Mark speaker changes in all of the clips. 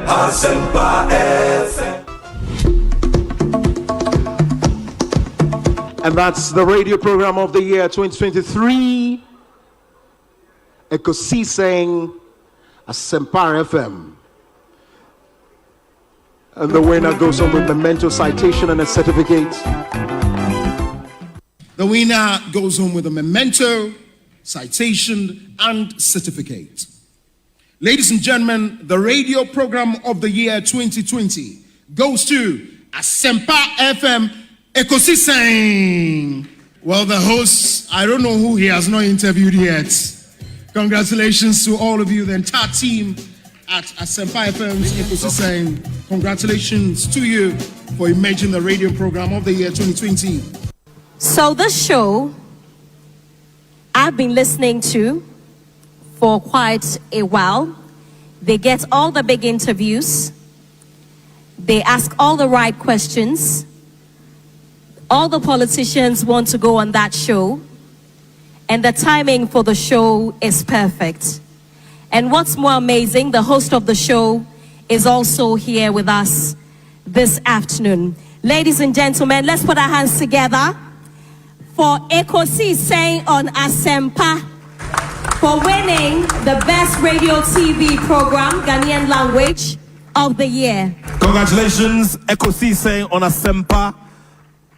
Speaker 1: Asempa FM.
Speaker 2: And that's the radio program of the year 2023. Ekosiisen Asempa FM. And the winner goes on with the memento, citation, and a certificate.
Speaker 3: The winner goes home with a memento, citation, and certificate. Ladies and gentlemen, the radio program of the year 2020 goes to Asempa FM Ekosiisen. Well, the host, I don't know who he has not interviewed yet. Congratulations to all of you, the entire team at Asempa FM's Ekosiisen. Congratulations to you for emerging the radio program of the year 2020.
Speaker 4: So this show, I've been listening to for quite a while. They get all the big interviews. They ask all the right questions. All the politicians want to go on that show. And the timing for the show is perfect. And what's more amazing, the host of the show is also here with us this afternoon. Ladies and gentlemen, let's put our hands together for Ekosiisen On Asempa, for winning the best radio TV program, Ghanaian language of the year.
Speaker 5: Congratulations, Ekosiisen On Asempa,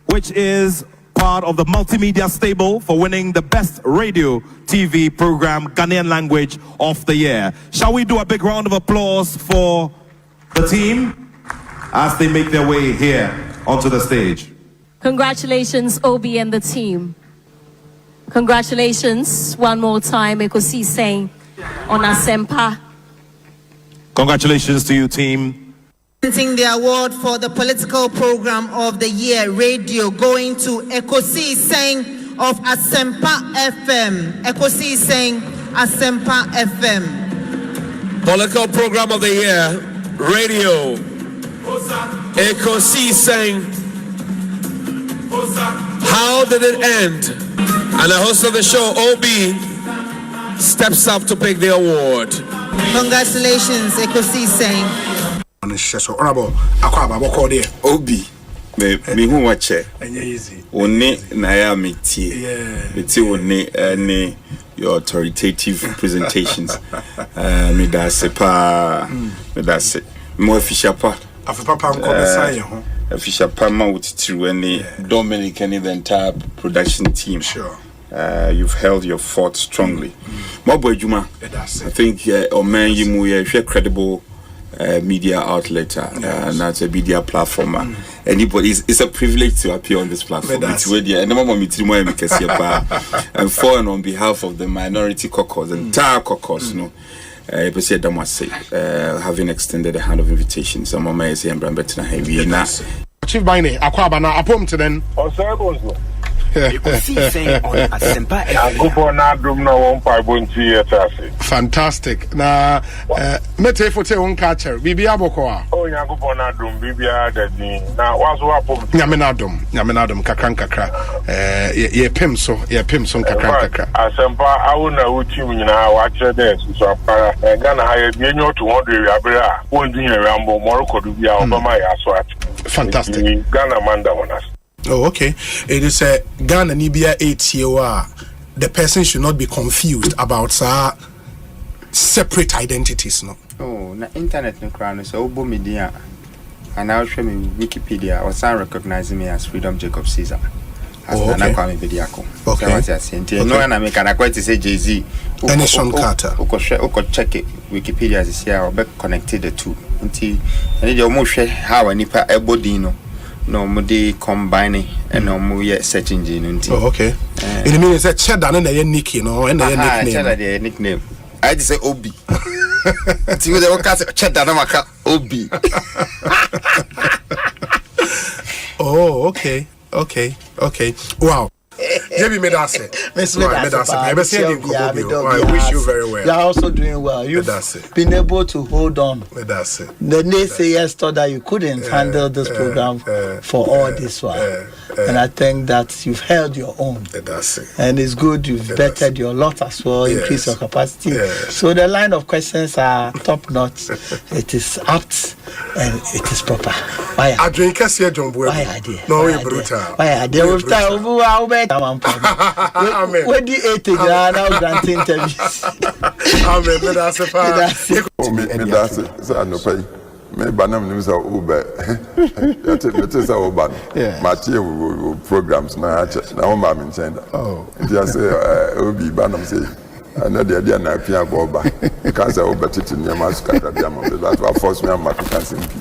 Speaker 5: which is part of the multimedia stable, for winning the best radio TV program, Ghanaian language of the year. Shall we do a big round of applause for the team as they make their way here onto the stage?
Speaker 4: Congratulations, Obi and the team. Congratulations one more time, Ekosiisen On Asempa.
Speaker 5: Congratulations to you, team.
Speaker 6: Presenting the award for the political program of the year, radio, going to Ekosiisen of Asempa FM. Ekosiisen Asempa FM.
Speaker 7: Political program of the year, radio, Ekosiisen. How did it end? And the host of the show, Obi, steps up to pick the award.
Speaker 6: Congratulations, Ekosiisen.
Speaker 3: Honorable Akwaba, what called it?
Speaker 8: Obi, me who watch it. Only Naya Miti, Miti only your authoritative presentations. Me that's it. More fisher pa. Fisher Palmer with through any Dominic and the entire production team.
Speaker 3: Sure.
Speaker 8: You've held your fort strongly. Mobo Juma, I think Oman Yimu, if you're credible media outlet, and that's a media platform. Anybody, it's a privilege to appear on this platform. It's really, and the moment meeting more because and for and on behalf of the minority caucus, the entire caucus, you know. Having extended a hand of invitation, some of my saying, "Brambet na heavy na."
Speaker 3: Chief Bine, Akwaba na apom to then.
Speaker 9: Osei Bonsu. Ekosiisen On Asempa. Agobo na drum na won pa bonti etase.
Speaker 3: Fantastic. Na mete fote won catcher. Bibi aboko a.
Speaker 9: Oh Agobo na drum bibi adadi. Na waso apom.
Speaker 3: Nyame na dum kakra. Ye pem so kakra.
Speaker 9: Asempa awu na uti nyina wa kire dey so apara. Ghana ha ye bi enyo 200 abere a. Won din ye rambo Morocco du bia obama ya so at.
Speaker 3: Fantastic.
Speaker 9: Ghana manda wonas.
Speaker 3: Oh, okay. It is a Ghana Nibia 8 the person should not be confused about separate identities, no.
Speaker 10: Oh, na internet no crown so obo media and now show me Wikipedia or some recognizing me as Freedom Jacob Caesar.
Speaker 3: Oh, okay. Okay.
Speaker 10: No, and I make an acquaintance to say Jay-Z.
Speaker 3: And Sean Carter.
Speaker 10: Oko check it Wikipedia as here or be connected the two. Until and you almost share how a nipa ebodino. No, mudi combining and no more search engine.
Speaker 3: Oh, okay. It means that Cheddar and a nickname, no, and a nickname.
Speaker 10: Cheddar, nickname. I just say Obi. See what they will cast Cheddar, Obi.
Speaker 3: Oh, okay. Wow. Maybe Medase. I wish you very well.
Speaker 11: You are also doing well. You've been able to hold on. The naysayers thought that you couldn't handle this program for all this while. And I think that you've held your own.
Speaker 3: That's it.
Speaker 11: And it's good you've bettered your lot as well, increase your capacity. So the line of questions are top notch. It is apt and it is proper. Why?
Speaker 3: I drink a sea John Boy.
Speaker 11: Why idea?
Speaker 3: No, we're brutal.
Speaker 11: Why idea? We've time. Where the 80 now granting interviews.
Speaker 3: Amen. That's a part.
Speaker 12: That's it. So I know pay. Me banam news are Uber. That is our ban. Material programs now. Now I'm in China. Oh. Just say Obi banam say. I know the idea na pia go ba. Because I over to near Mascata Diamond. That's what force me am African simple.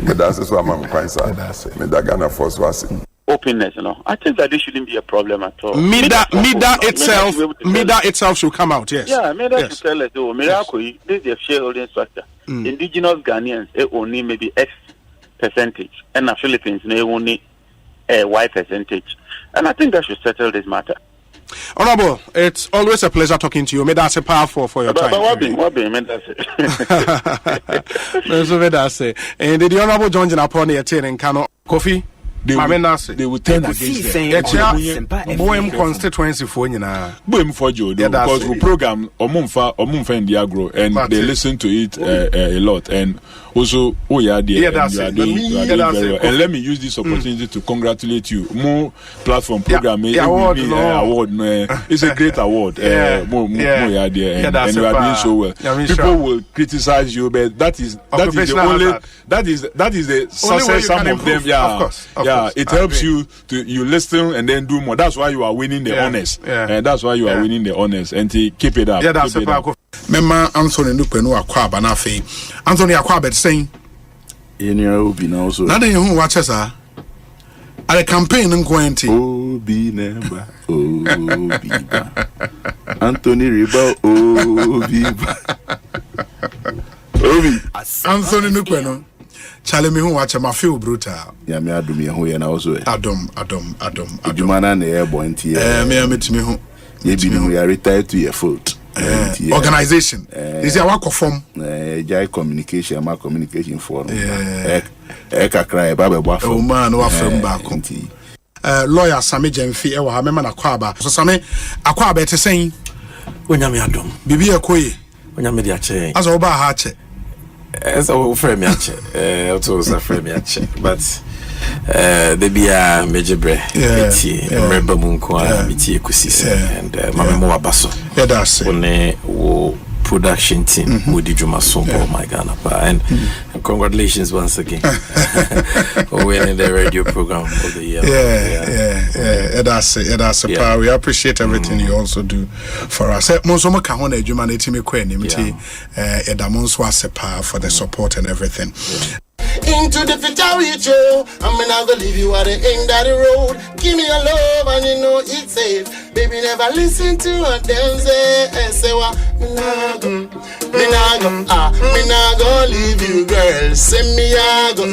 Speaker 12: Me that's what I'm quite sad. Me that Ghana force was
Speaker 13: openness, you know. I think that this shouldn't be a problem at all.
Speaker 3: Mida itself should come out, yes.
Speaker 13: Yeah, Mida should tell us, oh, miracle, this is a shareholding structure. Indigenous Ghanaians only maybe X percentage, and the Philippines only Y percentage. And I think that should settle this matter.
Speaker 3: Honorable, it's always a pleasure talking to you. May that's a powerful for your time.
Speaker 13: But what being, that's it.
Speaker 3: And the Honorable John Jinaponi attending Kano Kofi. They will turn against them. Boem constituency for you now.
Speaker 14: Boem for you because we program Omumfa in the agro and they listen to it a lot. And also, oh yeah, you are doing very well. And let me use this opportunity to congratulate you. More platform program award. It's a great award. And you are doing so well. People will criticize you, but that is the success some of them. Yeah, it helps you to listen and then do more. That's why you are winning the honors. And that's why you are winning the honors. And keep it up.
Speaker 3: Yeah, that's a powerful. Member Anthony Nupenu Akwaba Nafe. Anthony Akwaba saying,
Speaker 15: "In your be now so."
Speaker 3: Now then, you watch us, at a campaign in Quenty.
Speaker 15: Oh, be never. Oh, be Anthony Riba. Oh, be
Speaker 3: Anthony Nupenu. Charlie me who watch my feel brutal.
Speaker 15: Yeah, me adum ye ho ye na also.
Speaker 3: Adum.
Speaker 15: Jumana na e boy nti.
Speaker 3: Me meet me who.
Speaker 15: Ye bi me who ya retired to your fault.
Speaker 3: Organization. Is there work form?
Speaker 15: Jai communication, my communication forum. Kakra e ba be boafo.
Speaker 3: Oh man, no afrem back. Lawyer Sami Jemfi e wa ha me na Akwaba. So Sami Akwaba te saying
Speaker 16: Onyame adum.
Speaker 3: Bibi ekoye.
Speaker 16: Onyame di ache.
Speaker 3: Aso ba ha ache.
Speaker 16: As a frame yache, also a frame yache, but they be a major bread, remember Munko, Ekosiisen, and Mamma Basso.
Speaker 3: Yeah, that's
Speaker 16: it. Production team, Moody Juma Sombo, my Ghana, and congratulations once again for winning the radio program of the year.
Speaker 3: Yeah, that's it. That's a power. We appreciate everything you also do for us. Monsoma Kahone, Humanity Mekweni, Edamons was a power for the support and everything.
Speaker 17: Into the future with you, I'm not gonna leave you at the end of the road. Give me your love and you know it's safe. Baby, never listen to what them say what? Me nah go leave you, girl. Say me I go,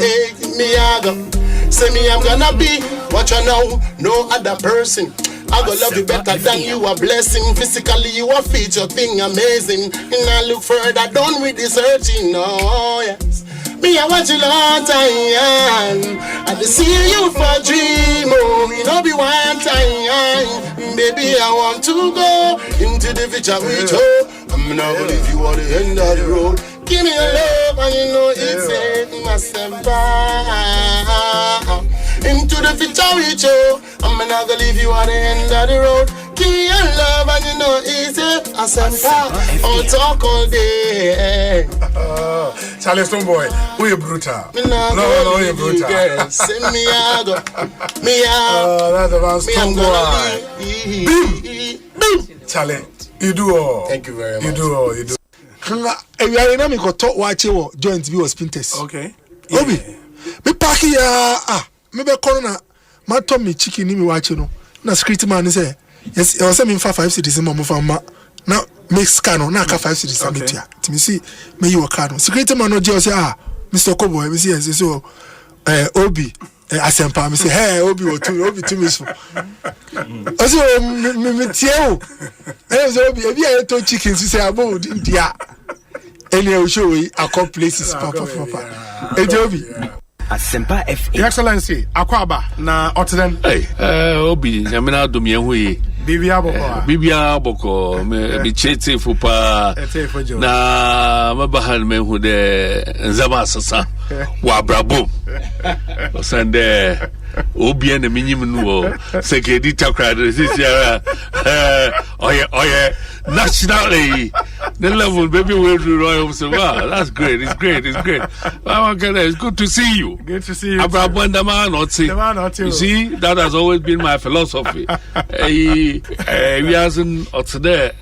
Speaker 17: say me I'm gonna be what you know, no other person. I go love you better than you are blessing. Physically you are fit, your thing amazing. And I look further down with this searching, oh yes. Me, I watch you long time. I see you for dream, oh, you know be one time. Baby, I want to go into the future with you. I'm not gonna leave you at the end of the road. Give me your love and you know it's Asempa. Into the future with you. I'm not gonna leave you at the end of the road. Give me your love and you know it's Asempa. I'll talk all day.
Speaker 3: Charlie Stone Boy, we are brutal. No, we are brutal.
Speaker 17: Send me out.
Speaker 3: That's about Stone Boy. Charlie, you do all.
Speaker 17: Thank you very much.
Speaker 3: You do all. You do.
Speaker 18: We are in a talk watching joint view spinters.
Speaker 3: Okay.
Speaker 18: Obi, me party maybe corner. My Tommy chicken in me watching. Na security man say yes. I was saying 5 cities in my mama. Now make scan na ka 5 cities amitia. Timi see me you card. Security man no just say Mr. Kobo. Me see yes so Obi Asempa. Me say hey Obi to me so. Also me tiao. So Obi e bi to chicken say about dia. Any show we places papa. Obi.
Speaker 19: Asempa FM.
Speaker 18: Your Excellency, Akwaba na Otiden.
Speaker 20: Hey, Obi, Yamina Dumiahui.
Speaker 18: Bibia
Speaker 20: Boko, me chete fupa. Na mabahan me who de Zama Sasa, Wabrabo. Sande Obi and the minimum Secretary crowd this year. Oh yeah, nationally. The level, baby, will do Royal. So, wow, that's great. It's great. It's good to see you.
Speaker 18: Good to see you.
Speaker 20: You see, that has always been my philosophy. We hasn't there,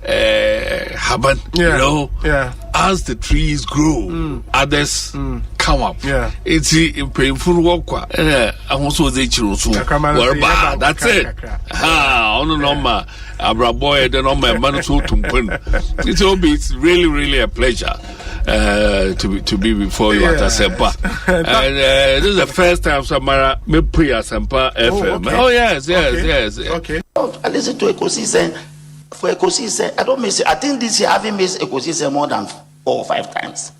Speaker 20: happen, you know.
Speaker 18: Yeah.
Speaker 20: As the trees grow, others come up.
Speaker 18: Yeah.
Speaker 20: It's painful work. I also say that's it. It's really, really a pleasure to be before you at Asempa. And this is the first time Samara me pre Asempa FM.
Speaker 18: Okay.
Speaker 20: Oh yes.
Speaker 18: Okay.
Speaker 21: I listen to Ekosiisen. For Ekosiisen, I don't miss it. I think this year I haven't missed Ekosiisen more than 4 or 5 times.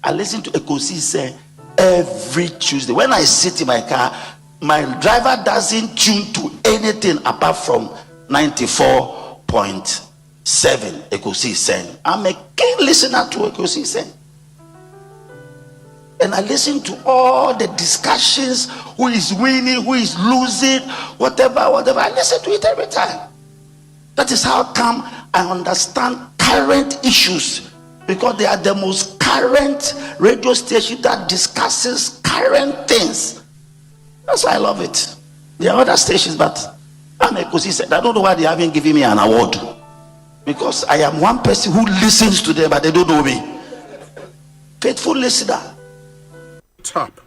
Speaker 21: I listen to Ekosiisen every Tuesday. When I sit in my car, my driver doesn't tune to anything apart from 94.7 Ekosiisen. I'm a keen listener to Ekosiisen. And I listen to all the discussions, who is winning, who is losing, whatever. I listen to it every time. That is how come I understand current issues, because they are the most current radio station that discusses current things. That's why I love it. There are other stations, but I'm Ekosiisen. I don't know why they haven't given me an award, because I am one person who listens to them, but they don't know me. Faithful listener.
Speaker 18: Top.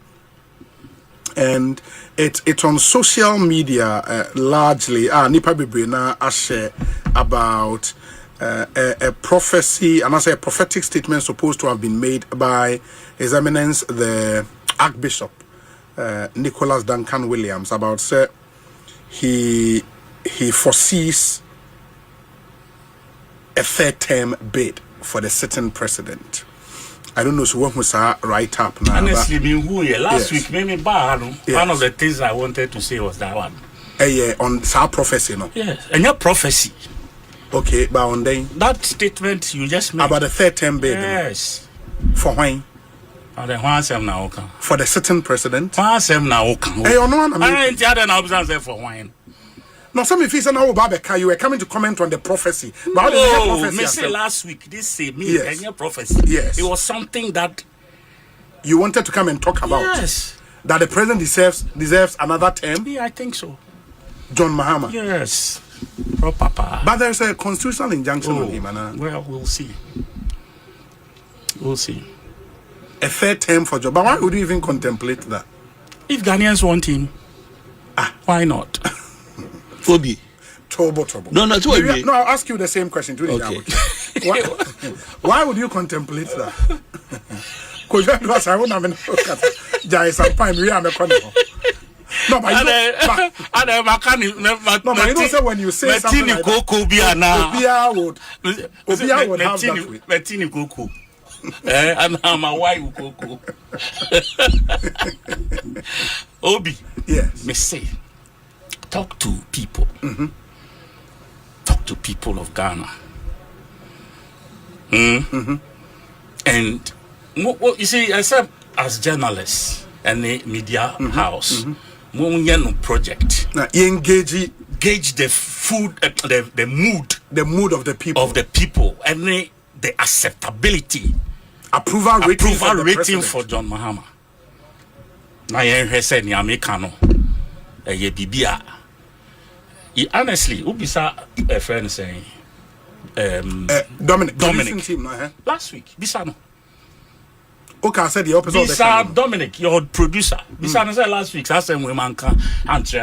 Speaker 18: And it's on social media largely. Nipa Bibrina share about a prophecy, and I say a prophetic statement supposed to have been made by His Eminence the Archbishop Nicholas Duncan Williams about he foresees a third term bid for the sitting president. I don't know, so what was right up now.
Speaker 22: Honestly, last week, maybe one of the things I wanted to say was that one.
Speaker 18: On our prophecy, no?
Speaker 22: Yes, and your prophecy.
Speaker 18: Okay, but on
Speaker 22: that statement you just made
Speaker 18: about the third term bid.
Speaker 22: Yes.
Speaker 18: For when?
Speaker 22: For
Speaker 18: the sitting president.
Speaker 22: For when?
Speaker 18: No, some if it's an old Babeka, you were coming to comment on the prophecy. But
Speaker 22: me say last week, this say me and your prophecy.
Speaker 18: Yes.
Speaker 22: It was something that
Speaker 18: you wanted to come and talk about.
Speaker 22: Yes.
Speaker 18: That the president deserves another term.
Speaker 22: Yeah, I think so.
Speaker 18: John Mahama.
Speaker 22: Yes. Papa.
Speaker 18: But there's a constitutional injunction on him.
Speaker 22: Well, we'll see. We'll see.
Speaker 18: A fair term for John. But why would you even contemplate that?
Speaker 22: If Ghanaians want him, why not?
Speaker 20: Obi.
Speaker 18: Trouble.
Speaker 20: No,
Speaker 18: I'll ask you the same question. Okay. Why would you contemplate that? Because I won't have a no, but you don't say when you say something like that, Obia would have that way.
Speaker 22: And I'm a white Koko. Obi.
Speaker 18: Yes.
Speaker 22: Me say. Talk to people.
Speaker 18: Mm-hmm.
Speaker 22: Talk to people of Ghana.
Speaker 18: Mm-hmm.
Speaker 22: And what you see, as journalists and the media house, project.
Speaker 18: Now, gauge
Speaker 22: the food, the mood
Speaker 18: of the people.
Speaker 22: And the acceptability.
Speaker 18: Approval
Speaker 22: rating for John Mahama. Na yen said ni Americano. Ye bibia. Honestly, ubisa a friend saying
Speaker 18: Dominic.
Speaker 22: Team, last week, Bisano.
Speaker 18: Okay, I said the opposite.
Speaker 22: Bisa Dominic, your producer. Bisano said last week, I said women can and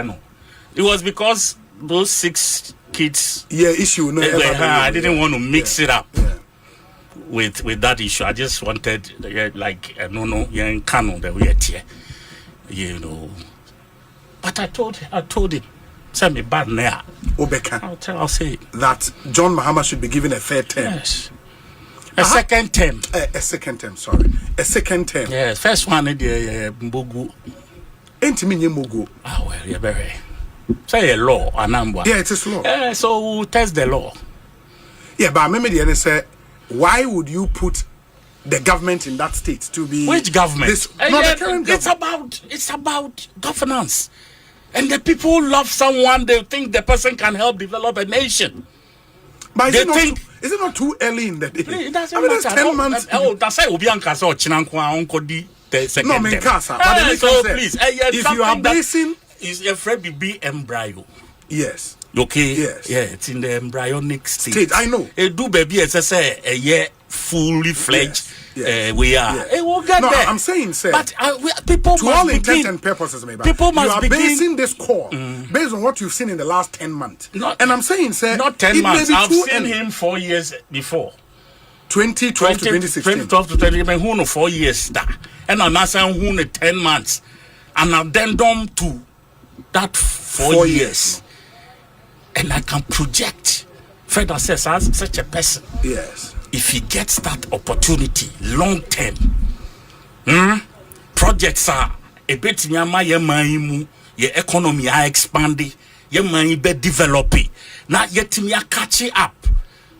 Speaker 22: it was because those 6 kids.
Speaker 18: Yeah, issue. No,
Speaker 22: I didn't want to mix it up. Yeah. With that issue, I just wanted young canon that we are here, you know. But I told him, send me bad now.
Speaker 18: Obeka.
Speaker 22: I'll say
Speaker 18: that John Mahama should be given a third term.
Speaker 22: Yes. A second term.
Speaker 18: A second term. Sorry, a second term.
Speaker 22: Yes. First one, Mbogu.
Speaker 1: Ain't me mugo.
Speaker 22: Ah, well, you're very. Say a law, a number.
Speaker 1: Yeah, it is law.
Speaker 22: So we'll test the law.
Speaker 1: Yeah, but I remember the other say, why would you put the government in that state to be?
Speaker 22: Which government?
Speaker 1: The current
Speaker 22: government. It's about governance, and the people love someone. They think the person can help develop a nation.
Speaker 1: But is it not too early in the day?
Speaker 22: It doesn't
Speaker 1: matter.
Speaker 22: That's
Speaker 1: 10 months.
Speaker 22: That's why Obianka saw Chinankwa Onkodi the second.
Speaker 1: No, me casa. But
Speaker 22: so please,
Speaker 1: if you are basing,
Speaker 22: is afraid to be embryo.
Speaker 1: Yes.
Speaker 22: Okay.
Speaker 1: Yes.
Speaker 22: Yeah, it's in the embryonic state.
Speaker 1: I know.
Speaker 22: It do baby as I say a year fully fledged.
Speaker 1: Yes.
Speaker 22: We are.
Speaker 1: Yes.
Speaker 22: It will get there.
Speaker 1: I'm saying, sir.
Speaker 22: But people
Speaker 1: to
Speaker 22: must
Speaker 1: all
Speaker 22: begin,
Speaker 1: intents and purposes, maybe
Speaker 22: people must
Speaker 1: you are
Speaker 22: begin,
Speaker 1: basing this call based on what you've seen in the last 10 months. And I'm saying, sir,
Speaker 22: not 10 months. I've seen him 4 years before.
Speaker 1: 2012 to 2016.
Speaker 22: 2012 to 2016. Who know 4 years that? And I'm not saying who know 10 months. And addendum to that 4 years. And I can project. Fred says, as such a person.
Speaker 1: Yes.
Speaker 22: If he gets that opportunity long term, projects are a bit nyama ye maimu, ye economy are expanding, ye money be developing. Now yet me are catching up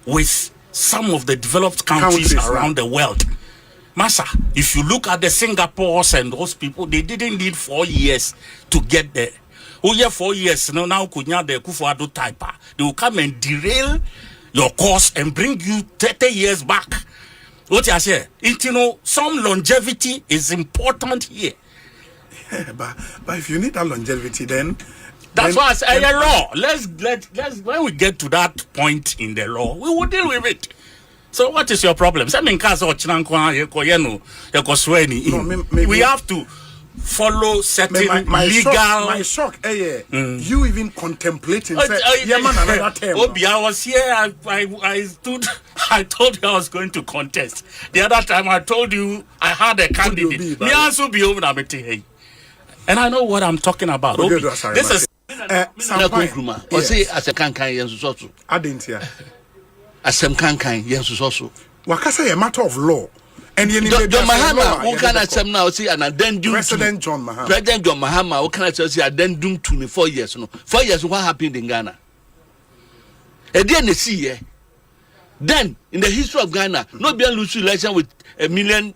Speaker 22: with some of the developed countries around the world. Massa, if you look at the Singapores and those people, they didn't need 4 years to get there. Oh yeah, 4 years. Now kunya de kufuado type. They will come and derail your course and bring you 30 years back. What you say? Some longevity is important here.
Speaker 1: Yeah, but if you need that longevity, then
Speaker 22: that's why I say a law. Let's when we get to that point in the law, we will deal with it. So what is your problem? We have to follow certain legal.
Speaker 1: My shock, you even contemplating. Another term.
Speaker 22: Obi, I was here. I stood. I told you I was going to contest. The other time I told you I had a candidate. And I know what I'm talking about. Obi, this is.
Speaker 21: Osei as a kankan yensusoso.
Speaker 1: I didn't hear.
Speaker 21: Asem kankan yensusoso.
Speaker 1: Wakasa a matter of law. And
Speaker 21: John Mahama, who can I now see an addendum?
Speaker 1: President John Mahama.
Speaker 21: President John Mahama, who can I say addendum 24 years? No, 4 years. What happened in Ghana? And then they see, then in the history of Ghana, no be lose election with 1 million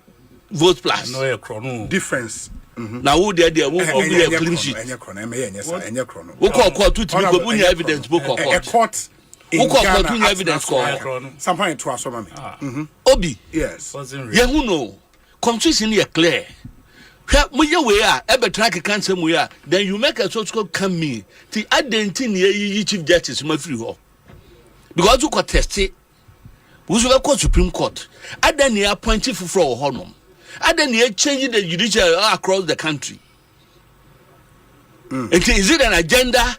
Speaker 21: votes plus.
Speaker 22: No
Speaker 1: difference.
Speaker 21: Now who there who be a clean sheet? Who call court to be evidence? Who call court? Who call court evidence?
Speaker 1: Somehow it was so
Speaker 21: Obi.
Speaker 1: Yes.
Speaker 21: Yeah, who know? Constitution here clear. We are ever track cancer we are. Then you make a social come me. The identity chief justice my free hall. Because you contest it. We should go Supreme Court. I then near appointed for honor. I then near changing the judiciary across the country. Is it an agenda?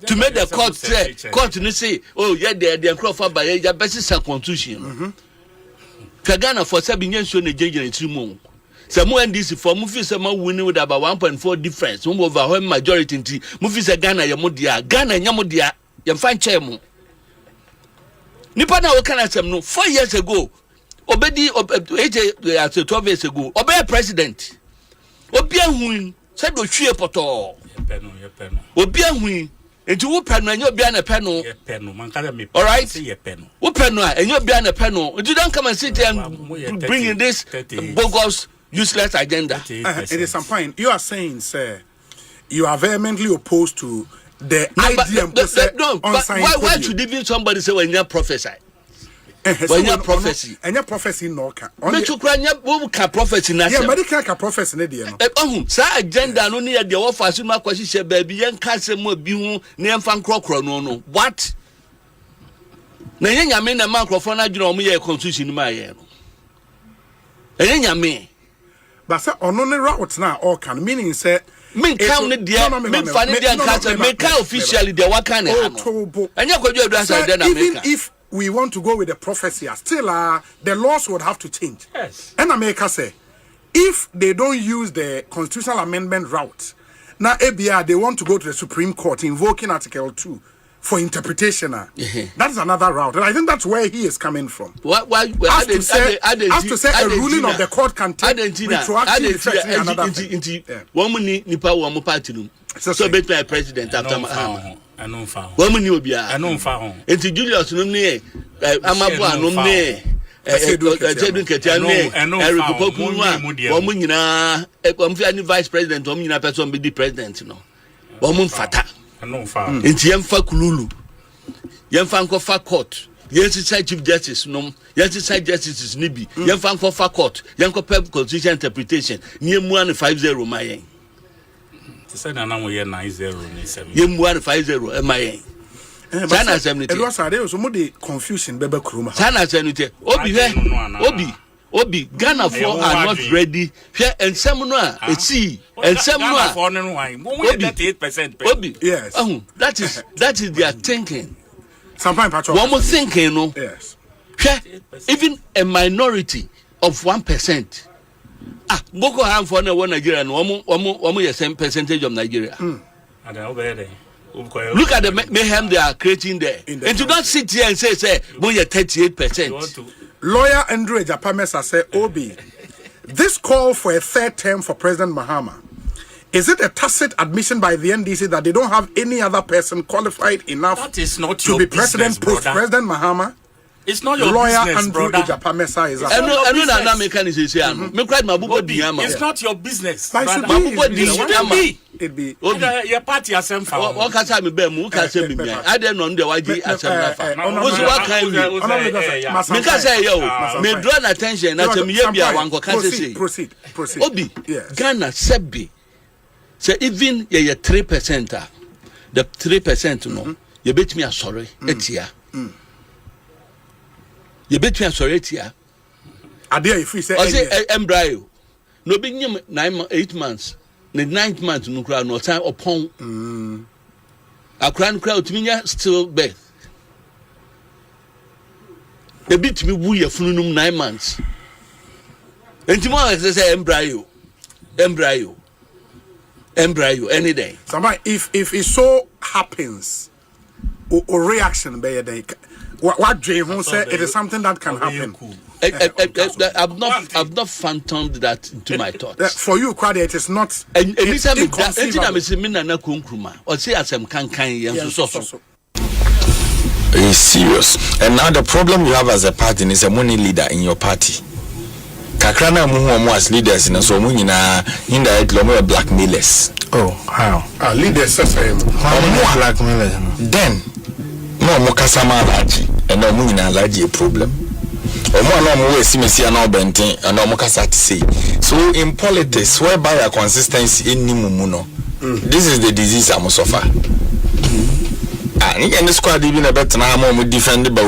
Speaker 21: To make the court say, oh yeah, they're Crawford by your best constitution. Ghana for 7 years on the judge in 3 months. Some more NDC for movies some winning with about 1.4 difference. One overwhelming majority in movies are Ghana Yamudia, Ghana Yamudia, you find chairman. Nipana Okana Sam no 4 years ago. Obedi 12 years ago. Obey president. Obia Win said do share poto. Obia Win. And you pen and you'll be on a panel. All right, who pen and you'll be on a panel. You don't come and sit there and bring in this bogus, useless agenda.
Speaker 1: It is some point. You are saying, sir, you are vehemently opposed to the idea.
Speaker 21: Why should even somebody say when you're prophecy? When you're prophecy,
Speaker 1: and your prophecy no can.
Speaker 21: But you can prophecy now.
Speaker 1: Yeah, medical can prophecy ne dear.
Speaker 21: Sir, agenda no near the offer. So my question, baby, young cancer more be near fan crocro no. What? Na yenya me na microphone adwuma me constitution ma ye no. Yenya me.
Speaker 1: But say ono ne route na all can meaning say
Speaker 21: me count ne dia me fa ne dia cancer me can officially the what can e ha no. Enya kwadwo address agenda me.
Speaker 1: Even if we want to go with the prophecy, still the laws would have to change.
Speaker 22: Yes.
Speaker 1: And America say, if they don't use the constitutional amendment route, now ABR they want to go to the Supreme Court invoking Article 2 for interpretation. That is another route, and I think that's where he is coming from.
Speaker 22: Why
Speaker 1: As to say a ruling of the court can take retroactive effect in another thing.
Speaker 22: One nipa one party so bet my president after Mahama. I know found. Woman you be I know found. Enti Julius no ne Amabua no ne Chedun Ketiane Eric Poku woman nyina e vice president woman nyina person be the president no. Woman fata. I know found. Enti yemfa kululu. Yemfa nkofa court. Yensi chief justice no. Yensi side justice ni bi. Yemfa nkofa court. Yenkopa constitution interpretation. Ni emu an 50 mayen. Say na na we 90
Speaker 1: Yem
Speaker 22: 50 MIN. China Assembly.
Speaker 1: It was a so the confusion bebe kroma.
Speaker 22: China Assembly. Obi Ghana for are not ready. Hwe ensem no a eti ensem no a for no wan. Mo 38%.
Speaker 1: Obi. Yes.
Speaker 22: That is their thinking.
Speaker 1: Sometimes patrol.
Speaker 22: One more thinking no.
Speaker 1: Yes.
Speaker 22: Hwe even a minority of 1%. Boko Haram for Nigeria and one same percentage of Nigeria. Look at the mayhem they are creating there. And do not sit here and say we are 38%.
Speaker 1: Lawyer Andrew Ejapamesa said, Obi, this call for a third term for President Mahama, is it a tacit admission by the NDC that they don't have any other person qualified enough to be president post-President Mahama?
Speaker 22: It's not your
Speaker 1: lawyer
Speaker 22: business, brother.
Speaker 1: Is
Speaker 22: It's not your business.
Speaker 1: It be.
Speaker 22: Your party Asempa.
Speaker 16: What can I be? Who can say me? I don't know the YG Asempa. What can you? Because say yo, me draw attention. That me be one go can say.
Speaker 1: Proceed.
Speaker 16: Obi. Ghana sebi. Say even ye 3%. The 3% no. You bet me a sorry. Etia. You bet me a sorry etia.
Speaker 1: Adia if we say
Speaker 16: embryo. No be 8 months. The 9th month no crowd no time upon a crowd to still birth. A bit me woo your funum 9 months. And tomorrow say embryo any day.
Speaker 1: Somebody if it so happens or reaction by day what Jay Hon said it is something that can happen.
Speaker 16: I've not phantomed that into my thoughts.
Speaker 1: For you, Kwade, it is not.
Speaker 2: It's serious. And now the problem you have as a party is a money leader in your party. Kakrana muhu as leaders in a so munina indirectly blackmailers.
Speaker 1: Oh, how? Leaders
Speaker 2: blackmailers. Then no mokasama alaji and no munina alaji a problem. So in politics, whereby a consistency in Nimumuno, this is the disease I must suffer. And the squad even a better now more defended by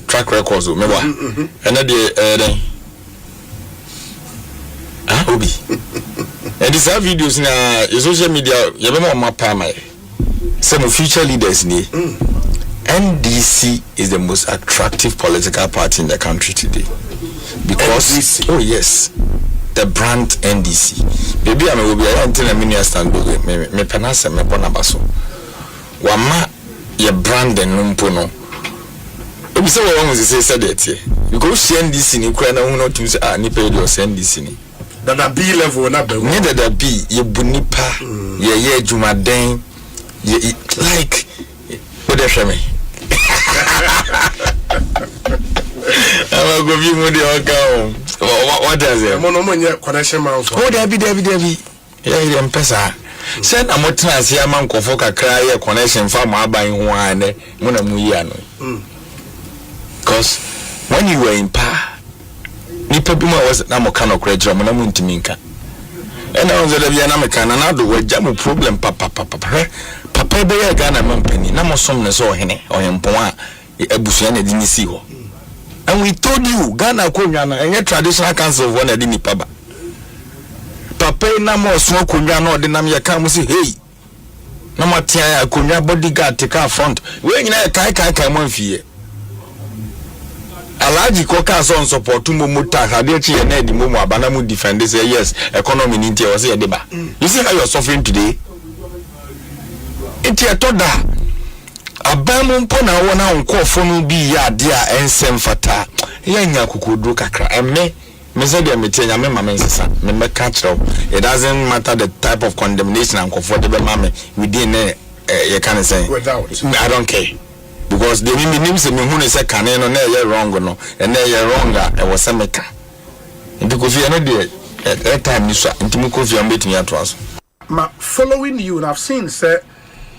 Speaker 2: track records. And Obi. And these are videos in social media. You have more primary. Some future leaders need. NDC is the most attractive political party in the country today. Because NDC. Oh yes, the brand NDC. Maybe I will be a minister and me penasa me bonabaso. Wama ye brand and numpono. Obi say we want to say that here. Because NDC ni kwa na uno to say ni pay your NDC ni.
Speaker 1: That B level na be.
Speaker 2: Neither that B ye bunipa ye jumaden ye like what they me. I'm going to be what does it?
Speaker 1: Connection man.
Speaker 2: Oh, Debbie. Yeah, Pesa. Send a motas here, man, Kofoka cry a connection from my buying one, Monamuyano. Because when you were in Pa, Nipabima was Namokano Creature, Monamuntiminka. And I was a Vietnamican, and I do a jam problem, Papa, Bear Ghana Company, Namosomness or Hene, or Empoa, Ebusiana Dinisiho. And we told you, Ghana Kunyana, and your traditional council of one at Dinipaba. Papa Namo smoke Kunyano, the Namia Kamusi, hey, Namatia Kunya bodyguard take our front. When you know Kai come on fear. Alaji Koka son support to Mumuta, Hadechi and Eddie Mumu, Banamu defend say yes, economy in India was a deba. You see how you're suffering today? It's a toda. abamu mpo na wona nkofo no bi ya de a ensem fata ya nya kokoduro kakra emme mese de mete nya me mama nsesa me meka kire it doesn't matter the type of condemnation and comfortable mama within you can say I don't care because the meaning say me hu ne say kan no na ye wrong no and na ye wrong e wo se meka ndiko fi no de that time ni so ntimi ko fi am betimi ato
Speaker 1: ma following you and I've seen say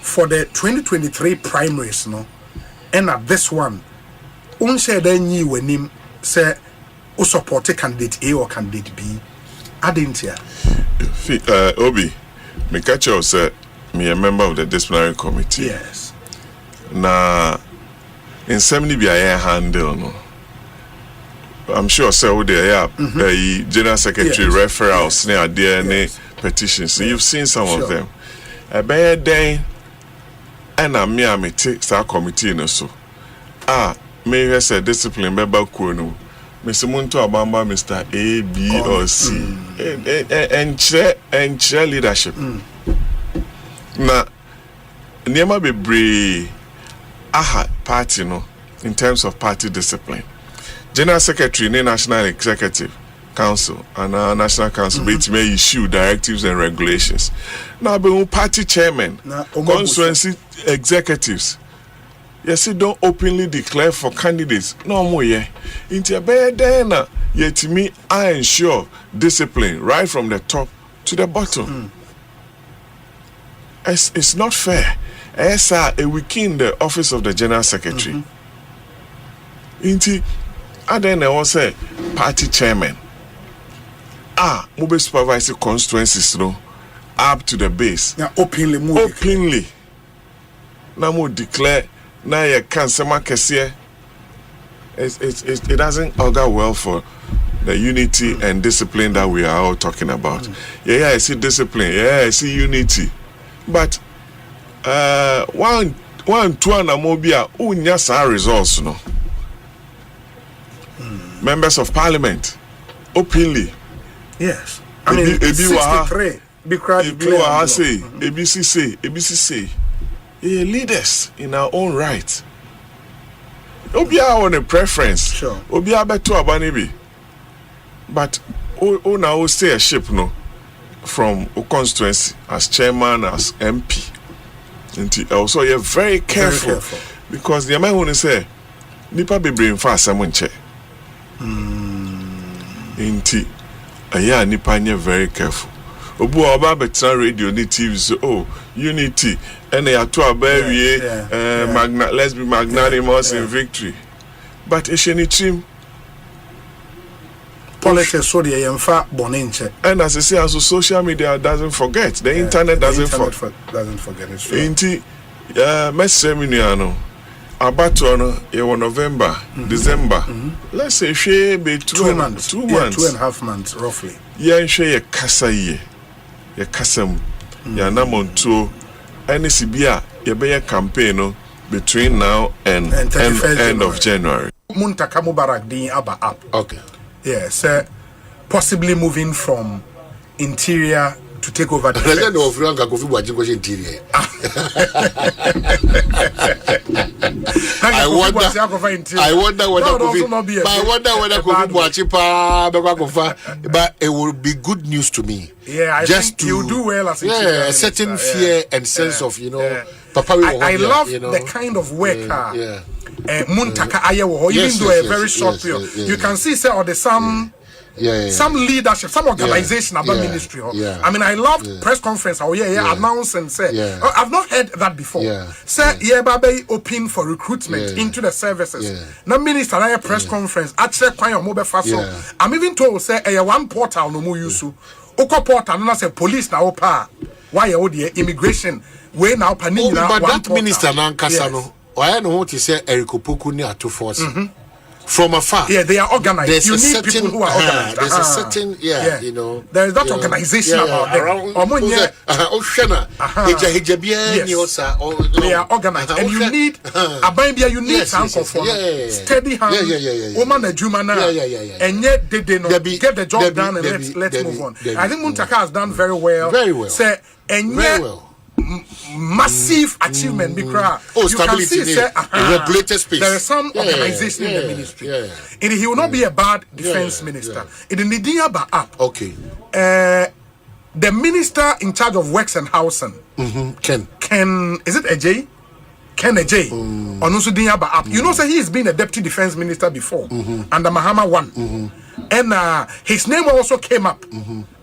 Speaker 1: for the 2023 primaries no and at this one unse da nyi wanim say o support candidate A or candidate B adentia
Speaker 12: Obi me catch you say me a member of the disciplinary committee.
Speaker 1: Yes.
Speaker 12: Na in 70 be a handle no. I'm sure say we there general secretary referrals near DNA petitions. So you've seen some of them. A bad day and me take that committee no so. Maybe say discipline member kuno. Mr. Muntu Abamba, Mr. A, B or C. And chair leadership. Na niema bebre party no in terms of party discipline. General Secretary in National Executive Council and National Council may issue directives and regulations. Now be party chairman, constituency executives. Yes, don't openly declare for candidates. No more into a bad day yet me I ensure discipline right from the top to the bottom. It's not fair. As a within the office of the General Secretary. Inti, I then say party chairman. Mobile supervisor constituencies no up to the base.
Speaker 1: Now openly. Now more declare now you can say
Speaker 12: it doesn't augur well for the unity and discipline that we are all talking about. I see discipline. I see unity. But one two and mobia unya sa results no. Members of Parliament openly.
Speaker 1: Yes. I mean 63
Speaker 12: ABC say leaders in our own right. Obia on a preference.
Speaker 1: Sure.
Speaker 12: Obia beto abanibi. But now stay a ship no from a constituency as chairman, as MP. And also you're very careful. Because the man who say nipa be brain fast someone Inti aya nipa nye very careful. Obu oba betra radio ni TV so unity and ya to abawie let's be magnanimous in victory. But isheni team
Speaker 1: politics so the yemfa boninche.
Speaker 12: And as I say, also social media doesn't forget. The internet doesn't forget.
Speaker 1: It's true.
Speaker 12: Inti mesemiano abatono ye November, December. Let's say she be 2 months. 2 months.
Speaker 1: 2.5 months roughly.
Speaker 12: Yeah, she ye kasa ye. Ye kasam. Ya namonto NCBA ye be a campaign between now and end of January.
Speaker 1: Muntaka Mubarak din aba up.
Speaker 17: Okay.
Speaker 1: Yes, possibly moving from interior to take over the
Speaker 17: president of Franca Kofi Bwajiko interior. I wonder whether Kofi Bwajipa, but it will be good news to me.
Speaker 1: Yeah, I think you do well as
Speaker 17: a certain fear and sense of Papa.
Speaker 1: I love the kind of work. Muntaka Ayewo, even though a very short period, you can see or the some leadership, some organization about ministry. I mean, I love press conference. Announce and say, I've not heard that before. Say, baby, open for recruitment into the services. Now, minister, I press conference. Actually, quite a mobile fast. I'm even told say, one portal no more use. Oko portal, no say police now pa. Why the immigration? Way now panini.
Speaker 17: But that minister Nankasano. I know what you say, Eriko Pukuni are two forces. From afar.
Speaker 1: Yeah, they are organized.
Speaker 17: There's
Speaker 1: you need certain, people who are organized.
Speaker 17: There's a certain,
Speaker 1: there is that organization about them. They are organized. And you need you need some steady hand, woman a Jumana, and yet they get the job done and let's move on. I think Muntaka has done very well.
Speaker 17: Very well.
Speaker 1: Say, and yet massive achievement.
Speaker 17: Oh,
Speaker 1: you can see,
Speaker 17: regulated space.
Speaker 1: There is some organization in the ministry. And he will not be a bad defense minister. It is the up.
Speaker 17: Okay.
Speaker 1: The minister in charge of works and housing.
Speaker 17: Ken,
Speaker 1: is it AJ? Ken AJ. Up. You know, so he has been a deputy defense minister before under Mahama 1. And his name also came up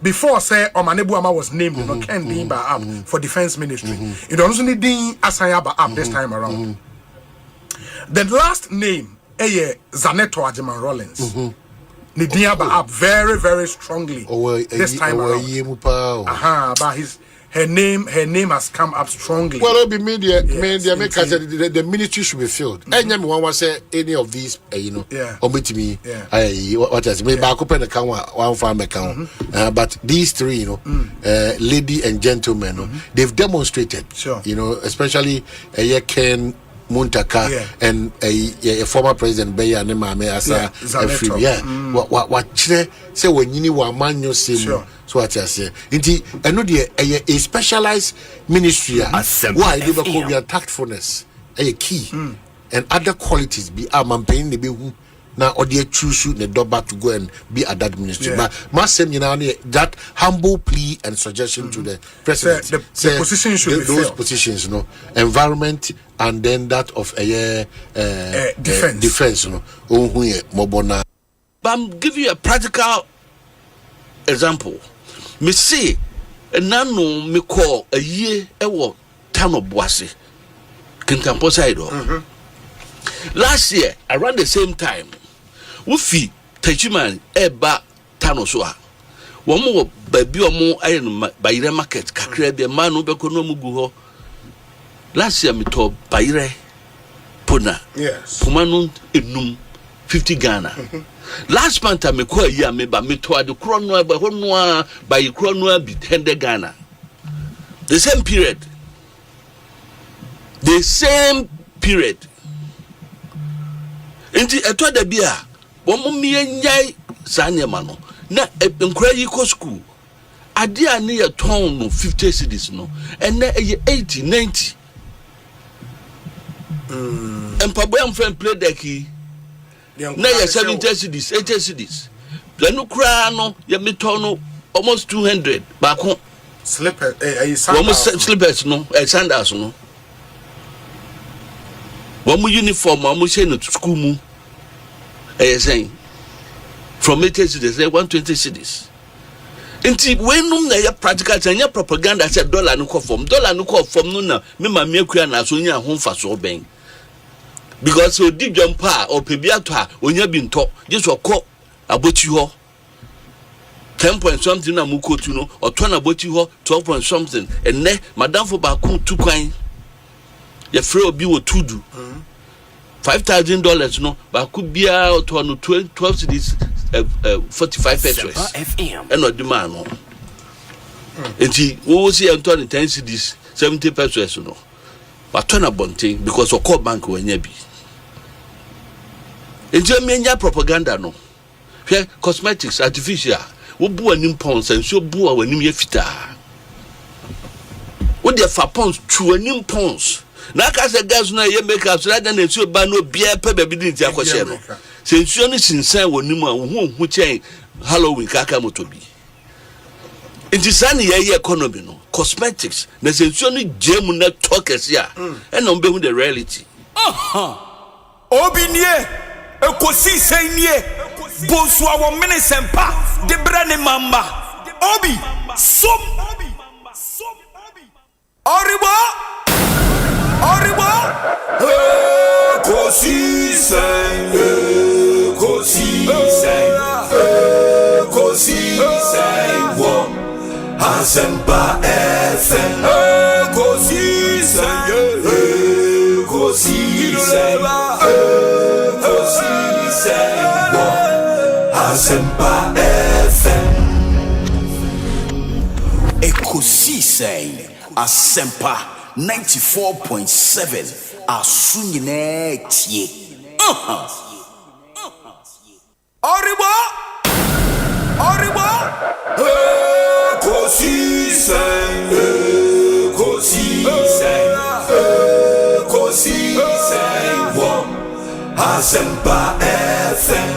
Speaker 1: before say Omanebuama was named, Ken Dimba up for defense ministry. It also need Asayaba up this time around. The last name, Zaneto Ajiman Rollins. Nidiaba up very, very strongly this time around. But her name has come up strongly.
Speaker 17: Well, it'll be media make the ministry should be filled. And then one was say any of these, omit me. What else? Maybe I could pen account one farm account. But these three, lady and gentlemen, they've demonstrated. Sure. Especially Ken Muntaka and a former president Beya Nemame Asa Free. What say when you need one man you see. So what I say, I know a specialized ministry. Why they call your tactfulness a key and other qualities be paying the be now or they choose the double to go and be at that ministry. But must send that humble plea and suggestion to the president.
Speaker 1: The position should be
Speaker 17: those positions, environment and then that of defense, Mobona.
Speaker 20: But I'm giving you a practical example. Me say, nano me call a year ewo Tano Boise, Kintampo side. Last year, around the same time, Wufi Tachiman Eba Tano Soa. One more baby or more iron by market, Kakrebi, Manu Bekonomuguho. Last year, me told Baire Puna.
Speaker 1: Yes.
Speaker 20: Pumanun Inum 50 Ghana. Last month I me call ya me ba me to the chrono by honwa by chrono be 100 Ghana. The same period. Inti eto da bia wo mo me nyai sanyema no na enkura yi ko school ade a ne ye ton no 50 cedis no and na 80 90 empabo am friend play deki na ye 70 cedis 80 cedis no kura no ye me ton no almost 200 back home slippers no sandals no one uniform one say no school mu saying from 80 cedis 120 cedis inti wenum na ya practical tanya propaganda say dollar no from no na me ma me akua na so nya ho mfa so ben because so di jumpa or pebiato a onya bi nto just okọ abochi ho 10 point something na mukotu no or turn abochi ho 12 point something and ne madam for ba ku tu kwan ya free obi wo tudu $5,000 no ba ku bia to no 12 cedis 45 pesos and no demand no enti wo see anto 10 cedis 70 pesos no but turn abonting because of core bank wenya bi enti me nya propaganda no hwe cosmetics artificial wo bu anim pounds and so bu anim ye fita wo de fa pounds tu anim pounds na ka se gas na ye make up so that na so ba no bia pe ba bi din ti akose no se nsuo no sinsan wonim a hu chen Halloween kaka motobi enti sane ye economy no cosmetics na se nsuo no jemu na talkers ya e na mbe hu the reality
Speaker 4: obi nie ekosisen nie Bonsu awo mini sempa de brane mamba obi som oribo ekosisen wo Asempa FM ekosisen wo Asempa FM Ekosiisen Asempa 94.7 Asunyine tie Oribo Ekosisen Asempa FM.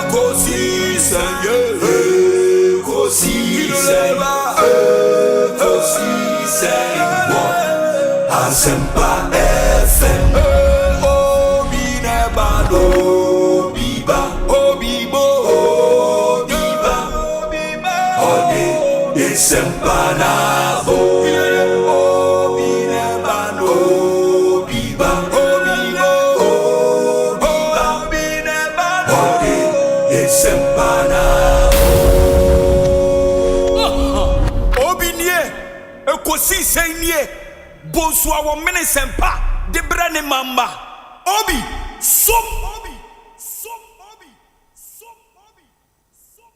Speaker 4: Ekosiisen, Ekosiisen, Ekosiisen. Asempa FM. Obi nebado, Obiba, Obibo, Obiba, Ode Asempa nabo. Obi nebado, Obiba, Obibo, Obi nebado, Ode Asempa nabo. Obi nie, Ekosiisen nie. Bonsu our Asempa de brane mamba. Obi, some Obi, some Obi, some Obi, some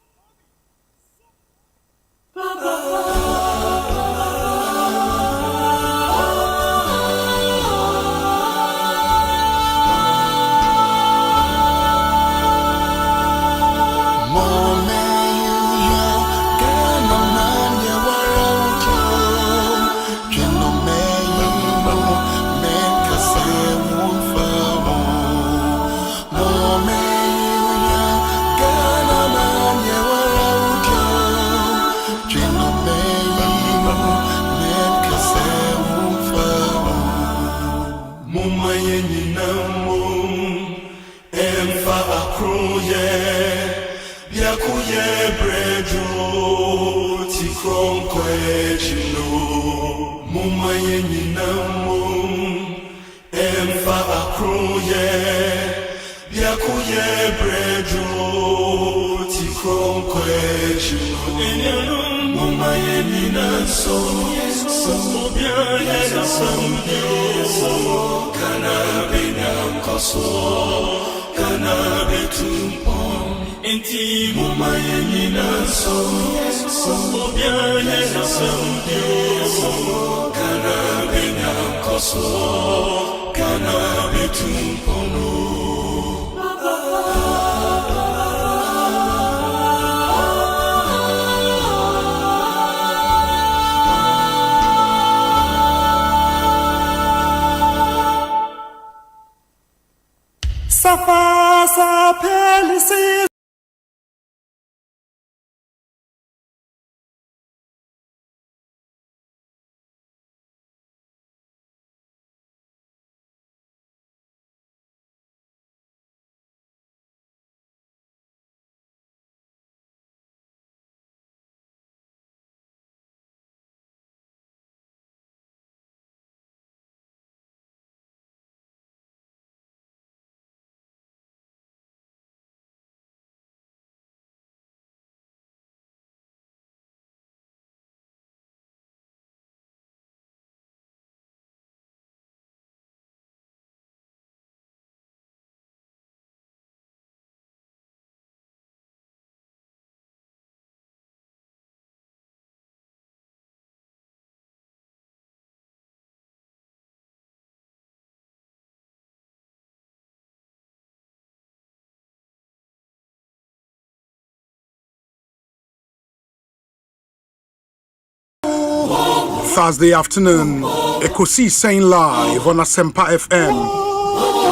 Speaker 4: Thursday afternoon, Ekosiisen live on Asempa FM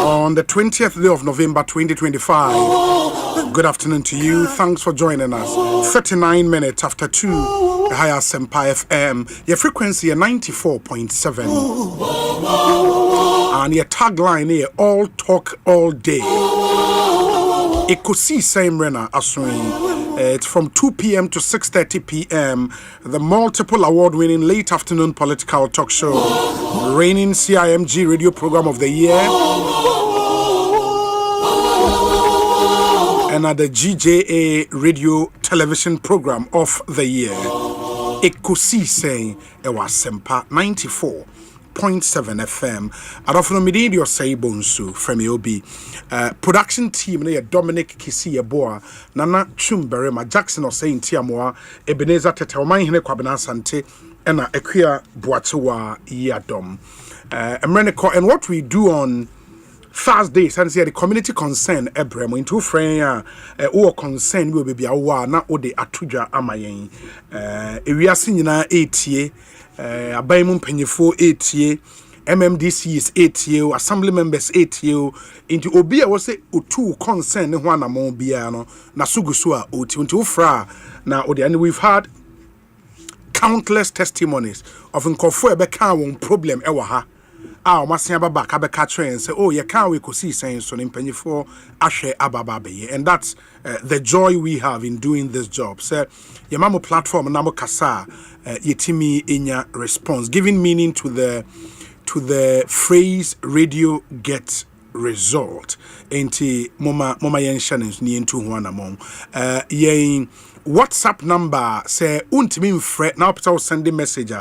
Speaker 4: on the 20th day of November 2025. Good afternoon to you. Thanks for joining us. 39 minutes after 2, higher Asempa FM. Your frequency is 94.7. And your tagline here, all talk all day. Ekosiisen Rena Aswin. It's from 2 p.m. to 6:30 p.m. The multiple award-winning late afternoon political talk show, reigning CIMG radio program of the year, and at the GJA radio television program of the year. Ekosiisen On Asempa 94.7 FM. Adofno midi di Osei Bonsu from Obi. Production team ne Dominic Kisi Yeboa, Nana Chumberema, Jackson Osei Ntiamoa, Ebenezer Tete Omanhene Kwabena Sante, and Ekia Boatewa Yadom. And what we do on Thursdays, and say the community concern Ebremo into friend or concern will be awa na ode atuja amayen. We are seeing na 8 year, abaymu mpanyefo 8 year, MMDC is 8 year, assembly members 8 year. Into Obia was say two concern one among Biano, Nasugusua, Uti Fra. Now, and we've had countless testimonies of Nkofo Ebeka problem ewaha. Masia Baba Kabeka train and say, oh, you can't we could see saying so in penny for Ashe Abababe. And that's the joy we have in doing this job. So, Yamamo platform, Namo Kasa, Yetimi Inya response, giving meaning to the phrase radio get result. Enti Moma Yen Shannon's ni into one among. Yen WhatsApp number say untimin fret now people sending message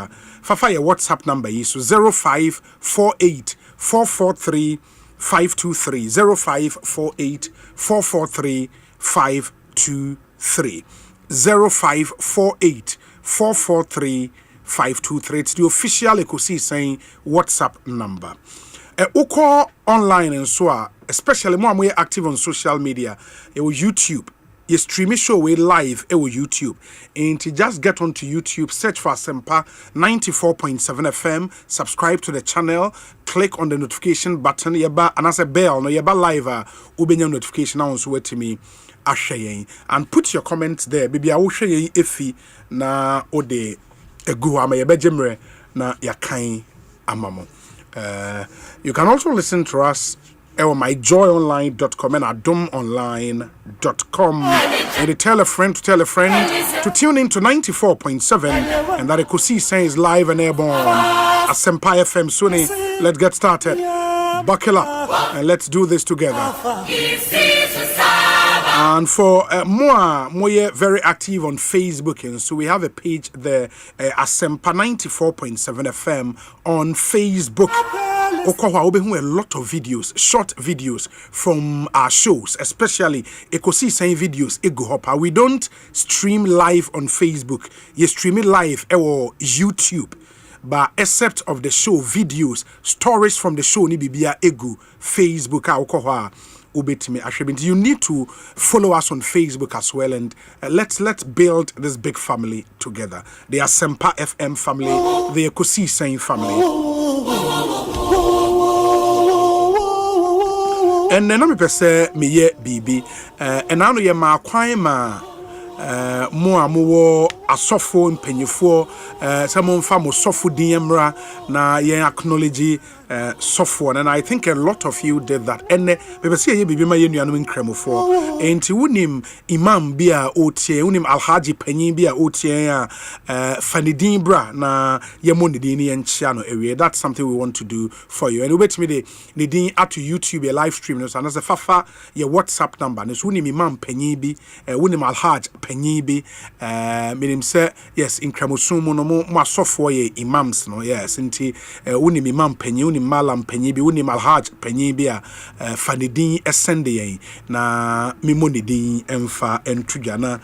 Speaker 4: fafa your WhatsApp number is 0548 443 523 0548 443 523 0548 443 523. It's the official Ekosiisen WhatsApp number. Uko online and so especially more active on social media. YouTube. You stream show we live YouTube. And to just get onto YouTube, search for Asempa 94.7 FM, subscribe to the channel, click on the notification button, yeba and as a bell, no yeba live ubenya notification now so to me and put your comments there. Baby I will share ifi na ode egu ama yeba jemre na yakai amamo. You can also listen to us at myjoyonline.com and adomonline.com. And tell a friend to tune in to 94.7 and that Ekosiisen is live and airborne. Asempa FM Suni. Let's get started. Buckle up and let's do this together. And for more very active on Facebook, and so we have a page there, Asempa 94.7 FM on Facebook. A lot of videos, short videos from our shows, especially Ekosiisen videos. We don't stream live on Facebook. You stream it live or YouTube. But except of the show videos, stories from the show ni bibia egu Facebook you need to follow us on Facebook as well, and let's build this big family together. The Asempa FM family, the Ekosiisen family. And then I'm say me ye bibi and I know ye ma kwan ma mo amowo asofo mpanyefo some fa mo sofo diemra na ye acknowledge software, and I think a lot of you did that. And we see bibi ma ye nuanom nkremofo enti wunim imam bia otie wunim alhaji panyin bia otie fanidin bra na ye monidin ye nchia no ewe. That's something we want to do for you. And we wait me the din at YouTube a live stream no and as a fafa your WhatsApp number no wunim imam panyin bi wunim alhaji panyin bi meaning say yes nkremosum no mo software ye imams no yes enti wunim imam panyin malam penyibi uni malhaj penyibi fanidin esende yen na mimonidin emfa entujana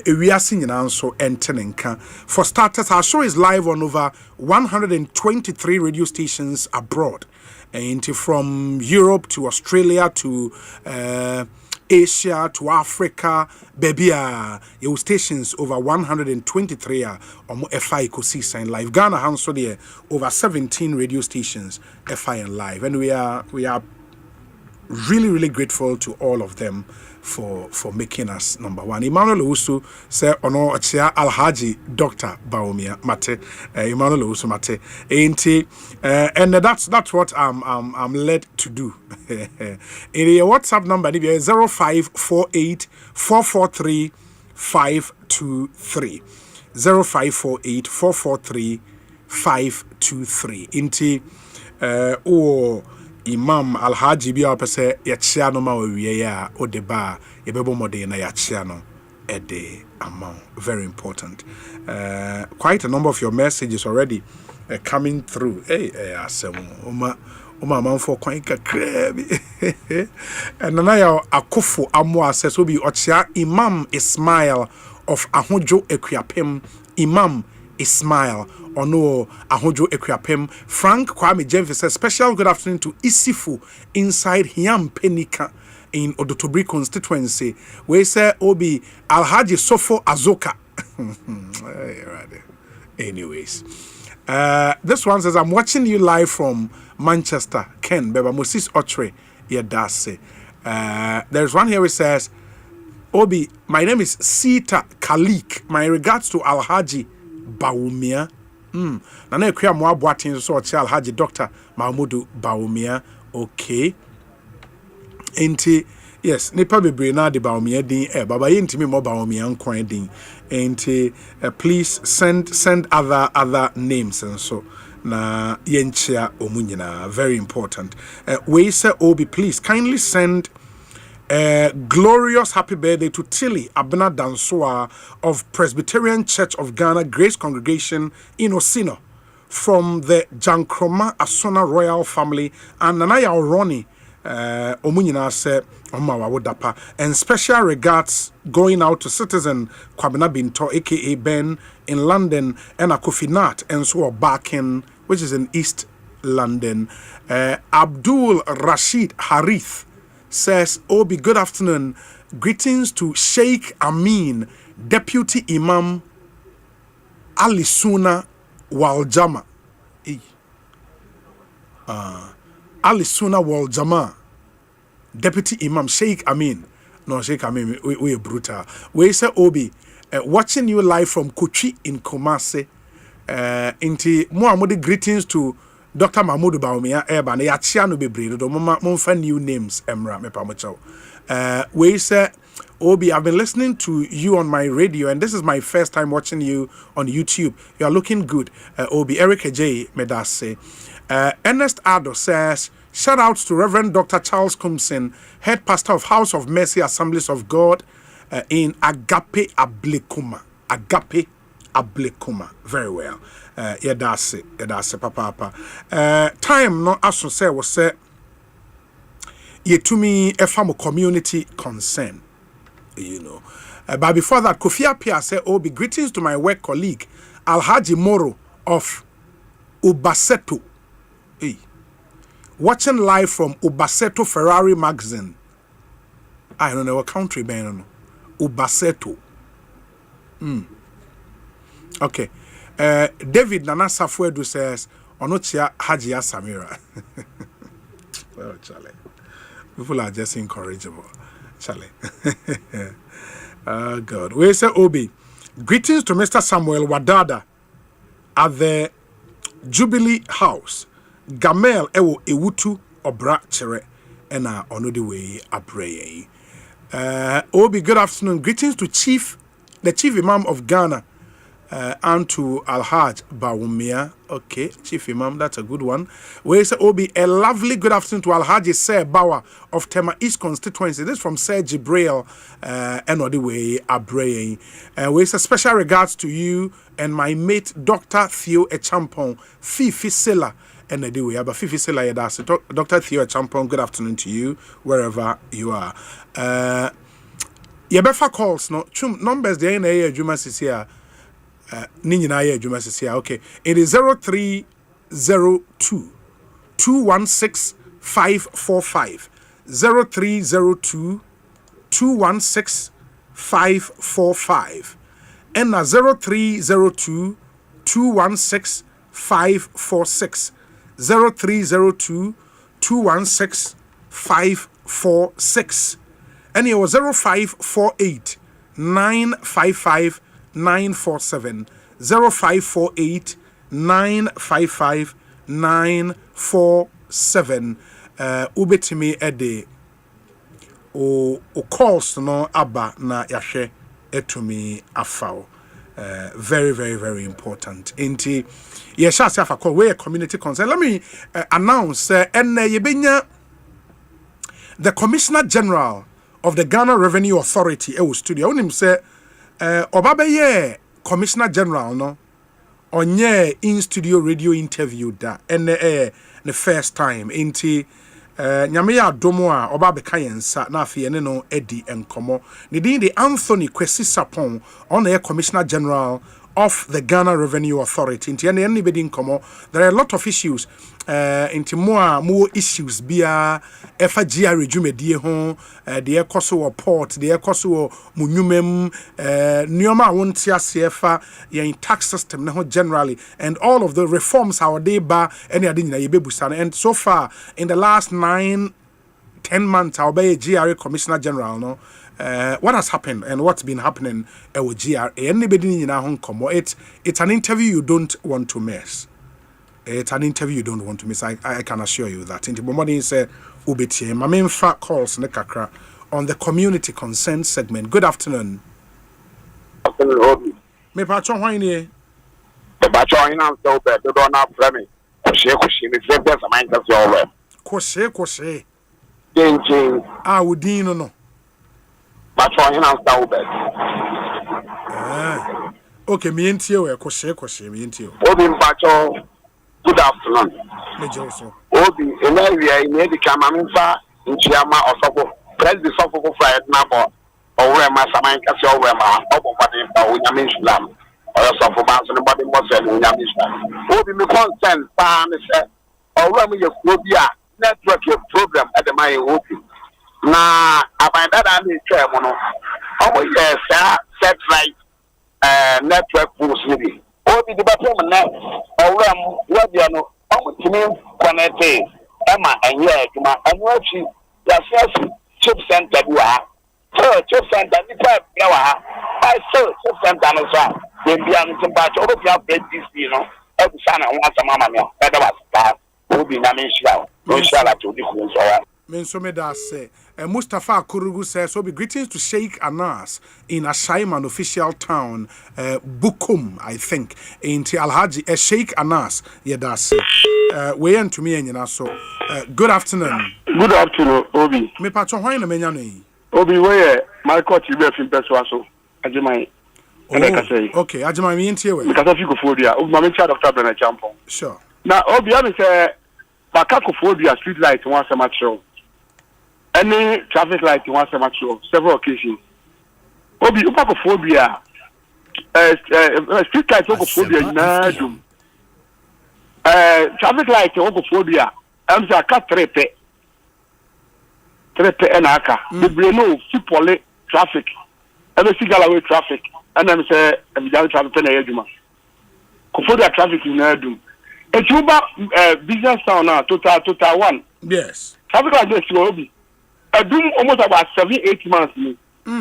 Speaker 4: ewiase nyina nso entenenka. For starters, our show is live on over 123 radio stations abroad, and from Europe to Australia to Asia to Africa, baby, your stations over 123 on FI Ekosiisen live. Ghana has there over 17 radio stations FI and live, and we are really grateful to all of them for making us number one. Emmanuel Owusu say ono achia Alhaji Dr. Baumia Mate Emmanuel Owusu Mate and that's what I'm led to do. In your WhatsApp number is 0548 443 523 0548 443 523 inti Imam Alhaji bi apese ya no ma wiye ya odeba yebebo mode na ya no ede amount. Very important. Quite a number of your messages already coming through. Hey asem uma man for kwan kakra bi and na ya akofo amo access obi ochia Imam Ismail of Ahojo Ekuapem. Imam Ismail Ono Ahojo Ekuapem. Frank Kwame Jemfe says special good afternoon to Isifu inside Hiam Penika in Odotobri constituency. We say Obi Alhaji Sofo Azoka. Anyways, This one says, I'm watching you live from Manchester. Ken, Beba Moses Otre, Yedase. There's one here which says, Obi, my name is Sita Kalik. My regards to Alhaji Baumia. Nana Kuya Mwa Boatin so Alhaji Dr. Mahmudu Baumia. Okay. Enti, yes, nipa bebre na de Baumia din baba yentimi mo Baumia nkwan din. Enti, please send other names and so na yenchia omunyina. Very important. We say Obi, please kindly send glorious happy birthday to Tilly Abena Dansoa of Presbyterian Church of Ghana Grace Congregation in Osino from the Jankroma Asona Royal family and Nanaya Oroni Omunyina se Omawa Wodapa, and special regards going out to citizen Kwabena Binto aka Ben in London and Akofinat and so Bakin, which is in East London. Abdul Rashid Harith says, Obi, good afternoon. Greetings to Sheikh Amin, Deputy Imam Ali Suna Waljama. Ali Suna Waljama, Deputy Imam Sheikh Amin. No, Sheikh Amin, we brutal. We say, Obi, watching you live from Kuchi in Kumasi. Inti Muhammadi greetings to Dr. Mahmoud Baumia Eba na yachia no bebre do momfa new names emra me pamochao. We say, Obi, I've been listening to you on my radio and this is my first time watching you on YouTube. You are looking good. Obi, Eric J Medase. Ernest Ado says, shout out to Reverend Dr. Charles Kumsin, head pastor of House of Mercy Assemblies of God in Agape Ablekuma. Agape Ablekuma. Very well. That's it, papa. Time no aso say was say yetumi efamo community concern, you know. But before that, Kofi Apia say, "Oh, be greetings to my work colleague Alhaji Moro of Ubaseto. Hey, watching live from Ubaseto Ferrari magazine. I don't know what country, man. Ubaseto. Okay." David Nana Safuedu says, Onochia Hajia Samira. Well, Charlie. People are just incorrigible. Charlie. Oh, God. We say, Obi, greetings to Mr. Samuel Wadada at the Jubilee House. Gamel Ewo Ewutu Obra Chere Ena Onodi Way Abreye. Obi, good afternoon. Greetings to the Chief Imam of Ghana. And to Alhaj Baumia. Okay, Chief Imam, that's a good one. We say, Obi, a lovely good afternoon to Alhaji Sir Bawa of Tema East Constituency. This is from Sir Jibril Enodiwe Abreye. We say special regards to you and my mate, Dr. Theo Echampon, Fifi Silla Enodiwe. But Fifi Silla, Dr. Theo Echampon, good afternoon to you, wherever you are. Yebefa calls, no, numbers, the NA, Juma Sisia. Okay, it is 0302 216 545 0302 216 545 and 0302 216 546 0302 216 546 and it was 0548 955 947 0548 955 947 ubetimi ede o calls no aba na yahwe etumi afao. Very, very, very important. Inti yes, afa call we community concern. Let me announce the Commissioner General of the Ghana Revenue Authority studio. Onim say Obabeye Commissioner General no onye in studio radio interview da the first time inti nyame ya domo a Obabeka yensa na afie no edi enkomo ne din de Anthony Kwesi Sapon on the Commissioner General of the Ghana Revenue Authority. There are a lot of issues. Into more issues bia efa GRA dwumadie ho de ekoso port de ekoso munyumem nioma wonti asefa yen tax system ne ho generally, and all of the reforms how they ba any ade nyina yebebusa. And so far in the last 9-10 months I'll be a GRA Commissioner General no. What has happened and what's been happening with GRA? Anybody in Hong Kong, it's an interview you don't want to miss. It's an interview you don't want to miss. I can assure you that. Into Bomodin said, Ubiti, my main fact calls Nekakra on the community consent segment. Good afternoon. Me patron wine.
Speaker 5: The patron I'm so bad. You don't have Fleming.
Speaker 4: Koshe. Udino no.
Speaker 5: Patron I'm so bad.
Speaker 4: Okay, me and you koshe, me and you.
Speaker 5: Patron. Good afternoon. Obi, in area in the Kamaminfa, in Chiama or Soko, press the Soko Friday number, or where my Samanka, or where my Open Yamin Slam, or Soko Bans and the body was in Yamin Slam. Obi, me consent, Pan, or where me your Phobia network program at the Maya Opi. Now, I find that I'm in Chairman. Oh, yes, set right network for city. Obi the bathroom na owram wabia no omutimi connect ema enye aduma anwachi yasiasi chip center bua chip center ni pipe na wa I so chip center no so dem bia no timba cho obi bia BDC no ebusa na ho asama ma me da was ta obi na me shira inshallah to di kun so wa
Speaker 4: Mensomeda say, Mustafa Kurugu says, so be greetings to Sheikh Anas in Ashaiman official town, Bukum, I think, in Alhaji, Sheikh Anas, Yedase. We end to me and so. Good afternoon.
Speaker 5: Good afternoon, Obi.
Speaker 4: Me patron why na menyane.
Speaker 5: Obi where my coach be fin persuaso. Ajimai.
Speaker 4: Okay, Ajimai me ntie we.
Speaker 5: Because of you go phobia. Obi ma me cha Dr. Bernard Champon.
Speaker 4: Sure.
Speaker 5: Now, Obi am say Bakakophobia street light once a match show. Any traffic light once a match show, several occasions. Obi Bakakophobia street light Bakakophobia na dum. Traffic light Bakakophobia am say aka trepe na aka. The no sipole traffic. Every Galaway traffic. And I'm say traffic na yeduma. Kophobia traffic na dum. A Juba business town now, total one.
Speaker 4: Yes.
Speaker 5: Traffic like this, Obi. I do almost about 7-8 months. And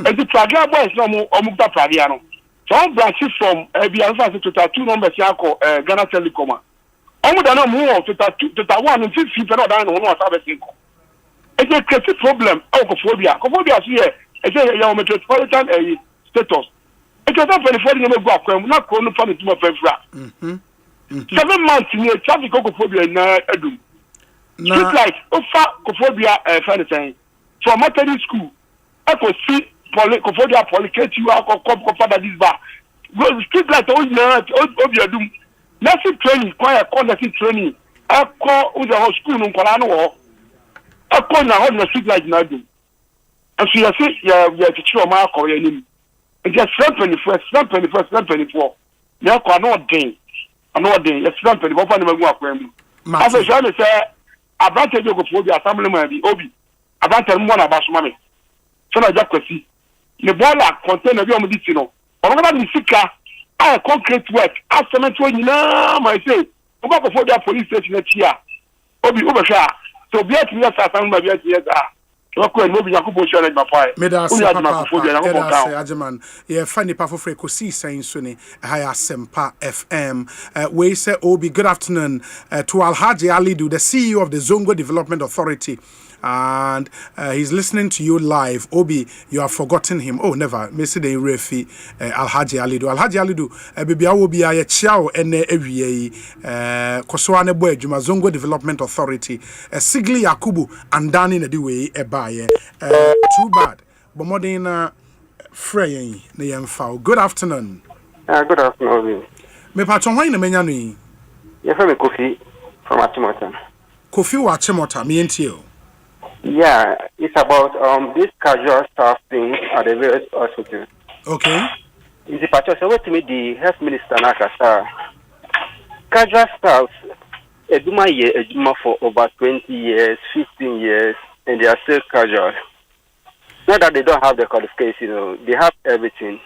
Speaker 5: the Praga boys no more Omukta Pragiano. So all branches from Bianfa to total 2 numbers Yako, Ghana Telecom. Almost no more total 1 and 50 people down on one service. It's a crazy problem. Okophobia. Kophobia here. It's a metropolitan status. It's a 24 year old not going from the team of February. 7 months in a traffic Kophobia na edum. Street light, Ofa Kophobia friend from Methodist school. I could see Kophobia polycate you out of Kophobia this bar. Street light Obiadum. Nursing training, quite a conducting training. I call the whole school in Kolano. I call now on the street light Nadum. And so you say, you have to show my Korean name. And just 724. You are not day. Another day, let's run to the Bopana Maguaquem. As a journalist, advantage of Phobia, family may be Obi. Advantage one about money. So I just see. The baller contain a young medicinal. Or what is Sika? I concrete work. As cement when I say, about Phobia police station next year. Obi Ubasha. So be at me as I found my yes.
Speaker 4: Ajeman, yeah, funny powerful for Ekosiisen Suni, Asempa FM. We say, Obi, good afternoon to Alhaji Alidu, the CEO of the Zongo Development Authority. And he's listening to you live. Obi, you have forgotten him. Oh, never. Mr. De Refi, Alhaji Alidu. Alhaji Alidu, baby, I will be a chow and a Koswane Boy, Juma Zongo Development Authority, Sigli Yakubu, and Danny Nadiwe, a buyer. Too bad. But more than Frey, Nayam. Good afternoon.
Speaker 5: Good afternoon.
Speaker 4: Me patron, why in the menu?
Speaker 5: You're from Kofi from Achimota.
Speaker 4: Kofi Achimota, me and you.
Speaker 5: Yeah, it's about this casual staff thing at the various hospitals.
Speaker 4: Okay.
Speaker 7: In the picture, so what to me the health minister Nakasa casual staff eduma ye eduma for over 20 years, 15 years, and they are still casual. Not that they don't have the qualification, they have everything.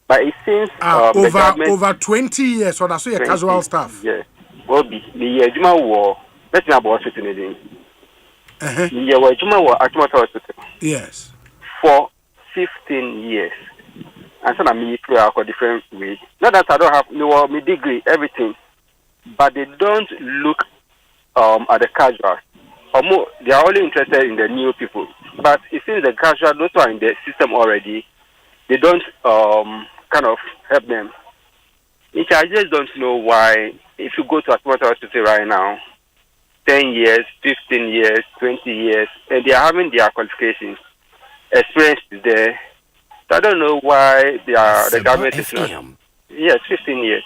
Speaker 7: But it seems
Speaker 1: over 20 years, so that's a casual staff.
Speaker 7: Yes. Well, the eduma war. Let's not about it in the
Speaker 1: yes.
Speaker 7: For 15 years. And so I'm a different way. Not that I don't have no degree, everything. But they don't look at the casual. Or more, they are only interested in the new people. But it seems the casual, those who are in the system already, they don't kind of help them. I just don't know why, if you go to Asempa Hospital right now, 10 years, 15 years, 20 years, and they are having their qualifications. Experience is there. So I don't know why the government is not. Yes, 15 years.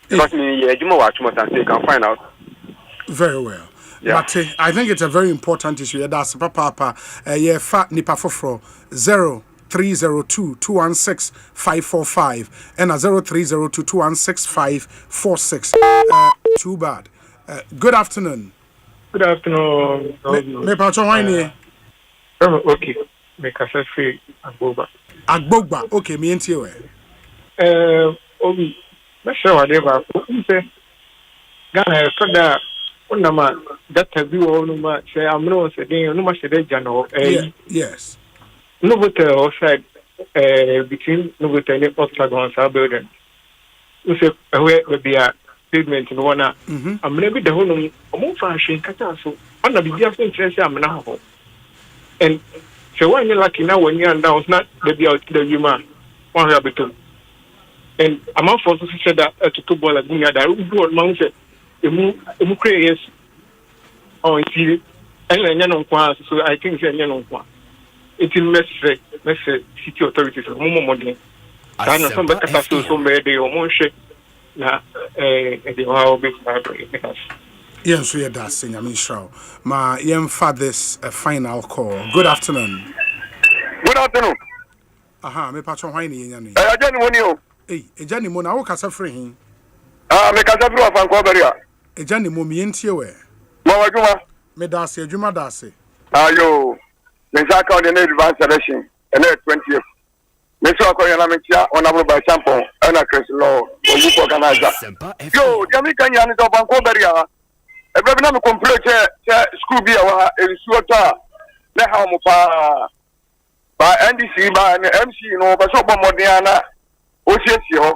Speaker 7: Because you can find out.
Speaker 1: Very well.
Speaker 7: Yeah.
Speaker 1: But I think it's a very important issue. That's Papa. Yeah, fat nipa fofro 0302-216-545 and 0302-216-546. Too bad. Good afternoon.
Speaker 19: Good afternoon.
Speaker 1: Me pacho wine.
Speaker 19: Okay. Make us free
Speaker 1: Agbogba. Okay, me enti we.
Speaker 19: Obi. Me sure whatever. Say Ghana so that unama that bi wo no ma say am no say den no ma say dey jano.
Speaker 1: Yes.
Speaker 19: No but outside between no but any octagon sa building. We say where be a pavement no one am maybe the whole no mo fa hwe kata so ona bibia so interest am na ho. And so when you're lucky now when you're down not the out the human one rabbit. And I'm out for to say that to two ball like that do on mountain emu create on see and no kwa so I think say no kwa it will mess city authorities more modern I know some better so they o na the how big because
Speaker 1: yes, we are dancing. I'm sure. My young father's final call. Good afternoon.
Speaker 23: Good afternoon.
Speaker 1: Aha, me patron why ni yanya ni.
Speaker 23: Ajani moni o.
Speaker 1: Ejani mo na wo kasa free hin.
Speaker 23: Me kasa free of Ankoberia.
Speaker 1: Ejani mo mi entie we.
Speaker 23: Ma wadwuma.
Speaker 1: Me dase adwuma dase.
Speaker 23: Ayo. Me saka on the advanced selection. And 20th. Me so akoya na me tia honorable by Champon and a Chris Law. Obuko organizer. Yo, jami kanya ni to Ankoberia. Every time I complain school be our instructor, let how much by NDC by MC no, but so Modiana, OCSO.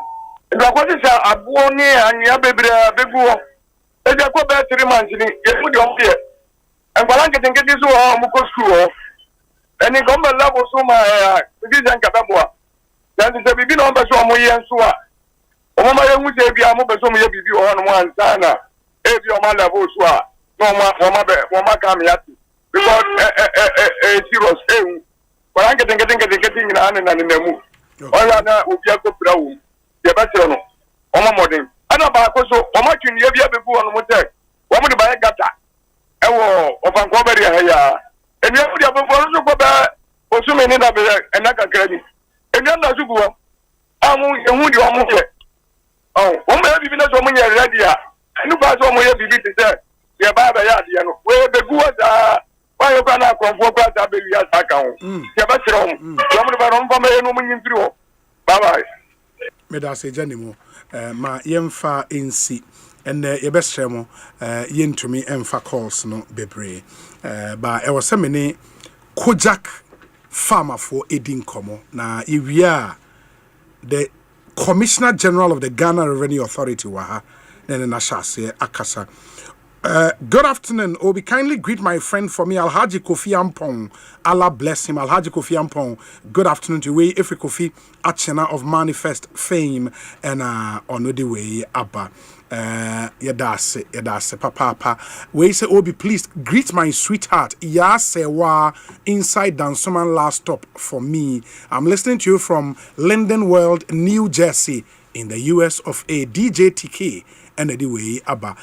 Speaker 23: And I want to say, I born near and Yabebra Begu. And I go back 3 months in it, put your fear. And while I get this Muko school, and it come level so my vision Kababua. Then the baby number so my and so. Oh, my young would say, I'm over so many people on one sana. If your man level so no ma come yet because serious but I'm getting in an and in the move. All I know will be a good brown. The better no. Oma modern. And about so much in the year before on motel. Woman by a gata. Ewo of Ankoberia here. And you have to go back for so many and I can credit. And then that's go. I'm who you are moving. Oh, maybe even so many ready. No pass on my baby to say, yeah, Baba Yadiano, where the good why you cannot come for that baby as account. Yeah, but wrong. Some of our own family no meaning through. Bye bye.
Speaker 1: Medase Janimo, ma yemfa insi, and your best remo, yen to me emfa calls no bebre. But I was so many Kojak farmer for Edin Como. Now, if we are the Commissioner General of the Ghana Revenue Authority, Waha. Akasa. Good afternoon. Obi, kindly greet my friend for me, Alhaji Kofi Ampong. Allah bless him. Alhaji Kofi Ampong. Good afternoon to you. If Kofi Achena of Manifest fame and on the way Abba. Yadase, papa. We say, Obi, please greet my sweetheart. Yasewa inside Dansoman last stop for me. I'm listening to you from Linden World, New Jersey, in the US of A. DJ TK. And the way Abba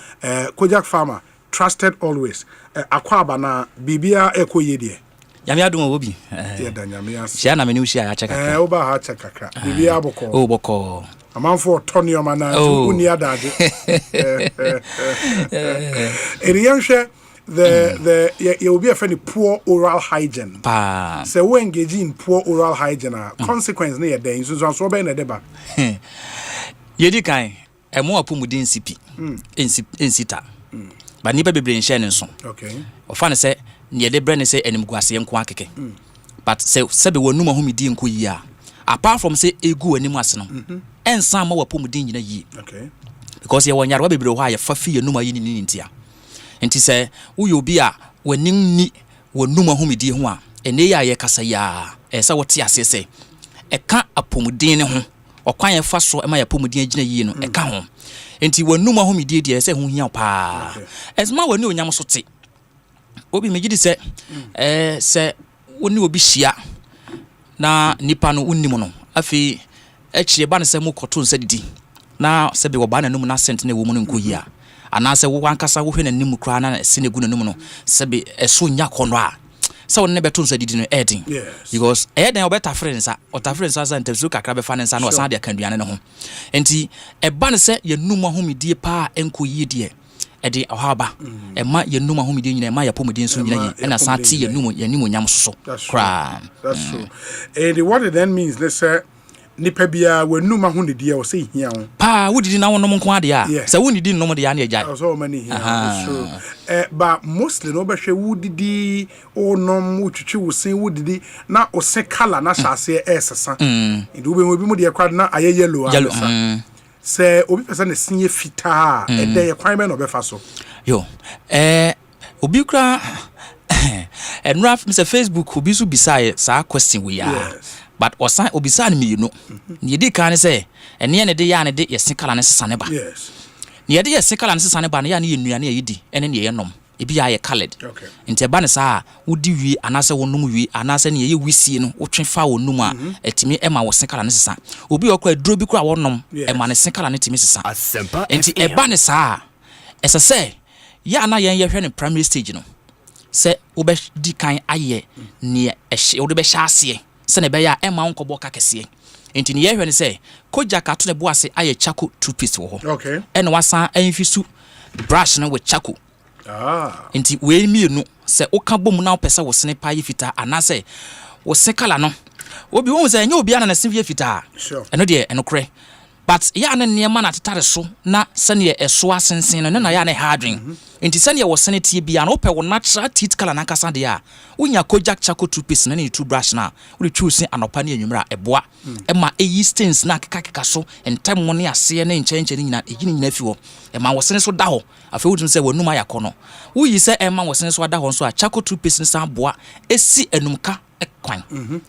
Speaker 1: Kojak farmer trusted always Akwaba na Bibia Eko Yedie.
Speaker 6: Yami adum obi.
Speaker 1: Yeah, da nyame ase.
Speaker 6: Shia na me ni ushi ya check kakra.
Speaker 1: Oba ha check kakra. Bibi aboko.
Speaker 6: Oh boko.
Speaker 1: Amanfo Tony Omana uni adage. Eriyanhwe the you will be a funny poor oral hygiene.
Speaker 6: Pa.
Speaker 1: So we engage in poor oral hygiene consequence na dey so be na deba.
Speaker 6: Yedi kan e mo apomuden sipi. Ensita. Ba nipa bebre nhye ne nso.
Speaker 1: Okay.
Speaker 6: Ofa ne se ne de bre ne se animguase nko akeke. But se be wonu mahomidi nko yi a. Apart from say egu anim ase no. Ensa ma wapomuden nyina yi.
Speaker 1: Okay.
Speaker 6: Because ye wonyarwa bebre ho a ye fa fi ye numa yi ni ntia. Enti se wo yobi a wanim ni wonu mahomidi ho a ene ya ye kasa ya se wote ase se eka apomuden ne ho okwan ye fa so ema ya apomuden agina yi no eka ho enti wonu mahomidi de se ho hia pa esma woni onyam so te obi megidi se se woni obi hia na nipa no unnim no afi echie ba ne se mu koto nsa didi na se be wo ba na num na sent na wo mu no nko yi a anase wo wankasa wo hwe na nim kra na se ne gu na num no se be eso nya kono a se won ne beto nsa didi no edin because eden obeta friends a ota friends asa ntesu kakra be fa ne nsa na osan de akanduane ne ho enti e ba ne se ye num ahomidie pa enko yi de ede ohaba e ma ye num ahomidie nyina e ma ya pomodin so nyina yi na sa ti ye num nyam so kra.
Speaker 1: That's true. And what it then means, let's say nipa bia wenu ma ho ne dia o say hia ho
Speaker 6: pa wodidi na wonom nko ade a se wonidi nom de ya na agya
Speaker 1: so many hia so but mostly no be hwe wodidi onom utwitwi wo sen wodidi na o se color na hyase esesa ndu be obi mu de kwad na aye yellow a se obi pesa na sinye fita e de kwan be no be fa so
Speaker 6: yo obi kra enraf Mr. Facebook obi so bisaye sa question we ya but osan obisa me you know ni di kan say ene ne de ya ne de yesikala ne sesa ne ba
Speaker 1: yes
Speaker 6: ni de yesikala ne sesa ne ba ne ya ne yenua ne yidi ene ne ye nom ebi ya ye colored
Speaker 1: okay
Speaker 6: inte ba ne sa wodi wi anase wonum wi anase ne ye wisie no wotwe fa wonum a etimi ema wo sekala ne sesa obi okra duro bi kra wonom ema ne sekala ne timi sesa enti e ba ne sa esa say ya na ye hwe ne primary stage no se obe di kan aye ne ehye wo de be hyase se ne be ya ema nkobo kakese enti ne ye hwe ne se koja ka to ne bo ase aye chako toothpaste wo ho
Speaker 1: okay
Speaker 6: ene wasan anfisu brush no with chako enti we mienu se oka bom na opese wo sene pa ye fita anase wo sekala no obi won se nya obi ana na se fita eno de eno kre but ya na ne ma na tetare so na se ne eso asensen no na ya na hardwin enti se ne wo sene tie bia na ope wo natural teeth color na kasa de a unya kojak chako toothpaste na ne toothbrush na we choose anopa ne anwumra eboa e ma eyi stains na keka so entem mo ne ase ne nche nyina egini nyina fi wo e ma wo sene so da ho afi wudum se wonum ayakono uyi se e ma wo sene so da ho so a chako toothpaste sa boa esi enumka ekwan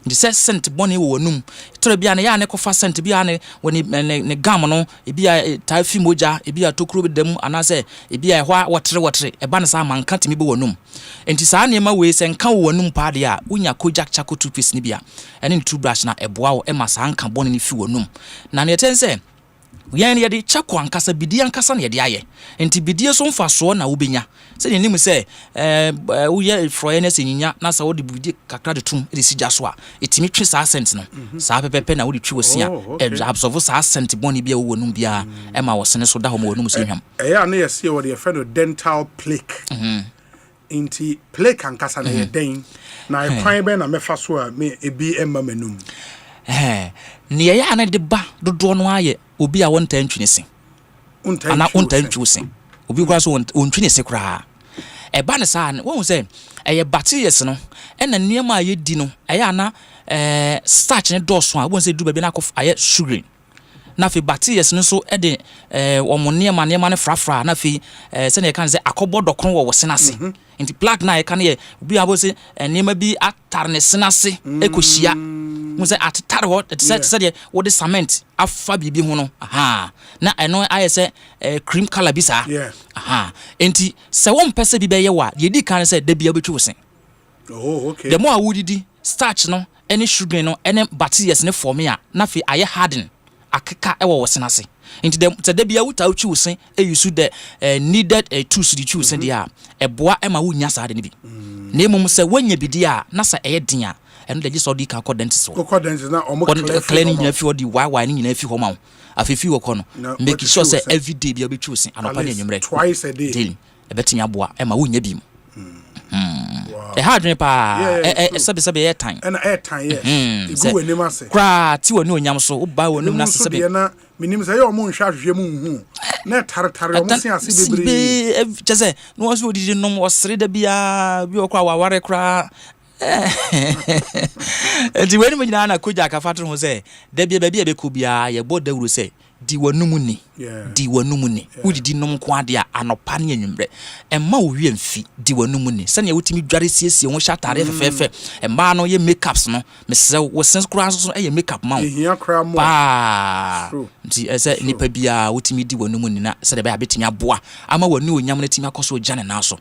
Speaker 6: ndi se scent boni wo wonum tore bia ne ya ne kofa scent bia ne woni ne gam no e bia tafi moja e bia tokuro bedam anase e bia hwa wotre e ba ne sa manka timi be wonum enti sa ne ma we se nka wo wonum pa de a unya kojak chako toothpaste ni bia ene toothbrush na eboa wo e ma sa nka boni ni fi wonum na ne tense yan ye de chako ankasa bidi ankasa ne de aye enti bidi so mfa so na wobenya se ne nim se wo ye froye na senyinya na sa wo de bidi kakra de tum de sija so a etimi twe sa scent no sa pepepe na wo de twi wosia absorb sa scent boni bia wo wonum bia e ma wo sene so da ho ma wonum so hwam
Speaker 1: ya na ye se wo de friend dental plaque enti plaque ankasa na ye den na ekwan be na mefa so a me ebi emma manum
Speaker 6: ne ya na de ba dodo no aye obi a wonta ntwene se ana wonta ntwu se obi kwa so wontwene se kra e ba ne sa won se eye bacteria no ena niam a ye di no eye na starch ne doso a won se du ba bi na kof aye sugar na fe bacteria no so e de omo niam ne frafra na fe se ne kan se akobodokron wo senase nti plaque na e kan ye obi a bo se niam bi atar ne senase ekohia muze atare ho se de wo de cement afa bibi ho no na eno aye se cream color bi sa enti se wo mpese bi be ye wa ye di kan se da bia betwi wo sen
Speaker 1: okay
Speaker 6: the more awudidi starch no any sugar no any bacteria ne form ya na fe aye harden akeka e wo sen ase into them to be out of choosing you should needed a tools to choose and ya a boa Emma Wunya Sad and be name say when you be dear Nasa a dear and they just all the car dentist
Speaker 1: is not almost
Speaker 6: cleaning if you the whining if you home a few o'connor make sure say every day be choosing and opinion
Speaker 1: twice a day
Speaker 6: a betting your boy Emma Wunya beam. A hard repa, a subby air time.
Speaker 1: And air time, yes. Go and never say.
Speaker 6: Cry, two and no yam so, buy one no sabi.
Speaker 1: Minim say your moon shot your moon. Net tartar,
Speaker 6: just say, no one who didn't know was 3 the beer, you cry, cry. And when we nana could jack a father was say, there be a baby a cubia, your board they will say. Diwanumuni, Diwanumuni, who did no quadia and opinion bre, and more real fee, Diwanumuni. Send you to me, Jarisius, you won't shut out FFF, and man, or your makeups, no, Mrs. was since crosses a makeup mount. Here, cram, bah, as a nipabia, what me Diwanumuni, said about betting your bois. I'm a new Yamanity Macoso Jan and also.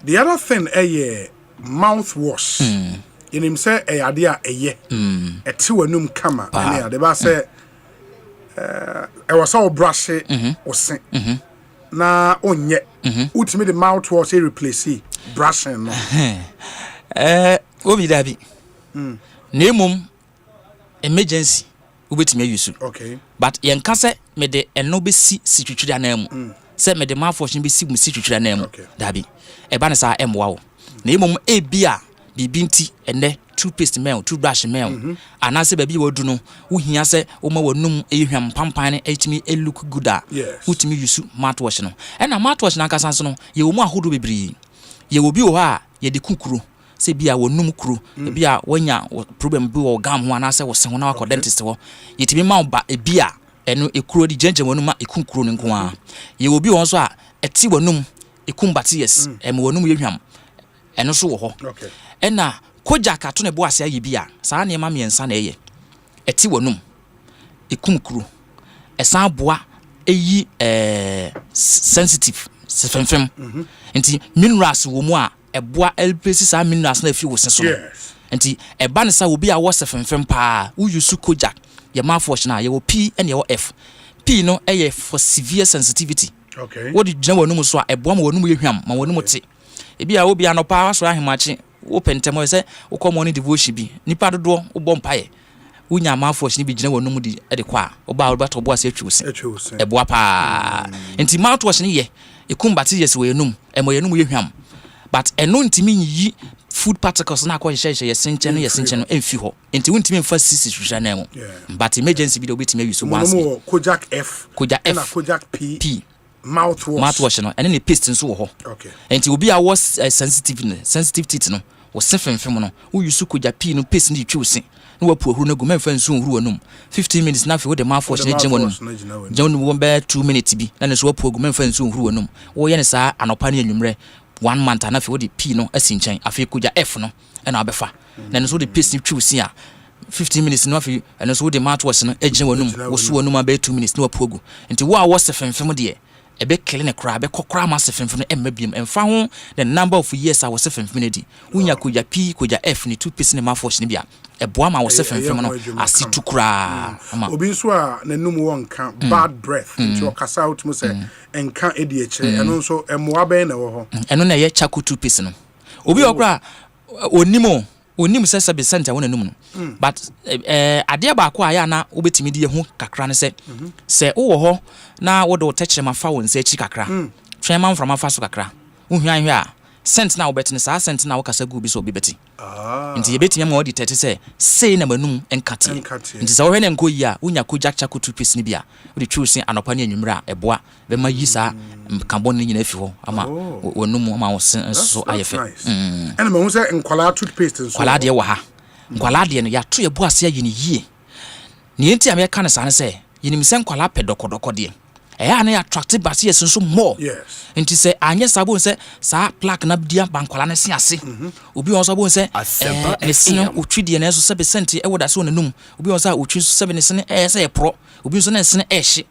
Speaker 1: The other thing, a mouthwash, in him say a idea a year, a 2 anum kama, and the bar say. I was all brushy or sing. Na onye. Ultimately, the mouth was a replace brushing.
Speaker 6: Obi Dabi. Name emergency. Ubit me use.
Speaker 1: Okay.
Speaker 6: But yankase me de enobe si situation name. Say me de mouthwash be si situation name. Dabi. Ebane sa wow. Name e bia bibinti ene toothpaste mail, toothbrush mail. And I say baby will do no. Who here say Oma will num a ham pampine me a look good.
Speaker 1: Yes.
Speaker 6: Who to me you suit mouthwash no. And a mouthwash na kasanso you will who do be bree. You will be wa ye de kukuru. Say be a num crew. Be a when ya problem be or gum one answer was one hour dentist or yet be mount ba a beer and a crew the ginger one ma a kukuru in kwa. You will be also a tea num a kumbatias and one num yam and also
Speaker 1: okay.
Speaker 6: And na koja ka to ne bo ase ayi bia saa ne ma miensa na eye eti wonum ekumkuru esan boa eyi sensitive sefemfem enti minerals wo mu a eboa elpesi saa minerals na afi wo seso enti eba ne sa obi a wo sefemfem pa u use koja ye mouthwash na ye wo P and ye wo F P no eye for severe sensitivity
Speaker 1: okay
Speaker 6: what did you wonum so a eboa ma wonum ye hwam ma wonum te ebi a obi anopa so ahemachi open temo say wo morning devotion bi nipa dodo wo bompae unya mouthwash ni bi gina wonum di e de kwa oba wo bato bo ase atwusen eboa pa enti mouthwash ni ye ekumbati yes we enum emo yenum ye hwam but eno ntimi yi food particles na kwa hye ye senchen no emfi ho enti wontimi mfa sisi hwehwa na emo but emergency bi de obetimi awi so once
Speaker 1: kojak F
Speaker 6: and
Speaker 1: kojak P
Speaker 6: mouthwash no and then paste nso wo ho
Speaker 1: okay
Speaker 6: enti obi a was sensitive teeth no wo sefemfem no wo use koja P no paste ni twusen no wa puhuru na gumemfa nso huru anum 15 minutes na fe wo de mouthwash na gyenwonum gyenwonum wo be 2 minutes bi na nso wa puhuru gumemfa nso huru anum wo ye ne saa anopa ne anwumre 1 month na fe wo de P no asinchen afi koja F no na abefa na nso de paste ni twusen a 15 minutes no afi na nso wo de mouthwash no gyenwonum wo so anum abe 2 minutes na wa puhuru enti wo a wo sefemfem de ebe kele ne kra be kokra ma sefemfem no emmabiem emfa ho the number of years I was sefemfem ne di unya koja P koja F ni toothpaste ne mouthwash ne bia eboa ma wo sefemfem no asitu kra ama
Speaker 1: obi so a nanum wonka bad breath nti okasa out mu se enka edi ekire eno nso emoa ben na wo ho
Speaker 6: eno na ye chaku toothpaste no obi okra onim se 7% wona num no but ade ba ko aya na obetimi di ho kakra ne se wo ho na wo do techre ma fa won se echi kakra twen man from afa so kakra wo hwan a cent na wo betene sa cent na wo kasa gu bi so obi beti nti ye betimi ma wo di tete se na manum enkate nti se wo hwe ne nko yi a wonya ko jack chaku toothpaste ni bia wo di twusen anopa ne anwumra eboa be ma yi sa carbon ni nyina afi ho ama wonum ama wo so ayefe
Speaker 1: ena ma hu se nkwala toothpaste nso
Speaker 6: kwala de wo ha nkwala de no ya to ye bo ase ayi ni yie ni enti am ye ka ne sa ne se yinim se nkwala pedokodoko de na ya attractive basi yes nso more nti se anye sabo se sa plaque na dia bankwala ne se ase obi won so bo se ne sino otwide ne so 7% e woda so nanum obi won so otwi so 7 ne se e se pro obi so ne se e hye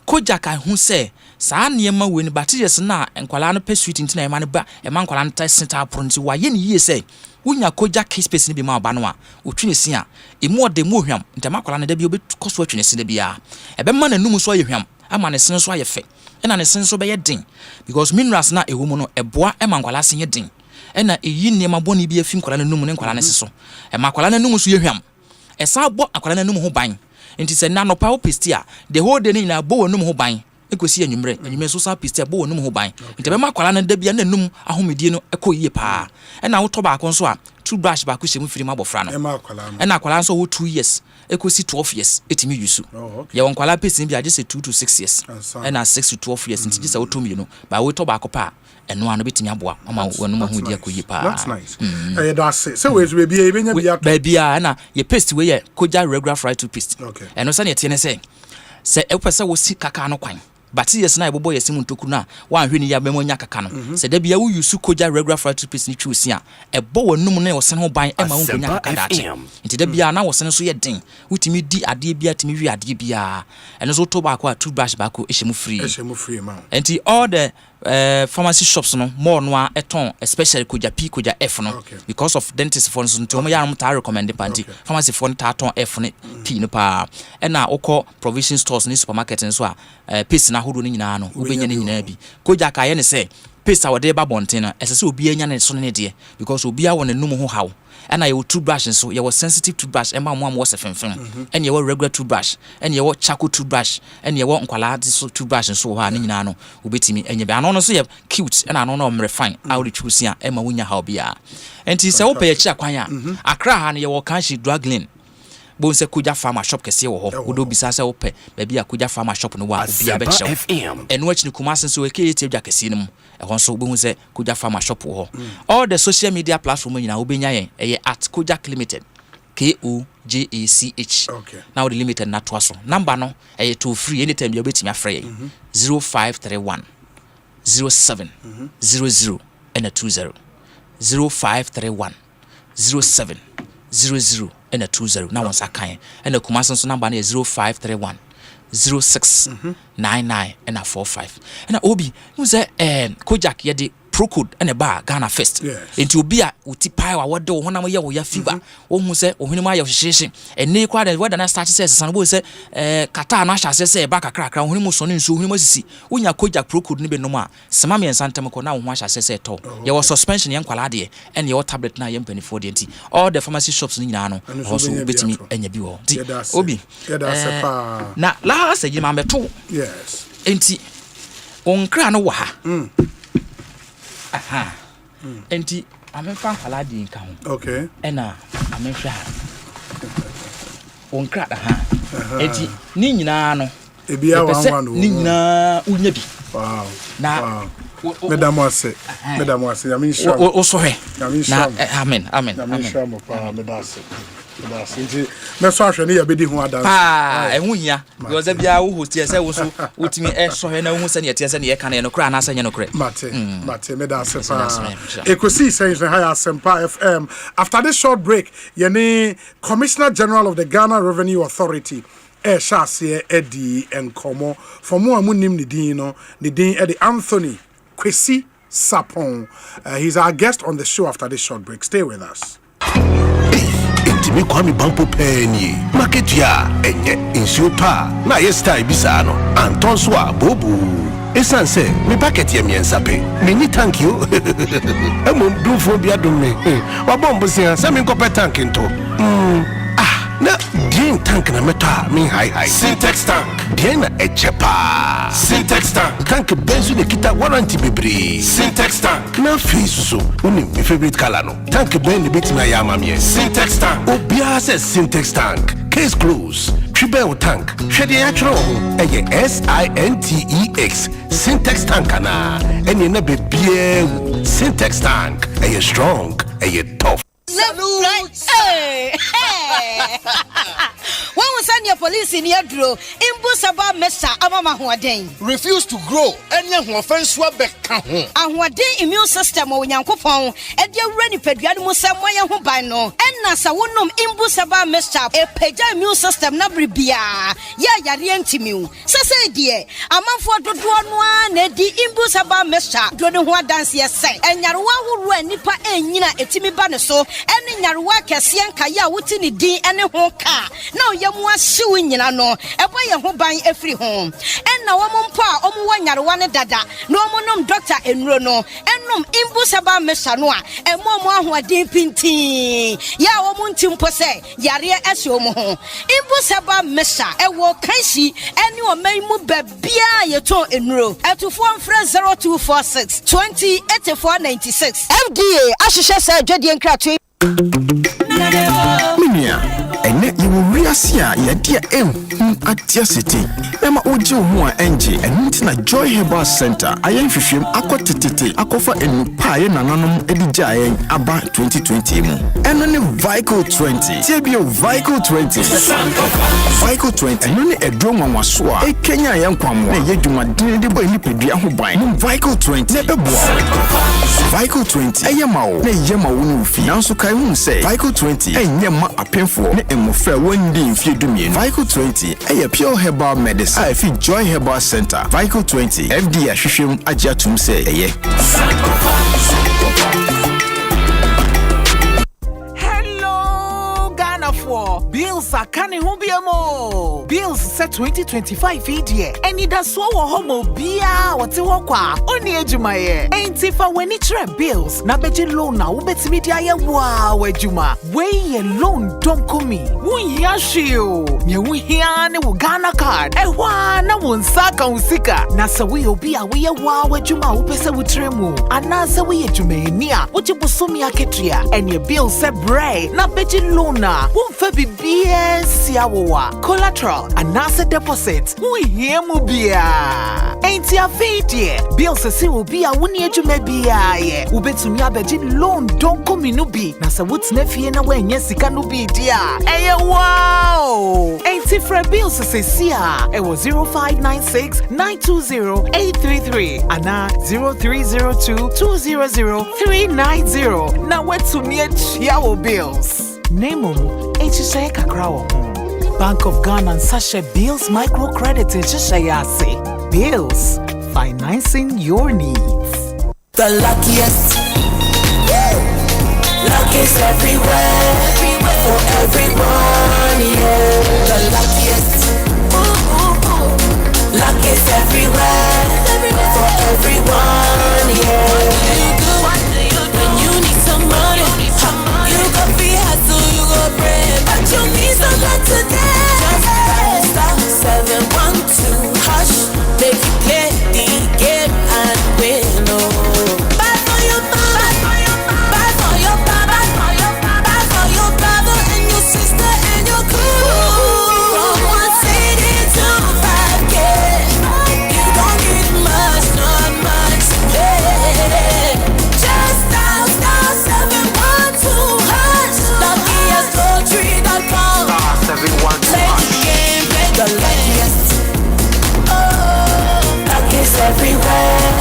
Speaker 6: Kojaka who say saa nneɛma wɔ ni bateries na nkwala no pɛ sweet ntina ɛma no ba ɛma nkwala no ta senta apronti wa ye ne yie sɛ wonya koja space ne bi ma ba no a otwe ne si a emu ɔde mu ohwam ntama nkwala no da bi obɛkɔ so atwe ne si da bia ɛbɛma na num so ayɛ hwam ama ne sen so ayɛ fɛ ɛna ne sen so bɛyɛ den because minerals na ɛwɔ mu no ɛboa ɛma nkwala sen yɛ den ɛna ɛyi nneɛma bɔne bi afi nkwala no num ne nkwala no seso ɛma nkwala no num so yɛ hwam ɛsa bɔ nkwala no num ho ban nti sɛ na no pa opesti a the whole day ni na bɔ wɔ num ho ban ekosi enyumre so sa piste bo wonum ho ban nti be makwala na da bia na num ahomedie no ekɔyie pa ɛna wo to ba ko nso a toothbrush ba ko hyemu firi mabofra no ɛna akwala nso wo 2 years ekosi 12 years etimi yusu ye won kwala pese bi age se 2 to 6 years ɛna 6 to 12 years nti gisa wo to mi no ba wo to ba ko pa ɛno ano betimi aboa ama wonum ahomedie akɔyie pa
Speaker 4: that's nice that's so we be bia ebenya bia
Speaker 6: bia na ye paste we ye koja regular fried toothpaste ɛno sa ne tie ne sɛ epese wo si kaka no kwan but yes na ebobo yesim ntoku na wan hwe ni ya bemo nya kaka no se da bia wo use koja regular fried toothpaste ni twusi a ebo wonum na wosen ho ban e ma wo nya kaka dache nti da bia na wosen so ye den wutimi di ade bia timi wi ade bia eno so to ba ko a toothbrush ba ko ehemu free
Speaker 4: ma
Speaker 6: nti all the pharmacy shops no more no a eton especially koja P koja F no because of dentist for so nti o ya am ta recommend panti pharmacy for ta ton F ne P no pa e na okọ provision stores ni supermarket nso a paste na hodo ni nyina no obenya ni nyina bi koja ka ye ne se paste awode ba bonten no esese obi anya ne so ne de because obi a won num ho haw and your toothbrush so your sensitive toothbrush and mom was a fem and your regular toothbrush and your charcoal toothbrush and your nkwala so toothbrush so ha ni nyina no obetimi enye be ano so ye cute and ano no refine how the choose ya ema wunya ha bia enti se wo pe ye chia kwan a akra ha ne your kanshi drugling bon se koja farmer shop kese wo ho wodo bisa se wo pe ba bia koja farmer shop no wa obia be chew eno achi ni kumasen so eke yete bia kese ni mu ehon so bo hu se koja farmer shop wo all the social media platform nyina obenya yen eye at koja limited KOJACH now the limited na to so number no eye to free anytime you betimi afre 0531 07 00 and a 20 0531 07 00 and a 20 now once akan and the kumasan so number is 0531 06 99 and a 45 and obi you say kojak ye de pro code and a bar Ghana first into obi a uti pai wa wodo ho na mo ye wo ya fever wo hu say ohunu ma ye hwehwehwe ene kwa da weda na start say san bo say kata na hya say ba kakra kakra ohunu mo so ne nsu ohunu mo sisi wonya kojak pro code ne be no ma sema me nsantem ko na wo ho hya say to ye wo suspension ye nkwala de and ye tablet na ye mpanifo de nti all the pharmacy shops ni nyina no also betimi anya bi wo nti obi na la say ma beto
Speaker 4: yes
Speaker 6: enti onkra no wa ha aha enti amefa nkwala di nka ho
Speaker 4: okay
Speaker 6: ena amehwa onkra da ha enti ni nyina no
Speaker 4: ebia wan
Speaker 6: ni nyina unya bi
Speaker 4: wow
Speaker 6: na
Speaker 4: Madam Osei I mean sure
Speaker 6: osohe
Speaker 4: na
Speaker 6: amen
Speaker 4: sure pa medase nti me so ahwe ne ya bedi ho adanse
Speaker 6: ehun hia because bia wo host ye say wo so utimi sohe na wo se ne tie se ne ye kan no kra na asa nye no kra
Speaker 4: mate medase pa Ekosiisen On Asempa FM. After this short break yene Commissioner General of the Ghana Revenue Authority Shase Eddie Enkomo for more amunim ni din no ni din Eddie Anthony Kwesi Sapon. He's our guest on the show after this short break. Stay with us.
Speaker 8: Intimi kwami bampo penyi market ya enye insupa na yesta ibisa no anton so abobu esanse me packet ye miensa pe me ni thank you emom dufo bia dum me wabombo sia se me nkopɛ tank nto na din tank na meta me high Syntex tank din na echepa Syntex tank benzu de kita warranty bebre Syntex tank na fiso uni my favorite color no tank ben de bit na ya mamie Syntex tank obia se Syntex tank case close tribel tank hwede ya chro eye SINTEX Syntex tank na eni na bebie Syntex tank eye strong eye tough.
Speaker 9: Salute! Hey! When we send Enya police in Yadro, Imbusaba Mesa Amama Huaden.
Speaker 10: Refuse to grow, and young offense Wabeka.
Speaker 9: And what day immune system or Yankopon, and dear Renny Pediamus Samoya Hubano, and Nasa Wunum Imbusaba Mesa, a Peja immune system Nabribia, Yarientimu. Sase dear, a man for the one, Edi Imbusaba Mesa, Dono dance yes, and Yarwa who ran Nipa and Nina Etimi Banaso, and in Yarwa Cassian Kaya Wutini D and a home car. Now Yamwa suing Yano, a boy who buying every home. And now Ompa, Omuan Yarwana Dada, no monum doctor and Rono, and num Imbusaba Mesanoa, and Momo who are deep in tea. Ya Omuntim Pose, Yaria Esomo, Imbusaba Mesa, a walk Kaisi, and you may move Bia Yato in row, at to form friend 0246 20 8496. MDA, Ashisha said, Jadian Cratry.
Speaker 11: Minia, and yet you will reassure your dear M at your city. Emma Ojo Mua NG and Mintina Joy Herbal Center. I am Fishim Aquatiti, Aquafa and Pie Nananum Edijayan Abba 2020. And only Vico 20. TBO Vico 20. Vico 20. And only a drama was swore. A Kenya young Kwamo. Yajuma didn't boy Nipedia who buy. Vico 20. Never Vico 20. Ayamao. Ne Yama Wunufi. Nansu Kaiun say Vico 20. And Yama a painful. Ne Emofa one day if you do me. Vico 20. A pure herbal medicine. I feel Joy Herbal Center. Vico 20. FD Ashishim Ajatum say.
Speaker 24: Bills are canning Hubiamo. Bills set 2025 year. And it does so homo bia what you walk only Ejumaye. Ain't if I when it's bills. Nabeji loan now, bet media wow, Ejuma. Way alone don't come me. We yashio. You hear ne Ghana card. E wana won saka usika. Nasa we obia we wow, Ejuma, upesa utremu. Anasa we Ejumania. What you busumi aketria. And your bill set bray. Nabeji lona. Won't be BS Yawa collateral and asset deposit. We hear Mubia. Ain't ya fate ye? Bills say will be a 1 year to maybe ye. Ubetu Yabajin loan don't come in ubi. Nasa woods nefiena when yes, he can be dear. Hey, wow! Ain't it for bills say Sia? It was 0596 920 833 and 0302 200 390. Now what's to me Chiao bills? Name H.S.A. Kakrawo. Bank of Ghana and Sasha Bills Microcredit H.S.A. Bills, financing your needs.
Speaker 25: The luckiest. Luck is everywhere. For everyone, yeah. The luckiest. Luck is everywhere. For everyone, yeah. What do you do? When you need some money, you go be hustle, you go bread, but you need some luck today. Just stop 712 hush, make you play the game and win. Oh, buy for your mama, buy for your papa, buy for your brother and your sister and your crew. From 1 city to 5K, you don't get much, not much. Hey, just dial star 712 hush. LuckyestGoldtree.com. Star 712 hush. Play the luckiest. Oh, luck is everywhere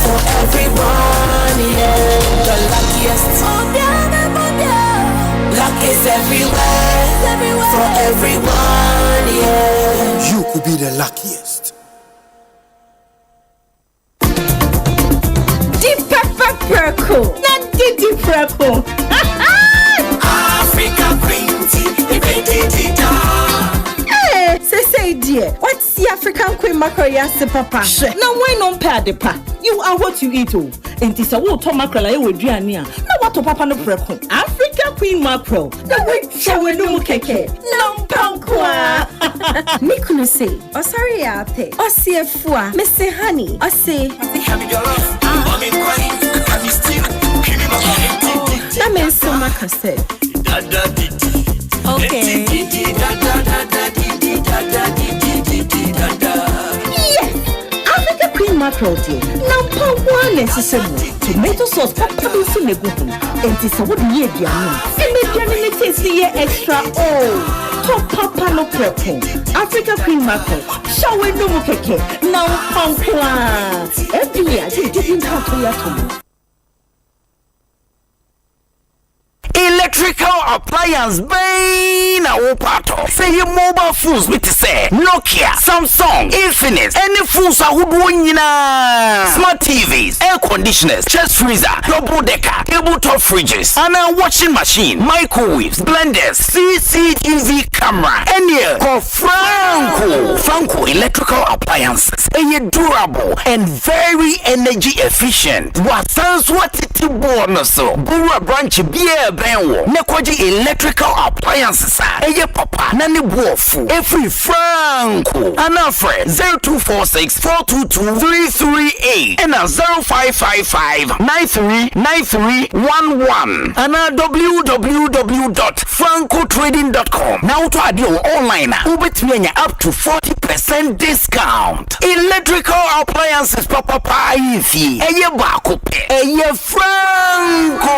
Speaker 25: for everyone. Yeah, the luckiest. Luck is everywhere for everyone. Yeah,
Speaker 26: you could be the luckiest.
Speaker 27: Deep pepper perco, not deep perco.
Speaker 25: Africa Queen Tea,
Speaker 27: Hey, say dear, what's the African Queen mackerel yasi papa?
Speaker 28: Now why not pay the pa? You are what you eat oh. And it's a wood to mackerel I would do near. Now what to papa no perco? Africa Queen mackerel. The way show we no keke. No pankwa.
Speaker 27: Mikuno say, oh sorry ate. Oh see fua, Mr. Honey. Oh say, that means so much I said. Okay. Yes, Africa Queen mackerel dear. Number one necessary. Tomato sauce, papa so negotiable. And it's a wood year, and maybe I taste the extra. Oh.
Speaker 28: Top Papa no preko. Africa Queen Mackerel. Shawe no mu keke. Now pankwa. Ebia didn't have to yato.
Speaker 3: Electrical appliance bay na wopato. Say your mobile phones with say Nokia, Samsung, Infinix, any phones are nyina. Smart TVs, air conditioners, chest freezer, double decker, tabletop fridges, and a washing machine, microwaves, blenders, CCTV camera, any call Franco electrical appliances. Are durable and very energy efficient. What sounds what it bonus so Bura branch beer benwo Nekoji electrical appliances eye papa nani buofu every Franco anafre 0246 422 338 and 0555 939311 and www.francotrading.com. Now to add your online ubetmenya up to 40% discount. Electrical appliances papa ifi eye bakope eye Franco.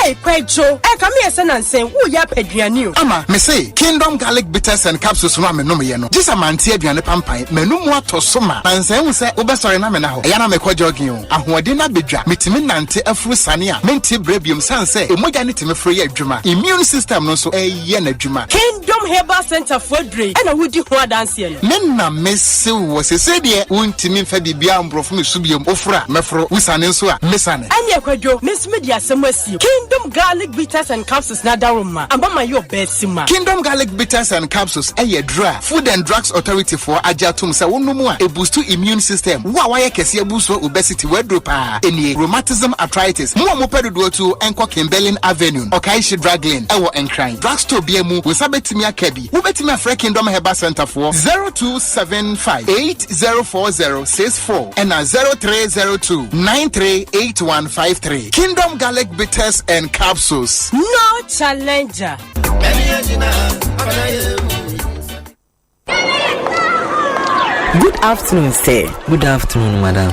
Speaker 13: Hey, Kwejo, come here, son, and say, who ya peduanu?
Speaker 10: Ama, me say, Kingdom Garlic Bitters and Capsules no me no me no. Just a man tie aduane pampan, me no mo to soma. And say, we say, obesore na me na ho. Eya na me kwa jogging o. Ahode na bedwa. Metimi nante afuru sane a, menti brebium san say, emoja ne timi free adwuma. Immune system no so eye na adwuma.
Speaker 13: Kingdom Herbal Center for Dre. And I would do ho dance here.
Speaker 10: Men na me se wo se de untimi mfa bibia mbrofo me subiom ofura mefro usane nso a mesane.
Speaker 13: Anya Kwejo, Miss Media semwasi. Kingdom Garlic Bitters and Capsules na daruma. Ambama your bed sima.
Speaker 10: Kingdom Garlic Bitters and Capsules eye dra. Food and Drugs Authority for ajatum sa wonumu a boost to immune system. Wa ye kese boost obesity wedropa. Eni rheumatism arthritis. Mo pedo to enko Kimberlin Avenue. Okaishi Drug Lane. Ewo Enkran. Drugstore biemu. We sabetimi akabi. Ubetimi afre Kingdom Herbal Center for 0275 804064 and 0302 938153. Kingdom Garlic Bitters and Capsules.
Speaker 13: No challenger.
Speaker 14: Good afternoon, sir.
Speaker 15: Good afternoon, madam.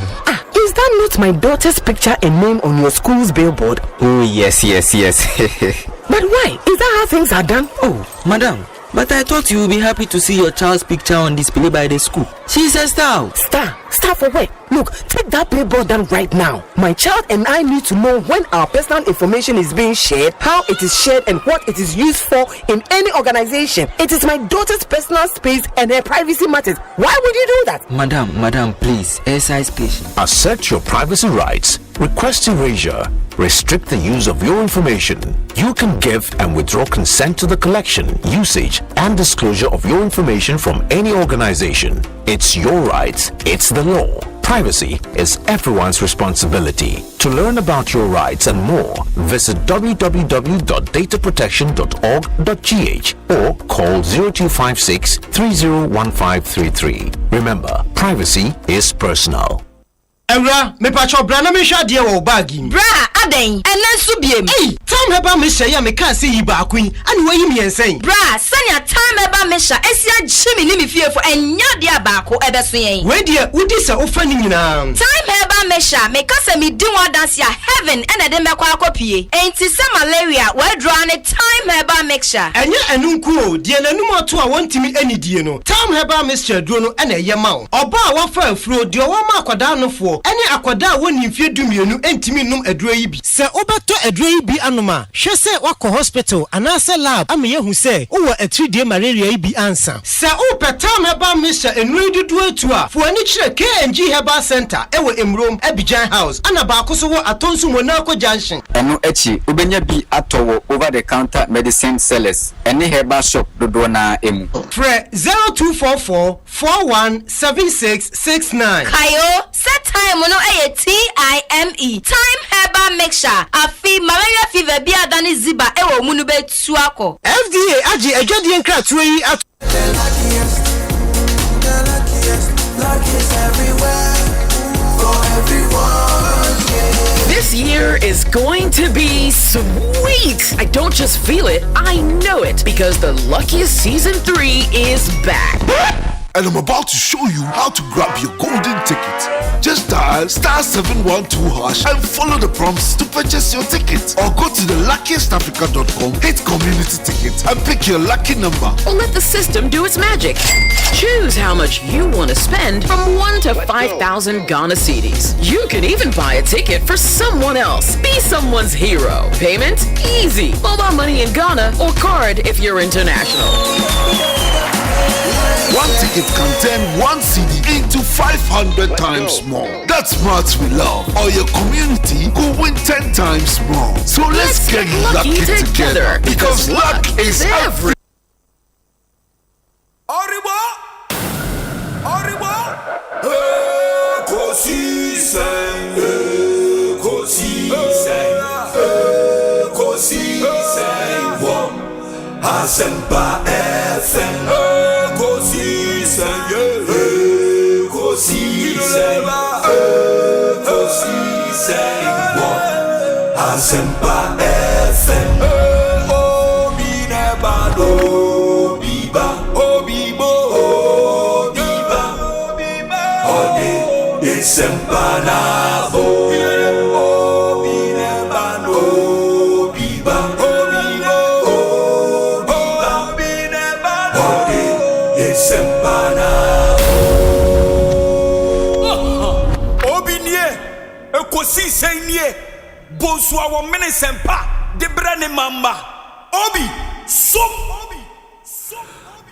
Speaker 14: Is that not my daughter's picture and name on your school's billboard?
Speaker 15: Oh, yes.
Speaker 14: But why? Is that how things are done?
Speaker 15: Oh, madam. But I thought you would be happy to see your child's picture on display by the school. She's a star.
Speaker 14: Star for what? Look, take that billboard down right now. My child and I need to know when our personal information is being shared, how it is shared, and what it is used for in any organization. It is my daughter's personal space and her privacy matters. Why would you do that?
Speaker 15: Madam, please, exercise patience.
Speaker 8: Assert your privacy rights. Request erasure. Restrict the use of your information. You can give and withdraw consent to the collection, usage, and disclosure of your information from any organization. It's your rights. It's the law. Privacy is everyone's responsibility. To learn about your rights and more, visit www.dataprotection.org.gh or call 0256 301533. Remember, privacy is personal.
Speaker 18: Emra, me pacho bra na me hwa de wo bagi.
Speaker 9: Bra, aden, enen so biem.
Speaker 18: Hey, time heba me hye ya me ka se yi ba akun, ani wayi me ensen.
Speaker 9: Bra, sanya time heba me hya, esia gyimi ni me fiefo enya de abako ebeso yen.
Speaker 18: We de udi se ofa ni nyina.
Speaker 9: Time heba me hya, me ka se me di one dance ya heaven ena de me kwa akopie. Enti se malaria, we draw ne time heba me hya.
Speaker 18: Enye enunku o, de nanum ato a wontimi anidie no. Time heba me hya duro no ena ye ma wo. Oba a wafa afuro de wo ma akwada no fo. Any akwada woni mfie dumienu entimi num aduro yi bi. Se obeto aduro yi bi anoma, hwe se wako hospital anase lab ama yehu se wo atridie malaria yi bi ansa. Se opetam heba misha enuri dudu atu a, fo ani kire KNG Herbal Center ewo Emrom Abidjan House ana ba akoso wo Atonsu Monaco Junction.
Speaker 21: Eno echi obenya bi atowo over the counter medicine sellers. Any herbal shop dodo na emu.
Speaker 18: Fre 0244 417669.
Speaker 9: Kayo set time no TIME time herbal mixture afi malaria fever bia dani ziba ewo munu betu akọ.
Speaker 18: FDA agi adwade nkratu yi at
Speaker 22: This year is going to be sweet. I don't just feel it, I know it, because the Luckiest Season 3 is back.
Speaker 2: and I'm about to show you how to grab your golden ticket. Just dial *712# and follow the prompts to purchase your ticket, or go to theluckiestafrica.com, hit community tickets, and pick your lucky number.
Speaker 22: Or let the system do its magic. Choose how much you want to spend from 1 to 5,000 Ghana cedis. You can even buy a ticket for someone else. Be someone's hero. Payment? Easy. Mobile money in Ghana or card if you're international.
Speaker 2: One ticket can turn 1 CD into 500 times more. That's smarts we love. Or your community could win 10 times more. So let's get lucky together, because luck is everything.
Speaker 5: Asempa FM. Ekosiisen, Ekosiisen, Ekosiisen. Asempa FM. Obi nebalo, Obiba, Obibo, Obiba, Ode Asempa nabo. Obi nebalo, Obiba, Obibo, Obi nebalo, Ode Asempa nabo. Obi nie, Ekosiisen nie. Bonsu awo mene sempa de brane mamba obi so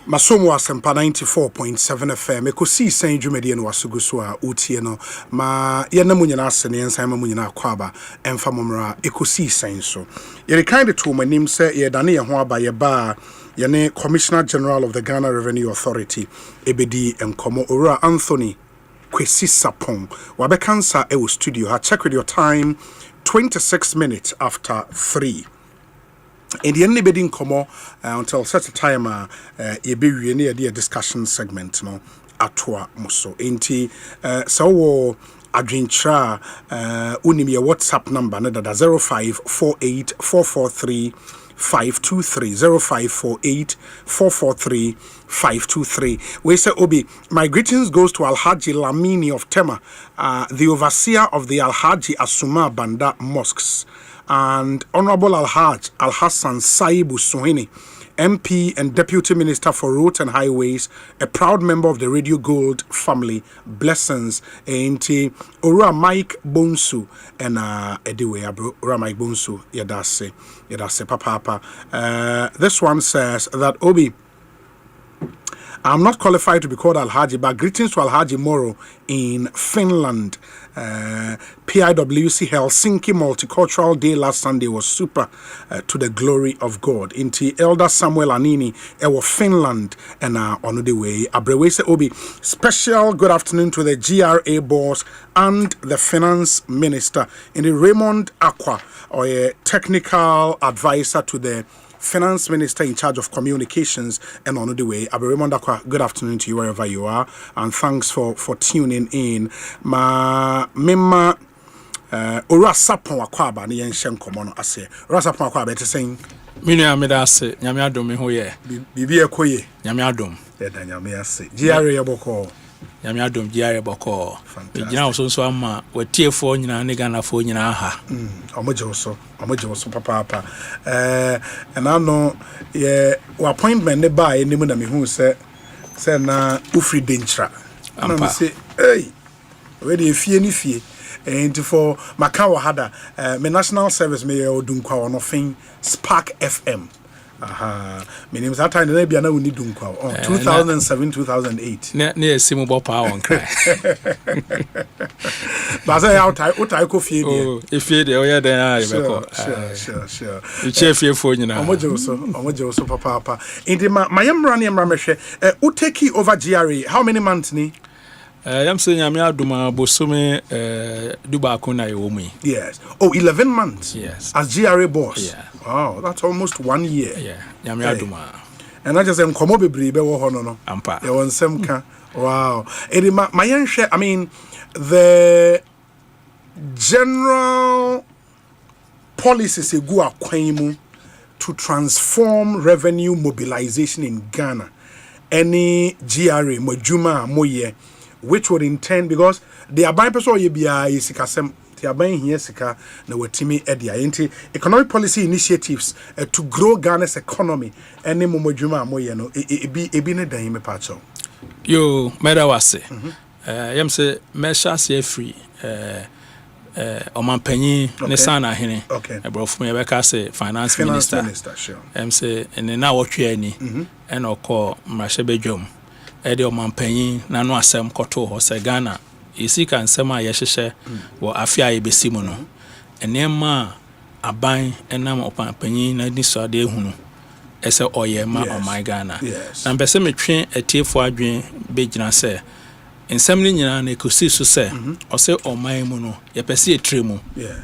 Speaker 4: Masomo Asempa 94.7 FM Ekosiisen dwumedi no wasuguso a utie no ma ye na munyina asene ensan ma munyina akwaba emfa momra Ekosiisen so ye kind to manim say ye dane ye ho aba ye ba ye ne Commissioner General of the Ghana Revenue Authority ebedi enkomo Ora Anthony Kwesi Sapon wabekansa e studio ha. Check with your time, 26 minutes after 3. In the end, anybody come until such a time, you be near the discussion segment, no, atwa muso. Inti, so adrintra, unimi WhatsApp number, nada 0548 443 523 0548 443 523. We say Obi, my greetings goes to Alhaji Lamini of Tema, the overseer of the Alhaji Asuma Banda mosques, and Honorable Alhaj Al Hassan Saibu Suhini, MP and Deputy Minister for Roads and Highways, a proud member of the Radio Gold family. Blessings. Enti Ora Mike Bonsu and Ediwe bro. Ora Mike Bonsu. Yadase papa. This one says that Obi, I'm not qualified to be called Alhaji, but greetings to Alhaji Moro in Finland. PIWC Helsinki Multicultural Day last Sunday was super to the glory of God. Inti Elder Samuel Anini, Ewo Finland, and on the way. Abrewese Obi, special good afternoon to the GRA boss and the finance minister. In the Raymond Aqua, or a technical advisor to the Finance Minister in charge of communications, and on the way. Good afternoon to you wherever you are, and thanks for tuning in. Ma mema ora sapon akwaba ne yenshen komono ase. Ora sapon akwaba te sen.
Speaker 7: Minu ameda ase, nyame adom me ho ye.
Speaker 4: Bibi ekoye.
Speaker 7: Nyame adom.
Speaker 4: Da nyame ase. GRA yeboko.
Speaker 7: Nyame adom GRA boko. Gina wo so ama watiefo nyina ne ganafo nyina ha.
Speaker 4: Omoje so papa. And I know ye appointment ne ba eni mu na me hu say na ufri dentra. And I say, hey, where the fie ni fie. And for Makawa Hada, my national service me odunkwa ono fin Spark FM. Aha, my name is Ata na bia na we need dunkwa. 2007-2008.
Speaker 7: Ne simu bo pa won kai.
Speaker 4: Ba say outai ko fie dia.
Speaker 7: Oh, ifie dia o ya den a yebeko.
Speaker 4: Sure.
Speaker 7: Iche fie fo nyina.
Speaker 4: Omoje so papa. Indi ma yemra ne yemra mehwe. Uteki over GRA. How many months ni?
Speaker 7: Yam say nyame aduma bosome duba akona ye wo mu.
Speaker 4: Yes. Oh, 11 months.
Speaker 7: Yes.
Speaker 4: As GRA boss.
Speaker 7: Yeah.
Speaker 4: Wow, that's almost 1 year.
Speaker 7: Yeah. Nyame aduma.
Speaker 4: And I just say nkomo bebre be wo ho no.
Speaker 7: Ampa.
Speaker 4: Ye won sem ka. Wow. Edi ma yenhwe, I mean, the general policies egu akwan mu to transform revenue mobilization in Ghana. any GRA mojuma moye, which would intend because the aban person ye bia isikasem the aban here sika na watimi edia enti economic policy initiatives to grow Ghana's economy any mojuma moye no ebi ne dan me pacho.
Speaker 7: Yo meda wase. Yam say mesha se free Omanpenyi ne sana hene ebrofu me beka say finance minister
Speaker 4: sure.
Speaker 7: Say ene na wotwe ani ena okọ mrahye bedwom e de Omanpenyi na no asem koto ho se Ghana isika nsem a yehhehye wo afia yebesimu no ene ma aban enam Omanpenyi na ni so ade ehunu ese oyema o Ghana na mpese metwe etiefo adwen begina se nsem ni nyina na ekosi so se ose oman mu no ye pese etremu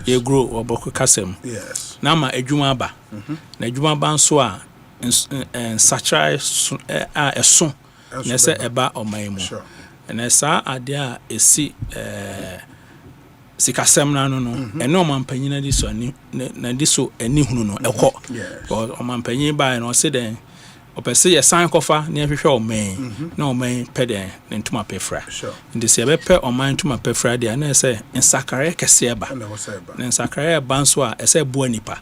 Speaker 7: ye grow oboko kasem na ma adwuma aba na adwuma ba nso a nsachai a eso na se eba oman mu na sa ade a esi sikasem na no ene Omanpanyin na di so ani na di so ani hunu no ekọ Omanpanyin ba no se den opese ye san kofa na hwehwe oman na oman peden ne ntuma pefra ndi se bepe oman ntuma pefra dia na se nsakare kese eba na nsakare eba nso a ese boa nipa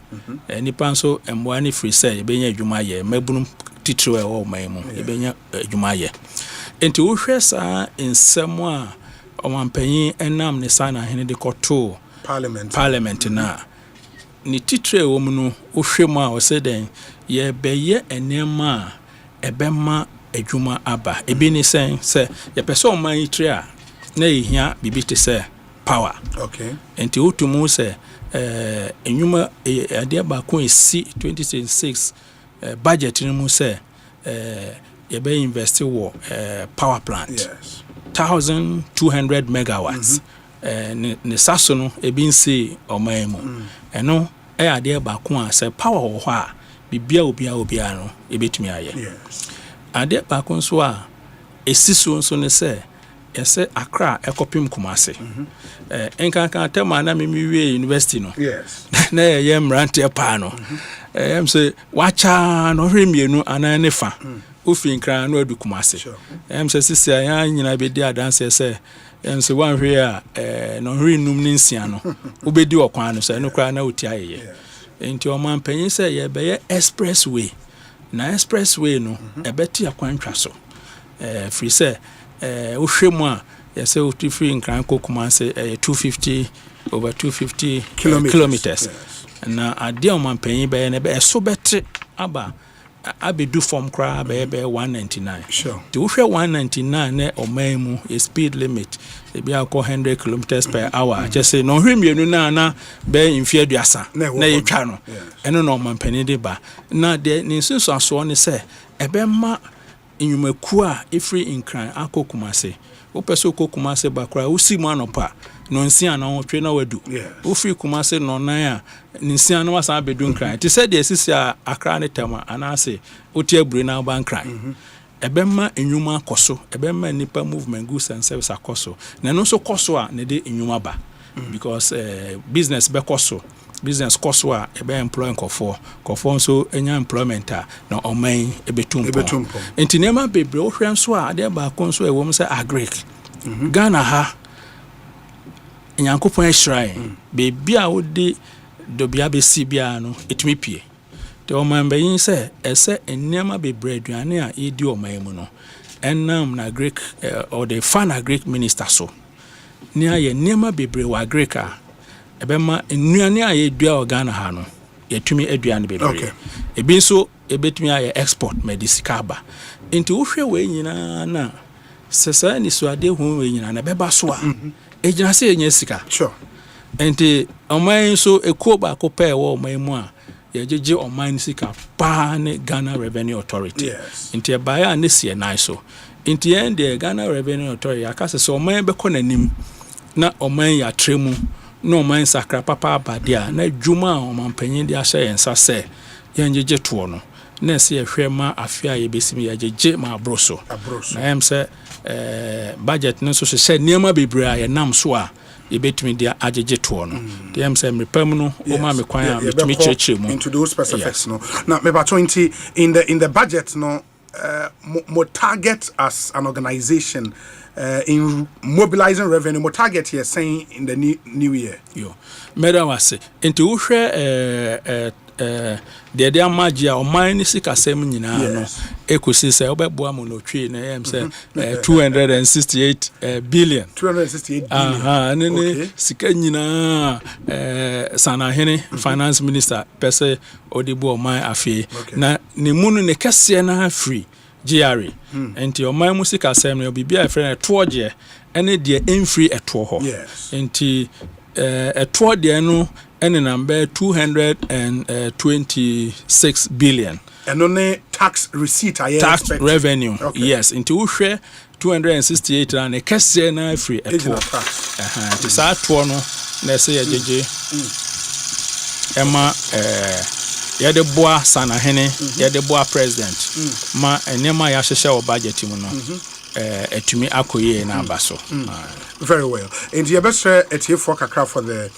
Speaker 7: nipa nso emboa ni free say ebenya adwuma ye mabunu titire o oman mu ebenya adwuma ye enti wo hwe sa nsem a Omanpanyin enam ne sana hene de koto parliament na ni titire wo mu no wo hwe mu a wo se den ye beye enema ebema adwuma aba ebi ni sen se ye pese oman yitire a na ehia bibiti se power enti utumu se enwuma ade ba ko esi 2026 budget ni mu se ye be invest wo power plant 1200 megawatts ne saso no ebi nsi oman mu eno ade ba ko a se power wo ho a bibia obia no ebetumi aye ade ba ko nso a esiso nso ne se ese Accra ekopim Kumase enkankan tema na memiwie university no na ye mrante pa no se wacha no hwemienu anan ne fa ofin kran no adu Kumase se sisi ya nyina be di adanse se se wan hwe a no hwe num ne nsia no obedi okwan no se no kra na oti ayeye enti Omanpanyin se ye be ye expressway na expressway no ebeti akwantwa so free se wo hwemu a ye se oti free nkran Kumase 250 over 250 kilometers na ade Omanpanyin be ne be eso beti aba abedu form kra be 199 to wo hwe 199 na oman mu a speed limit e bia ko 100 kilometers per hour just say no hwemienu na be mfie aduasa na yetwa no eno no Omanpanyin de ba na de ni nsinso aso ne se ebe ma enyumaku a efri inkran akokumase wo peso kokumase ba kra wo simu anopa no nsia na wotwe na wadu wo free Kumase no nan a nsia na wasa bedu nkran ti se de sisi a Accra ne tema anase oti abure na ba nkran ebemma enyuma akoso ebemma nipa movement goods and service akoso na no so koso a ne de enyuma ba because business be koso business koso a ebe employ nkofo so enya employment a na oman ebetumpo entinema bebre wo hwɛ nso a ade ba ko nso ewom se agric Ghana ha Nyankopon shrine bebi a wodi dobia besi bia no etumi pie te Omanpanyin se ese enema bebre aduane a edi oman mu no enam na Greek or the fan Greek minister so ni aye enema bebre wa Greek a ebema enuane a ye dua Ghana ha no yetumi aduane bebre ebi nso ebetumi aye export medicaba enti wo hwe we nyina na sesa ni so ade hu we nyina na beba so a ejina se enya sika enti oman so ekoba ko pe wo oman mu a yejeje oman sika pa ne Ghana Revenue Authority enti e baya ne sie nai so enti ende Ghana Revenue Authority akase so oman be ko nanim na oman ya tremu na oman sakra papa abadia na dwuma Omanpanyin de ahye yensa se yenjeje to no na se hwema afia ye besimi yejeje ma abroso na em se budget no so se niema bebre a ye nam so a ebetumi dia ajeje to no dem say mepam no o ma me kwan a betumi chechire mu
Speaker 4: into those specifics no now me ba 20 in the budget no more target as an organization in mobilizing revenue, more target here saying in the new year.
Speaker 7: Yo, Madam was into Ushe the magia or mine sika same no Ekosiise obeboa no twi na em say 268 billion
Speaker 4: 268 billion
Speaker 7: and sika nyina sana hene finance minister pese odibo o man afi na ne munu ne kese na free GRE enti o man musika same no bibia e friend toje ene de enfree eto ho enti eto de no ene number 226 billion
Speaker 4: and only tax receipt
Speaker 7: tax expected. Revenue yes into uhwe 268 and a kese na free eto ti sa to no na se yejeje ema yede boa sana hene yede boa president ma enema ya hwehwe o budget mu no etumi akoye na abaso
Speaker 4: very well and you best etie for kakra for the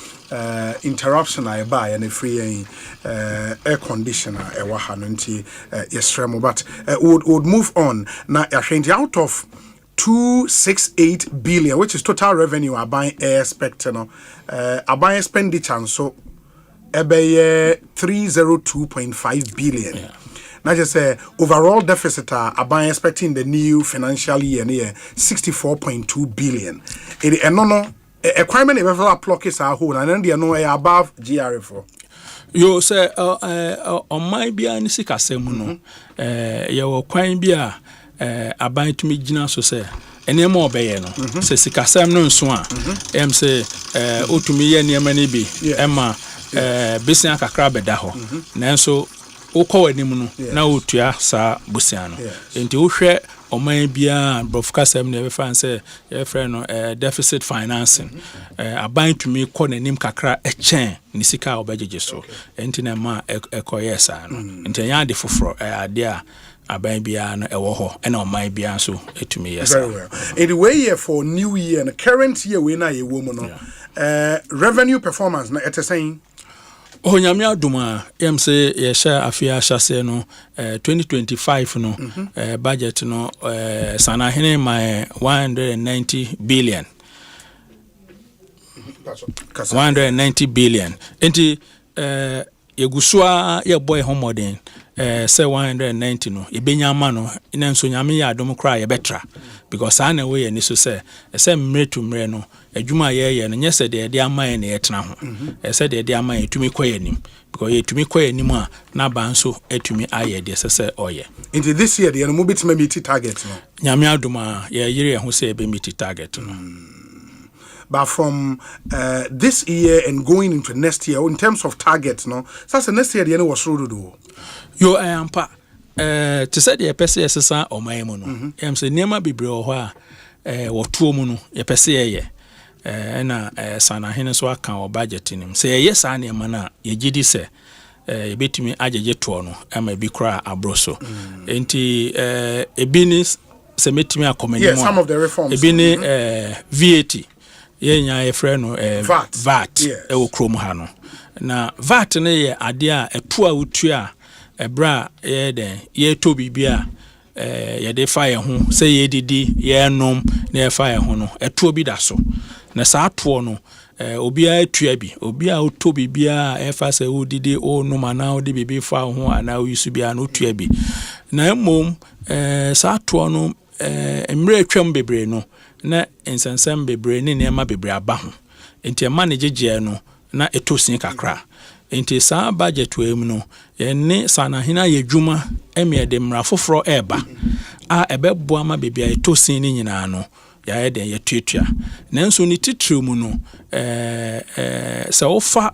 Speaker 4: interruption I buy and a free air conditioner e wa hanu nti yesremo but would move on now out of 268 billion which is total revenue I buy air spectre no I buy expenditure so ebe 302.5 billion Now just say overall deficit are buying expecting the new financial year near 64.2 billion. It no requirement if ever block is our whole and then they know above GRE4.
Speaker 7: You say on my behind sika semuno your kwine bia aban to me gina so say any more be no say sika sem no nso a em say otumi ye niam ni bi ema besia kakra beda ho nanso ukọ anim no na otua sa busia no enti wohwɛ oman bia brofkasem na be fan say your friend no deficit financing aban tumi kɔ nanim kakra ɛkyɛn ni sika obajeje so enti na ma ɛkɔyɛ sa no enti nya de foforo ade a aban bia no ɛwɔ hɔ ɛna oman bia so etumi yes
Speaker 4: very well anyway here for new year and current year we na ye wo mu no revenue performance na saying
Speaker 7: Onyame aduma em say ye sha afia hyase no 2025 no budget no sana hene my 190 billion 190 billion enti yegusua ye boy homodin say 190 no ebenya ma no ina nso nyame ya adom kra ye betra because ana we ye ni so say mre to mre no adwuma ye no nyese de de amaye na yetena ho ese de amaye tumi koyanim because ye tumi koyanim a na ba nso atumi aye de sese oye
Speaker 4: into this year the no bitima meet target no
Speaker 7: nyame adoma ye yire ho say be meet target no
Speaker 4: but from this year and going into next year in terms of targets no so next year the no was road do
Speaker 7: yo ampa to say the pese sesa oman mu no em say niam bebre ho a wotuo mu no ye pese ye na sana hene so aka o budget nim say yes ane ma na ye gidi se e betimi agege to no ama bi kra abroso enti ebi ni se metimi akomani mo
Speaker 4: some of the reforms
Speaker 7: ebi ni VAT ye nya ye frɛ no VAT e wo krom ha no na VAT ne ye ade a eto a wotu a ebra ye den ye to bibia ye de fa ye ho se ye didi ye nom na ye fa ye ho no eto bi da so na sa to no obi a atua bi obi a oto bibia e fa se wo didi o nom ana o de bibi fa ho ana o yusu bia na otua bi na emom sa to no emre atwam bebre no na ensensem bebre ne nema bebre aba ho enti ma ne gege no na etosin kakra enti sa budget we mu no ye ne sana hina ye dwuma eme de mra foforo eba a ebebo ama bebia etosin ni nyina no ya ye den ye tuatua nanso ni titiri mu no se ofa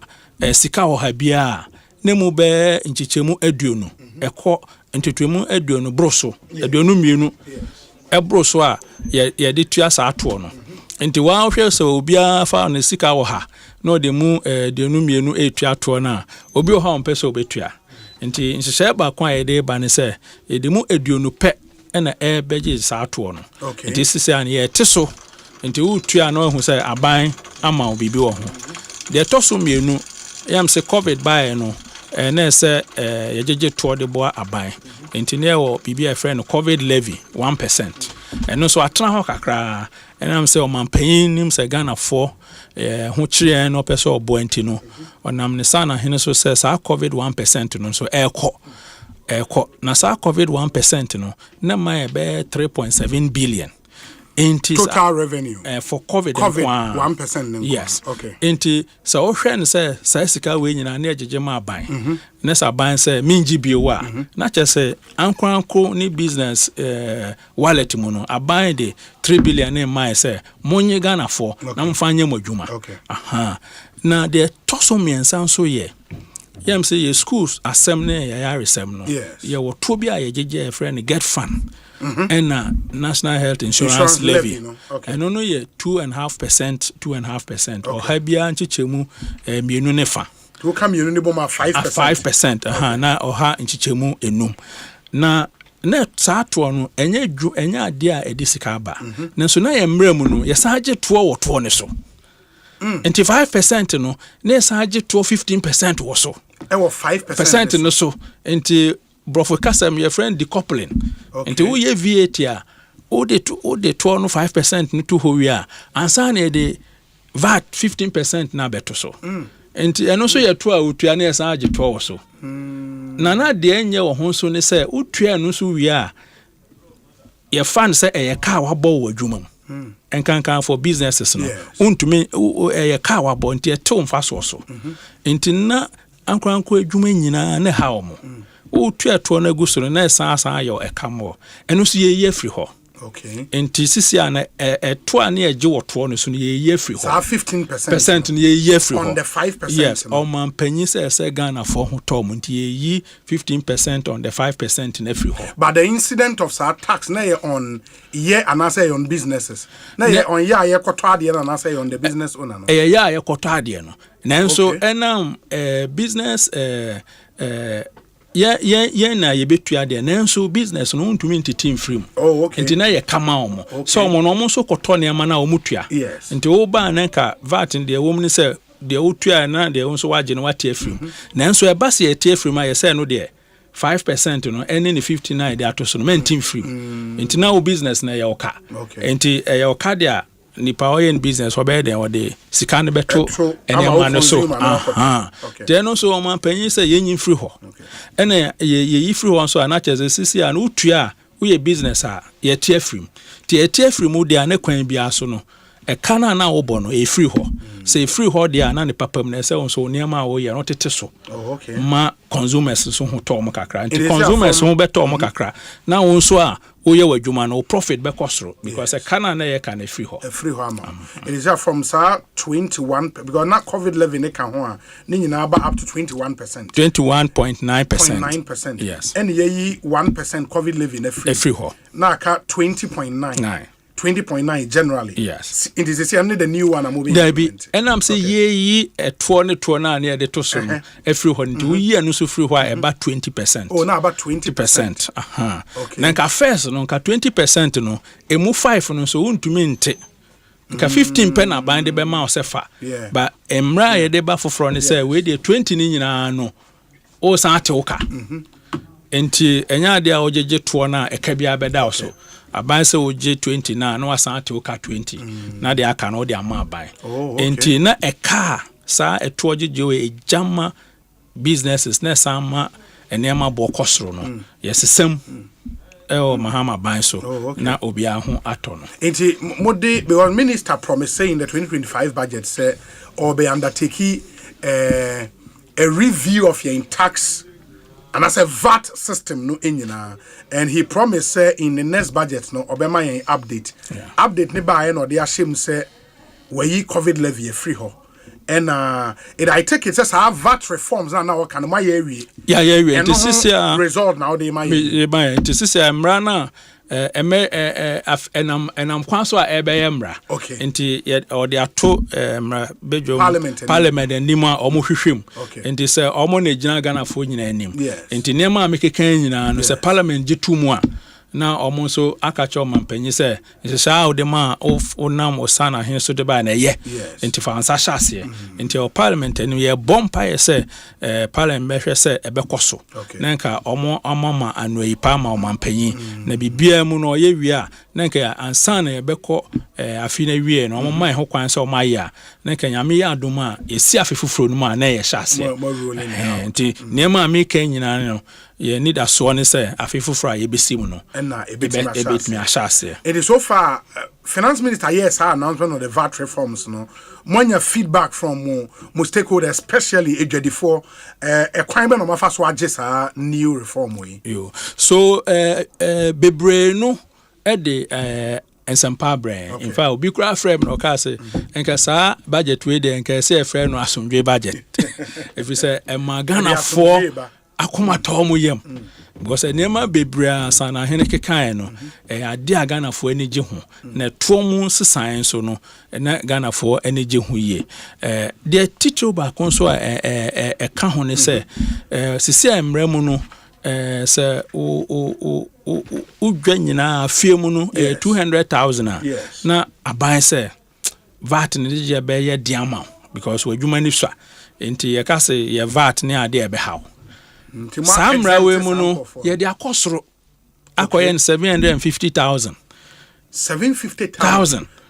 Speaker 7: sika ho ha bia ne mu be nchichemu aduonu ekọ ntetuemu aduonu broso aduonu mienu ebroso a ye de tua sa ato no enti wa hwe so obia fa ne sika wo ha no de mu aduonu mienu etua to na obi ho ha mpese obetua enti nhyehyɛ ba kwa ye de ba ne se ye de mu aduonu pe na beje sa ato no enti sisi an ye teso enti utua na hu se aban ama obibi wo ho de toso mienu yam se covid by no na say yejeje to de boa aban enti ne wo bibia friend covid levy 1% eno so atena ho kakra enam say o mampanyin nim say Ghana for ho kire no pese obo enti no onam ne sana hene so say sa covid 1% no so eko na sa covid 1% no na ma be 3.7 billion into
Speaker 4: total revenue
Speaker 7: for COVID
Speaker 4: 1%.
Speaker 7: Yes.
Speaker 4: Okay.
Speaker 7: Into so ohwen say sika we nyina na ejeje ma ban. Na sa ban say minji biowa. Na che say ankranko ni business wallet mu no aban de 3 billion in my say monye Ghana for na mfanye modwuma.
Speaker 4: Okay.
Speaker 7: Aha. Na de toso miensan so ye. Yam say ye schools asem na ya resem no.
Speaker 4: Yes.
Speaker 7: Ye wo to bia ye jeje friend get fund. And national health insurance levy.
Speaker 4: Okay.
Speaker 7: And no ye 2.5%. Or habia nchichemu mienu nefa.
Speaker 4: To come you need 5%.
Speaker 7: Na oha nchichemu enum. Na saa to no enye ade a edisika ba. Na so na ye mremu no ye saje to wo to ne so. Enti 5% no na saje to 15% wo so.
Speaker 4: E wo 5%
Speaker 7: percent no so. Enti brofo kasam your friend decoupling. Enti wo ye VAT a o de to no 5% no to ho wi a ansa na de VAT 15% na beto so. Enti eno so ye to a otua na esa age to wo so. Na de enye wo ho so ne say otua no so wi a ye fan say e ka wa bo wo adwuma mu. Enkankan for businesses no. Untumi e ka wa bo nti e to mfa so. Enti na ankranko adwuma nyina ne ha omo. O tuato na gusoro na san ayo ekamo eno so ye free ho.
Speaker 4: Okay.
Speaker 7: Enti sisi ana to ana eje woto no so ye free ho.
Speaker 4: So 15%
Speaker 7: no ye free ho.
Speaker 4: On the 5%.
Speaker 7: Yes, o man panyi say Ghana for ho to mo nti ye 15% on the 5% na free ho.
Speaker 4: But the incident of sa tax na ye on ye and say on businesses. Na ye on ye koto ade na say on the business owner no.
Speaker 7: Ye koto ade no. Nanso enam business Yeah, na ye betua de nanso business no ntumi ntiti free mu.
Speaker 4: Oh, okay.
Speaker 7: Nti na ye kama omo. So omo no omo so koto ne ma na omo tua.
Speaker 4: Yes.
Speaker 7: Nti wo ba na nka VAT de wo mu se de wo tua na de wo so waje no wate free mu. Nanso e ba se ye tie free mu ye se no de 5% no ene ni 59 de ato so no mentim free mu. Nti na wo business na ye oka.
Speaker 4: Okay.
Speaker 7: Nti ye oka de a nipa oyen business obe de o de sika ne beto ene ma no so de no so o man panyin say yenyin free ho ene ye free ho so anache sisi a no tua wo ye business a ye tie free tie free mu de ane kwan bia so no e kana na wo bo no e free ho say free ho de na ne papam na say so niam a wo ye no tete so ma consumers so ho to mo kakra nti consumers ho beto mo kakra na wo so a oye wadwuma no profit be kosoro because a kana na ye can free ho
Speaker 4: it is from sir 21 because not covid levy ne kan ho a ni nyina ba up to 21%.
Speaker 7: 21.9%. Yes.
Speaker 4: And ye 1% covid levy ne free
Speaker 7: ho
Speaker 4: na ka 20.9 generally.
Speaker 7: Yes.
Speaker 4: It is the new one I'm moving.
Speaker 7: There be and I'm say ye a 20 na near the tosun every one do ye and so free why about 20%.
Speaker 4: Oh, now about 20%.
Speaker 7: Okay. Nanka first no ka 20% no e mu 5 no so untumi nte. Nka 15 pen na band be ma osefa. But emra ye de ba foforo ne say we de 20 ni nyina no o san ate uka. Enti enya de a ojeje to na e ka bia beda so. Aban se oje 20 na wasan ate uka 20 na de aka no de ama aban enti na eka sa eto ojeje we ejama businesses na sama enema bo kosoro no yesesem mahama ban so na obi aho ato no
Speaker 4: enti mode the minister promised saying the 2025 budget say or be undertake a review of your tax and as a VAT system no enyina and he promised say in the next budget no obema yen update update ne ba yen no de ashem say we covid levy free ho and it I take it says have VAT reforms now can my area
Speaker 7: and this is
Speaker 4: result now they my
Speaker 7: this is mrana enam kwanso a ebeyemra enti or they ato bejo parliament anim a omo hwehwem enti se omo na gina Ghana fo nyina anim enti nema amekeka nyina no se parliament gitumu a na ɔmo nso aka kyerɛ ɔmampanyin sɛ nhyehyɛ a wode ma wonam ɔsana hen so de ba na ɛyɛ nti fa nsa hyɛ aseɛ nti ɔ parliament anim yɛbɔ mpaeɛ sɛ parliament bɛhwɛ sɛ ɛbɛkɔ so na nka ɔmo amama anoyi pa ma ɔmampanyin na biribiara mu no ɔyɛ wie a na nka ansa na yɛbɛkɔ afi na wie no ɔmo ma ɛho kwan sɛ ɔmo ayɛ a na nka nyame yɛ adom a yɛsi afe foforɔ no mu a na yɛhyɛ aseɛ nti nneɛma a meka nyinaa no yɛ need asoɔ ne sɛ afe foforɔ a yɛbɛsi mu no
Speaker 4: ɛna
Speaker 7: ɛbɛtumi ahyɛ aseɛ.
Speaker 4: It is so far finance minister yes our announcement of the VAT reforms no moanya feedback from mo stakeholders especially edwadifo kwan bɛ no mafa so agye saa new reform we
Speaker 7: yo so bebre no de Asempa brand in fact obi kura frame no ka say enka saa budget we dey enka say frame no asomdwe budget if you say Ghana for akoma to mo yam because enema bebre sana hene kekan no ade a Ghana for ani gye ho na to mu sesan so no na Ghana for ani gye ho ye the teacher ba kon so ka ho ne say sisi amra mu no say udwa nyina afie mu no 200,000 na aban say VAT ne je be ye diama because wadwuma ni so enti ye ka say ye VAT ne ade e be haw samra we mu no ye de akosoro akoyen 750,000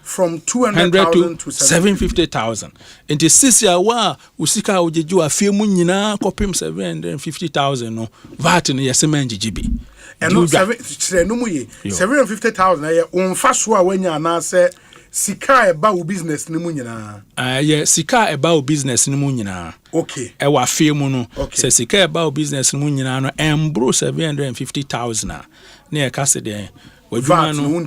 Speaker 4: from 200,000 to
Speaker 7: 750,000 enti sisia wa usika ojeju afie mu nyina kopim 750,000 no VAT no yesema ngigibi
Speaker 4: eno 750,000 ye onfa so a wanya na se sika eba wo business ni mu nyina
Speaker 7: ye sika eba wo business ni mu nyina
Speaker 4: okay
Speaker 7: e wa fie mu no se sika eba wo business ni mu nyina no embro 750,000 na ye ka se de wadwuma no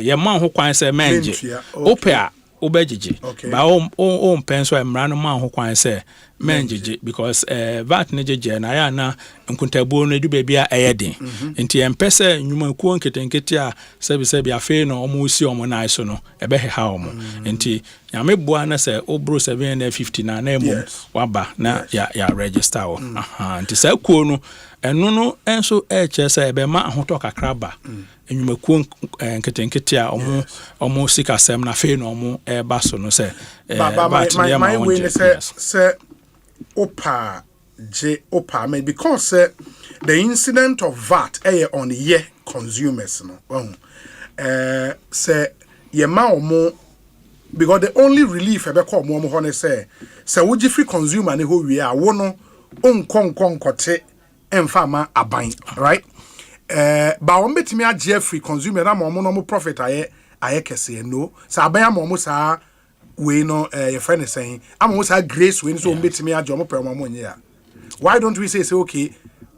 Speaker 7: ye ma ho kwan se menje opia obejije ba o mpenso emra no ma ho kwan se menjeje because VAT ne jeje na ya na nkuntabuo no edu bebia eyeden enti empese nwuma kuo nketenkete a sebi afi no omo si omo na iso no ebeheha omo enti nyame boa na se obro 750 na emo waba na ya register o enti sa kuo no eno no enso eche se ebe ma ahoto kakra ba enwuma kuo nketenkete a omo sika sem na afi no omo eba so no se
Speaker 4: my way se opa me because the incident of VAT on ye consumers no say ye ma omo because the only relief ebe call mo ho ne say wogi free consumer ne ho wie a wo no onkonkonkote emfa ma aban right ba wo betimi age free consumer na mo no mo profit aye kese no sa aban ma mo sa we no your friend is saying I'm also grace when so betimi ajo mo pe mo mo nya why don't we say okay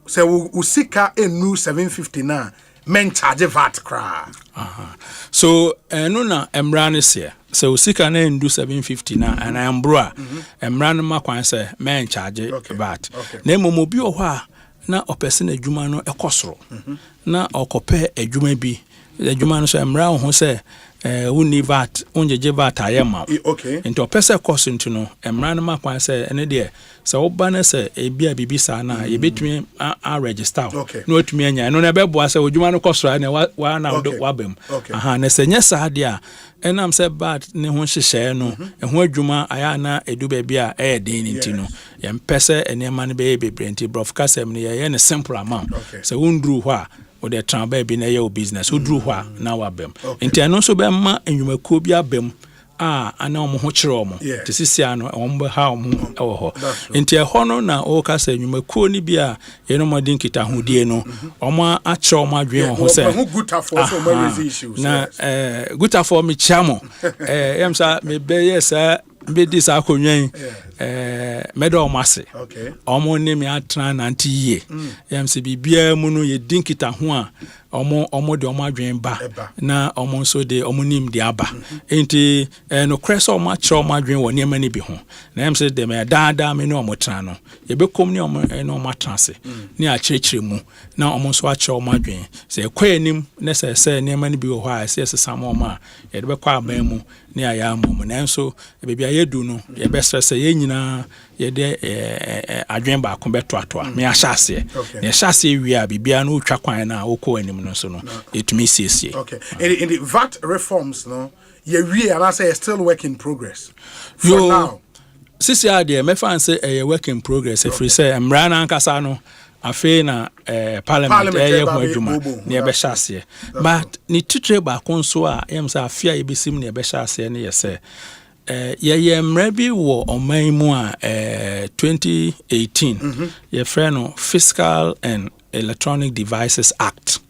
Speaker 4: say we sika enu 750 na men charge VAT cra
Speaker 7: so no na emra ne se so sika na endu 750 na and I am bro emra no makwan say men charge VAT na emomo bi o ho a na opese na adwuma no ekosoro na okope adwuma bi adwuma no so emra ho say uni VAT onjeje VAT ayema
Speaker 4: okay
Speaker 7: into pese cost into no emra no makwan say ene de se oba na se ebia bibisa na ye betumi a register no otumi anya no na beboa se odwuma no kosora na wa na wabem na se nya sa de a enam se VAT ne ho hyehye no ho adwuma aya na edu ba bia e den nti no ye mpese enema no be bebre nti brof kasem ne ye ne simple amount se wondru ho a o de tran bi na your business o dru ho a na wabem nti eno so be ma enwumakuo bi abem ana omo ho kire omo te sisia no omo ha omo ewo ho nti eho no na o ka sa enwumakuo ni bi a ye no modin kita hodie no omo a kire omo adwen ho se na guta for me chamo yemsa me be yesa be dis akonwen medo mase omo ne me atra nanti ye yemse bibia mu no ye dinkita ho a omo de omo adwen ba na omo so de omo nim de aba enti no kresa omo akire omo adwen wo ne mani bi ho na yemse de me daada me no omo tra no ye bekom ne omo no omo atrase ne akirikire mu na omo so akire omo adwen se kwanim ne se ne mani bi wo ho a se sesamo omo a ye de be kwa aban mu ne aya amu na nso bebia yedu no ye be stress ye nyina ye de adwen ba ko beto ato a me ahya ase ne ahya ase wi a bibia no twa kwan na okọ anim no so no etumi siesie.
Speaker 4: Okay, in the VAT reforms no ye wi and I say still work in progress for now.
Speaker 7: Sisi ade me fan say a work in progress if we say mra na ankasa no afi na parliament ye ho adwuma na ye be hyase but ni titre ba kon so a yem say afia ye besim na ye be hyase ne ye say ye mra bi wo oman mu a 2018 ye frɛ no Fiscal and Electronic Devices Act.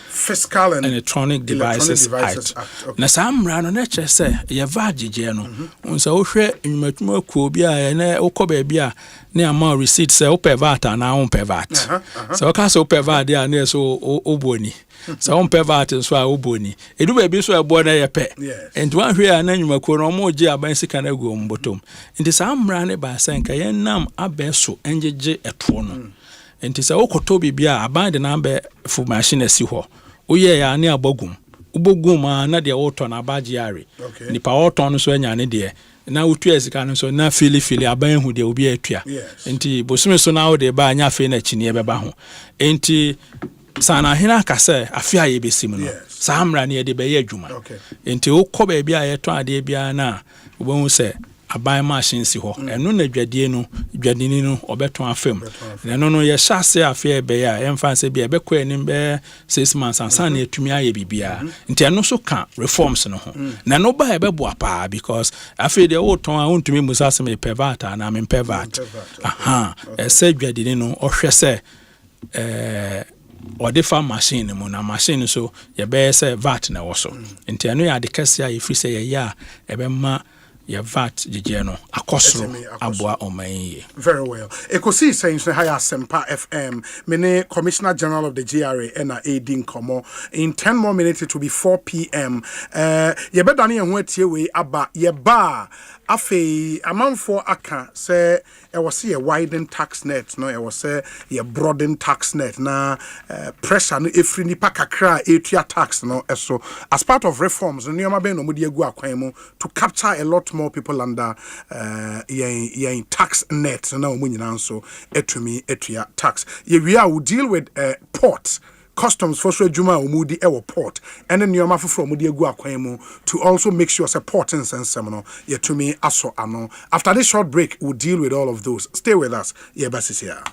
Speaker 4: Fiscal and
Speaker 7: Electronic Devices Act. Na samra no na che say ye va agege no unsa wo hwɛ nwumatuma ko bi a na okɔ ba a na ama receipt say ope VAT na ope VAT. So ka so ope VAT dia na so oboni. So ope VAT so a oboni. Edu ba bi so ebo na ye pe. And one hwɛ na nwumako no mo gye aban sika na go mbotom. Nti samra ne ba sanka ye nam abeso engege eto no. Nti say okoto bibia aban de na be fu machine asi ho. Oye ya ne abogum ubogum na de woto na abagiare nipa woto no so anya ne de na utu esika no so na fili aban hu de obi atua enti bosume so na wo de ba anya fe na chini e beba ho enti sana hina kase afia ye besim no samra ne de be ye adwuma enti wokɔ ba bia ye to ade bia na obo se aban machine si ho eno na dwadie no dwadini no obeto afem na no ye hyase afia be ya emfa se bia be kɔ anim be 6 months ansa na etumi aye bibia nti eno so ka reforms no ho na no ba e be bo apa because afia de wo ton a untumi musa se me pevata na me pevat se dwadini no ohwe se or the farm machine mo na machine so ye be se VAT na wo so nti eno ya de kase a ifri se ye ya e be ma your VAT no akosro aboa oman.
Speaker 4: Very well. Ekosiise On Asempa FM. Mene Commissioner General of the GRA and Aiding Komo. In 10 more minutes it will be 4 p.m. Ye be dani ehun etie we aba ye ba afei amanfo aka say e was a widen tax net no e was a broaden tax net na pressure no efri nipa kakra etua tax no so as part of reforms no nyama be no mudi egu akwan mu to capture a lot more people under yen tax net na omu nyina nso etumi etua tax ye we will deal with ports customs for so juma omudi ewo port and then nyoma foforo omudi egu akwan mu to also make sure support and sensem no yetumi aso ano. After this short break we'll deal with all of those. Stay with us. Yebasisi here.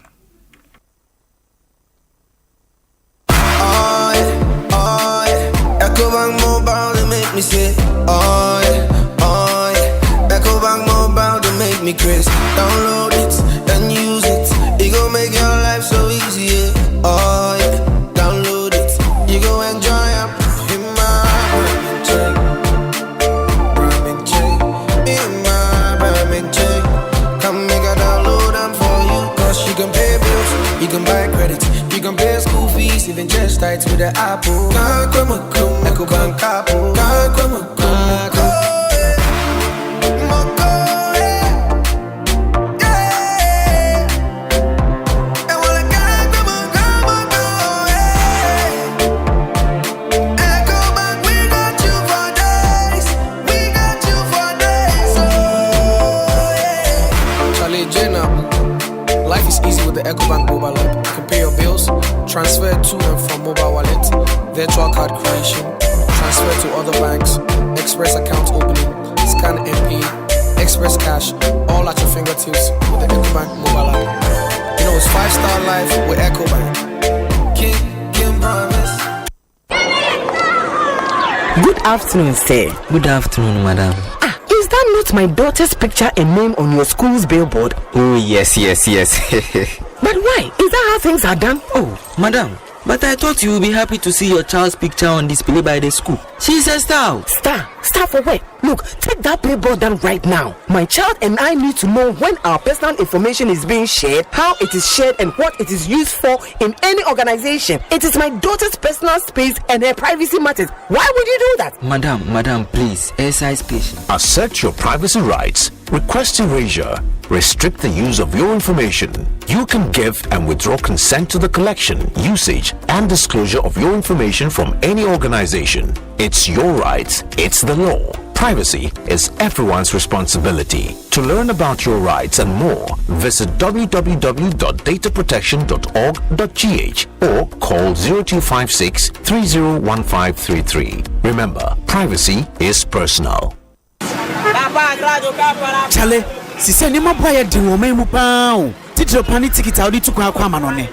Speaker 1: Ecobank Mobile to make me say Ecobank Mobile to make me crazy. Download it and use it. It gon' make your life so easy. Download it. You go enjoy up in my Birmingham check. Come make a download them for you. Cause you can pay bills, you can buy credit, you can pay school fees, even just tights with the Apple. Ecobank Apple.
Speaker 12: Life is easy with the Ecobank mobile app. You can pay your bills, transfer to and from mobile wallet, virtual card creation, transfer to other banks, express account opening, scan and pay, express cash, all at your fingertips with the Ecobank mobile app. You know it's 5-star life with Ecobank. Can promise.
Speaker 14: Good afternoon, sir.
Speaker 15: Good afternoon, madam.
Speaker 14: Is that not my daughter's picture and name on your school's billboard?
Speaker 15: Oh, yes.
Speaker 14: But why? Is that how things are done?
Speaker 15: Oh, madam, but I thought you would be happy to see your child's picture on display by the school. She's a star.
Speaker 14: Star for what? Look, take that billboard down right now. My child and I need to know when our personal information is being shared, how it is shared, and what it is used for in any organization. It is my daughter's personal space and her privacy matters. Why would you do that?
Speaker 15: Madam, please, exercise patience.
Speaker 8: Assert your privacy rights. Request erasure. Restrict the use of your information. You can give and withdraw consent to the collection, usage, and disclosure of your information from any organization. It's your rights. It's the law.
Speaker 6: Privacy is everyone's responsibility. To learn about your rights and more, visit www.dataprotection.org.gh or call 0256 301533. Remember, privacy is personal.
Speaker 11: Chale, si se ni maboya di wo me mu pa o. Titro pani ticket audi to kwa manone.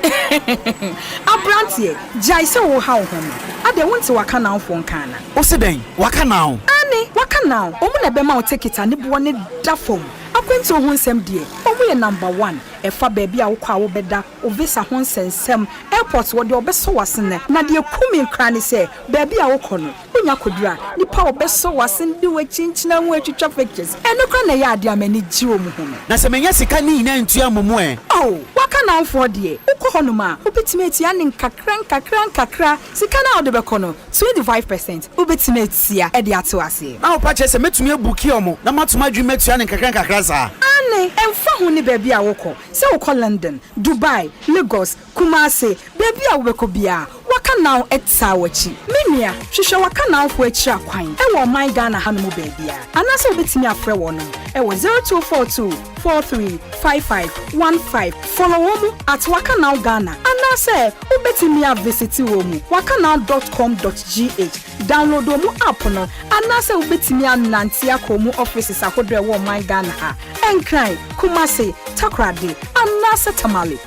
Speaker 16: Abrantie, jai se wo ha wo ho. Ade wonte waka na afo nka na.
Speaker 11: O se den, waka na o.
Speaker 16: Ani, waka na o. Omu na be ma o ticket ani bo ne da fom. Akwento ho nsem die. Omu ye number 1. Efa baby a wo kwa wo beda, o visa ho nsensem. Airport wo de obeso wasene. Na de kumi nkra ne se, baby a wo kɔ no. Onya kodura, nipa obeso wasene de we chinchina ho atwitwa pictures. Eno kra na ya ade amani ji wo mu ho.
Speaker 11: Na se menya sika ni na ntua momo e.
Speaker 16: Oh, waka na afo de. Ukɔ hɔ no ma, obetime tia ne nkakra. Sika na ode bɛkɔ no, 25%. Obetime tia e de ato ase.
Speaker 11: Na opa che se metumi ebuki omo, na matuma dwuma tua ne nkakra sa.
Speaker 16: Ane, emfa ho ni baby a wokɔ. Se wokɔ London, Dubai, Lagos, Kumasi, baby a wobɛkɔ bia. Waka now etsa wachi. Menia, hwehwɛ waka now fo achi akwan. E wo my Ghana ha no mu baby a. Anase obetimi afrɛ wo no. E wo 0242 435515. Follow wo at waka now Ghana. Anase obetimi a visit wo mu. wakanow.com.gh. Download wo mu app no. Anase obetimi a nante akomu offices akodre wo my Ghana ha. Enkran, Kumasi, Takrade, Anase Tamale.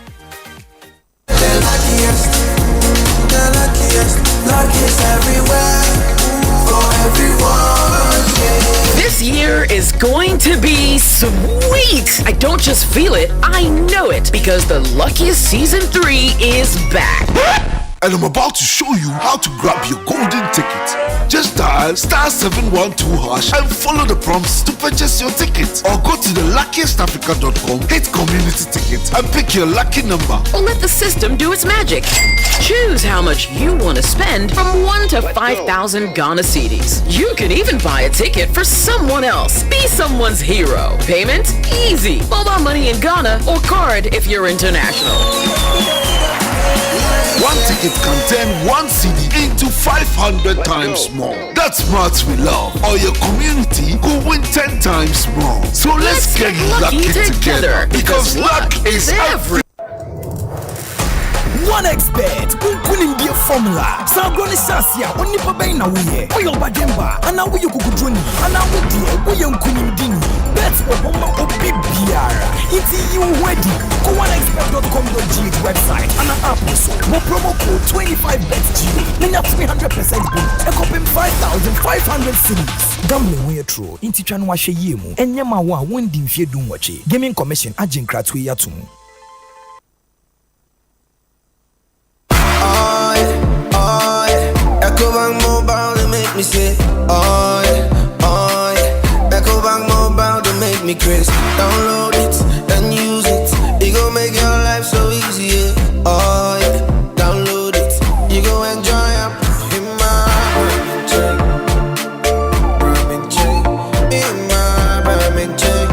Speaker 25: Luckiest everywhere for everyone.
Speaker 22: This year is going to be sweet. I don't just feel it, I know it, because the Luckiest Season 3 is back.
Speaker 2: And I'm about to show you how to grab your golden ticket. Just dial *712# and follow the prompts to purchase your ticket. Or go to theluckiestafrica.com, hit community tickets, and pick your lucky number.
Speaker 22: Or let the system do its magic. Choose how much you want to spend from 1 to 5,000 Ghana cedis. You can even buy a ticket for someone else. Be someone's hero. Payment? Easy. Mobile money in Ghana or card if you're international.
Speaker 2: One ticket can turn 1 CD into 500 times more. That's Smarts we love. Or your community could win 10 times more. So let's get lucky together, because luck is everything.
Speaker 17: One expert, Unkunin Dear Formula, Sabroni Sasia, Onipa Baina, we are Bademba, and now we Kukujuni, and now we Unkunin Dini. That's what Mama Obibiara. It's you ready. Go onexpert.com.gh website and an app also. More promo code 25BETG. Then up 300% bonus. A copy 5,500 cities. Gambling way true. Inti Chanwashe Yemu. And Yamawa won't if you do watch it. Gaming Commission Ajin Kratwe Yatumu.
Speaker 1: Ecobank Mobile, they make me say, oh yeah. Ecobank Mobile, they make me crazy. Download it and use it. It gon' make your life so easy, yeah. Oh yeah. Download it. You go enjoy up in my Birmingham chain. In my Birmingham chain.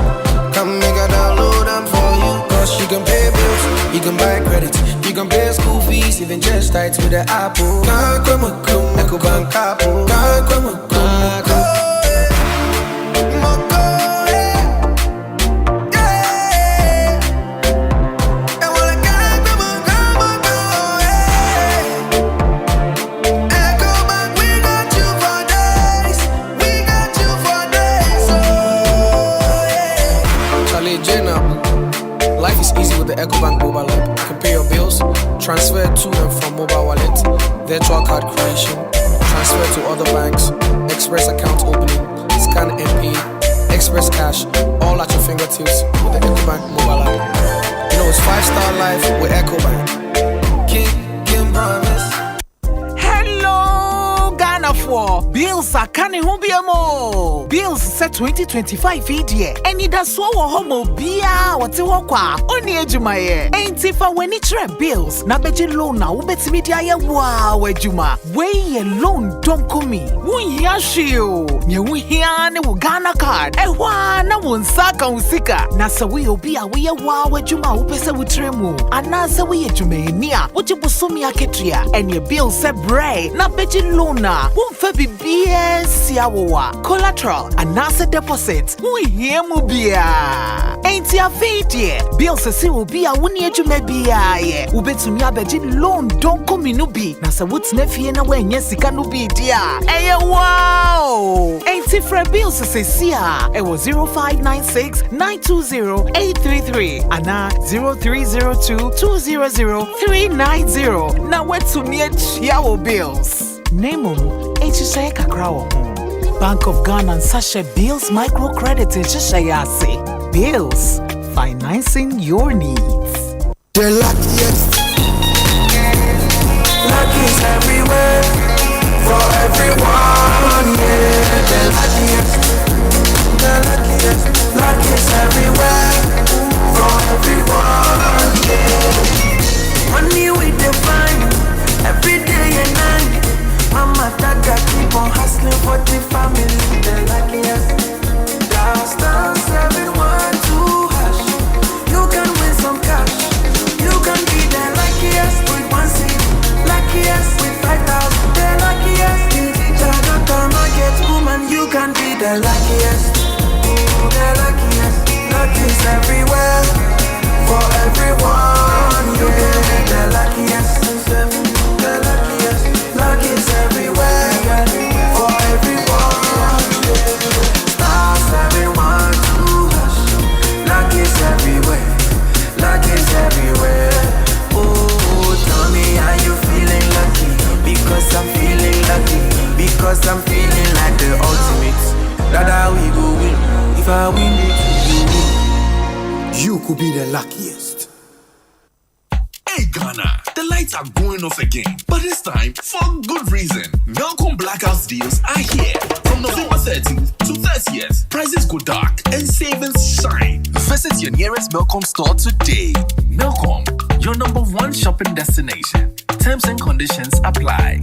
Speaker 1: Come make a download them for you. Cause you can pay bills, you can buy credit, you can pay school fees, even just tights with the Apple. Ecobank Apple.
Speaker 12: Life is easy with the Ecobank mobile app. You can pay your bills, transfer to and from mobile wallet, virtual card creation, transfer to other banks, express account opening, scan and pay, express cash, all at your fingertips with the Ecobank mobile app. You know it's 5-star life with Ecobank. King promise.
Speaker 24: Hello, Ghana for bills are canning who be a mo. Bills set 2025 year. And it does so homo bia what you walk only ejumaye. Ain't if I when it bills. Na beji loan na ubet media ya wow ejuma. Way a loan don't come me. Wun yashio. Nye wun hiane wu Ghana card. Na wun saka usika. Na sa we obia we ya wow ejuma upese wutremu. Anasa we ejume niya. Uchi busumi aketria. And your bill se bray. Na beji loan na. Wun febi bibia siawoa collateral anase deposit uhiemu bia enti afeedie bills se obi a woni adwuma bia ye ubetumi abeji loan don kominu bi na se wotena fie na wanya sika no bi dia eye wow enti fra bills se sia e wo 0596 920 833 ana 0302 200 390 na wetumi achia wo bills Nemo, HSA Kakrawo. Bank of Ghana and Sasha Bills Microcredit in Shishayase. Bills, financing your needs.
Speaker 1: The luckiest. Luck is everywhere. For everyone, yeah. The luckiest. The luckiest. Luck is everywhere. For everyone, yeah. Money we define every day and night. Mama, Dada, keep on hustling for the family. The luckiest. Down, 712 hash. You can win some cash. You can be the luckiest with 1 cent. Luckiest with 5,000. The luckiest. Jagata market woman. You can be the luckiest. Oh, the luckiest. Luck is everywhere. For everyone. You can be the luckiest. The luckiest. Luck is everywhere, yeah. For everyone, yeah. Stars, everyone to hush. Luck is everywhere. Luck is everywhere. Oh, tell me, are you feeling lucky? Because I'm feeling lucky. Because I'm feeling like the ultimate. That we go win. If I win it, you win. You could be the luckiest.
Speaker 2: Hey Ghana, the lights are going off again, but this time for good reason. Melcom Blackouts deals are here. From November 13th to 30th, prices go dark and savings shine. Visit your nearest Melcom store today. Melcom, your #1 shopping destination. Terms and conditions apply.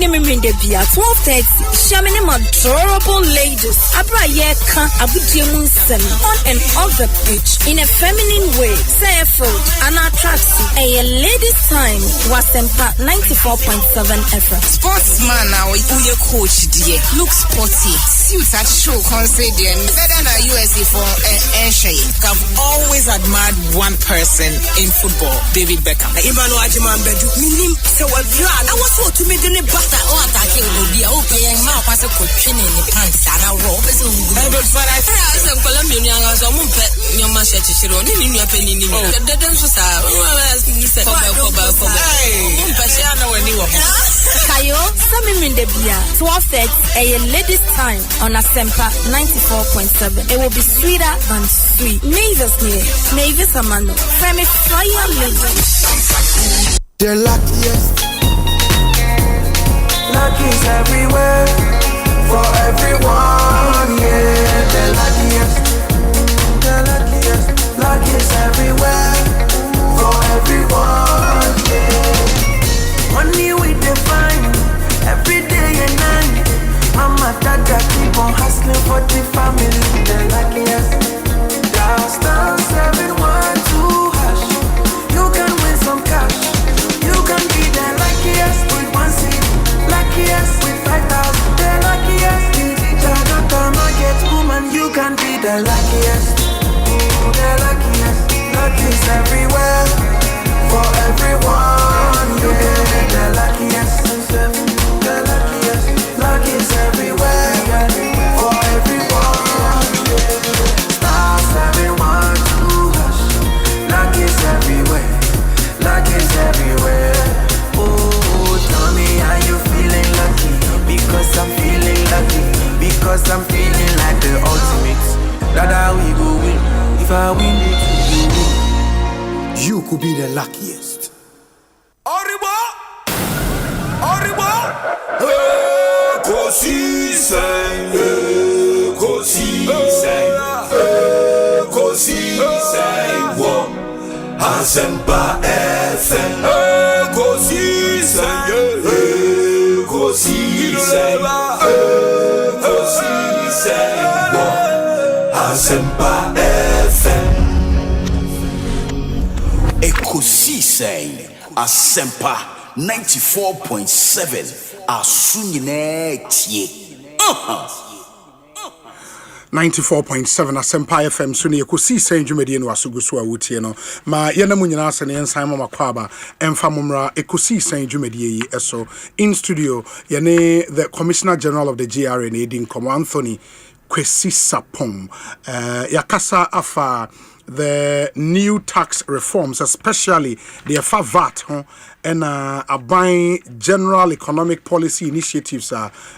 Speaker 9: Miminde bia 12:30. Shamini adorable ladies. Abra yeka abudiemu nsem on and off the pitch in a feminine way. Say fruit and attracts a ladies time. Asempa 94.7 FM.
Speaker 3: Sportsman now you coach dear. Look sporty. Suits at show concert dear. Better than USA for Enshay. I've always admired one person in football, David Beckham.
Speaker 10: Imano Ajiman Bedu. Minim se wa glad. I was so to me the butter or attacking will be okay. My pastor could train in the pants and a rope. But for I some Colombian young as a mumpet, your master to show in your penny. The dance was
Speaker 9: Kayo, some in the beer. 12:30 a ladies time on Asempa 94.7. It will be sweeter than sweet. Mavis near Mavis Amano. Femi Fire Lady.
Speaker 1: The luckiest. Luck is everywhere. For everyone, yeah. The luckiest. The luckiest. Luck is everywhere. For everyone, yeah. Money we define every day and night. Mama, Dada, keep on hustling for the family. The luckiest. Down, 712 hash. You can win some cash. You can be the luckiest with 1 cent. Luckiest with 5,000. The luckiest. Jagata market woman. You can be the luckiest. Oh, the luckiest. Luck is everywhere. For everyone, yeah. The luckiest. The luckiest. Luck is everywhere, yeah. For everyone, yeah. Stars, everyone to hush. Luck is everywhere. Luck is everywhere. Oh, tell me, are you feeling lucky? Because I'm feeling lucky. Because I'm feeling like the ultimate. That we go win. If I win it, you win. You could be the luckiest.
Speaker 2: Asempa FM. Asempa FM.
Speaker 17: Ekosiisen
Speaker 2: Asempa 94.7 Asunyine tie.
Speaker 4: 94.7 Asempa FM suni Ekosiise Dwumadi no asuguso a wotie no ma yenamu nyina ase ne ensan mama kwaba emfa momra Ekosiise Dwumadi yi eso in studio yene the Commissioner General of the GRA na Edin Komo Anthony Kwesi Sapong yakasa afa the new tax reforms, especially the VAT and abain general economic policy initiatives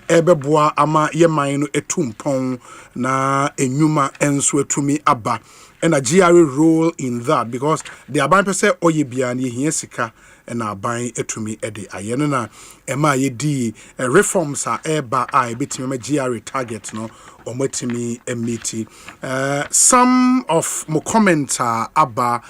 Speaker 4: ebeboa ama yemaino etumpon na enyuma enso etumi aba and a GRA role in that because the abain pese oye bia ne hia sika and abain etumi ede ayeno na ema yedi reforms eba betimi GRA target no ometimi emiti. Some of my comments are abba,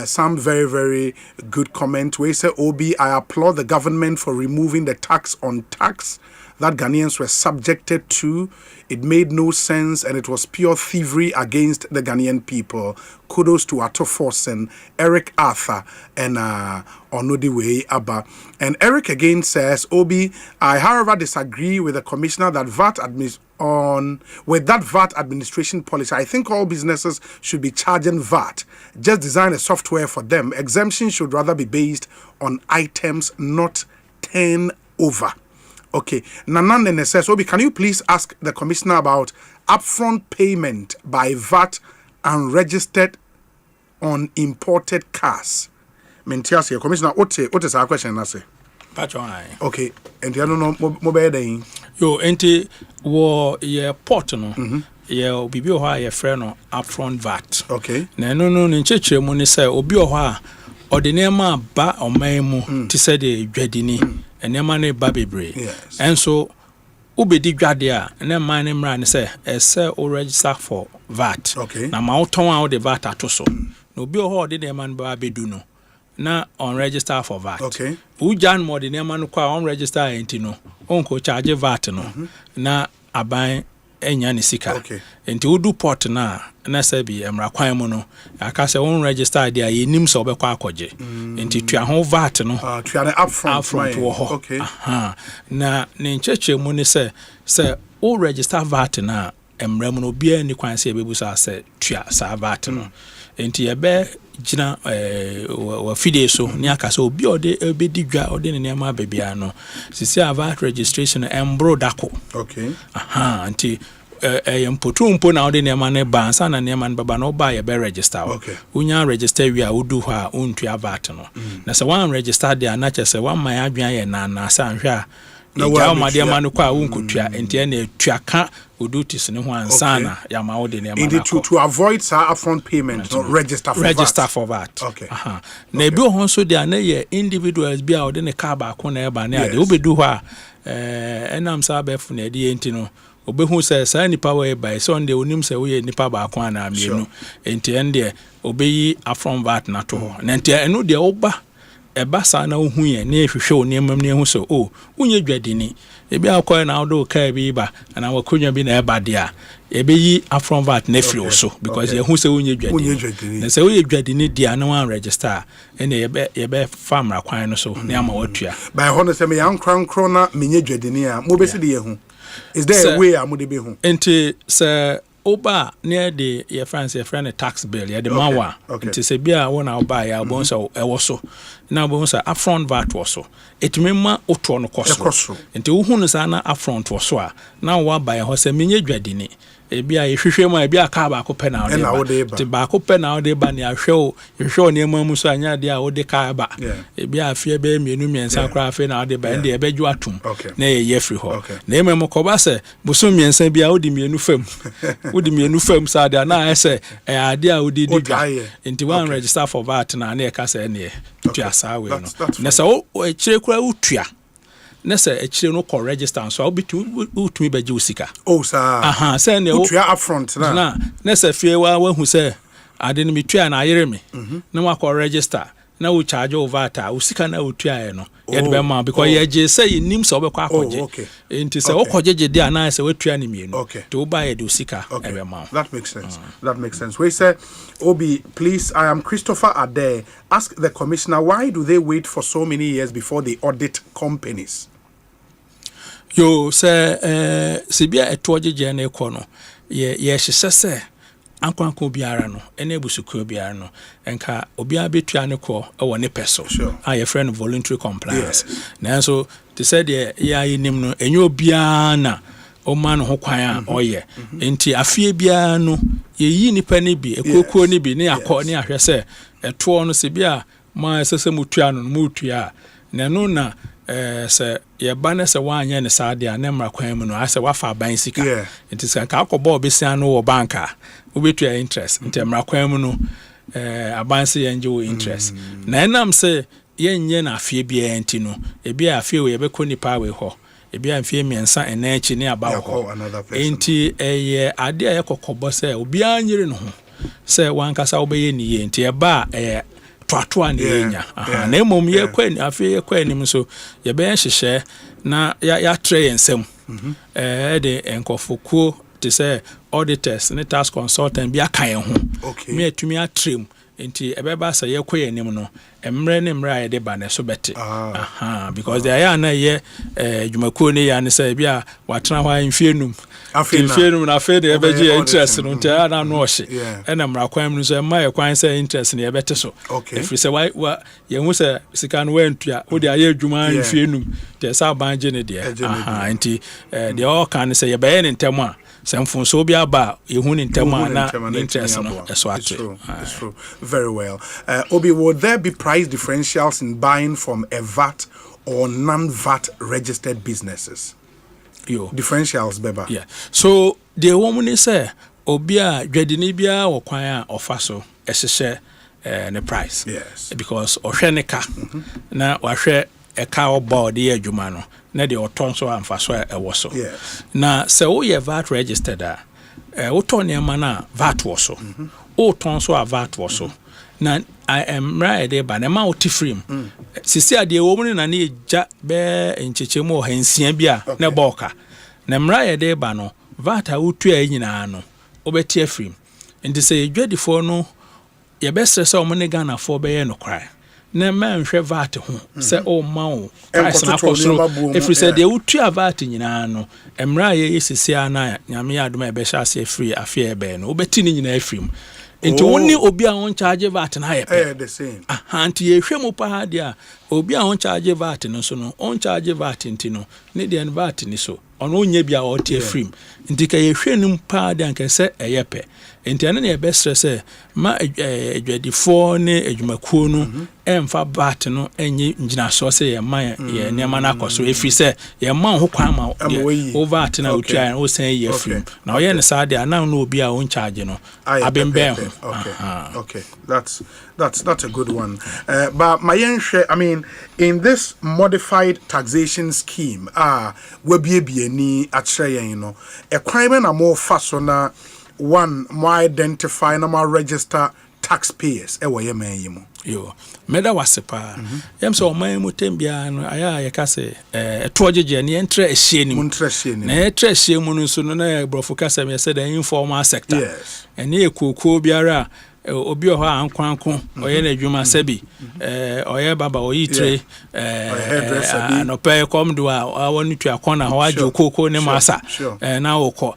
Speaker 4: some very good comment. We say, Obi, I applaud the government for removing the tax on tax that Ghanaians were subjected to. It made no sense and it was pure thievery against the Ghanaian people. Kudos to Ato Forsen, Eric Arthur, and Onodiwe Abba. And Eric again says, Obi, I however disagree with the commissioner that VAT administration policy. I think all businesses should be charging VAT. Just design a software for them. Exemption should rather be based on items, not turnover. Okay, Nanande says, Obi, can you please ask the commissioner about upfront payment by VAT and registered on imported cars? Mentias, your commissioner, what is our question? I say, okay, and you don't know mobile day.
Speaker 7: Yo, enti wo ye port no. Ye obibi o ha ye frɛ no upfront VAT.
Speaker 4: Okay.
Speaker 7: Na no nchechire mu ne sɛ obi o ha ordinary ba ɔman mu ti sɛ de dwadini enema ne ba bebre. Enso ubedi dwade a na man ne mra ne sɛ ɛsɛ o register for VAT.
Speaker 4: Okay.
Speaker 7: Na ma woton a wo de VAT ato so. Na obi o ha ordinary man ba bedu no. Na on register for VAT.
Speaker 4: Okay.
Speaker 7: Ujan mo de nema no kwa on register enti no. Onko charge VAT no. Na aban enya ne sika.
Speaker 4: Okay.
Speaker 7: Enti udu port na say bi emra kwan mu no. Aka say on register de a yenim so obekwa akoje. Enti tua ho VAT no.
Speaker 4: Tua na upfront
Speaker 7: wo ho.
Speaker 4: Okay.
Speaker 7: Na ne ncheche mu ne say o register VAT na emra mu no bia ni kwan say bebu say tua sa VAT no. Enti ebe gina wa fide so ni aka so obi ode ebedi dwa ode ne nema bebia no sisi VAT registration embro dako.
Speaker 4: Okay.
Speaker 7: Anti mpo na ode nema ne bansa na nema baba no ba ye be register.
Speaker 4: Okay.
Speaker 7: Unya register wi a udu ho a untua VAT no. Na se one register there na chese one man adwan ye na sa nhwe a na ma de ma no kwa unkotua enti na tuaka odutis ne ho ansana ya ma ode ne ma na
Speaker 4: to avoid upfront payment no register
Speaker 7: for VAT.
Speaker 4: Okay.
Speaker 7: Na ebi ho so dia na ye individuals bi a ode ne car ba ko na e ba na ade obedu ho a enam sa ba fu na de enti no obehu say sa nipa we by Sunday onim say we nipa ba ko na mienu enti ende obeyi upfront VAT na to ho na enti eno de oba eba sa na ohu ye na ehwehwe onemam ne hu so unye dwadini ebi akọ na odo ka bi ba na wakonya bi na eba de a ebeyi upfront VAT na free so because ye hu se unye dwadini na se unye dwadini dia na wan register ene ye be famra kwan no so na ama watua
Speaker 4: by hono se me yan krankro na menye dwadini a mo be se de ye hu is there a way a mo de be hu
Speaker 7: enti se oba near the your friend tax bill ya the mawa nti se bia wona oba ya bonso ewo so na bonso upfront VAT wo so etimema oto no koso nti wo hunu sa na upfront wo so a na wo ba ya ho se menye dwadini ebia ehwehwe ma ebia ka ba ko pe na wo de ba ti ba ko pe na wo de ba ne ahwe o ne mamu so anya de a wo de ka ba ebia afie be mienu miensa kra afi na wo de ba ende ebedwu atum na ye free ho na ememo ko ba se buso miensa bia wo de mienu fam wodi mienu fam sa de na ese ade a wodi dwa nti one register for VAT na na e ka se ne tua sa we no na se o kire kura utua na se kire no ko register so obitu utumi beje usika
Speaker 4: sa
Speaker 7: se ne
Speaker 4: utua upfront
Speaker 7: na se fie wa hu se ade no metua na ayere me na wa ko register na wo charge over ata wo sika na wo tua no ye de be ma because ye je say you nim so be kwa akọje enti say wo kọje de ana say wo tua ni mienu to buy ye do sika e be ma.
Speaker 4: That makes sense. That makes sense. We say Obi, please, I am Christopher Ade. Ask the commissioner, why do they wait for so many years before they audit companies?
Speaker 7: Yo say sibia etoje na ekọ no ye hye say ankwanko biara no ene ebusuku biara no enka obia betua ne kọ e ne peso a ye friend voluntary compliance na so they said ya yinim no enye obia na o man ho kwan a oye enti afie biara no ye yi nipa ne bi ekoko ne bi ne akọ ne ahwe se eto no se bia ma sese mutua no mutua na no na se ye bana se wanye ne saade a ne mra kwan mu no ase wafa ban sika enti se ka akọbọ obesia no wo banka ubetua interest nti mra kwan mu no abanse ye nje wo interest na enam se ye nye na afie bia enti no ebi afie we be konipa we ho ebi afie miensa enachi ne aba ho enti ye ade a yekokobo se obi anyire no ho se wankasa obeye ni ye enti eba twatwa ne yenya na emom ye kwani afie ye kwani mu so ye be hyehyɛ na ya tre yensem de enkofokuo to say auditors and tax consultant be akan ho me atumi atrem enti ebeba say ye koye nim no emre ne mra ye de ba ne so bete because they are na ye dwumakuo ne ya ne say bia watena hwa mfienum afenum na fe de ebeje interest no ntia na no ohye ena mra kwan mu so ma ye kwan say interest ne ye bete so if say why ye hu say sika no wentua wo de aye dwuma mfienum te sa banje ne de enti they all can say ye be ye ntem a semfun so bi aba ehun ntema na interest no eso atre.
Speaker 4: It's true. Very well. Obi, would there be price differentials in buying from a VAT or non-VAT registered businesses?
Speaker 7: Yo.
Speaker 4: Differentials, beba.
Speaker 7: Yeah. So the woman say obi a dwadini bia wo kwan a ofa so ehye ne price.
Speaker 4: Yes.
Speaker 7: Because ohwe ne ka na wahwe eka obo de adwuma no na de oton so amfa so ewo
Speaker 4: yes.
Speaker 7: Na se wo ye VAT registered a wo ton ne ma na VAT wo so o ton so a VAT wo so na I am right there ba na ma wo ti free sisi ade wo mu na ne ja be enchechemu o hansia bia na boka na mra ye there ba no VAT a wo tu a nyina no obeti free nti se edwadifo no ye be stress o mo ne Ghana fo be ye no krai na man hwe VAT ho se o ma o price na kosoro if you said they would tu VAT nyina no emra ye sisi ana nyame ya adoma e be sha se free afia e be no obeti ni nyina free mu enti woni obi a on charge VAT na ye pe
Speaker 4: the same
Speaker 7: anti ye hwe mu pa ha dia obi a on charge VAT no so no on charge VAT enti no ne de VAT ni so ono nya bia o tie free enti ka ye hwe nim pa dia nka se eye pe enti ane ne be stress ma edwadifo ne edwumakuo no emfa VAT no enye njina so se ye ma ye nema na akoso efi se ye ma ho kwan ma o VAT na otwa o sen ye free na o ye ne sa dia na no obi a on charge no abembe ho
Speaker 4: okay that's a good one but my I mean in this modified taxation scheme we be ni atre yen no e kwan na more fast na one more identify na more register taxpayers e wo ye man yi mu
Speaker 7: yo meda wasepa yam so man mu tembia no aya ye ka se etojeje ne entra ehie ni na entra ehie mu no so no na brofo ka se me se the informal sector ene ekoko biara obi oho ankwanko oye na adwuma sabi oye baba oyitre no pay come do a wonu tu akona ho ajo koko ne masa na wokọ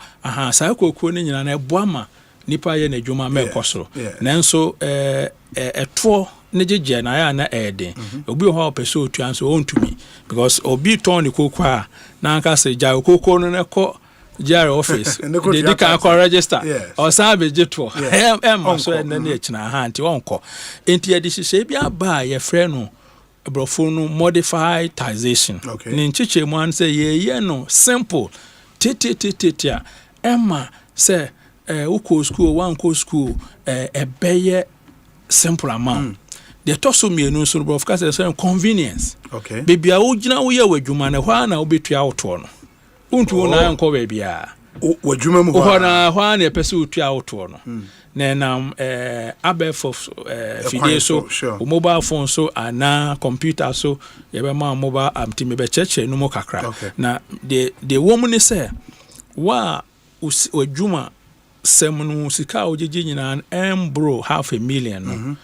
Speaker 7: sa koko ne nyina na eboama nipa ye na adwuma mekosoro nanso eto ne jeje na ya na eden obi ho peso otu anso ontumi because obi ton ne koko a na aka se ja koko no ne ko JR office they can register or sabe jeto so na na china ha nti wonko enti edihye bia ba ye frɛ no brofo no modified taxation ni nchiche mu an say ye no simple tititia emma say uko school one ko school ebeye simple amount the toso mienu so brofo ka say convenience bibia wo gina wo ye wadwuma na hwa na obetua woto no untu na anko ba bia
Speaker 4: wadwuma mu
Speaker 7: ho na hwa na pese utua woto no na abefo fidie so mobile phone so ana computer so yebe ma mobile amti me be cheche no mo kakra na the woman say wa odwuma semnu sika ojeje nyina embro $500,000 no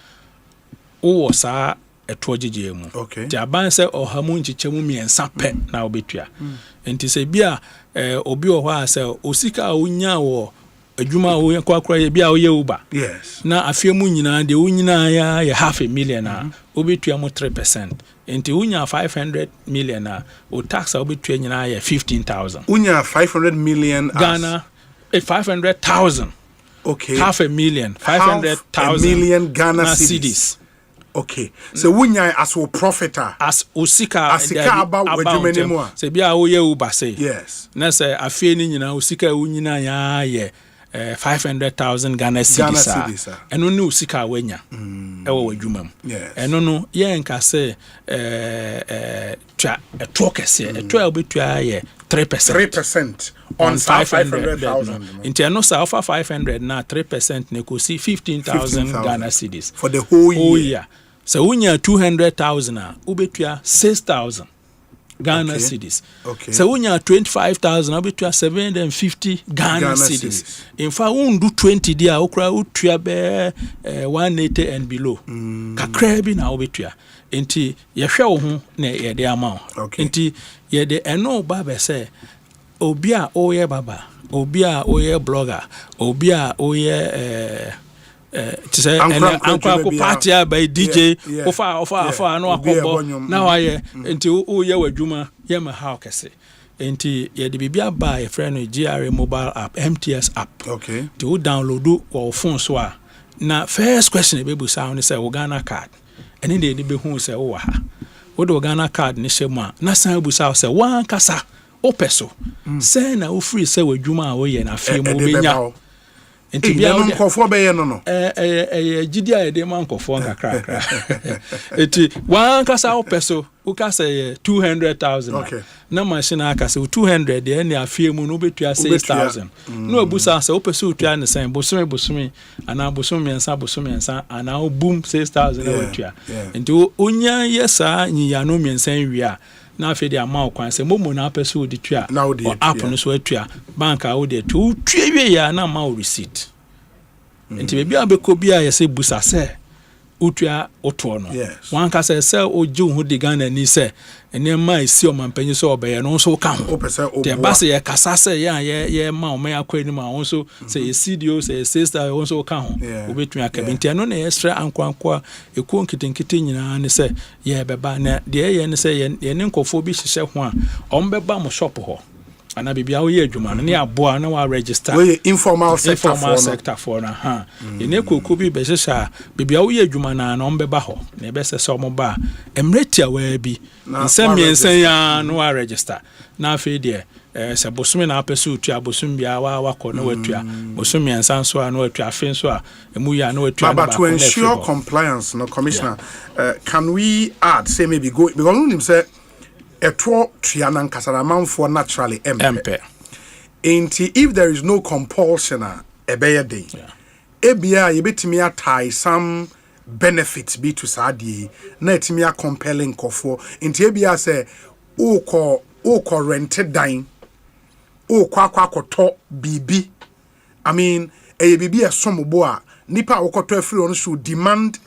Speaker 7: wo sa etojeje mu ti aban se ohamu nchichemu miensa pe na obetua enti se bia obi o hwa se osika onya wo adwuma wo kwakra ye bia oye uba na afie mu nyina de unyina ya $500,000 na obetua mu 3% enti unya $500,000 na o tax obetua nyina ya $15,000
Speaker 4: unya $500,000
Speaker 7: Ghana 500,000 $500,000 $500,000
Speaker 4: Ghana cedis. Okay, so wunya as a profiter
Speaker 7: as usika
Speaker 4: about wedwumenemu
Speaker 7: se bia wo ye uba say
Speaker 4: yes
Speaker 7: na say afie ni nyina usika wunyina ya ye $500,000 Ghana cedis eno ni usika wanya ewo wadwuma mu eno no ye nka say twa etokese etwa obetua ye 3%
Speaker 4: on 500,000
Speaker 7: into eno sa offer 500 na 3% ne ko see 15,000 Ghana cedis
Speaker 4: for the whole year.
Speaker 7: So unya 200,000 ubetua 6,000 Ghana cedis. So unya 25,000 ubetua 750 Ghana cedis. In fact, undu 20 dia okra utua be 180 and below. Kakra bi na ubetua. Enti yehwe wo ho na ye de ama. Enti ye de eno ba be say obi a oye baba, obi a oye blogger, obi a oye to say uncle party by DJ ofa no akobo na waye enti o ye wadwuma ye ma how kese enti ye de bibia ba ye friend no GRA mobile app MTS app to download or phone so na first question be bu sound say Ghana card eni de be hu say wo ha wo de Ghana card ni shema na san bu sound say wan kasa opeso say na o free say wadwuma a wo ye na afie mo benya enti bia o
Speaker 4: nkofo be ye no
Speaker 7: gidi a de man nkofo nkakra enti wan kasa opeso o kasa 200,000 na machine aka say 200 de na afie mu no betua 6,000 no abusa say opeso tua ne sen bosome ana bosome ensa ana boom 6,000 betua enti onya yesa nyiya no miensan wia na afi de ama okwan se momo na apeso de tua o app no so atua bank a wo de tu wie ya na ma o receipt enti be bia be ko bia ye se busa se utua oto no wan ka se o ji hu de Ghana ni se ene ma isi o mampanyi so obeye no so ka ho te ba se ye kasa se ye ma o me akwa ni ma won so se ye CDO se sister won so ka ho obetu aka binti no na extra ankwankwa ekuo nkitinkiti nyina ne se ye beba na de ye ne se ye ne nkofo bi hihye ho a ombeba mo shop ho ana bibia wo ye adwuma no ne aboa na wa register
Speaker 4: we informal sector
Speaker 7: for na ha ene koku bi be hihye bibia wo ye adwuma na ombeba ho na be se so mo ba emretia wa bi nsem ya no wa register na afi de se bosome na apeso tua bosome bia wa ko na watua bosome ensan so na watua afi so a emu ya na watua
Speaker 4: but to ensure compliance no commissioner can we add say maybe go because him say etwo triana nkasara manfo naturally empe if there is no compulsion ebeye day ebia yebetimi atai some benefits be to sadi na etimi a compelling kofo ebia say o rented dine o kwakoto bibi I mean bibi esomobo a nipa wokoto afiri on should demand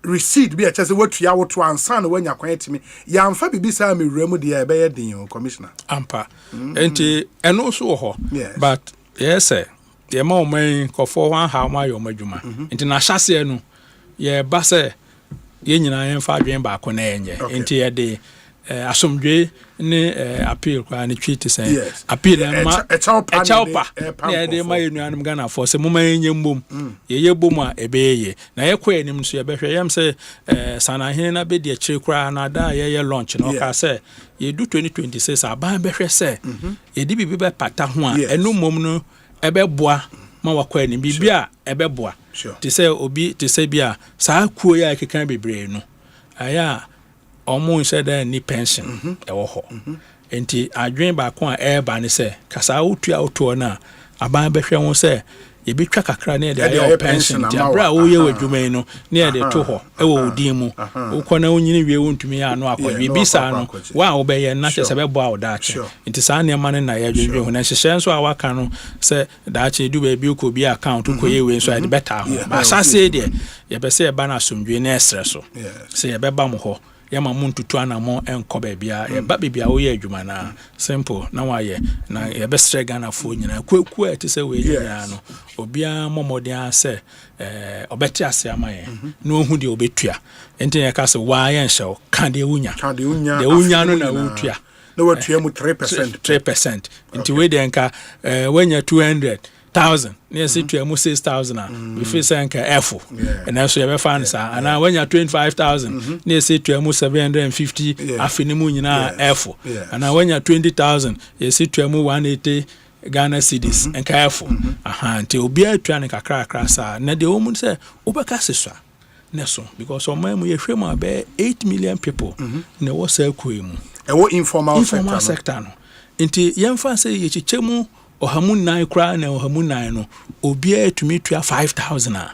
Speaker 4: receipt be a chance what ya what to answer when you quiet me ya amfa bibi sa me wura mu de e be ye den commissioner
Speaker 7: ampa enti eno so ho but yes ye ma o man kofo wan ha ma yo madwuma enti na hyase no ye ba se ye nyina ye mfa adwen ba ko na enye enti ye de asomdwe ne appeal kwa ne tweet say appeal ma echaupa ne de ma yenuanum Ghana for se moma yenye mbom ye bom a ebeye na ye kwa enim so ye behwe yem se sana hene na be de chire kra na da ye launch no ka se ye do 2026 aban behwe se ye di bibi be pata ho a enu mom no ebeboa ma wakwa enim bibia ebeboa ti se obi ti se bia sa kuo ya kekan bebre no aya omo said ni pension ewo ho enti adwen ba ko a eba ne se kasa otua oto na aban behwe won se ye bi twa kakra na de ayo pension ti abra wo ye wadwuma no na de to ho e wo odin mu wo kona onyini wie wontumi ya no akwa bi sa no wa wo be ye na che se be bo a wo da che nti sa ne ma ne na ye dwedwe ho na hyehyɛ nso a waka no se da che du ba bi ko bi account ko ye we nso a de beta ho ba asase de ye be se ye ba na asomdwe na esre so se ye be ba mo ho yama muntutu anamo enko bebia e ba bebia wo ye adwuma na simple na waye na ye be strega na fo nyina kwaku ati se we nyina no obia momodin ase obeti ase amaye no hu de obetua enti ye ka se wa ye nhyew ka de unya de unya no na utua
Speaker 4: na watua mu 3%
Speaker 7: enti we de nka wenya 200,000 near say to almost 6,000 we feel saying F and also you have fans and now when you're 25,000 near say to almost 750 afinimu nyina F and now when you're 20,000 you see to almost 180 Ghana cedis and careful until be a trying kakra sa na de omun say obeka seswa neso because on my we hwema be 8 million people na wo say kwemu
Speaker 4: e wo informal
Speaker 7: sector no nti yemfa say ye chichemu ohamun nine kra na ohamun nine no obia etumi tua 5,000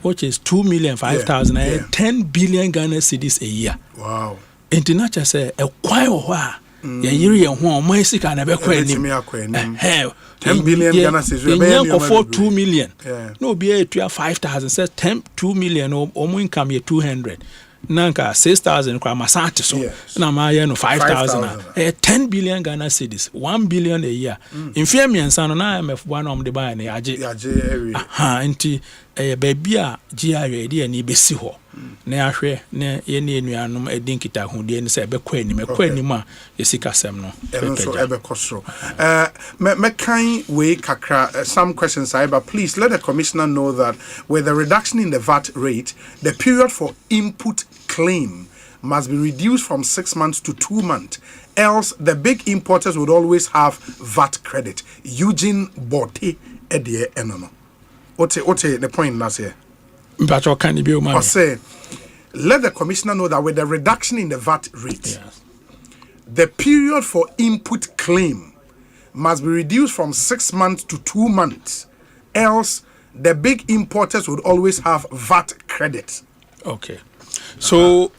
Speaker 7: which is 2,005,000 10 billion Ghana cedis a year.
Speaker 4: Wow.
Speaker 7: International say e kwan ho a ye yiri ye ho o man sika na be kwa ni
Speaker 4: 10 billion Ghana cedis
Speaker 7: be yen for 2 million. No obia etua 5,000 say 2 million o mo income ye 200. Nanka 6,000 kwa masate so na ma ye no 5,000 10 billion Ghana cedis 1 billion a year in fear me ansa no na IMF one of the buy na yaje nti baby a GRA de ni besi ho na ahwe na ye ne enuanom edinkita hode ni se be kwa ni me kwa ni ma yesika sem no
Speaker 4: so ebe kosro me kan we kakra some questions but please let the commissioner know that with the reduction in the VAT rate the period for input claim must be reduced from 6 months to 2 months, else the big importers would always have VAT credit. Eugene Bote Edie Enono. Ote the point last year. Say, let the commissioner know that with the reduction in the VAT rate, the period for input claim must be reduced from 6 months to 2 months, else the big importers would always have VAT credit.
Speaker 7: Okay. So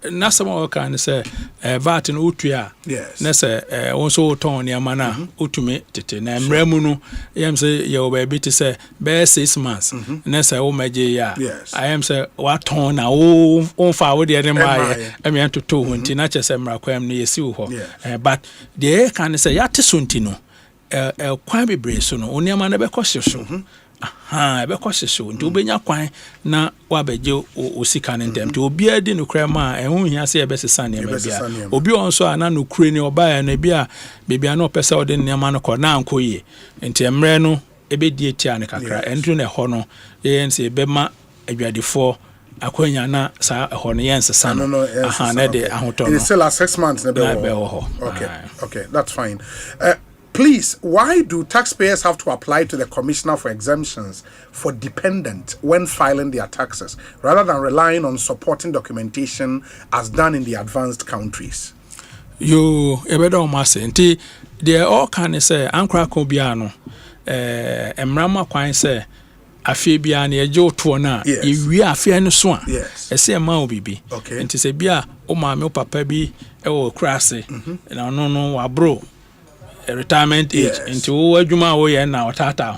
Speaker 7: nasama kan say VAT no utua na say wonso ton ne amana utumi tete na mremu no yam say ye oba ti say be 6 months na say o maje ya I am say wa ton na o fa wo de ne ma am yan to hunti na che say mrakwam no yesi wo but the kan say ya te sunti no kwan bebre so no oni amana be kɔhye so ebe kwase so nti obenya kwan na wabeje osika ne ndem nti obi adi no kra ma ehun hia se ebe sesa ne bia obi onso ana no kure ne oba ya na bia bebia na opese ode ne ma no kɔ na ankoye nti emre no ebe die tia ne kakra entru ne ho no ye nse ebe ma adwadefo akwanya na sa ho no yen sesa no na de ahoto no
Speaker 4: it's still 6 months na be ho okay that's fine. Please, why do taxpayers have to apply to the Commissioner for Exemptions for dependent when filing their taxes, rather than relying on supporting documentation as done in the advanced countries?
Speaker 7: You ebedo mase nti they all can say ankra ko bia no emrama kwan say afie bia na eje oto na ewi afie no so a ese ma obibi nti se bia o ma me papa bi e wo krase na no wa bro retirement age into adwuma wo ye na otata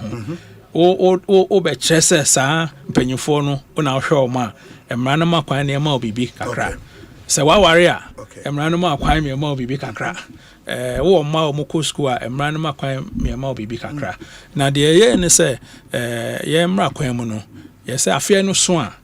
Speaker 7: ho o be chese sa mpanyifo no na hwe o ma emra no makwan na ma obibi kakra se wa ware a emra no makwan me ma obibi kakra wo ma o mko school a emra no makwan me ma obibi kakra na de ye ne se ye emra kwan mu no ye se afie no so a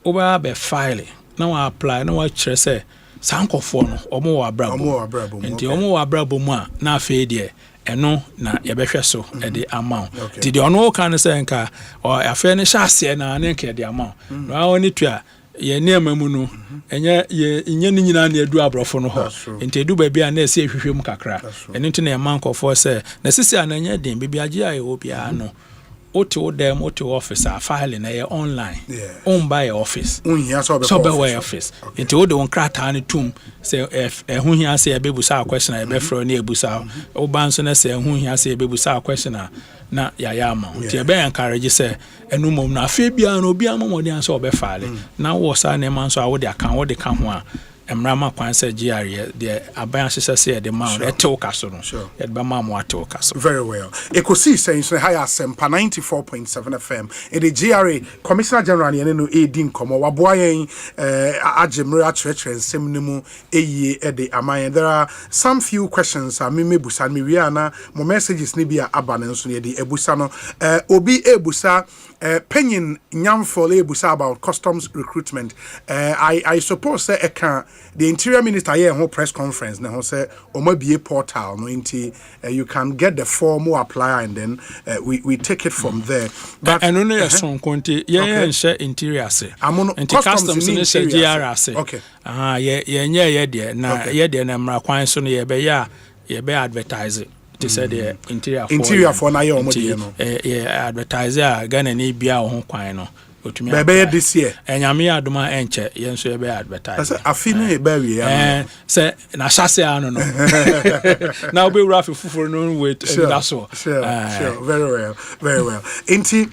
Speaker 7: wo ba be file na wa apply na wa kire se sankofo no omo wa brabo nti omo wa brabo mu a na afi de eno na yebehwe so e de amount ti de ono kan se nka afi ne hyase na ne nke de amount na oni tua ye niam mu no enye ye nye ni nyina na edu abrofo no ho nti edu ba bia na ese ehwehwem kakra eno nti na mankofo se na sisi ananya den bibia agi aye obi a no Oto them oto office a file in a online.
Speaker 4: Yeah.
Speaker 7: Owned by office.
Speaker 4: Sober
Speaker 7: office. Into all the one crack tomb say if who here say a baby sour question a befro near busa or Banson say who here say a baby sour questioner na yayama. Tia bear encourage say and no mum na Fabian or be a moment the answer be file. Now was our name answer what they account what they come one. Emrama kwan say GRE the abansisa say the mount e toka so no e ba mamu atoka so
Speaker 4: very well Ekosiise so high Asempa 94.7 FM in the GRE Commissioner General ne no edin komo waboa yen agimre atwetwe nsem ne mu eyi e de aman. There are some few questions me busa me wiana mo messages ne bia aba ne so ne de ebusa no obi ebusa penyin nyamfo ebusa about customs recruitment. I suppose say the Interior Minister here whole press conference now say omabie portal no inti you can get the form or apply and then we take it from there. But
Speaker 7: and only a song konti share interior say customs in share GR say
Speaker 4: okay
Speaker 7: ye there na ye there na mra kwan so no ye be advertise to say the interior
Speaker 4: for na ye omodie no
Speaker 7: advertiser Ghana ni bia ho kwan no
Speaker 4: Bebe this year.
Speaker 7: Enyame adoma enche yenso ye be advertise.
Speaker 4: Afinu e ba wi
Speaker 7: say na chase ano no. Now be rough fufuro no wait that's so.
Speaker 4: Sure. Very well. Enti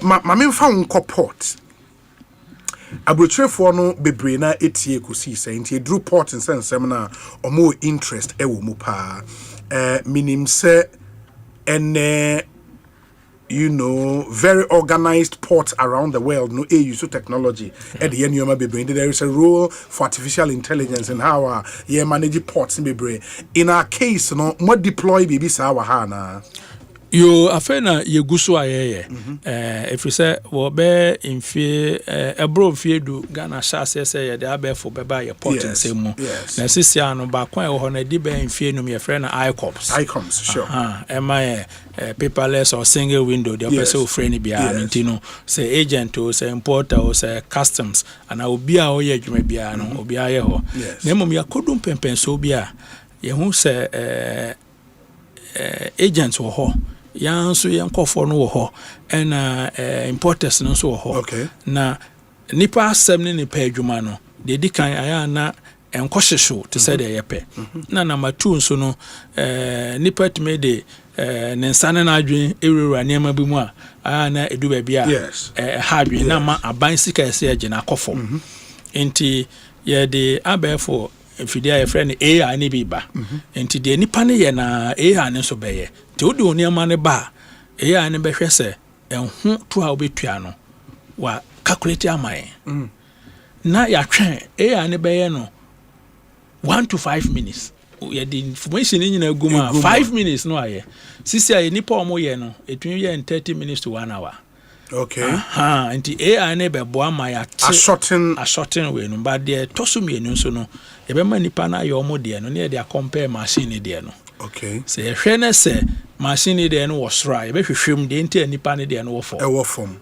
Speaker 4: ma memfa unko port. Abrotrefo no bebre na etie Ekosiise enti edru port nsensem na omo interest e wo mu pa. Minim se ene you know, very organized ports around the world, no use of technology. At the end, there is a role for artificial intelligence and how you manage ports in Bebre. In our case, no, what deploy baby sawa hana.
Speaker 7: You afena ye guso ayeye. If you say wo be in fear abroad fear do Ghana shase say they abe for beba ye port in same mu. Na sisia no ba kwan ho na di be in fear no me friend
Speaker 4: ICOMS sure.
Speaker 7: Am I paperless or single window the person friend bia ntino say agent or say importer or say customs and I will be a oye dwuma bia no obi aye ho. Na mum ya kodum pempen so bia ye hu say agents wo ho yanso yankofo no wo ho na importers no so wo ho na nipa asem ne nipa adwuma no de dikan aya na enkohwehwo to say de yepe na number 2 nso no nipa tme de ne nsane na adwen ewura niam bi mu a na edu ba bia ha adwen na ma aban sika ese agina akofo enti ye de abefo fidia ye friend AI ne bi ba enti de nipa ne ye na AI ne so beye te odi oni ama ne ba AI ne behwe se enhu to a obetua no wa calculate amaye na ya twen AI ne beye no 1 to 5 minutes ye the information ni nyina guma 5 minutes no aye sisi aye nipa omo ye no etun ye in 30 minutes to 1 hour.
Speaker 4: Okay.
Speaker 7: Nti AI ne be boa ma ya
Speaker 4: a shorten
Speaker 7: we no but there tosu mienu so no e be ma nipa na yo mo de no ne de compare machine de no.
Speaker 4: Okay.
Speaker 7: Say hwe na say machine de no was right e be hwehwem de nti nipa ne de no wo form.
Speaker 4: E wo form.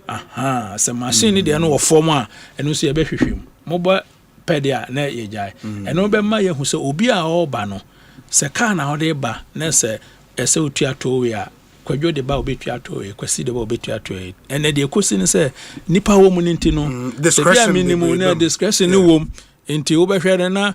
Speaker 7: Say machine de no wo form a eno so e be hwehwem. Mo ba pedia na ye jai. Eno be ma ye hu say obi a o ba no se ka na o de ba na say ese otua to we a kwadwo de ba obetua to e kwasi de ba obetua to e ene de ekosi ne se nipa wo mu nti no
Speaker 4: discretion
Speaker 7: minimum na discretion ne wo nti wo behwere na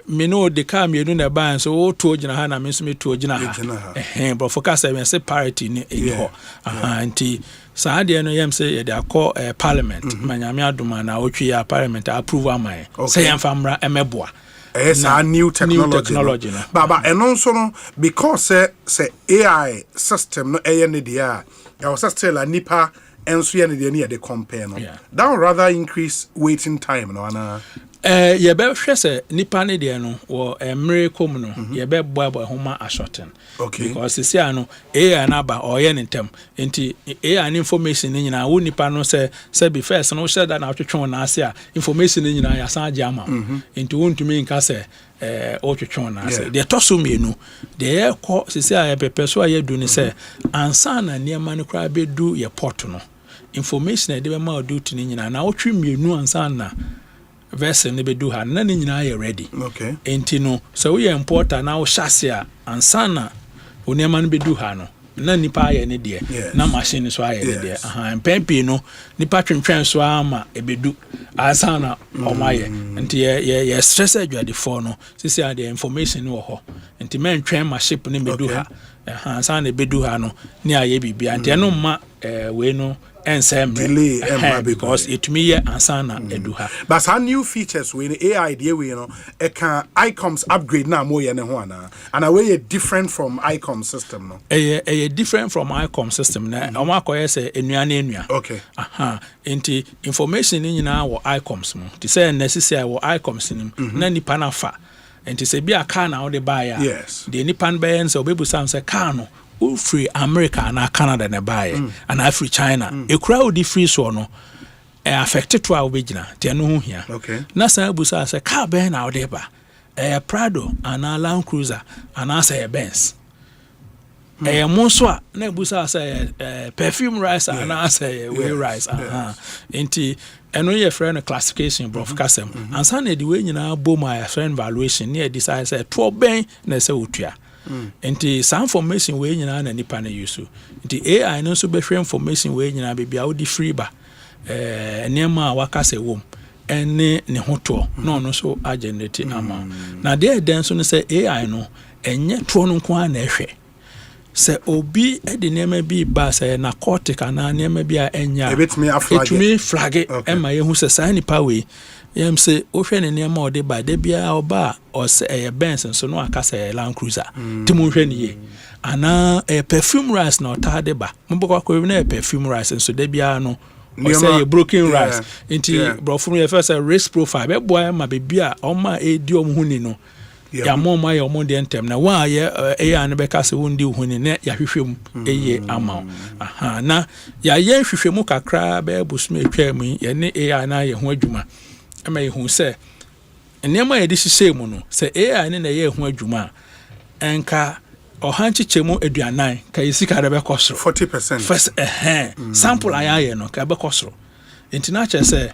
Speaker 7: me no de ka mienu na ba so wo to gina ha na me so me to gina ha but focus e say parity ne e ho nti saa de no yem say ye de akọ parliament manyame adoma na otwi ya parliament approve amai say yamfamra emeboa.
Speaker 4: Yes, new technology. No. But and also no because say AI system no dia I was still a nipa and so near the compare no. That would rather increase waiting time no ana.
Speaker 7: Ye be hwe say nipa ne de no wo emre kom no ye be boa homa ashoten.
Speaker 4: Okay.
Speaker 7: Because this year no AI na ba oye ntem enti AI information ni nyina wo nipa no say be first no share that na twetwe na ase a information ni nyina ya san jama enti wontumi nka say o twetwe na ase de toso mienu de ekọ sisi a pepe so aye du ni say ansa na niema ne kra be du ye port no information e de be ma do tu ni nyina na wotwe mienu ansa na vessel ne be do ha na ni nyina ye ready.
Speaker 4: Okay.
Speaker 7: Enti no so we importer na wo hyase a ansa na oniema no be du ha no na nipa aye ne de na machine so aye ne de mpempi no nipa twentwen so ama ebedu asana omaye nti ye stress adwadefo no sisi ade information wo ho nti mentwen ma ship ne medu ha asana ebedu ha no ne aye bibia nti no ma we no
Speaker 4: delay
Speaker 7: because it me ye ansana eduha
Speaker 4: but some new features we AI dey we can ICOMS upgrade na mo ye ne ho ana and away different from ICOM system no
Speaker 7: different from ICOM system na o ma koye say enua
Speaker 4: okay
Speaker 7: into information ni nyina wo ICOMS mo ti say necessary wo ICOMS ni na nipa na fa enti say bi aka na wo de buy ya de nipa no be ense obebu sam say car no free America na Canada na buy and free China e crowd di free so no affected to our begina te no ho hia na san busa say car be na wo de ba Prado and Land Cruiser and say Benz monso na busa say perfume rice and say way rice enti eno ye friend classification bro kasem and san e di we nyina bo my friend valuation near decide say to ben na say otua enti some information we nyina na nipa na use enti AI no so be free information we nyina be bia odi free ba enema waka se wom ene ne hoto no so agenate ama na there den so no say AI no enye to no nko na ehwe se obi edi nema bi ba say narcotic na nema bi a enya etumi flag ema ye hu se say nipa we yam say ohwe ne nema ode ba de bia oba o say Benz so no aka say Land Cruiser timu hwe ne ye ana perfume rice na otade ba mbokwa ko na perfume rice so de bia no o say broken rice into brofum ye first risk profile be boy ma be bia o ma edi o mu ni no ya moma ya omo de entem na wa ye eya ne be ka se wondi uhuni ne ya hwehwem eye ama na ya ye hwehwemu kakra be busum etwa mu ye ne eya na ye ho adwuma ama ye hu se enema ye de hihye mu no se eya ne na ye ho adwuma enka ohanchichemu aduanan ka yesika de be kosoro
Speaker 4: 40%
Speaker 7: first sample ayaye no ka be kosoro international say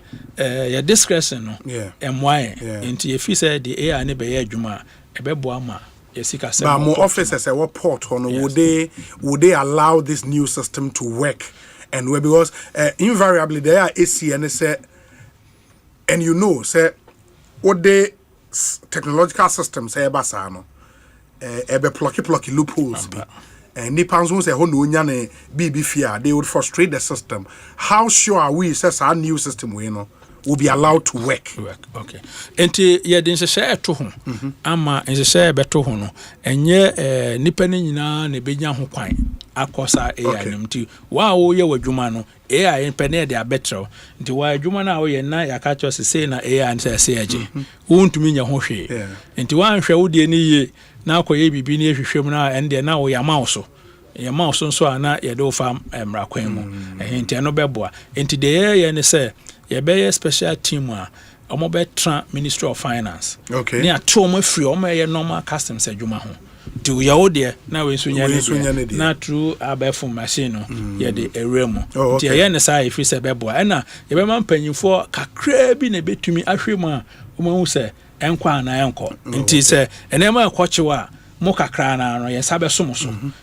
Speaker 7: your discretion no MY into if you say the AI ne be ye adwuma e be boa ma yesika say
Speaker 4: but more officers say what port on would they allow this new system to work and where because invariably there are AC and say and you know say what the technological systems say basa no e be plucky loopholes and Nipans won't say, "Oh, no, nyane BB fear." They would frustrate the system. How sure are we that our new system will be allowed to work?
Speaker 7: Okay. Enti ye den share to ho. Ama en share beto ho no. Enye nipa ni nyina na benya ho kwan. Akosa AI nimti. Wa wo ye wadwuma no. AI nipa na de abetrɛ. Nti wa adwuma na wo ye na ya ka cho se na AI n se age. Wo ntumi nya ho hwe. Enti wa nhwe wo de ni ye na akoye bibi na ehwehwem na ende na wo ya mouse so ana ye do fa mrakwan mu enti no beboa enti de ye ne se ye be special team a omo be tra Ministry of Finance ne ato omo free omo ye normal customs adwuma ho ti ya wo de na we so nya ne na true abefo machine no ye de eremu ti ye ne sa ifi se beboa na ye be man panyimfo kakra bi na betumi ahwemu a omo hu se enkwa na enko nti se enema ekwochewa mo kakra na no ye sabe so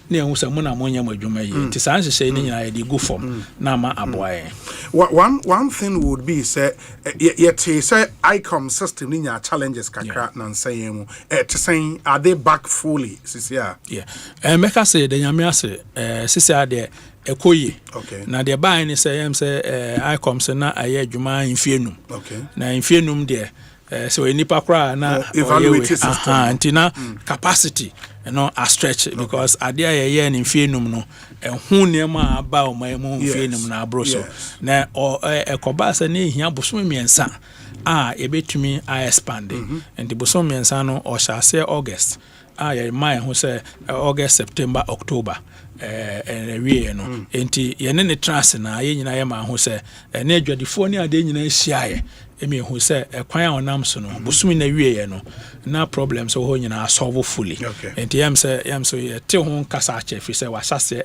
Speaker 7: na ehu se mo na mo nya madwuma yi nti san hye ni nyina ye di go form na ma aboaye
Speaker 4: one thing would be say yet say ICOM system ni nya challenges kakra na nsan mu to say are they back fully sisia
Speaker 7: meka say de nyame ase sisia de ekoyi na de buy ni say em say ICOM se na aye adwuma mfienum na mfienum de so nipa kra na
Speaker 4: evaluate system
Speaker 7: antina capacity a stretch because adia ye ni mfienum no hu niema aba o mamu mfienum na abroso na ekoba se ne hia bosom miensa ebetumi expand and bosom miensa no o shase August ye mai hu se August September October we no enti ye ne trans na ye nyina ye ma hu se na adwadifo ni ade nyina hia emi hu se kwan onam so no busumi na wieye no na problems ho nyina solve fully enti yam so ye te ho kasa ache fi se wasase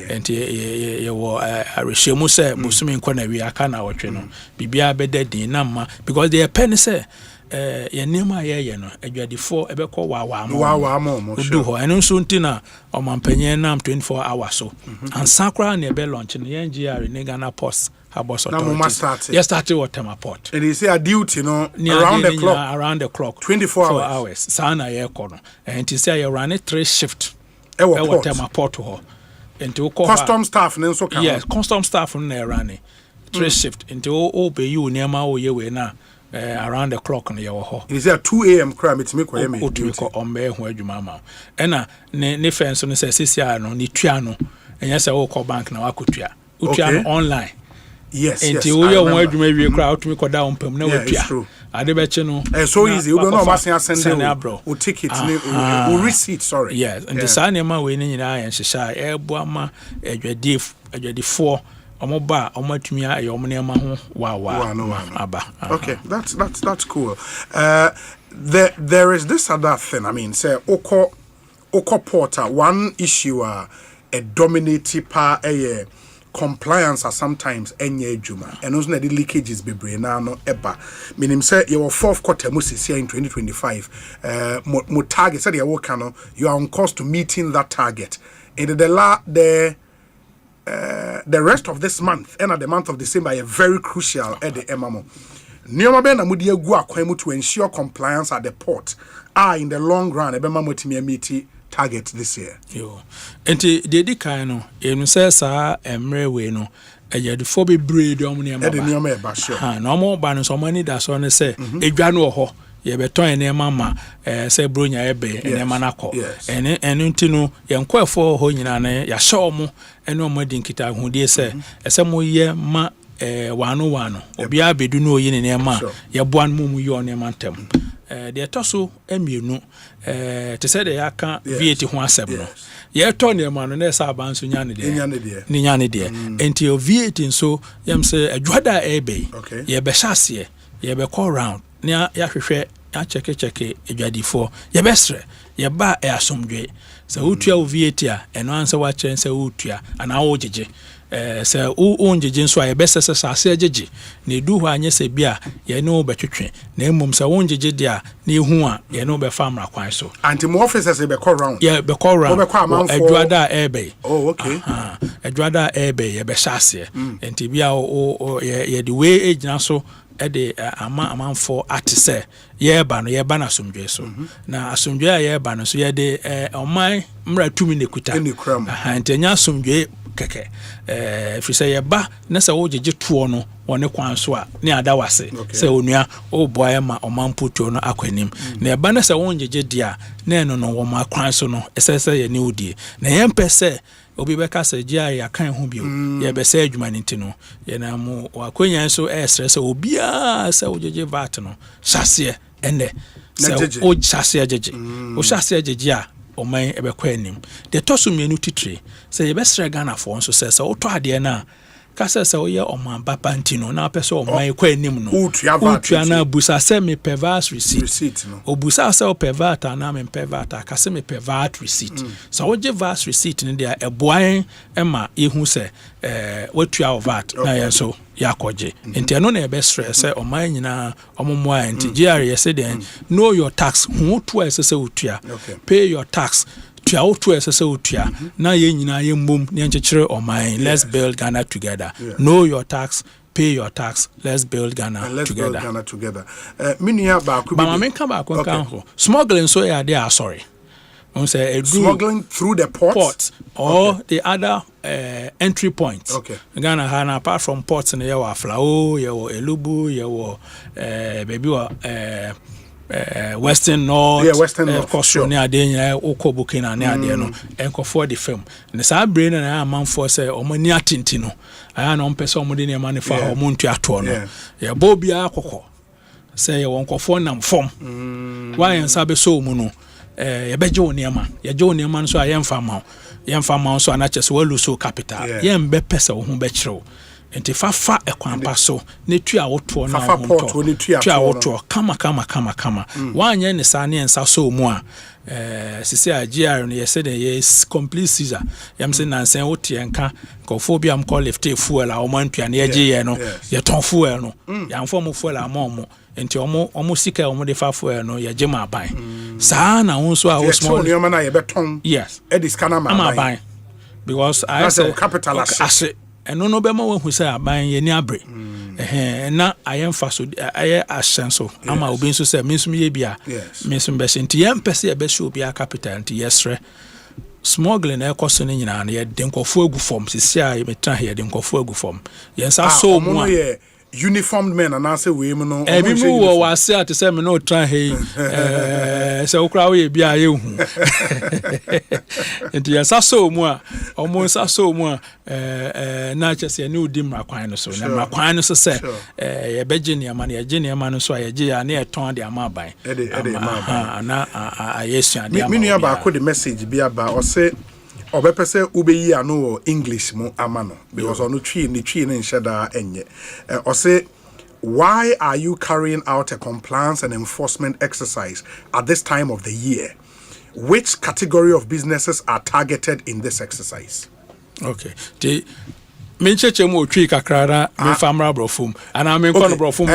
Speaker 7: enti ye wo arehemu se busumi nko na wi aka na wotwe no bibia bedadin na ma because they pen se ye nema ye no adwadifo ebekọ wawa
Speaker 4: mo
Speaker 7: do ho eno nso ntina omampanyen nam 24 hours so ansakra na ebe launch no yen GR ne Ghana Post Habos Authority. Yes, started what time port.
Speaker 4: And they say a duty, around
Speaker 7: the clock.
Speaker 4: 24
Speaker 7: hours. Sana ye kono. And to say you run it 3 shift. What time port ho. Into
Speaker 4: custom staff nenso ka.
Speaker 7: Yes, custom staff na run 3 shift. Into obey you near ma o ye we na around the clock na ye wo ho.
Speaker 4: It is at 2 a.m. crime it make we me.
Speaker 7: O to ko ombe ho adwuma ma. Ena ne fence no say sisia no ni tua no. Enya say wo ko bank na wakotua. Utua no online.
Speaker 4: Yes,
Speaker 7: yes. Until we are one to maybe a crowd to go down pem na we
Speaker 4: true.
Speaker 7: Adebechino.
Speaker 4: So easy. We don't know what send o ticket o receipt, sorry.
Speaker 7: Yes, and the sanema we ni na yan hihya eboama adwadifo omoba omatumi aye omnema ho wa aba.
Speaker 4: Okay, that's cool. There is this other thing. I mean, say Oko Porter, one issue a dominating part compliance are sometimes enye juma and also the leakages bebre na no eba meaning say your fourth quarter must here in 2025 mo target said you are on course to meeting that target and the rest of this month and at the month of December are very crucial at the MMO Nioma be na mudi egu akwan mu to ensure compliance at the port in the long run ebema motimi meet target this year.
Speaker 7: Yo. Enti dedi kan no enu se sa emre we no eyadifo be breed omne ma.
Speaker 4: E de nioma e ba sure.
Speaker 7: Ha na omo ba no so mani da so ne se edwa no ho ye beton ene ma se bronya ebe ene ma nakọ. Enu ntinu ye nkwefo ho nyina ne ya hye omo ene omo di nkita hudie se ese mo ye ma wano obi abedu no oyi ne ma ye boan mu yi one ma ntem. The toso emienu te say de aka VAT ho asem no ye to ne ma no na sa abanso nya ne de enti o VAT nso yem say adwada ebe ye be hyase ye be call round na ya hwehwe ya cheke adwadifo ye be sre ye ba asomdwe se utua o VAT a eno ansa wa kyen se utua ana wo jeje se onjeje nso a yebesese sase ajeje na edu ho anye se bia ye ne obetwetwe na emom se onjeje dia na ehu a ye ne obefa amra kwan so
Speaker 4: anti mo officers be call round
Speaker 7: yeah be call round adwada ebe
Speaker 4: okay
Speaker 7: adwada ebe ye be hyase enti bia ye the way ejina so e de amanfo atise ye ba no ye ba na asomdwe so na asomdwe a ye ba no so ye de oman mra tumi ne kuta enti nya asomdwe keke fi say ye ba na se wo jeje tuo no woni kwan so a ne ada wase se onua o boa ma omamputo no akwanim na ye ba na se won jeje dia na eno no wo ma kwan so no esese ye ne odie na ye mpese obi beka se gia ya kan ho bio ye be se adwuma nintino ye na mo akwanya so stress obi a se wo jeje vat no hyase ende se o hyase ajeje o hyase ajeje a oman ebekwa anim de toso mienu titre se yebesre Ghana for nso se oto ade na ka se oye oman baba ntino na pese oman ekwa anim no utua na busa se me perverse receipt no obusa se o pervert na me pervert ka se me pervert receipt so oje verse receipt ne dia eboan ema ehu se watuaovat na ye so yakoje enti eno na ebe stress say oman nyina omomoa enti GR say den know your tax hu to esese utua pay your tax tua otu esese utua na ye nyina ye mbom ne nchekere oman let's build Ghana together know your tax pay your tax let's build Ghana
Speaker 4: together minia ba ku
Speaker 7: ba menka ba ko kan ho smuggling so ya dey sorry on say
Speaker 4: smuggling through the port
Speaker 7: or the other entry points. Ghana Hana apart from ports in your Flao, your Elubu, your baby Western North,
Speaker 4: Western North,
Speaker 7: of course, near Dania, Oko Bukina, near Dano, and for the film. And the side brain and I am man for say, or Mania Tintino. I am on Pesomodina money for Monte Atono. Yeah, Bobia Coco. Say, you won't conform them form. Why and Sabe so muno? Bejo Niaman, your Joe Niaman, so I am farmer. Yem farmer so anache so well so capital. Yem be pesa wo ho be chiro. nti fafa ekwampa so ne tua woto na
Speaker 4: fafa port wo ne tua
Speaker 7: woto kama wanye ne sa ne ensa so mu a sisi a GR no yese de yes complete Caesar yam se nansen wote enka kofobia am call lift fuel a omantua ne ye ye no ye ton fuel no yam fo mo fuel a mo nti omo sika omo de fa fuel no ye gema aban saa na won so a wo small
Speaker 4: no man na ye beton
Speaker 7: yes
Speaker 4: edis kana ma
Speaker 7: aban because I say
Speaker 4: capital
Speaker 7: asset eno no be ma wo hu say aban ye ni abre na ayem fa so aye asenso ama obi nso say minsum ye bia minsum be senti yem pese ye be show bia capital nti yesre smuggling e koso ne nyina na ye de nkofo agu form sisi a ye metra ye de nkofo agu form ye nsa so mu a
Speaker 4: uniformed men and I say we no
Speaker 7: ebi mu wo wase at say me no try hey say okra we bia ye hu enti ya saso mu a omo saso mu a na chese ne odi mrakwan no so na mrakwan no so say ye beje ne ama ye je ne ama no so a ye je ya na ye ton de ama ban na ayesua de ama
Speaker 4: me nua ba ko the message bia ba o say obepese ubeyi ano English mu amano because onu twi ne nsheda enye o say why are you carrying out a compliance and enforcement exercise at this time of the year? Which category of businesses are targeted in this exercise?
Speaker 7: Okay. Mencheche mo twi kakrara me famra brofum and I mean kono brofum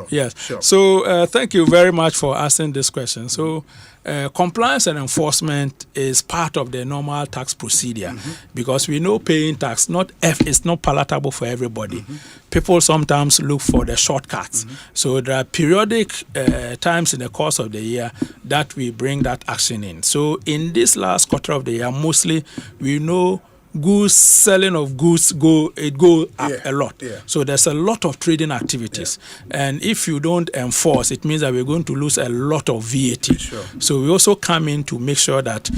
Speaker 7: yes sure. So thank you very much for asking this question. So compliance and enforcement is part of the normal tax procedure because we know paying tax is not palatable for everybody. People sometimes look for the shortcuts. So there are periodic times in the course of the year that we bring that action in. So in this last quarter of the year, mostly we know selling of goods go up a lot. So there's a lot of trading activities, and if you don't enforce, it means that we're going to lose a lot of VAT. So we also come in to make sure that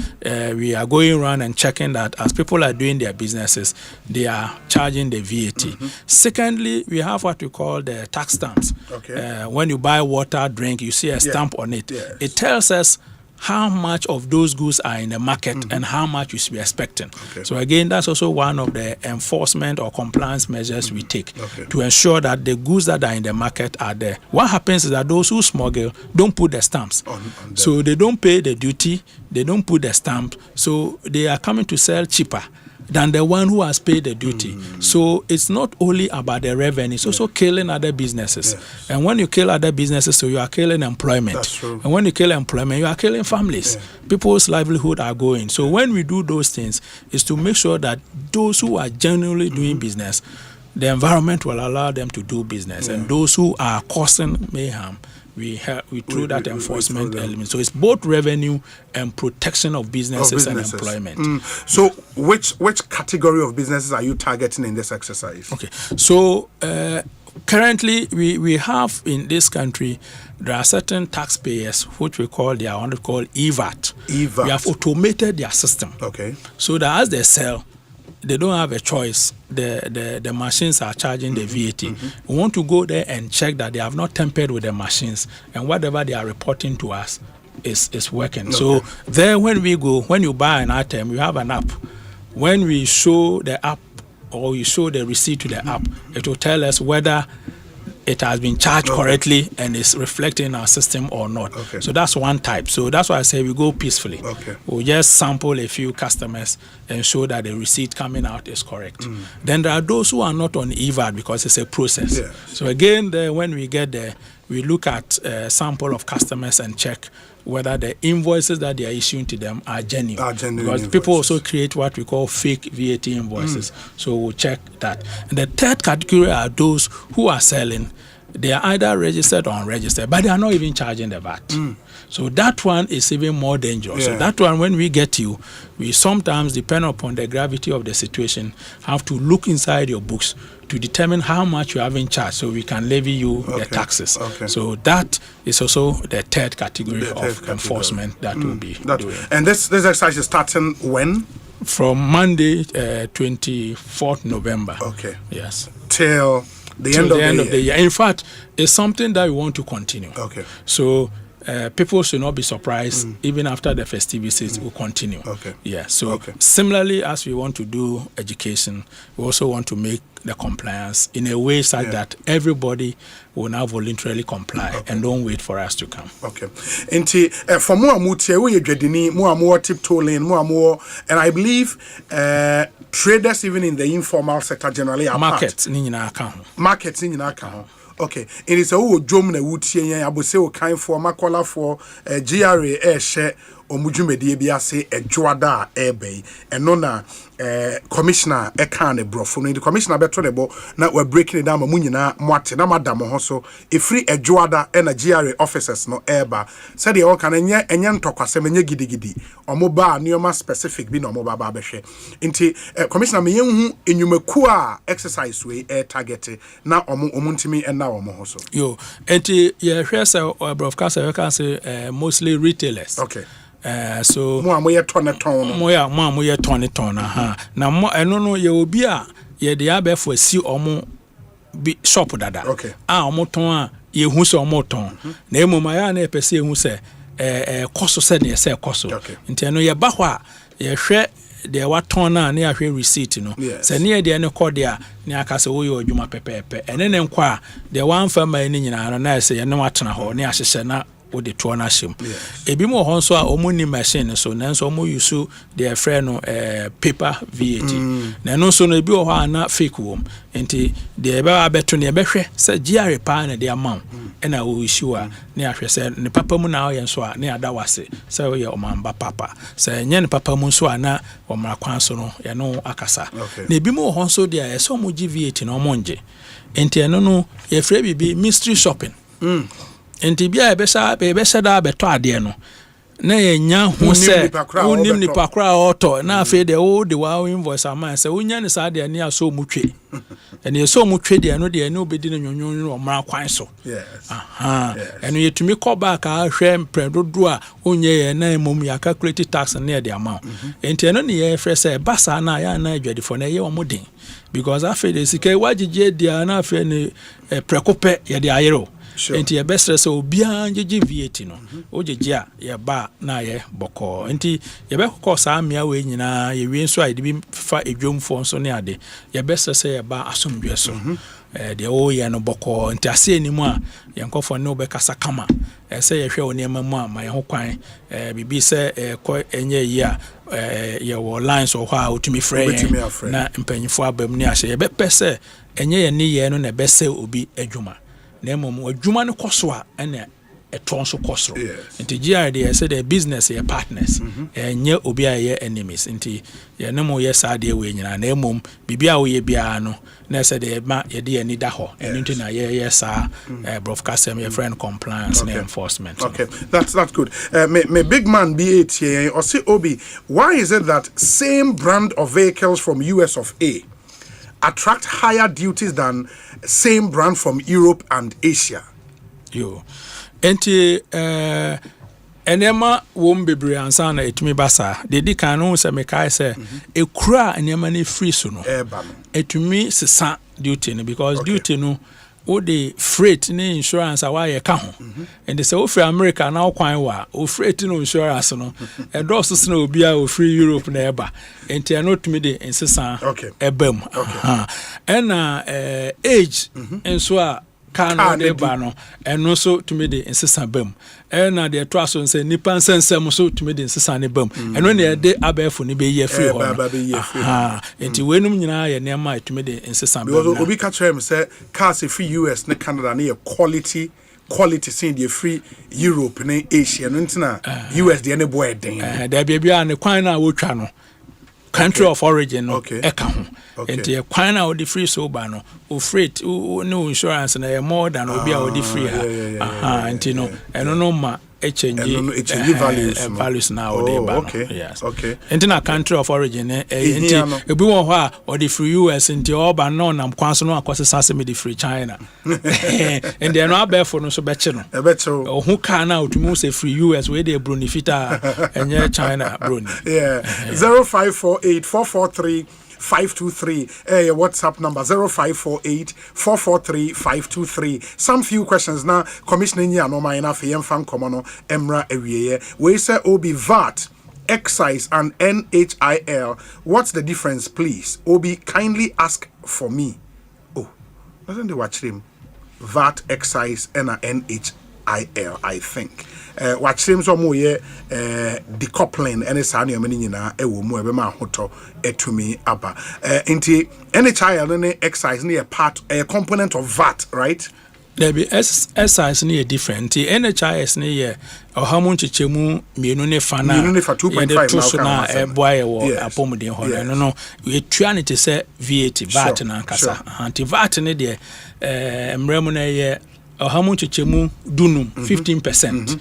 Speaker 7: we are going around and checking that as people are doing their businesses, they are charging the VAT. Secondly, we have what we call the tax stamps. When you buy water, drink, you see a stamp on it. It tells us how much of those goods are in the market and how much you should be expecting. So again, that's also one of the enforcement or compliance measures we take to ensure that the goods that are in the market are there. What happens is that those who smuggle don't put the stamps. So they don't pay the duty, they don't put the stamp, so they are coming to sell cheaper than the one who has paid the duty. So it's not only about the revenue, it's also killing other businesses. And when you kill other businesses, so you are killing employment. And when you kill employment, you are killing families. People's livelihood are going. So when we do those things, is to make sure that those who are genuinely doing business, the environment will allow them to do business. And those who are causing mayhem, we through that enforcement element. So it's both revenue and protection of businesses and employment.
Speaker 4: So which category of businesses are you targeting in this exercise?
Speaker 7: Okay. So currently we have in this country, there are certain taxpayers which we call EVAT. We have automated their system. So that as they sell, they don't have a choice. The machines are charging the VAT. We want to go there and check that they have not tampered with the machines, and whatever they are reporting to us is working. So there, when you buy an item, you have an app. When we show the app or we show the receipt to the app, it will tell us whether it has been charged correctly and is reflecting in our system or not. So that's one type. So that's why I say we go peacefully. We'll just sample a few customers and show that the receipt coming out is correct. Then there are those who are not on EVAT because it's a process. So again, when we get there, we look at a sample of customers and check whether the invoices that they are issuing to them are genuine. Because people also create what we call fake VAT invoices. So we'll check that. And the third category are those who are selling. They are either registered or unregistered, but they are not even charging the VAT. So that one is even more dangerous. So that one, when we get you, we sometimes, depend upon the gravity of the situation, have to look inside your books to determine how much you have in charge so we can levy you the taxes. So that is also the third category of enforcement that will be doing.
Speaker 4: And this exercise is starting when?
Speaker 7: From Monday, 24th November. Yes.
Speaker 4: Till the end of the year.
Speaker 7: In fact, it's something that we want to continue. So people should not be surprised even after the festivities will continue.
Speaker 4: Okay.
Speaker 7: Yeah. So similarly, as we want to do education, we also want to make the compliance in a way such that everybody will now voluntarily comply and don't wait for us to come.
Speaker 4: Okay. Inti for more mutie we dwedini more tiptoeing more and I believe traders even in the informal sector generally are
Speaker 7: markets ni nyina aka ho.
Speaker 4: Markets ni nyina aka ho. Okay. It is a wo dwom na wutie yan abose wo kan for makola for GRA share omudwumedie bi ase edwoada ebe eno na commissioner eka ne brofo no the commissioner beto the bo na we breaking it down ma munyina moate na madam ho so efri edwoada na GRA officers no eba said the all kan enye ntokwasem enye gidigidi omo ba neoma specific bi na omo ba behwe nti commissioner me yenhu enyumaku a exercise we target na omo ntimi na omo ho so
Speaker 7: yo enti ye hwe say broadcast we can say mostly retailers.
Speaker 4: Okay.
Speaker 7: So
Speaker 4: mo ye ton
Speaker 7: aha na mo eno no ye obi a ye de abefo asi omo bi shop dada omo ton a ye hu se omo ton na emoma ya na epese hu se koso se ne se koso nti eno ye ba ho a ye hwe de waton na na ahwe receipt no se ne de ne kode a ne aka se wo ye odwuma pepepe ene ne nkwa a de wan fa ma ni nyina no na se ye ne watena ho ne ahyehyɛ na the tuana shim. Ebi mo honso a omuni machine so nanso omo use the friend no paper VAT. Na no so no ebi o ha na fake wom. Enti de ebe abeto ne ebehwe se GRA pa na de amount. Na o issue a ne ahwe se ne papa mu na o yen so a ne ada wase se o ye omamba papa. Se nye ne papa mu so a na omra kwan so no ye no akasa. Na ebi mo honso de a so omo VAT na omo nje. Enti eno no ye frɛ bibi mystery shopping. Enti bia ebesa da beto ade no na yenya hu se unim ni pakra auto na afi de o de wa invoice am se unya ni sa de ne aso mutwe ene so mutwe de no de ne obedi no nyonyon o mra kwan so aha eno yetumi call back a hwe mpredodo a onye ye na emom ya calculate tax na de amount enti eno ne ye frɛ se basa na ya na adwadifo na ye o modin because afi de sika wagige dia na afi ne prekope ye de ayero. Enti ye best so bia njeje VAT no ojeje a ye ba na ye boko enti ye be kokọ sa amia we nyina ye wi nso a ye bi fa edwomfo nso ne ade ye best say ye ba asomdwe so de o ye no boko enti ase ni mu a ye nkofo ne obekasa kama say ye hwe onema mu a ma ye ho kwan bibi say ko enye yi a ye wo lines o ho a otumi frɛ na mpanyifo abam ni ahye ye be pese enye ye ni ye no na be say obi adwuma na mom adwuma no koso a ene eton so koso nti GRD say the business ye partners enye obi a ye enemies nti ye ne mo ye sade we nyina na mom bibia wo ye bia no na say the ma ye de ani da ho eno nti na ye sa broadcast your friend compliance and enforcement.
Speaker 4: Okay, that's good. May big man be it here or say Obi, why is it that same brand of vehicles from US of A attract higher duties than same brand from Europe and Asia?
Speaker 7: Yo. Enti enema wom bebre ansa na etumi basa. De di kan no se mekai se ekura enema ne free so no. Etumi sesa duty no because duty no o de freight ne insurance awa ye ka ho. And they say o free America na kwan wa o freight no insurance no. E do so se na obi a o free Europe na eba. Enti ano tumi de insesa ebam. Ena age enso a kan de ba no eno so tumi de insesa bam. Ena de to aso nse nipa nsensem so tumi de insesa ne bam. Eno ne de abefo ne be ye free ho. Enti wenum nyina ye nema tumi de insesa bam.
Speaker 4: Because obi ka try me say cars free US ne Canada ne quality seen the free Europe ne Asia no ntina US de ne boy den.
Speaker 7: Da bia ne kwan na wo twa no country of origin no eka ho. Enti kwan na wo the free so ba no o freight no insurance na more than obi a wo the free enti no eno no ma exchange values now yes enti na country of origin enti ebi won ho a or the free US enti oba no nam kwan so no akose me the free China and they no abefo no so beche no who can now to move say free US where they brunifita enye China bruni
Speaker 4: 0548443443 523. Your WhatsApp number 0548 443 523. Some few questions now. Commissioner no mind for fan common Emra Ewie. We say Obi VAT, excise and NHIL. What's the difference, please? Obi, kindly ask for me. Oh, doesn't they watch him? VAT, excise and NHIL, I think. Watch him so more decoupling any saniamenina ewo mu ebema hoto etumi aba. Inti NHIL and excise near part a component of VAT, right?
Speaker 7: There be excise near different. The NHIS near or how much chemu mienu fana.
Speaker 4: Mienu for 2.5
Speaker 7: now. Boy or apomode ho. No. We trying to say VAT na kasa. Anti VAT ne de mremu na ye or how much chemu dunum 15%.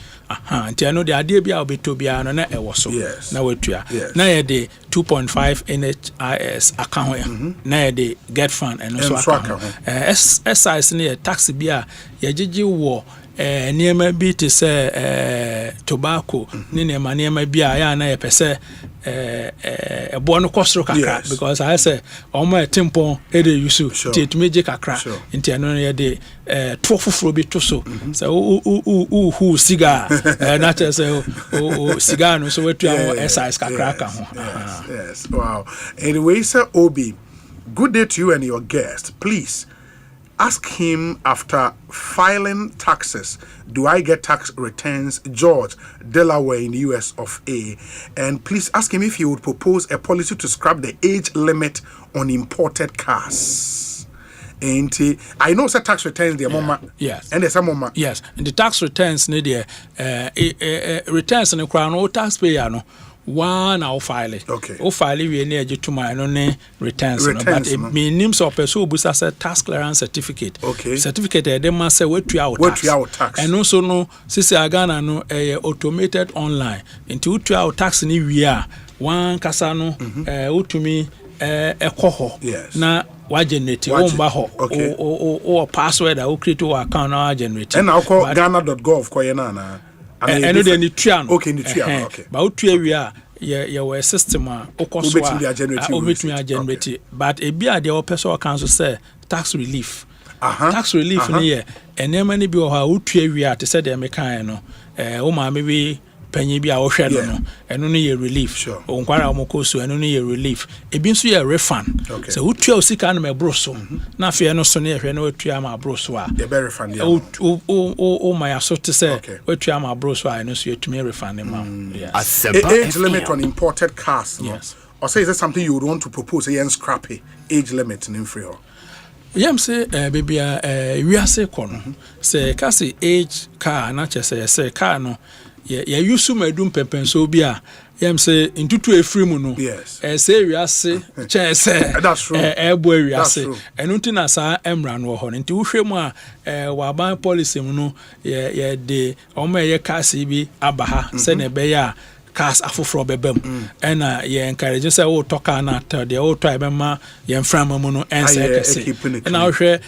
Speaker 7: Anti I know the idea bia obeto bia no na e wo so. Na wetua. Na ye de 2.5 NHIS account na ye de get fund and so account. Excise ne tax bia ye gigi wo niema bi te say tobacco ni niema bia ya na ye pese ebo no kosro kakra because I say omo tempon e dey use to meje kakra nti no ye dey to foforo bi to so say who cigar not say cigar no so wetu exercise kakra ka ho.
Speaker 4: Yes, wow. Anyway, sir Obi, good day to you and your guest. Please ask him after filing taxes, do I get tax returns? George, Delaware in the US of A. And please ask him if he would propose a policy to scrap the age limit on imported cars. And I know that tax returns the mama.
Speaker 7: Yes.
Speaker 4: And there's a mama.
Speaker 7: Yes. And the tax returns need returns in the crown or taxpayer no. One I'll file it.
Speaker 4: Okay.
Speaker 7: O file we near to my own returns. But it means of person who has a tax clearance certificate.
Speaker 4: Okay.
Speaker 7: Certificate they must say what to our tax. And also no since Ghana no automated online. Into to our tax ni we are one kasano to me a coho.
Speaker 4: Yes.
Speaker 7: Na wa generate or password I will create to account now generate.
Speaker 4: And I'll call Ghana.gov koyenana.
Speaker 7: And then the trian.
Speaker 4: Okay, the trian. Okay.
Speaker 7: But we are your system generate. But a beer the personal council say tax relief. Tax relief in here. And then many be how we are to say the mechanic. Maybe penny be our shadow no and only a relief on kwara omokoso and only a relief e bin so a refund so who tua sika na me broso na fe no so na ehwe na watua ma broso a
Speaker 4: e be refund ya
Speaker 7: o my so to say watua ma broso a no so yetumi refund ma
Speaker 4: Asempa age limit on imported cars. Yes. Or say is that something you would want to propose a scrappy age limit in free?
Speaker 7: Yam say baby we are say kono say kasi age car na che say car no ya yusu madum pepen so bia yam say intutu efiri mu no say we ase che say
Speaker 4: that's true
Speaker 7: ebo we ase enu ntina sa emra no ho nti wo hwemu a wa ban policy mu no ye de o ma ye kasi bi abaha se na be ya cars afoforo bebam ena ye encourage say wo toka na de wo to ebema ye mframa mu no ense ena wo hwe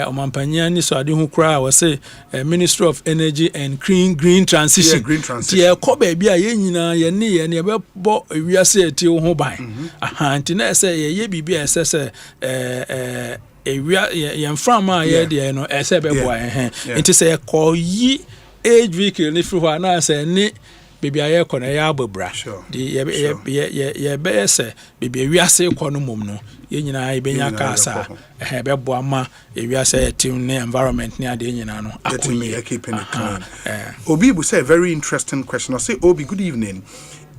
Speaker 7: omampanya ni so ade hu kura wo say Ministry of Energy and Green Transition ye ko ba bia ye nyina ye ne ye ne be bo wiase ati wo ho ban nti na say ye bibia say ye mframa ye de no ese be bo nti say ko yi age vehicle ni firi ho na say ni baby aye kono ya abobra di ye be se baby wiase kono mum no ye nyina ye benya kasa be boa ma ye wiase team ne environment ne ade nyina no
Speaker 4: akoyi keeping it clean. Obi will say a very interesting question. I say Obi, good evening.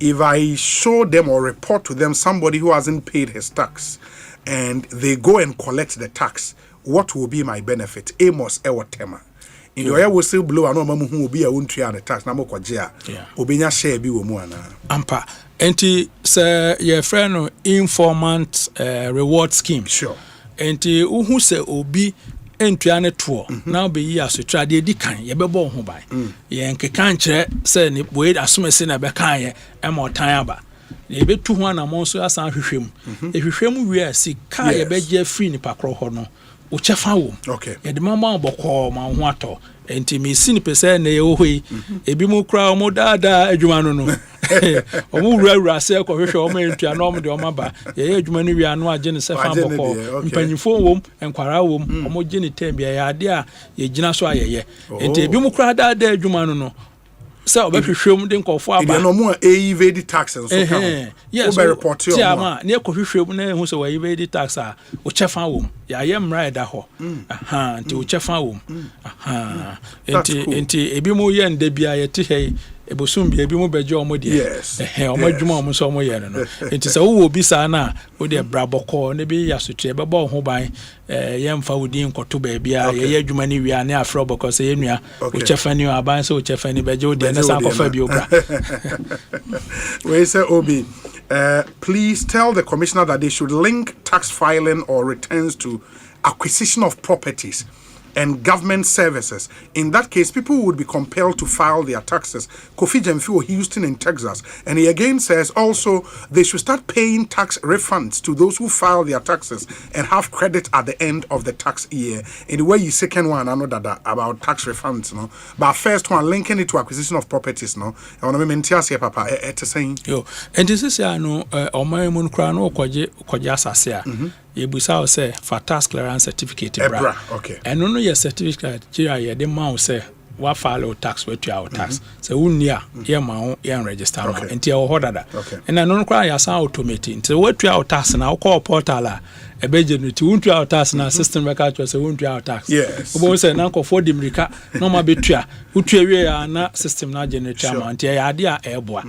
Speaker 4: If I show them or report to them somebody who hasn't paid his tax and they go and collect the tax, what will be my benefit? Amos Ewatema. In your air will still blow and no mamu who will be a wuntri on the tax na mokwaje obenya share bi wo mu ana
Speaker 7: ampa enti say your friend informant reward scheme enti uhu say obi entua ne to na be yi asotra de di kan ye bebo ho bai ye nkeka nkire say ne boy asomese na be kan ye e ma otan aba ye betu ho na mo so asan hwehwem ehwehwem wi asika ye beje free ni pakro ho no uchefa wo ye de mama oboko ma ho ato enti me sini pese na ye ohoi ebi mu kra mo dada adwuma no Omo wura se ko hwehwe omo entua na omo de omo ba ye adwuma no wi ano agye ne se fa boko mpanyifo wom enkwara wom omo gye ne tem bia ya ade a ye gina so ayeye enti ebi mu kra da adwuma no so obehwehwem de nkofo aba
Speaker 4: no mo evade tax and so come
Speaker 7: yes
Speaker 4: o be report you
Speaker 7: ma na ekohwehwem na hu so evade tax a o chefa wom ya ye mra da ho enti o chefa wom enti ebi mu ye nda bia ye te he ebosum bia ebi mu beje omo de omo adwuma omo so omo ye no enti se wo obi sa na o de braboko na bi yasotre be bo ho ban ye mfa wodi nkoto ba bia ye adwuma ni wi na afro boko se ye nua o chefa ni aban se o chefa ni beje o de na sa kofa bi obra
Speaker 4: we say Obi please tell the commissioner that they should link tax filing or returns to acquisition of properties and government services. In that case, people would be compelled to file their taxes. Kofi Jemfi Houston in Texas. And he again says also they should start paying tax refunds to those who file their taxes and have credit at the end of the tax year. In the way you second one, I know that about tax refunds, no. But first one, linking it to acquisition of properties, no. I want to maintain here, Papa. It's saying.
Speaker 7: Yo, and this is no Omayamun Krano Koja Sasia. Yebusa say for tax clearance certificate bra.
Speaker 4: Okay.
Speaker 7: And no your certificate here the man say what file tax with your tax. So unia here ma here register ma until order. And I no cry as automated until what your tax na call portal ebegenity won't your tax na system record say won't your tax.
Speaker 4: Yes.
Speaker 7: Obo say na ko for dimrika no ma betua utua we na system na generate amount ya ade a eboa.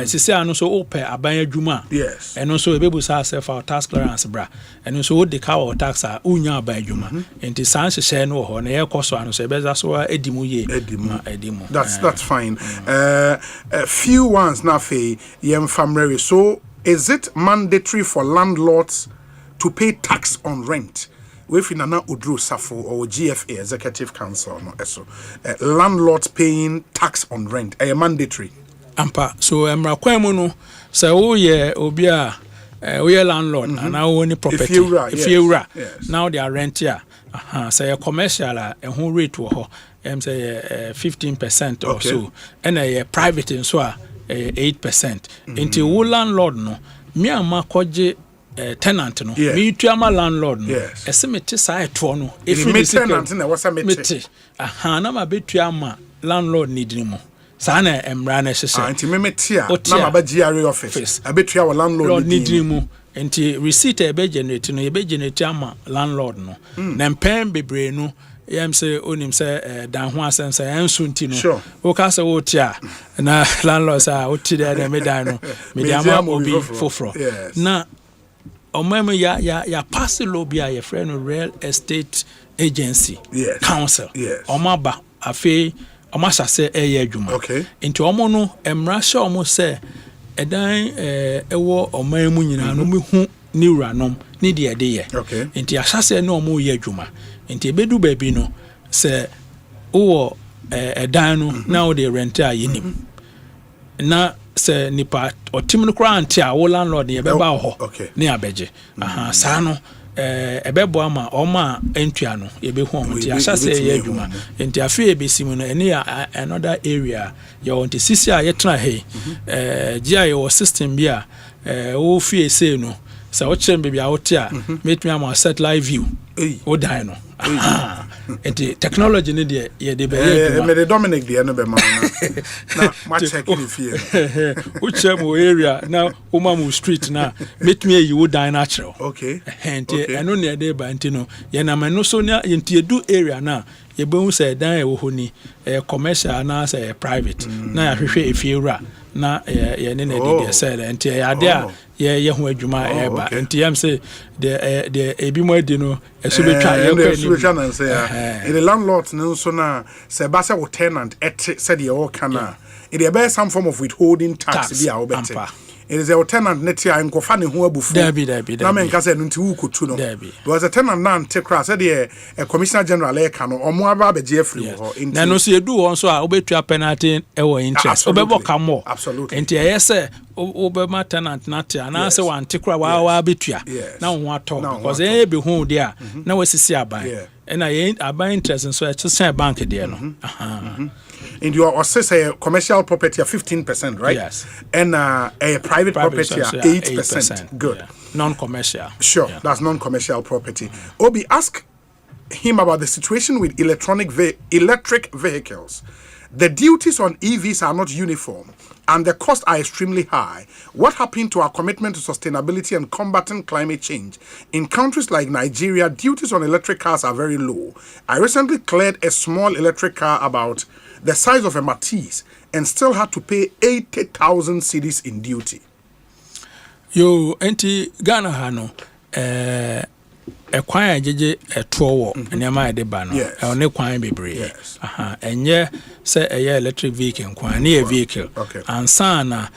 Speaker 7: Sisi anu so open aban adwuma.
Speaker 4: Yes.
Speaker 7: Eno so ebebusa say for tax clearance bra. Eno so the cow tax a unya aban adwuma. Enti san hye no ho na ye koso anu so ebeza so edimu ye. Edimu.
Speaker 4: That's fine. Few ones na fe yem family. So is it mandatory for landlords to pay tax on rent? If Nana Udru Safo or GFA Executive Council, no, so landlords paying tax on rent, mandatory.
Speaker 7: Ampa, so Emrakwamu no, so ye obia, we landlord, and now only property. If you ra, now they are rent here. Say a commercial, a whole rate to say 15% or so, and a private in so 8%. Into wo landlord no, me ama koje tenant no, me tuama landlord no. Esemete sa eto no,
Speaker 4: if me tenant na wasa mete.
Speaker 7: Na ma betuama landlord need ni mo. Sa na emra na hyehyɛ.
Speaker 4: Anti me mete a na ma ba GRA office. Abetua wa landlord
Speaker 7: need ni mo. Enti receipt e be generate no, e be generate ama landlord no. Na mpɛn bebre no yam say onim say dan ho asem say enso nti no o ka say o tia na landlord say o ti there me dan no me dey am obi foforo na omam ya pass law bi a your friend real estate agency council omaba afi omasa say eye adwuma nti omo no emra hye omo say edan ewo omam mu nyina no mehu ni wuranom ni de ye nti ahase no omo ye adwuma nti ebedu baabi no se wo edan no na wo de rent a yenim na se nipa otim no kra ante a wo landlord ye beba ho ne abeje saa no ebebo ama oma entua no ye be hu nti ahase ye adwuma nti afi ebesimu no ene another area ye won ti sisi a ye tra he gia ye wo system bia wo fie se no sa wo chem bia wo ti a make me am satellite view wo dan no enti technology ne de ye de be ye
Speaker 4: me de Dominic de no be ma na ma check in fie
Speaker 7: wo chem wo area na wo ma mu street na make me you wo dan natural enti eno ne de ba enti no ye na me no so na enti edu area na ye be hu say dan e wo ho ni commercial na say private na ya hwehwe efiewura na ye ne de say enti ya de a ye hu adwuma eba enti yam say de ebi mo adi no eso betwa ye
Speaker 4: kwa ni in the landlord no so na say ba say wo tenant said ye wo kana it be some form of withholding tax bi a wo bete it is a tenant net here and kofa ne ho abufu na men ka say no nti wu kotu no because a tenant na ante kra say the commissioner general e ka no omo aba be je free ho
Speaker 7: na no so edu won so a obetua penalty e wo interest obebo ka mo enti e say Obama tenant natia and answer one tikra wa bitua now what talk because be who there now we see aban and I ain't aban interest so I just say bank there no
Speaker 4: and you are say commercial property 15%, right?
Speaker 7: Yes.
Speaker 4: And a private property 8%. Good.
Speaker 7: Yeah. Non-commercial.
Speaker 4: Sure, that's non-commercial property. Obi, ask him about the situation with electric vehicles. The duties on EVs are not uniform and the costs are extremely high. What happened to our commitment to sustainability and combating climate change? In countries like Nigeria, duties on electric cars are very low. I recently cleared a small electric car about the size of a Matisse and still had to pay 80,000 cedis in duty.
Speaker 7: Yo, enti Ghana hano, kwanya jeje etowo nneema ede ba no ne kwan bebre enye se electric vehicle kwan ne vehicle ansa na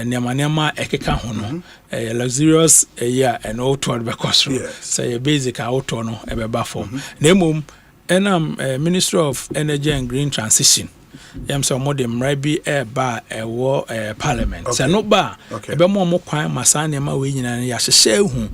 Speaker 7: nneema ekeka ho no luxurious and auto be cost say basic auto no ebeba form na mum enam Ministry of Energy and Green Transition yam so modem rabi ba ewo parliament se no ba ebe mo kwan masane ma we nyina ya hyehye hu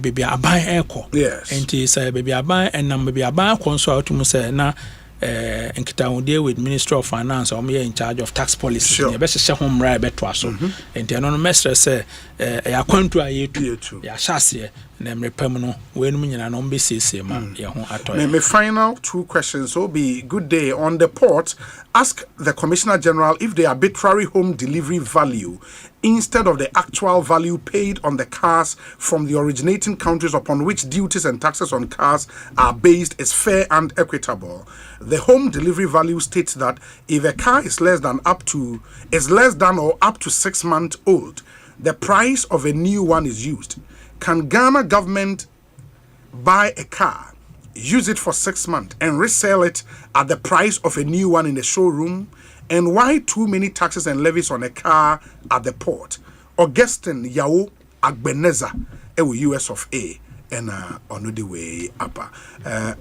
Speaker 7: bebi aban eko enti se bebi aban enam bebi aban konso atumu se na nkitawude with Ministry of Finance or in charge of tax policy e be hyehye ho mra be to aso enti no mestre se ya kwantu ayetu ya hyase na mrepam no we no nyina no mbesese ma ye ho atoy.
Speaker 4: My final two questions will be good day on the port. Ask the Commissioner General if the arbitrary home delivery value instead of the actual value paid on the cars from the originating countries upon which duties and taxes on cars are based is fair and equitable. The home delivery value states that if a car is less than or up to 6 months old, the price of a new one is used. Can Ghana government buy a car, use it for 6 months and resell it at the price of a new one in the showroom? And why too many taxes and levies on a car at the port? Augustine Yao Agbeneza, US of A, and on the way up.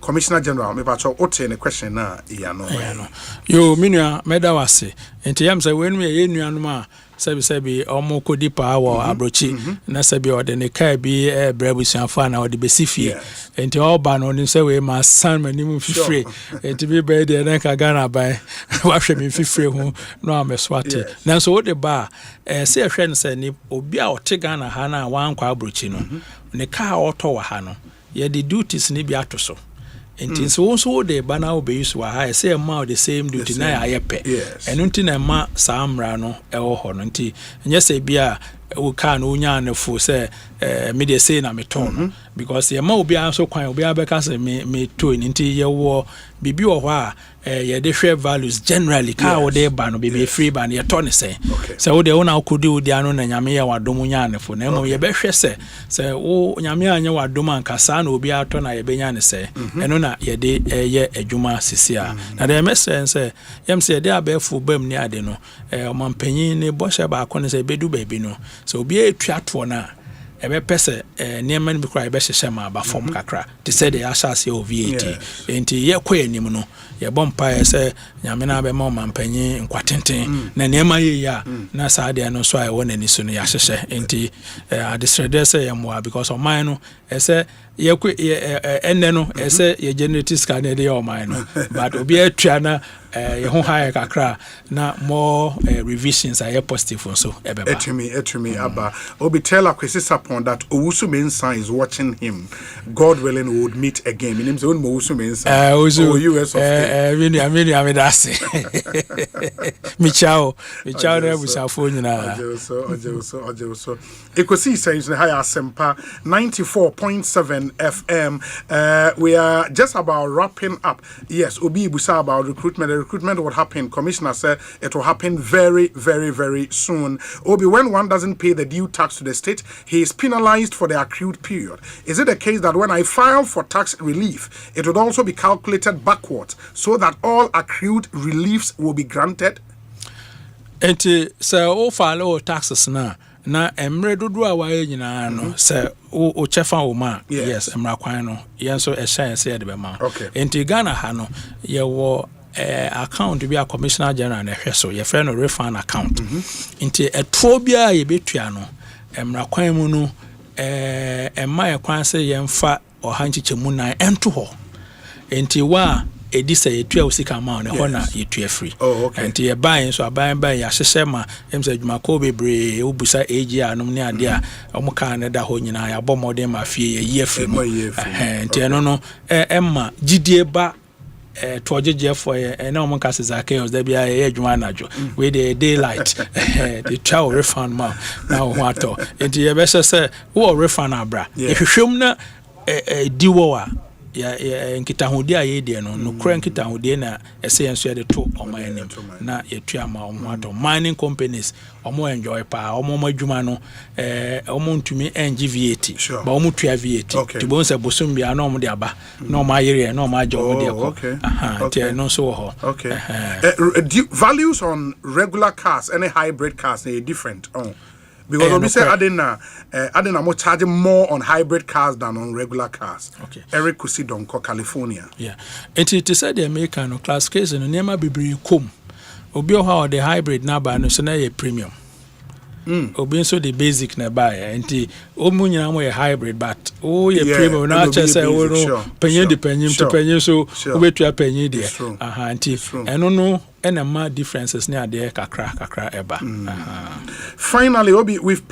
Speaker 4: Commissioner General, maybe I'll ote a question now.
Speaker 7: Yo, Minia, Medawasi, and Tiamsa, when we in Yanma. Sebi omo kodi pa wa abrochi na sebi ode ne kai bi brebusianfa na ode besifie enti oba no ni se we ma san manimu fifre enti bi be de na ka Ghana ban wa hwe mi fifre hu no ameswate na so ode ba se hwe ne se ni obi a ote Ghana ha na wa nkwa abrochi no ne ka oto wa ha no ye the duties ni bi atoso enti so so de bana obeyisu wa ha say ma the same duty na ayepe enu nti na ma samra no ewo ho no nti enye say bia wo ka no nya na fu say me dey say na me ton because ye ma obi so kwan obi abeka say me to nti ye wo bibi wo ho a ye dey share values generally ka wo dey ba no be free ba ye ton say say wo dey wo na akodi wo dey anu na nyame ye wadom nya na fu na mo ye be hwe say wo nyame anya wadom anka sa na obi ato na ye be nya ne say enu na ye dey ye adwuma sisia na dey message say yem say dey abefu bam ni ade no omampanyin ne bo hye ba akone say bedu ba bi no so obi etuato na ebe pese neema ni bikra ebe hyehye ma ba form kakra te say the asase of VAT enti ye kwanim no ye bompa say nyame na be ma omampanyin nkwatenten na neema ye ya na saade no so ai wona ni so no ya hyehye enti adisrede say yamwa because of mine no say ye enne no say ye generate scan dey o mine no but obi atua na ye ho high kakra na more revisions are positive so ebeba
Speaker 4: etumi aba obi tell akwesi upon that Owusu Mensah is watching him. God willing, we would meet again. My name is Owusu Mensah. US of
Speaker 7: I mean that's Michao there with our phone na
Speaker 4: Ojo Ekosiisen is high Asempa 94.7 FM. We are just about wrapping up. Yes, Obi Busa about recruitment. The recruitment will happen. Commissioner said it will happen very, very, very soon. Obi, when one doesn't pay the due tax to the state, he is penalized for the accrued period. Is it the case that when I file for tax relief, it would also be calculated backwards so that all accrued reliefs will be granted?
Speaker 7: And so file taxes now. Na emre dodo a waye nyina no se o chefa wo ma yes emra kwan no yen so ehyan se de be ma enti Ghana ha no ye wo account bi a commissioner general na hwɛ so ye friend no refund account nti ɛtro bia ye betua no emra kwan mu no ɛma kwan sɛ yɛmfa ɔha nchichemu nan ɛnto hɔ nti wa edi sɛ yetua osika ma no hɔ na yetua free nti ye buy so aban buy ya hyehyɛ ma em sɛ adwuma ko bebre obusa age anom ne ade a ɔmo ka ne da hɔ nyina ya bɔ modern ma fie ye ye free mu nti ɛno no ɛma gidie ba tojeje for na ɔmo ka sɛ Zacchaeus da bia ye adwuma anadwo we the daylight the trial refund ma na ho atɔ nti ye bɛhyɛ sɛ wo refund abra ehwehwem na diwo a ya nkitahodi a yedie no kura nkitahodi na ɛsɛ yɛn so yɛde to ɔmo anim na yɛtua ma ɔmo atɔ mining companies ɔmo enjoy pa ɔmo adwuma no ɔmo ntumi engi VAT ba ɔmo tua VAT to bon sɛ bosom bia na ɔmo de aba na ɔmo ayere na ɔmo agye ɔmo de ɛkɔ nti no so wɔ hɔ
Speaker 4: values on regular cars and hybrid cars are different because we say Adena more charging more on hybrid cars than on regular cars. Okay. Eric Kusidonko, California.
Speaker 7: Yeah. And it is said the American class case and nema bibiri kum. Obi how the hybrid na ba no so na ye premium. Obi so the basic na buy enti omu nyina mo ye hybrid but ye premium na cha say wo no penye de penye to penye so obetua penye de enti eno no enema differences near there kakra eba.
Speaker 4: Finally, Obi, we've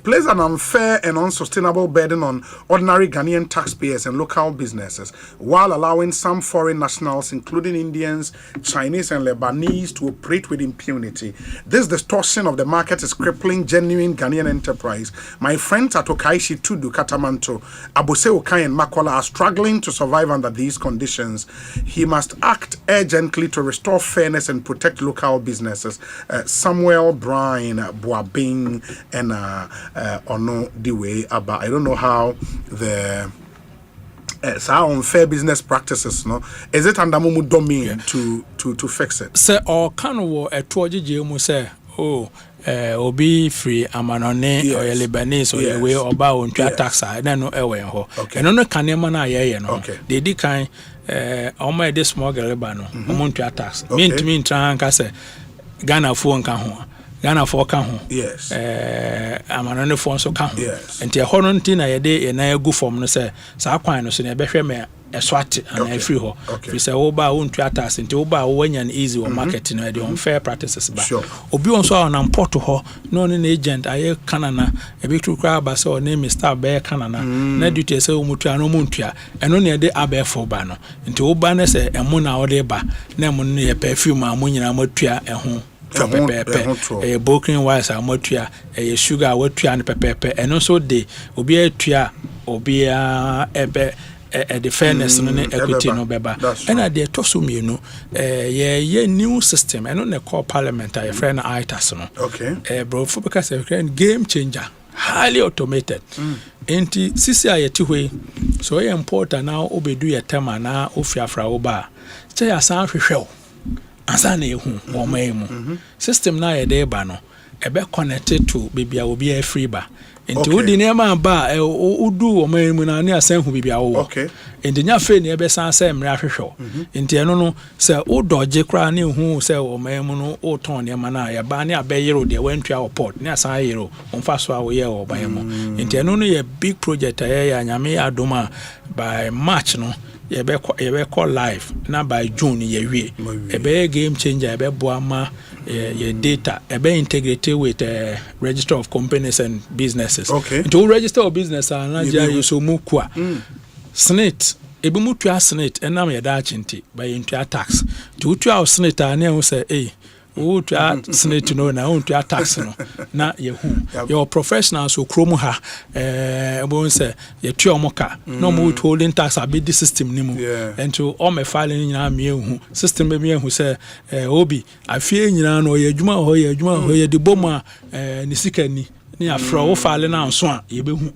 Speaker 4: placed an unfair and unsustainable burden on ordinary Ghanaian taxpayers and local businesses while allowing some foreign nationals, including Indians, Chinese, and Lebanese, to operate with impunity. This distortion of the market is crippling genuine Ghanaian enterprise. My friends at Okaishi Tudu, Katamanto, Abose Okai, and Makola are struggling to survive under these conditions. He must act urgently to restore fairness and protect local businesses. Samuel Bryan Boabing and Ono Diwe Abba. I don't know how the unfair business practices, no? Is it under Mumu domain to fix it?
Speaker 7: Sir, or can wo a toji mu say, obi free amanone or Lebanese or we oba on tax I don't know away ho. And no kanema na ye no. They di kind almost this small Lebano, Montua tax. Mean to mean Trancase Ghana phone can ho. Ghana for can ho.
Speaker 4: Yes.
Speaker 7: Amanone phone so can ho.
Speaker 4: Yes.
Speaker 7: And the Horontina a day and I go from no say, Saquino, so never me. A swat and a free ho. We say oba won't tax into oba when an easy or marketing the unfair practices. Sure. Obi on so an import to her, non an agent, I canana, a big true crab as or name is Star Bear Canana, Neduty so mutua no muntia, and only a day abe for bano. Into Obana say a mona or deba, Nemon a perfume, ammonia motia and home. A broken wires are motia, a sugar, wotia and pepe, and also they obi a tia, obi a ebe. The fairness no equity no beba and at the tosum you know ye new system and on the core parliament a friend itas no bro for because a game changer highly automated enti sisi ayeti hwe so ye important now obedu ye tema na ofiafra oba che ya san hwehwe asa na ehu o maemu system na ye dey ba no ebe connected to bibia obi a free ba enti wodi nema ba udu o maemu na ne asan hu bibia wo enti nya fe ne ebe san say mra hwehwe enti eno no say o doje kra ne hu say o maemu no o ton ne ma na ya ba ne abeyero de wantua o port ne asan yero on fa so a wo ye o ba yemo enti eno no ye big project ya nyame adoma by March no ye be call live na by June ye wie e be game changer e be boama your data be integrated with register of companies and businesses to register of business and Nigeria so mukwa snit ebi mutu snit enam ye da chinti by into tax to tu snit and you say o to snit no na on to tax no na ye hu your professionals so krom ha bon say ye tu omoka no mo withholding tax abi the system ni mu and to all me filing nyina me hu system be me hu say obi afie nyina no ye adwuma ho ye de boma ni sikani ni afro wo file na nso a ye be hu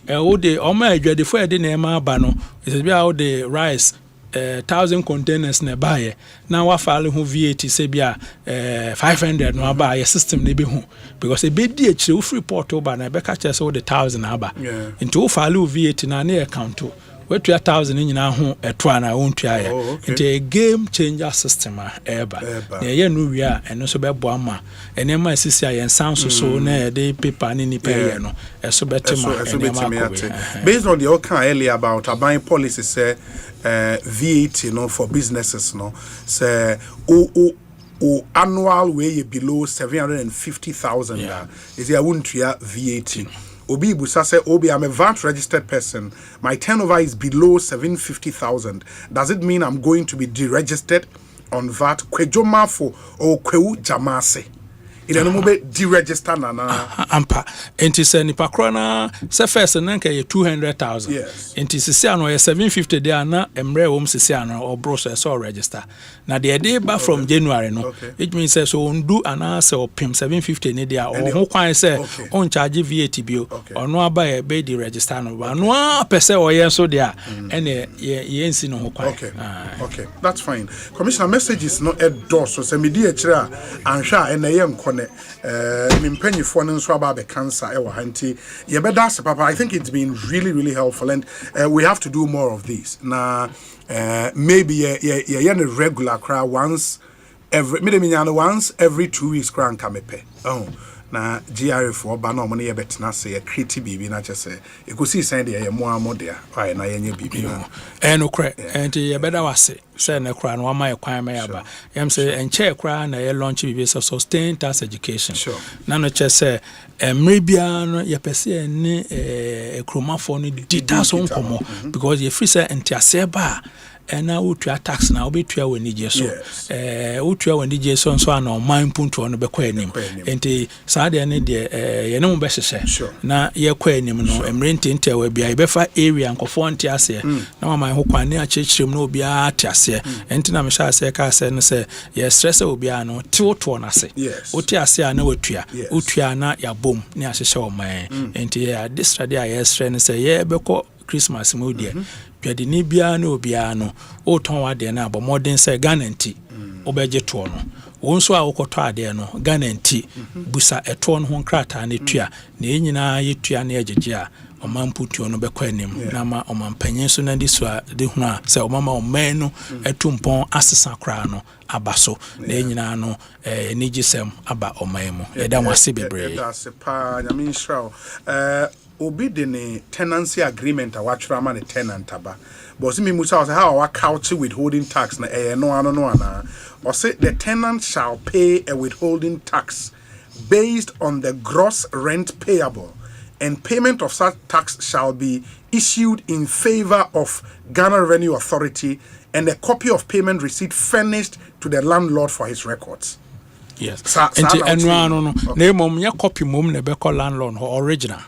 Speaker 7: o de o ma adwade fo de na ma ba no it be how the rice 1,000 containers na buy na wa file hu VAT se bia 500 no buy system na be hu because e be di akire free port over na be ka chese o the 1,000 aba into wo file VAT na na account wetu 1,000 nyina ho eto na wontu aye nti a game changer system eba na ye no wi a eno so bebo ama enema asisi aye nsanso so na de paper ni nipa ye no eso betema
Speaker 4: based on the okay earlier about buying policy say VAT for businesses say annual way below 750,000 is there won't VAT. Obi Busa say, Obi, I'm a VAT registered person. My turnover is below 750,000. Does it mean I'm going to be deregistered on VAT? Kwejoma for or kwewu jamase. Ida no be deregister na
Speaker 7: ampa enti se nipa krona se first na nka ye 200,000 enti sisi ano ye 750 dey na emre wom sisi ano or process or register na the day back from January no it means say so undo ana se opim 750 ne dey or ho kwan say on charge VAT bio ono aba ye be the register no ba no pese o ye so dey ene ye nsi no ho kwan
Speaker 4: okay that's fine. Commissioner, messages no endorse so se media kira anhwa ene ye mimpanyifo no nso aba be cancer e wa hanti ye beda se papa. I think it's been really helpful and we have to do more of this na maybe ye regular cry once every once every 2 weeks cry and come pe na GRF ba no mo ne ye betena se ye create bibi na chese Ekosiise de ye mo amodea why na ye nya bibi no
Speaker 7: no kre and ye beda wase say na kra no ama ye kwan me yaba yam say enche kra na ye launch bibi so sustain tax education na no chese mrebia no ye pese ne ekromafo no dita so nkomo because ye free say entiase ba ena utua tax na obetua wani je so utua wani je so nso ana oman punto no bekọ anim enti saade ne de ye ne mo behyehe na ye kọ anim no emrente nte wa bia ye befa area nkofo nte ase na mama ho kwane a chechirem na obi a te ase enti na me sha ase ka ase ne se ye stress obi a no tiwoto na ase oti ase a na watua utua na ya bom ne ahyehye oman enti ye distrade a ye stress ne se ye bekọ Christmas mu de twede ni bia na obia no o ton wa de na abomodin se guarantee obeje to no wonso a wokoto ade no guarantee busa eto no ho nkrata na tua na enyina yetua na agege a omamputuo no bekọ anim na ma omampanyin so na di so de hu a se omama oman no etumpon asesa kra no abaso na enyina no enigisem aba oman mu eda wase bebre
Speaker 4: that's pa nyame nshraw obi de ne tenancy agreement a watchra ma ne tenant aba but see me musa was how our couch withholding tax na no ana or say the tenant shall pay a withholding tax based on the gross rent payable and payment of such tax shall be issued in favor of Ghana Revenue Authority and a copy of payment receipt furnished to the landlord for his records.
Speaker 7: Yes. No na mom ya copy mom na be call landlord original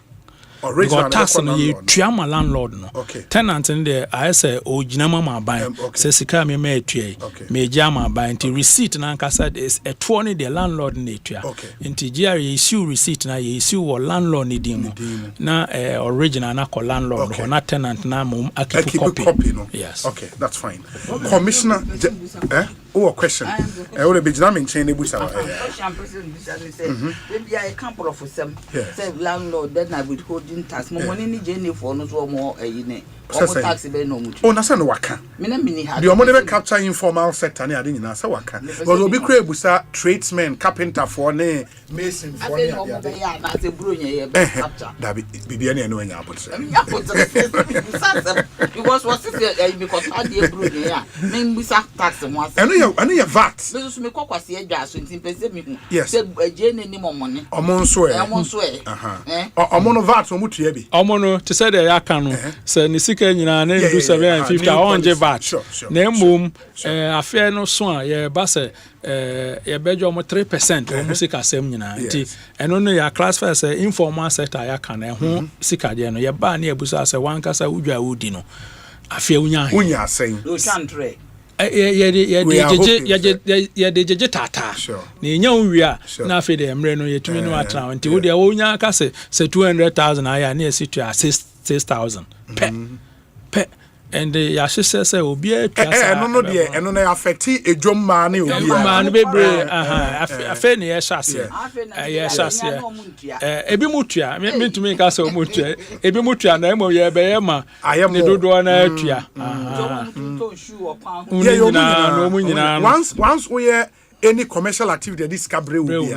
Speaker 7: because tax no ye tuama landlord no tenant in there I say o ginama ma ban say sika me tue me jama ban nti receipt na nkasa is a 20 the landlord na tua nti GR issue receipt na ye issue wo landlord ni dimu na original na call landlord or na tenant na mum akipu copy
Speaker 4: no okay that's fine. Commissioner a question would be jamming chain ebusa
Speaker 13: maybe I couple of them say landlord then I would hold tax mo money ni je for no so mo ne tax be no mutu
Speaker 4: na say no waka
Speaker 13: mini ha
Speaker 4: the omo capture informal sector ne ade nyina say waka but obi kra ebusa tradesmen carpenter for ne mason for ne ade
Speaker 13: ya na say bro nya ye be capture
Speaker 4: da bibia ne no nya abot
Speaker 13: because what if you because I dey bro nya me mbisa tax mo ase
Speaker 4: anu ya VAT
Speaker 13: me so me kwakwase adwa so ntin pese me hu
Speaker 4: yes
Speaker 13: say je ne ni momone
Speaker 4: omo nso omo no VAT omo tua bi
Speaker 7: omo no to say the yakano say ni sika nyina na ndu 750 onje VAT na emom afia no so a ye ba say ye bejo omo 3% omo sika sem nyina nti eno no ya classify say informal sector yakana ho sika de no ye ba na ebusa say wankasa udwa udi no afia unya
Speaker 4: asen
Speaker 13: o chantre
Speaker 7: ye de tata na enya nwia na afi de emre no yetumi no atra nti wo de wonya aka se 200,000 aya na esitua 6,000 pe and the yashise say obi atwa
Speaker 4: no de eno na affect edwom ma na obi
Speaker 7: ma no bebre afa ne yashase yashase ebi mutua mentumi ka say mutua ebi mutua na emo ye be ye ma ne dodo na atua
Speaker 4: once we any commercial activity this cabaret will be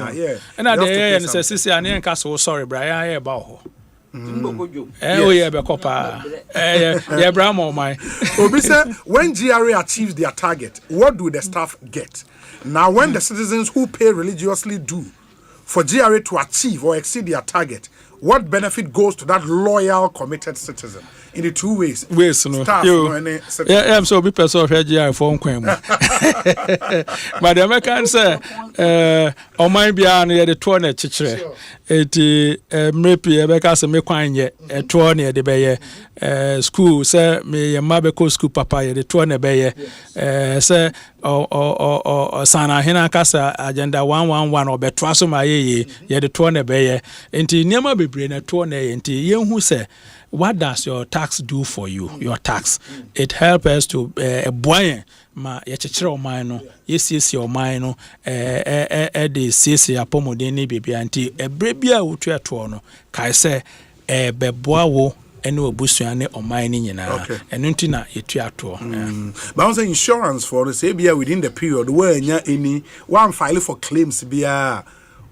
Speaker 7: and the necessity and en case sorry Brian here about ho oh yeah be kopa yeah bramo my
Speaker 4: obi say when GRA achieves their target, what do the staff get? Now when the citizens who pay religiously do for GRA to achieve or exceed their target, what benefit goes to that loyal, committed citizen? In the two ways.
Speaker 7: No.
Speaker 4: Staff,
Speaker 7: I'm so be person of GRA phone kwem. But the American say o mind bia no ye de to na chichire. Eti mrepi e be ka se me kwan ye to na ye de be ye school say me ye ma be ko school papa ye de to na be ye say o sana hina kasa agenda 111 obeto aso ma ye de to na be ye enti niam bebre na to na ye enti ye hu say what does your tax do for you? Your tax, it helps us to boy ma ye chechire o man no yes your man no de sisi apomode ni bibia nti ebre bia wotu ato no kai se beboa wo ene obusua ne o man ni nyina eno nti na yetu ato
Speaker 4: but also insurance for the say bia within the period where nya any one file for claims bia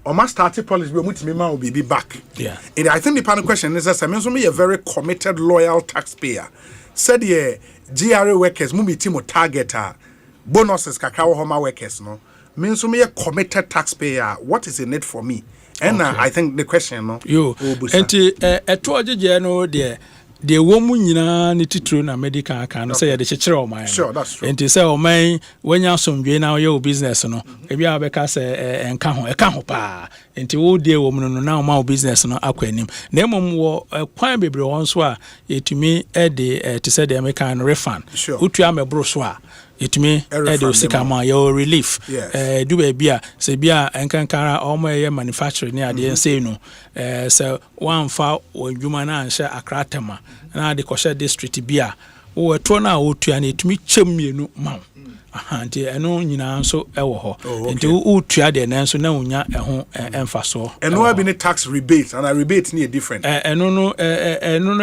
Speaker 4: or must start policy be mutimi ma will be back. And I think the panel question is that I mean so me a very committed loyal taxpayer. Said the GRA workers mu meet mo targeter bonuses kakra wo homa workers no. Me so me a committed taxpayer. What is in it for me? And I think the question no.
Speaker 7: Yo. Enti eto ojeje no de womu nyina ne titro na medical aka no say ye de chechire o man.
Speaker 4: Sure, that's true.
Speaker 7: Enti say o man wenya somdwe na your business no e bia be ka say enka ho pa. Enti wo de wo mu no na o ma business no akwanim. Na emom wo kwan bebre won so a yetumi e de to say the American refund. Utu amebro so a yetumi e de osika ma your relief. Do be bia say bia enkankara o ma ye manufacturing ni ade say no say one fa odwuma na anhye akratama na de koshe district bia wo eto na otua na etumi chemienu ma nti eno nyina nso ewo ho nti utua de na nso na unya eho emfaso
Speaker 4: eno abi ne tax rebate and a rebate ni different
Speaker 7: eno no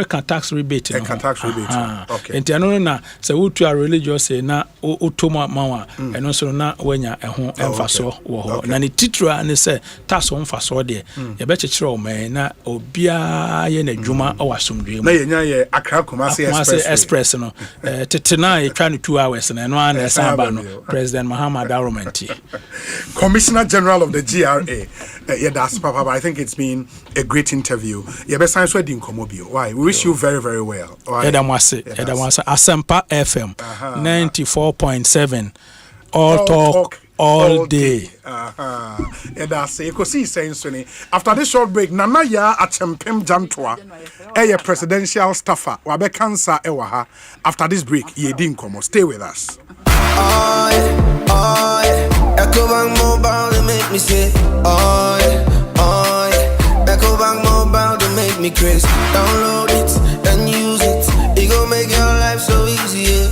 Speaker 7: can tax rebate no
Speaker 4: can tax rebate okay
Speaker 7: nti eno na se utua religious na utoma mawa eno so na wanya eho emfaso wo ho na ne titira ne se tax on faso de ye be chechire o man na obia ye na dwuma o wasomdwe
Speaker 4: na ye nya ye Accra Kumasi
Speaker 7: Express no tetena e twa no 2 hours na eno an President Muhammad Aromenti,
Speaker 4: Commissioner General of the GRA. That's Papa. But I think it's been a great interview. Best science wedding komobio. Why? We wish you very, very well.
Speaker 7: Edamwase Asempa FM 94.7. All talk all day.
Speaker 4: That's Ekosiisen. After this short break, Nana ya atempem jantoa. A presidential staffer. Wabe cancer ewaha. After this break, ye din komo. Stay with us.
Speaker 1: Ecobank Mobile to make me say, Ecobank Mobile to make me crazy. Download it and use it. It gon' make your life so easy.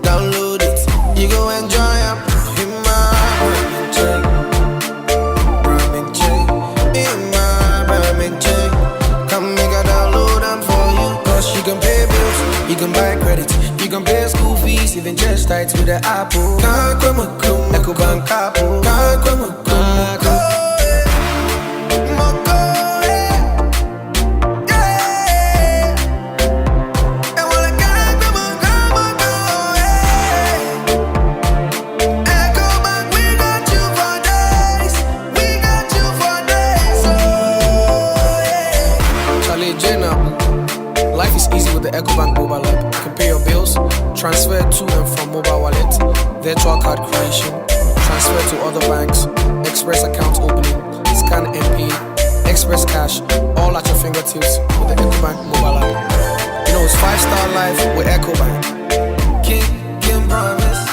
Speaker 1: Download it. You gon' enjoy it. In my Ramen chain. In my Ramen chain. Come make a download them for you. Cause you can pay bills, you can buy credit. You can pay school fees, even just tights with the Apple. Ecobank Apple.
Speaker 12: Life is easy with the Ecobank mobile app. You can pay your bills, transfer to and from mobile wallet, virtual card creation, transfer to other banks, express account opening, scan and pay, express cash, all at your fingertips with the Ecobank mobile app. You know it's 5-star life with Ecobank. King promise.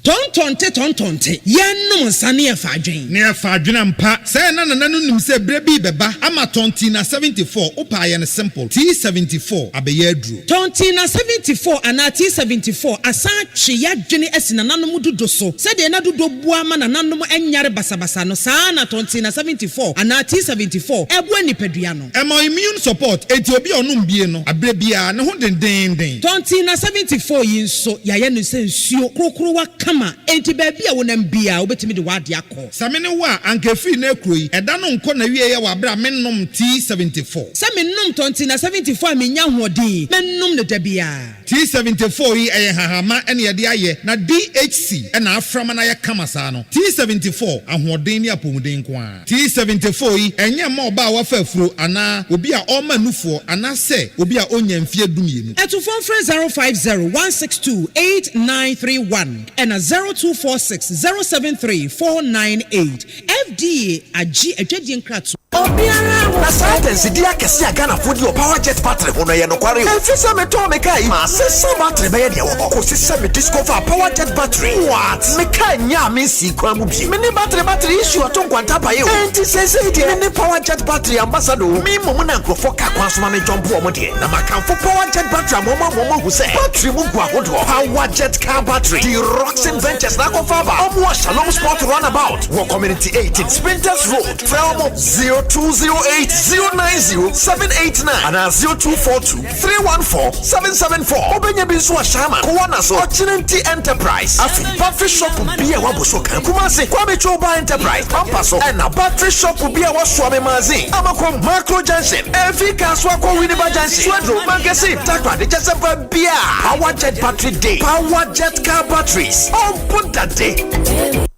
Speaker 18: Don't tonte yenum nsane e fadwen
Speaker 19: ne e fadwen ampa say na nanu nim se bre bi beba ama tonti na 74 opa ye ne simple T74 abeye aduro
Speaker 18: tonti na 74 ana T74 asa twe yadwene asina nanom dodo so se de na dodo bua ma na nanom enyare basabasa no saa na tonti na 74 ana T74 ebu anipadua no
Speaker 19: emo immune support enti obi onum bie no abre bia ne ho den
Speaker 18: tonti na 74 yi nso yaye no se nsuo krokro wa kama enti ba bia wonam bia obetimi de wade akọ
Speaker 19: samene wa ankefi na ekroyi eda no nko na wie ye wa bra mennom T74
Speaker 18: se mennom tonti na 74 amenya hoɔden mennom ne da bia
Speaker 19: T74 yi eye hahama ene ye de aye na DHC ena aframa na ye kama saa no T74 ahoɔden ne apomuden ko a T74 yi enye ma oba wa fa afuro ana obi a ɔma nufuo ana se obi a onya mfie dumienu
Speaker 18: etufon frɛ 050-162-8931 and 0246-073-498 FDA agi adwadie nkratu
Speaker 20: Obiara na science dia kese agana fodi o power jet battery hono ye no kware efisa me to me kai ma sesa battery be ye de wo ko sesa me discover power jet battery what me kai nya me si kwa mu bi me ni battery issue to kwanta pa ye o enti sesa dia me ni power jet battery ambassador mi mo na nkrofo ka kwa so ma me jump o mo de na makamfo power jet battery mo hu se battery mu gwa hodo power jet car battery the Roxen Ventures na ko fa ba o mo Shalom Sport runabout wo community 18 Sprinters Road Felmo 0208-090-789 and 0242-314-774. Obenya binsu wa shama kuwana so Ochinenti Enterprise. Afi battery shop biya wabuso kumase Kwame Choba Enterprise Pampaso and a battery shop biya wa swame mazi Amako Macro Junction Efi Kaswa kwa Winiba Junction Swedro Magazine Takwa de Jasepa biya Power Jet Battery Day Power Jet Car Batteries Open that day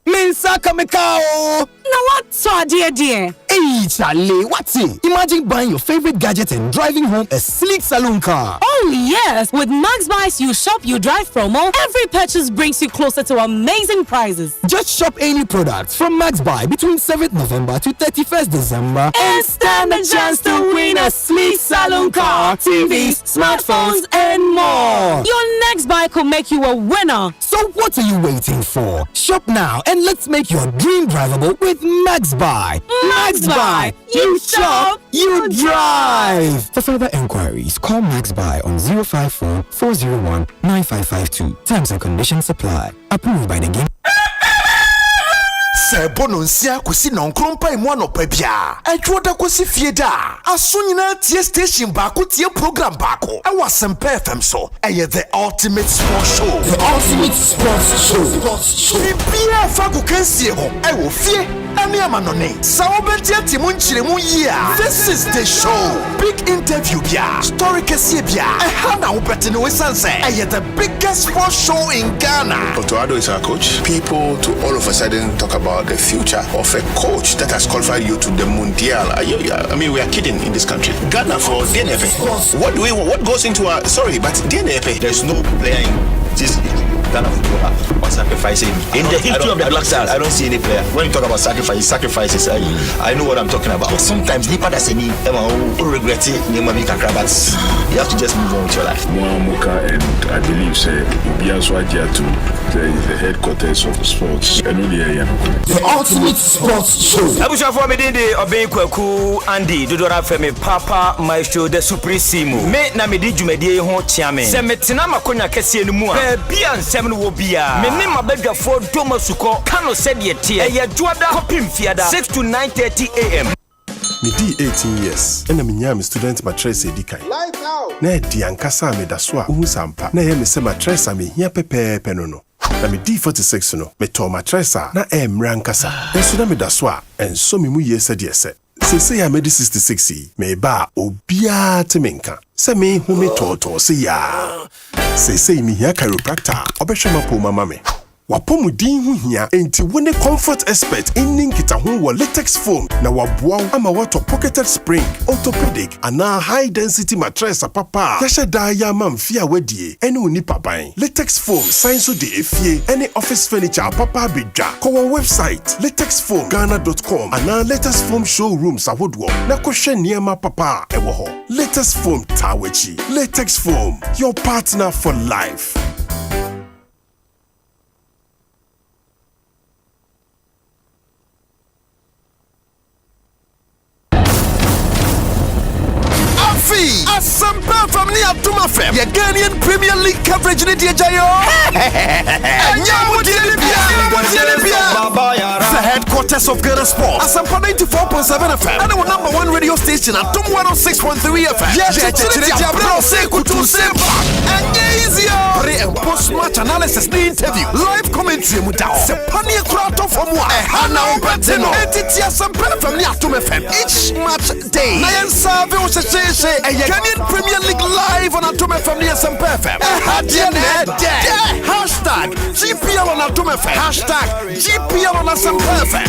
Speaker 20: Minsaka Mekao.
Speaker 24: Now what so dear?
Speaker 20: Hey Charlie, what's it? Imagine buying your favorite gadget and driving home a sleek saloon car.
Speaker 24: Oh yes, with Max Buys You Shop You Drive promo, every purchase brings you closer to amazing prizes.
Speaker 20: Just shop any products from Max Buy between 7th November to 31st December
Speaker 24: and stand a chance to win a sleek saloon car, TVs, smartphones, and more. Your next buy could make you a winner.
Speaker 20: So what are you waiting for? Shop now and let's make your dream drivable with Max Buy.
Speaker 24: Max Buy. You shop,
Speaker 20: you drive. For further inquiries, call Max Buy on 054-401-9552. Terms and conditions apply. Approved by the game. Sebo no nsia kwesi na nkrompa imu anopa bia atwoda kwesi fie da aso nyina tie station ba ko tie program ba ko e wa Asempa FM so the ultimate sports show bia fa ko kansie ho e wo fie ani amanone sa obentia timu nchiremu yia this is the show big interview bia story kese bia e ha na wo bete no wesanse the biggest sports show in Ghana.
Speaker 21: Dr. Ado is our coach. People to all of a sudden talk about the future of a coach that has qualified you to the Mundial. I mean, we are kidding in this country. Ghana for DNF. What goes into our but DNF, there's no player in this Ghana football or sacrificing. In the history of the Black Stars, I don't see any player. When you talk about sacrifices, I know what I'm talking about. But sometimes Nipa does any regret it, but you have to just move on with your life.
Speaker 23: Moamuka, and I believe Biaswaja to the headquarters of sports.
Speaker 20: The ultimate sports show.
Speaker 26: Abusha for me did obey Kwaku Andy Dodora Femi Papa Maestro the Supremo. Me na me di jumedie ho chiame. Se metina makonya kese enu mu a. Bia nsem no wo bia. Me ne mabadwafo Domasuko Kano said ye tie. Eye juada kopim fiada 6 to 9:30 a.m.
Speaker 8: Me di 18 years. Ena me nya me student matress edikan. Na di ankasa me da so a uhu sampa. Na ye me se matress me hia pepepe no. Na me di 46 no. Me to matress na emra ankasa. Yesu na me da so a enso me mu ye se de se. Se ya me di 66 me ba obia te menka. Se me hu me toto se ya. Se me hia chiropractor obehwe mapo mama me. Wapomu din hu hia enti wone comfort expert enning kita ho wo latex foam na waboa ama wato pocketed spring orthopedic ana high density mattress papa yahye da ya mamfia wadie ene oni paban latex foam science de efie ene office furniture papa bedwa ko website latexfoamghana.com ana latex foam showrooms ahodo na ko hwe niema papa ewo ho latex foam tawachi latex foam your partner for life.
Speaker 20: FM ni Atuma FM. Ye Ghanaian Premier League coverage ni dia jayo. The headquarters of Ghana Sport. Asempa 94.7 FM. And our number one radio station at 106.3 FM. Yes, pre and post match analysis ni interview. Live commentary muta. Sepania Krato from wa. Hana Obetino. Entity Asempa FM ni Atuma FM. Each match day. Nayan Savi o se Ghanaian Premier League live on Atuma FM ni Asempa FM. Hashtag GPL on Atuma FM. Hashtag GPL on Asempa FM.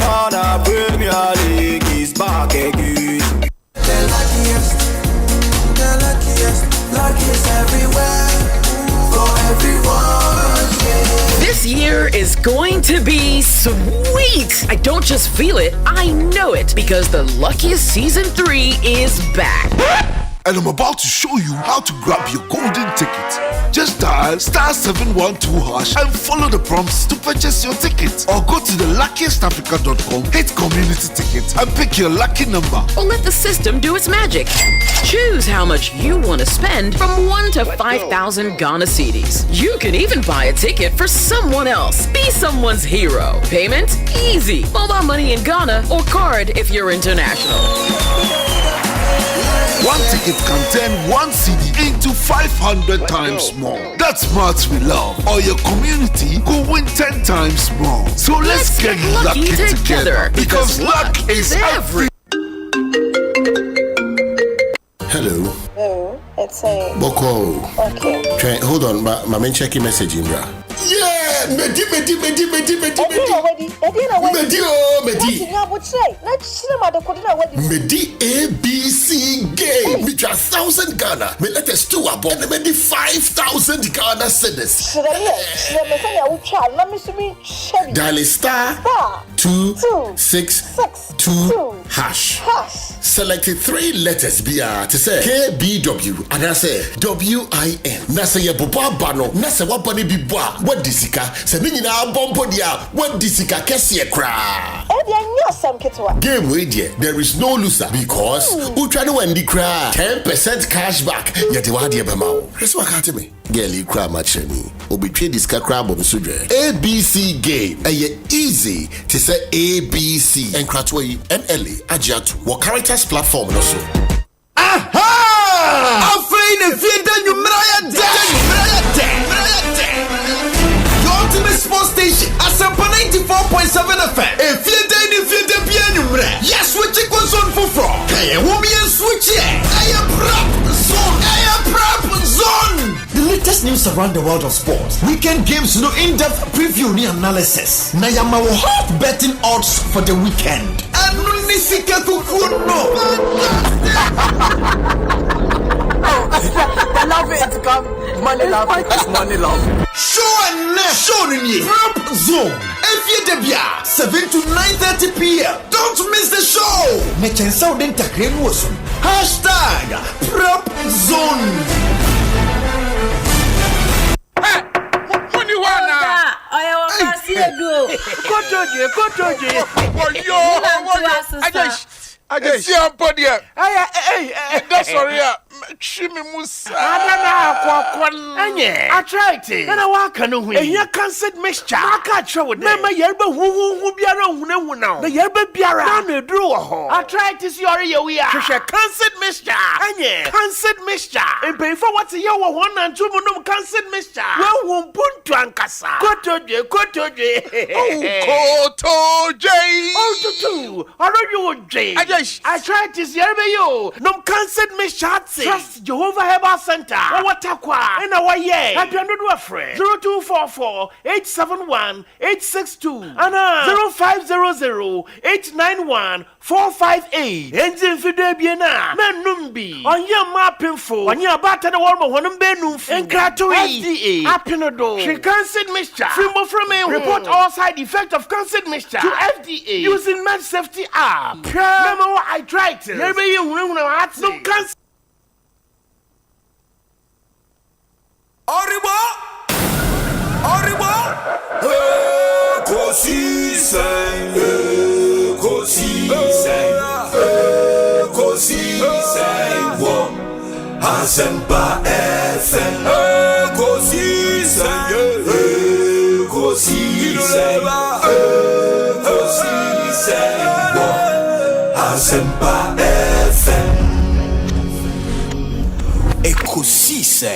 Speaker 25: Premier League is back again. The luckiest everywhere for everyone.
Speaker 22: This year is going to be sweet. I don't just feel it, I know it, because the Luckiest Season 3 is back.
Speaker 2: And I'm about to show you how to grab your golden ticket. Just dial *712# and follow the prompts to purchase your ticket. Or go to theluckiestafrica.com, hit community tickets, and pick your lucky number.
Speaker 22: Or let the system do its magic. Choose how much you want to spend from 1 to 5,000 Ghana cedis. You can even buy a ticket for someone else. Be someone's hero. Payment? Easy. Mobile money in Ghana or card if you're international.
Speaker 2: One ticket can turn 1 CD into 500 times more. That's Smarts we love. Or your community could win 10 times more. So let's get lucky together because luck is every.
Speaker 5: Hello.
Speaker 6: Hello, it's a
Speaker 5: Boko.
Speaker 6: Okay.
Speaker 5: Hold on, my main checking message in bra. Yeah, Medi. Medi ABC game. Me just 1,000 Ghana. Me let us do about and Medi 5,000 Ghana cedis. Dial *262#. Selected 3 letters BR to say KBW and I say WIN. Nasa ye boba bano. Nasa wapani bibwa. What disika? Se minina bombo dia. What disika kesi ekra. Game radio. There is no loser because Utrano wendi kra 10% cashback. Yeti wadi ebamao. Resu wakati me. Girlie kra macheni. Obi trade diska kra bomsudre. ABC game. Eye easy to say ABC. And kratwe NLA Ajatu. What characters platform also.
Speaker 20: Aha! Afraid if you done you your ultimate sports station, Asempa 94.7 FM. If you done yes, switch it goes on for fraud. Hey, woman, switch it. I am prop zone. The latest news around the world of sports. Weekend games, no in-depth preview ni analysis. Nayama will have betting odds for the weekend. And Nisika Kukuno.
Speaker 6: I love it. It's come money love. It's money love.
Speaker 20: Show and next. Show in Prop Zone. Every day, 7 to 9:30 p.m. Don't miss the show. Mechen Saudin Takren Wosu. Hashtag Prop Zone.
Speaker 5: I see a body. That's sorry. Shimmy Musa.
Speaker 20: I tried it. And I walk on who you can't set mixture. I can't show it. Never yerba who be around now. The yerba biara. No, drew a hole. I tried to see your we are. Can't set mixture. And yeah, can't set mixture. And pay for what's your 1 and 2 monum can't set mixture. Well, won't put to Ankasa. Koto J. Oh, J. I tried to see you. No can't set mixture. Trust Jehovah Herbal Center. Watakwa. In our year. I don't do a friend. 0244-871-862. And 0500-891-458. Engine Fide Biena. Men Numbi. On your mapping for. On your batter the warm one benum. And Gratui. FDA. Apinodo. She canceled mixture. From a report all side effect of canceled mixture. To FDA. Using Med Safety app. Remember I tried to. Never you know no cancer.
Speaker 25: Oribo, Ekosiisen,
Speaker 3: Asempa FM. Ekosiise. Asempa FM. Ekosiise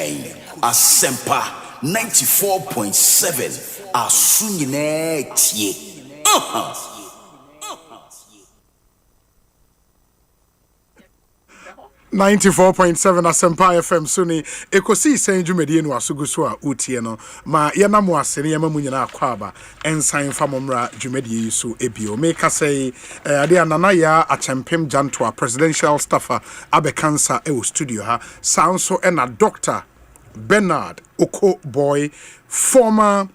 Speaker 3: Asempa 94.7 Asunyine tie.
Speaker 4: 94.7 Asempa FM Suni Ekosiise Dwumedie no asuguso a utie no ma yana mo asene yema munyina akwaba ensan famomra dwumedie so ebio make say ade anana ya achempem jantoa presidential staffer abekansa e studio ha sound na Dr. Bernard Oko Boy, former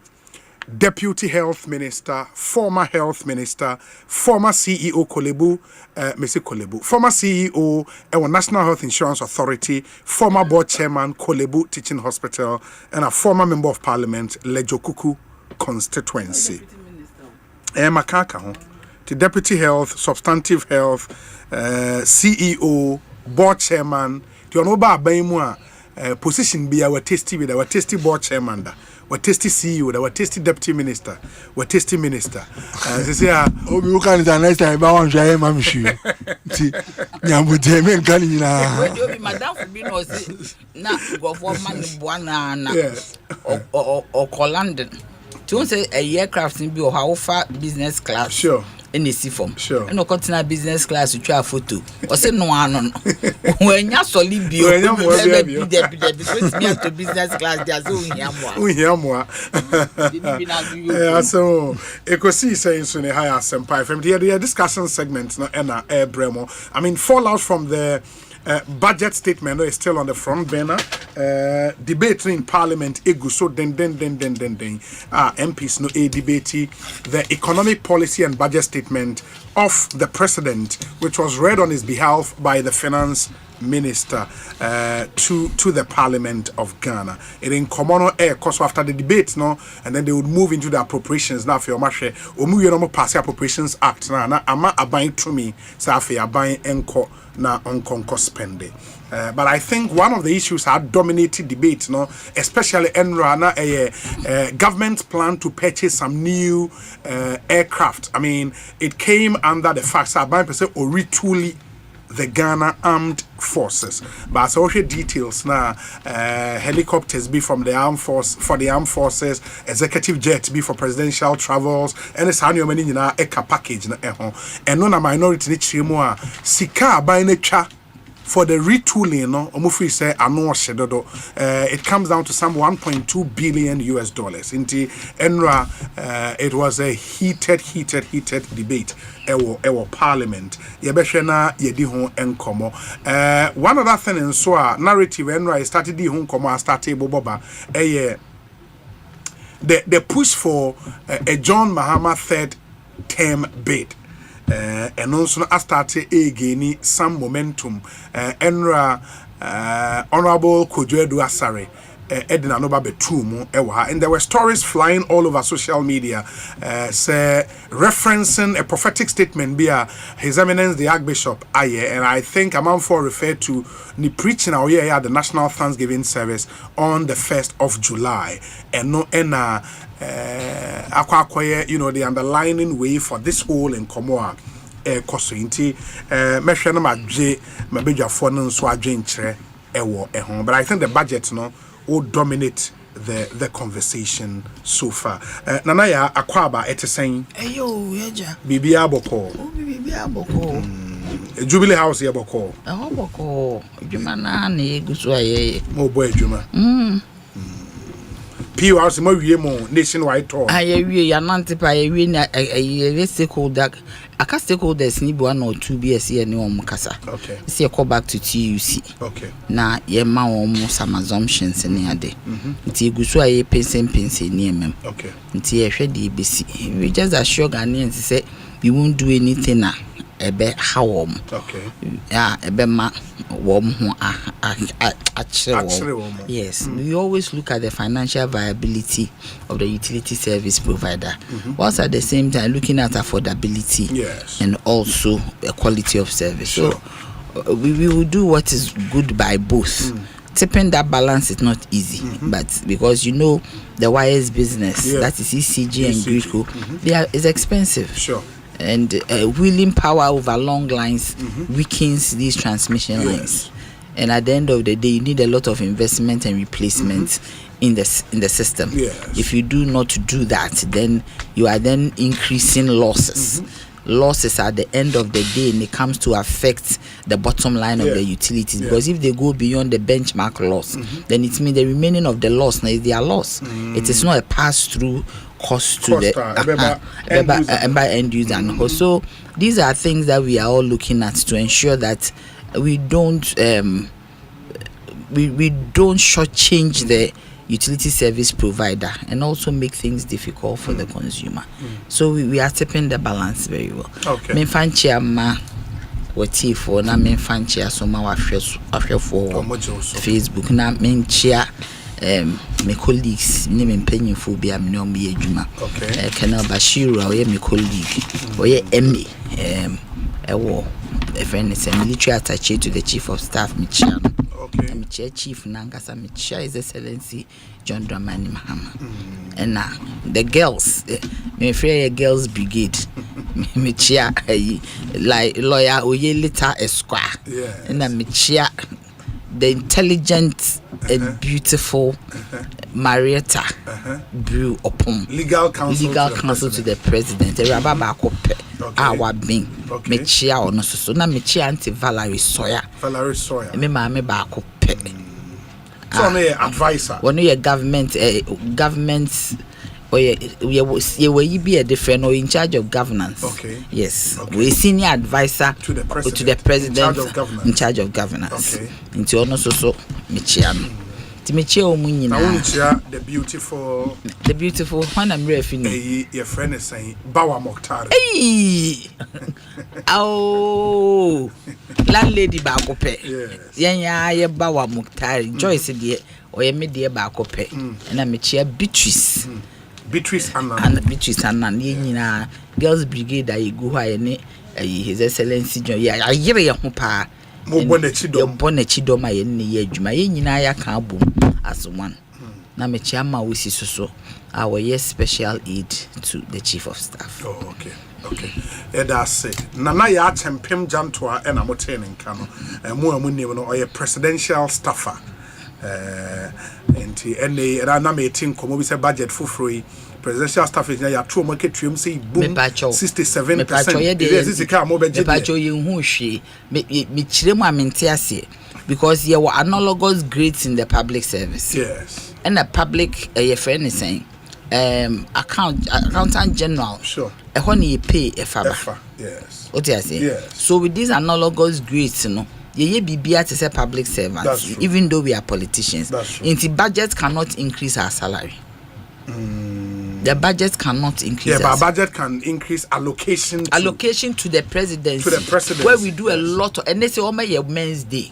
Speaker 4: Deputy Health Minister, former Health Minister, former CEO Kolebu, former CEO National Health Insurance Authority, former Board Chairman Kolebu Teaching Hospital, and a former Member of Parliament, Lejokuku Constituency. Makaka, the Deputy Health, Substantive Health, CEO, Board Chairman, the Onoba Baimua. Position be our tasty with our tasty board chairman, our tasty CEO, our tasty deputy minister, our tasty minister. They say, "Oh, you can't do next time. I want to try my machine." See, nyambu jeme nkani na.
Speaker 13: Where do you be, madam? For being na go for man buana na or London. Don't say a aircraft in be or how far business class.
Speaker 4: Sure.
Speaker 13: In the sea form.
Speaker 4: Sure.
Speaker 13: And no continue business class to try a photo. Or say no one. When you're solid, be to business class, there's only more.
Speaker 4: So, Ekosiise saying higher Asempa FM. The discussion segment, no, Enna Air Bremo. I mean, fallout from the budget statement is still on the front burner. Debate in Parliament, so MPs no debate the economic policy and budget statement of the president, which was read on his behalf by the finance minister to the Parliament of Ghana. It in common air because after the debate, no, and then they would move into the appropriations. Now for your mashe, omu pass appropriations act na ama abang to me, so for abang enko na onkonko spending. But I think one of the issues had dominated debate, no, especially Enra a government plan to purchase some new aircraft. I mean, it came under the fact that by percent or retooling the Ghana Armed Forces. But so details now, helicopters be from the armed forces, executive jet be for presidential travels, and it's annual money in a package na and no minority ni chimo sika by nature for the retooling, no, say it comes down to some 1.2 billion US dollars. Inti Enra, it was a heated debate. Ewo Parliament. Yebeshena yedi hon enkomo. One other thing in so narrative Enra started di hon komo started boba. The push for a John Mahama third term bid. And also I started gaining some momentum. Enra Honorable Kojoedu Asare Edna Noba Betumu Ewa, and there were stories flying all over social media say referencing a prophetic statement by His Eminence the Archbishop Aye, and I think Amam for referred to the preaching our year at the National Thanksgiving service on the 1st of July, and no ena akwakoye, you know, the underlining way for this whole in Komoa kosointi mehwe na madwe mabedwafo no nso adwen kire ewo ehon, but I think the budget no will dominate the conversation so far. Nana ya akwaba etesen
Speaker 13: eyo yeja
Speaker 4: bibia boko Jubilee House ya boko
Speaker 13: boko djuma na egusu aye
Speaker 4: mo bo adjuma PRC mo wie mo nationwide tour
Speaker 13: aye wie ya nantipa aye wie na stakeholders ni 1 or 2 BS here ni om kasa.
Speaker 4: Okay.
Speaker 13: See call back to TUC.
Speaker 4: Okay.
Speaker 13: Na ye ma om some assumptions ni ade. Nti egusu aye pense ni emem.
Speaker 4: Okay.
Speaker 13: Nti ye hwe de besi. We just assure Ghanaians say we won't do anything na ebe hawom.
Speaker 4: Okay.
Speaker 13: Yeah, ebe ma wom ho yes, we always look at the financial viability of the utility service provider, whilst at the same time looking at affordability,
Speaker 4: yes,
Speaker 13: and also the quality of service.
Speaker 4: Sure.
Speaker 13: So we will do what is good by both. tipping that balance is not easy, but because the wires business, that is ECG and Greco, is expensive.
Speaker 4: Sure.
Speaker 13: And wheeling power over long lines weakens these transmission lines. And at the end of the day, you need a lot of investment and replacement in the system.
Speaker 4: Yes.
Speaker 13: If you do not do that, then you are then increasing losses. Losses at the end of the day, and it comes to affect the bottom line of the utilities, because if they go beyond the benchmark loss, then it means the remaining of the loss now is their loss. It is not a pass-through cost to the end user. And so these are things that we are all looking at to ensure that we don't shortchange the utility service provider and also make things difficult for the consumer. So we are tipping the balance very well.
Speaker 4: Okay.
Speaker 13: Me fanchi ama wati for na me fanchi asoma wa hwe for Facebook na me nchia me colleagues ni me mpanyinfo bi am ne omo ye adwuma.
Speaker 4: Okay.
Speaker 13: Kana Bashiru oye me colleague oye MA ewo a friend is a military attaché to the chief of staff Michiano.
Speaker 4: Okay.
Speaker 13: Michia chief Nangasa Michia His Excellency John Dramani Mahama. And the girls, me free girls brigade. Michia like lawyer Oyelita Esquire. And Michia the intelligent and beautiful Marietta Brew upon
Speaker 4: legal counsel
Speaker 13: to the president. Rababa Kope our being Mechia or no so na Mechia anti Valerie Sawyer. Me mama ba Kope.
Speaker 4: So me advisor.
Speaker 13: When you government or you will be a different or in charge of governance.
Speaker 4: Okay.
Speaker 13: Yes. We senior advisor to the president in charge of governance.
Speaker 4: Okay.
Speaker 13: Into ono so Michiano. Timichia omunyina.
Speaker 4: The beautiful
Speaker 13: when I'm referring.
Speaker 4: Your friend is saying Bawa Mokhtar.
Speaker 13: Hey. Oh. Landlady Bakope.
Speaker 4: Yes.
Speaker 13: Yanya Bawa Mokhtar. Joyce dear or ye me dear Bakope. And I'm Michia Beatrice.
Speaker 4: Beatrice Annan.
Speaker 13: And Beatrice Annan. Yena girls brigade I go high His Excellency John. Yeah, I hear your hopa.
Speaker 4: Mo
Speaker 13: bonechidom aye ne ye adwuma ye nyina ya ka abom as one. Na me chiama wisi so our yes special aid to the chief of staff.
Speaker 4: Oh, okay. That's it. Nana ya tempem jantoa e na motene nka no. Mo amunim no oye presidential staffer. Enti ene na meeting komo bi se budget fufroi presidential staff is ya true market trium say boom 67%. This is ka mo be je.
Speaker 13: Mepacho ye hu hwe me chire mu amente ase because ye were analogous grades in the public service.
Speaker 4: Yes.
Speaker 13: And the public your friend is saying accountant general.
Speaker 4: Sure.
Speaker 13: E ho na ye pay e faba.
Speaker 4: Yes.
Speaker 13: What you say?
Speaker 4: Yes.
Speaker 13: So with these analogous grades, ye bibia to say public servants, even though we are politicians. Inti budget cannot increase our salary. The budget cannot increase.
Speaker 4: Yeah, but budget can increase allocation
Speaker 13: to the presidency. Where we do a lot of, and they say, oh my Men's Day.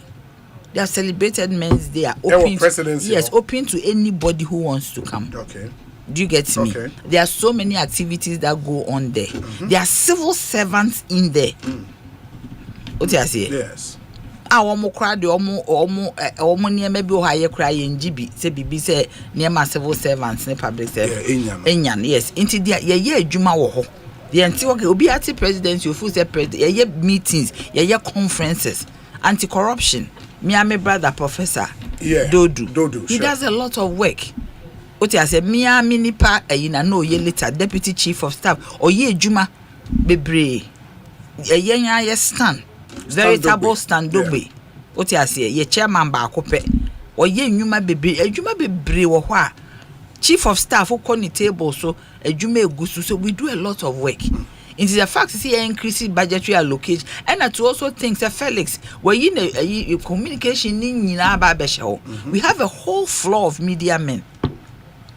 Speaker 13: They have celebrated Men's Day. Open open to anybody who wants to come.
Speaker 4: Okay.
Speaker 13: Do you get me?
Speaker 4: Okay.
Speaker 13: There are so many activities that go on there. There are civil servants in there. What do I say?
Speaker 4: Yes.
Speaker 13: Omo kra de omo niema bi o haye kra ye ngibi se bibi se niema civil servants ne public servants enyan yes inti dia ye adwuma wo ho ye nti okay obi ati president you full say president ye meetings ye conferences anti corruption me and my brother professor Dodu he does a lot of work. Oti ase me and me nipa ayina no ye later deputy chief of staff or ye adwuma bebre ye nya ye stand veritable standobe. What you say? Ye chairman ba kope. Or ye nyuma bebre wo ho a chief of staff who call the table so adwuma egusu. So we do a lot of work. It is a fact see increasing budgetary allocation and to also think say Felix where you communication ni nyina ba be hye. We have a whole floor of media men.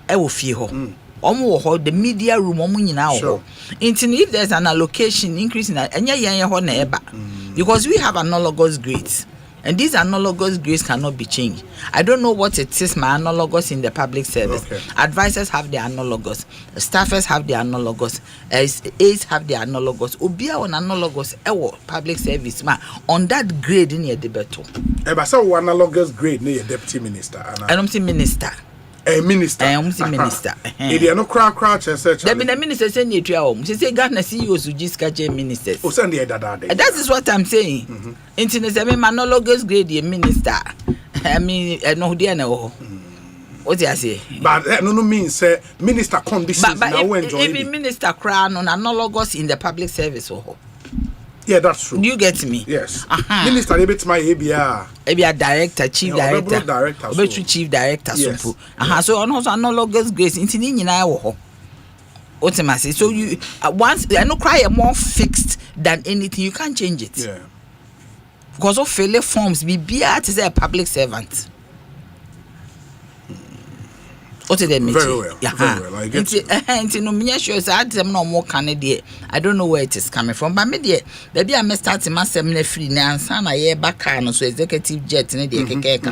Speaker 13: E wo fie ho. The media room if there's an allocation increase in that because we have analogous grades And these analogous grades cannot be changed. I don't know what it is, my analogous in the public service. Okay. Advisors have their analogous. Staffers have their analogous. Aides have their analogous. Obia on analogous public service ma on that grade in your debate.
Speaker 4: But so analogous grade near deputy minister.
Speaker 13: I don't see minister.
Speaker 4: A minister.
Speaker 13: I am the minister.
Speaker 4: If you are no crouch and search.
Speaker 13: There been a minister saying you try. She say Ghana CEOs who just catch ministers.
Speaker 4: Oh, send the dada.
Speaker 13: That is what I'm saying. Internet, I mean, analogous grade, the minister. I mean, no, dear, no. What do I say?
Speaker 4: But no means minister conditions.
Speaker 13: But if minister crown on analogous in the public service,
Speaker 4: yeah, that's true.
Speaker 13: Do you get me?
Speaker 4: Yes. Minister, a bit my
Speaker 13: ABR director, chief director, chief director.
Speaker 4: Yes.
Speaker 13: So on also analogous grades. Into what am I say? So you once I no cry more fixed than anything. You can't change it.
Speaker 4: Yeah.
Speaker 13: Because of failure forms, be to say a public servant. What did they mean?
Speaker 4: Very well.
Speaker 13: Yeah.
Speaker 4: Very well. I get you.
Speaker 13: I don't know where it is coming from. But maybe I may start my seminar free now and son I back car so executive jet in the cake.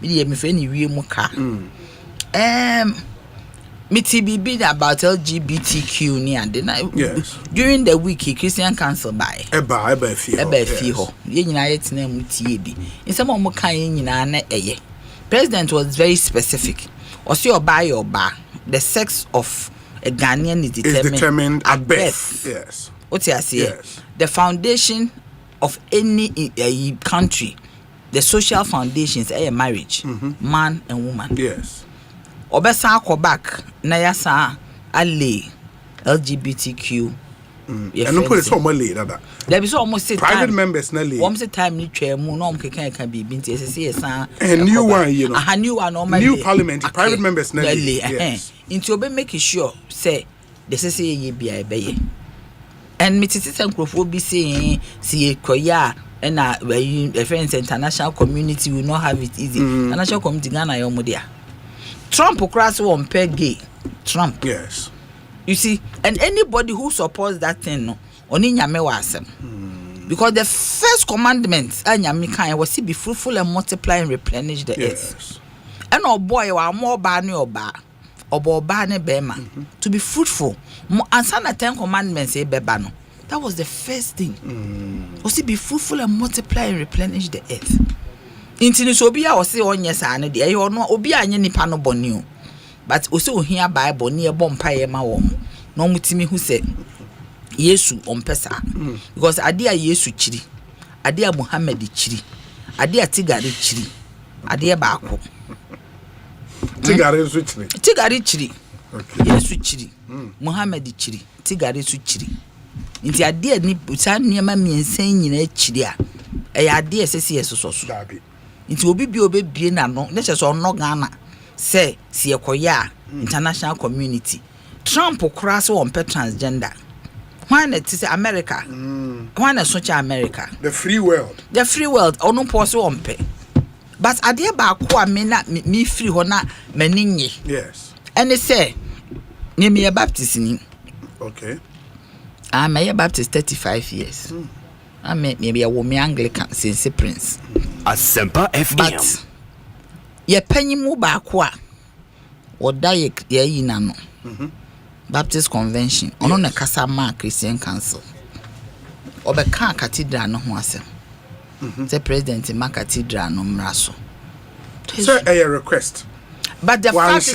Speaker 13: Maybe me any real car. Me TBB about LGBTQ near
Speaker 4: yes.
Speaker 13: During the week, Christian Council by
Speaker 4: Eba
Speaker 13: Fiho. United name TB. In some of my President was very specific. Also, your buy or bar. The sex of a Ghanaian is determined
Speaker 4: at birth. Yes.
Speaker 13: What I say?
Speaker 4: Yes.
Speaker 13: The foundation of any country, the social foundations, a marriage, man and woman.
Speaker 4: Yes.
Speaker 13: Obesa ko back na yasa ale LGBTQ.
Speaker 4: And no put it so much later.
Speaker 13: There be so almost say
Speaker 4: private
Speaker 13: time,
Speaker 4: members na late.
Speaker 13: Almost time ni twa mu no can be binti say
Speaker 4: a new one, you know.
Speaker 13: A new one
Speaker 4: new parliament, okay. Private members na late.
Speaker 13: Yes. Into be make sure say the say ye bia be. And me titi sankrofo be saying see koya na we friends international community will not have it easy. International community Ghana yomo dia. Trump cross one per gay. Trump.
Speaker 4: Yes.
Speaker 13: You see, and anybody who supports that thing, no, oni nyame wasem. Because the first commandment, nyame kan was to be fruitful and multiply and replenish the earth. And oh boy, wa more ba ni oba, oba ne bema, to be fruitful. And some 10 commandments say beba no. That was the first thing. Was to be fruitful and multiply and replenish the earth. Intini so obi a o se onye sa ne de e no obi anye nipa no boni o. But also ohia Bible ne e bom paye ma wo no mutimi hu se Yesu ompesa because ade a Yesu chiri ade a Muhammad chiri ade a tigare chiri ade ba ako tigare chiri okay. Yesu chiri Muhammad chiri tigare su chiri nti ade ni buta niema miensan nyina chiri a e ade sese yeso so nti obi bi obebie na no ne cheso no Ghana say si ekoya international community Trump cross on pe transgender when it is America when it such America
Speaker 4: the free world
Speaker 13: ono pose on pe but ade ba ko amena me free ho na maninye
Speaker 4: yes
Speaker 13: and they say me Baptist ni
Speaker 4: okay
Speaker 13: I'm a Baptist 35 years I'm maybe a woman Anglican since Prince
Speaker 20: Asempa FM
Speaker 13: but ye panyimu ba ko a oda ye yina no Baptist Convention ono na kasa ma Christian Council obeka cathedral no ho asem the president ma cathedral no mraso
Speaker 4: so a request
Speaker 13: but the fact is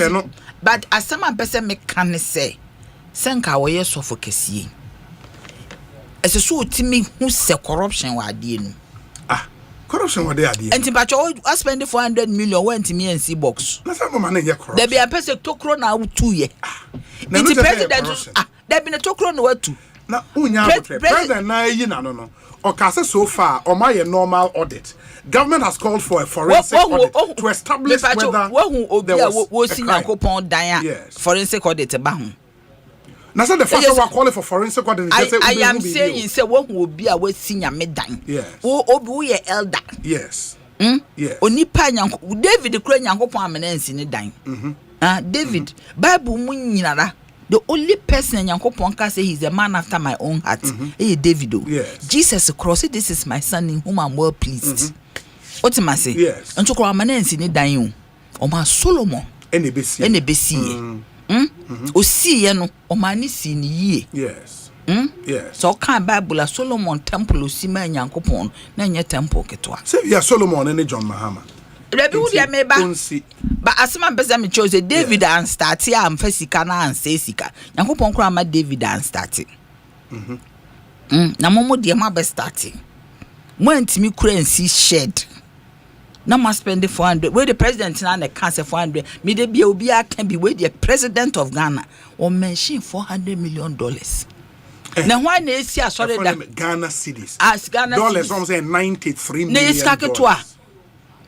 Speaker 13: but asema person me can say senka wo yeso for kesi ese so otimi hu se corruption wa ade nu
Speaker 4: corruption what they are there.
Speaker 13: And I spend 400 million went to me and see box.
Speaker 4: That's how money get corruption.
Speaker 13: There be a person to crown now 2 years. The president there been a to crown what 2.
Speaker 4: Now president na no. Okay, so far on my normal audit. Government has called for a forensic audit to establish whether there was
Speaker 13: a forensic audit ba hu.
Speaker 4: Now say the fact we call for forensic audit.
Speaker 13: I am saying say one will be a senior medan.
Speaker 4: Yes.
Speaker 13: Obi ye elder.
Speaker 4: Yes.
Speaker 13: Yes. Onipa nyanko David kura nyankopon amenensi ne dan. David Bible mu nyinara the only person nyankopon can say he's a man after my own heart. David.
Speaker 4: Yes.
Speaker 13: Jesus cross this is my son in whom I'm well pleased. Otimase.
Speaker 4: Yes.
Speaker 13: And to Manensi ni dan o ma Solomon.
Speaker 4: Ene besi.
Speaker 13: Osi no o ma ni si ni yie.
Speaker 4: Yes. Yes.
Speaker 13: So kan Bible Solomon temple osi ma Nyankopon na nye temple ketwa.
Speaker 4: Say ya Solomon and John Mahama.
Speaker 13: Rebi wo dia meba. Ba asema mpesa me chose David and start here am fasika na an sika. Nyankopon kura ma David and start. Na momo dia ma be start. Mo antimi kura nsi shed. Na ma spend 400. Where the president na the cancer 400. Me de bia obi can be where the president of Ghana or mention $400 million. Now why na esi asore da
Speaker 4: Ghana cedis.
Speaker 13: As Ghana
Speaker 4: dollars I'm saying $93 million.
Speaker 13: Na iska ketwa.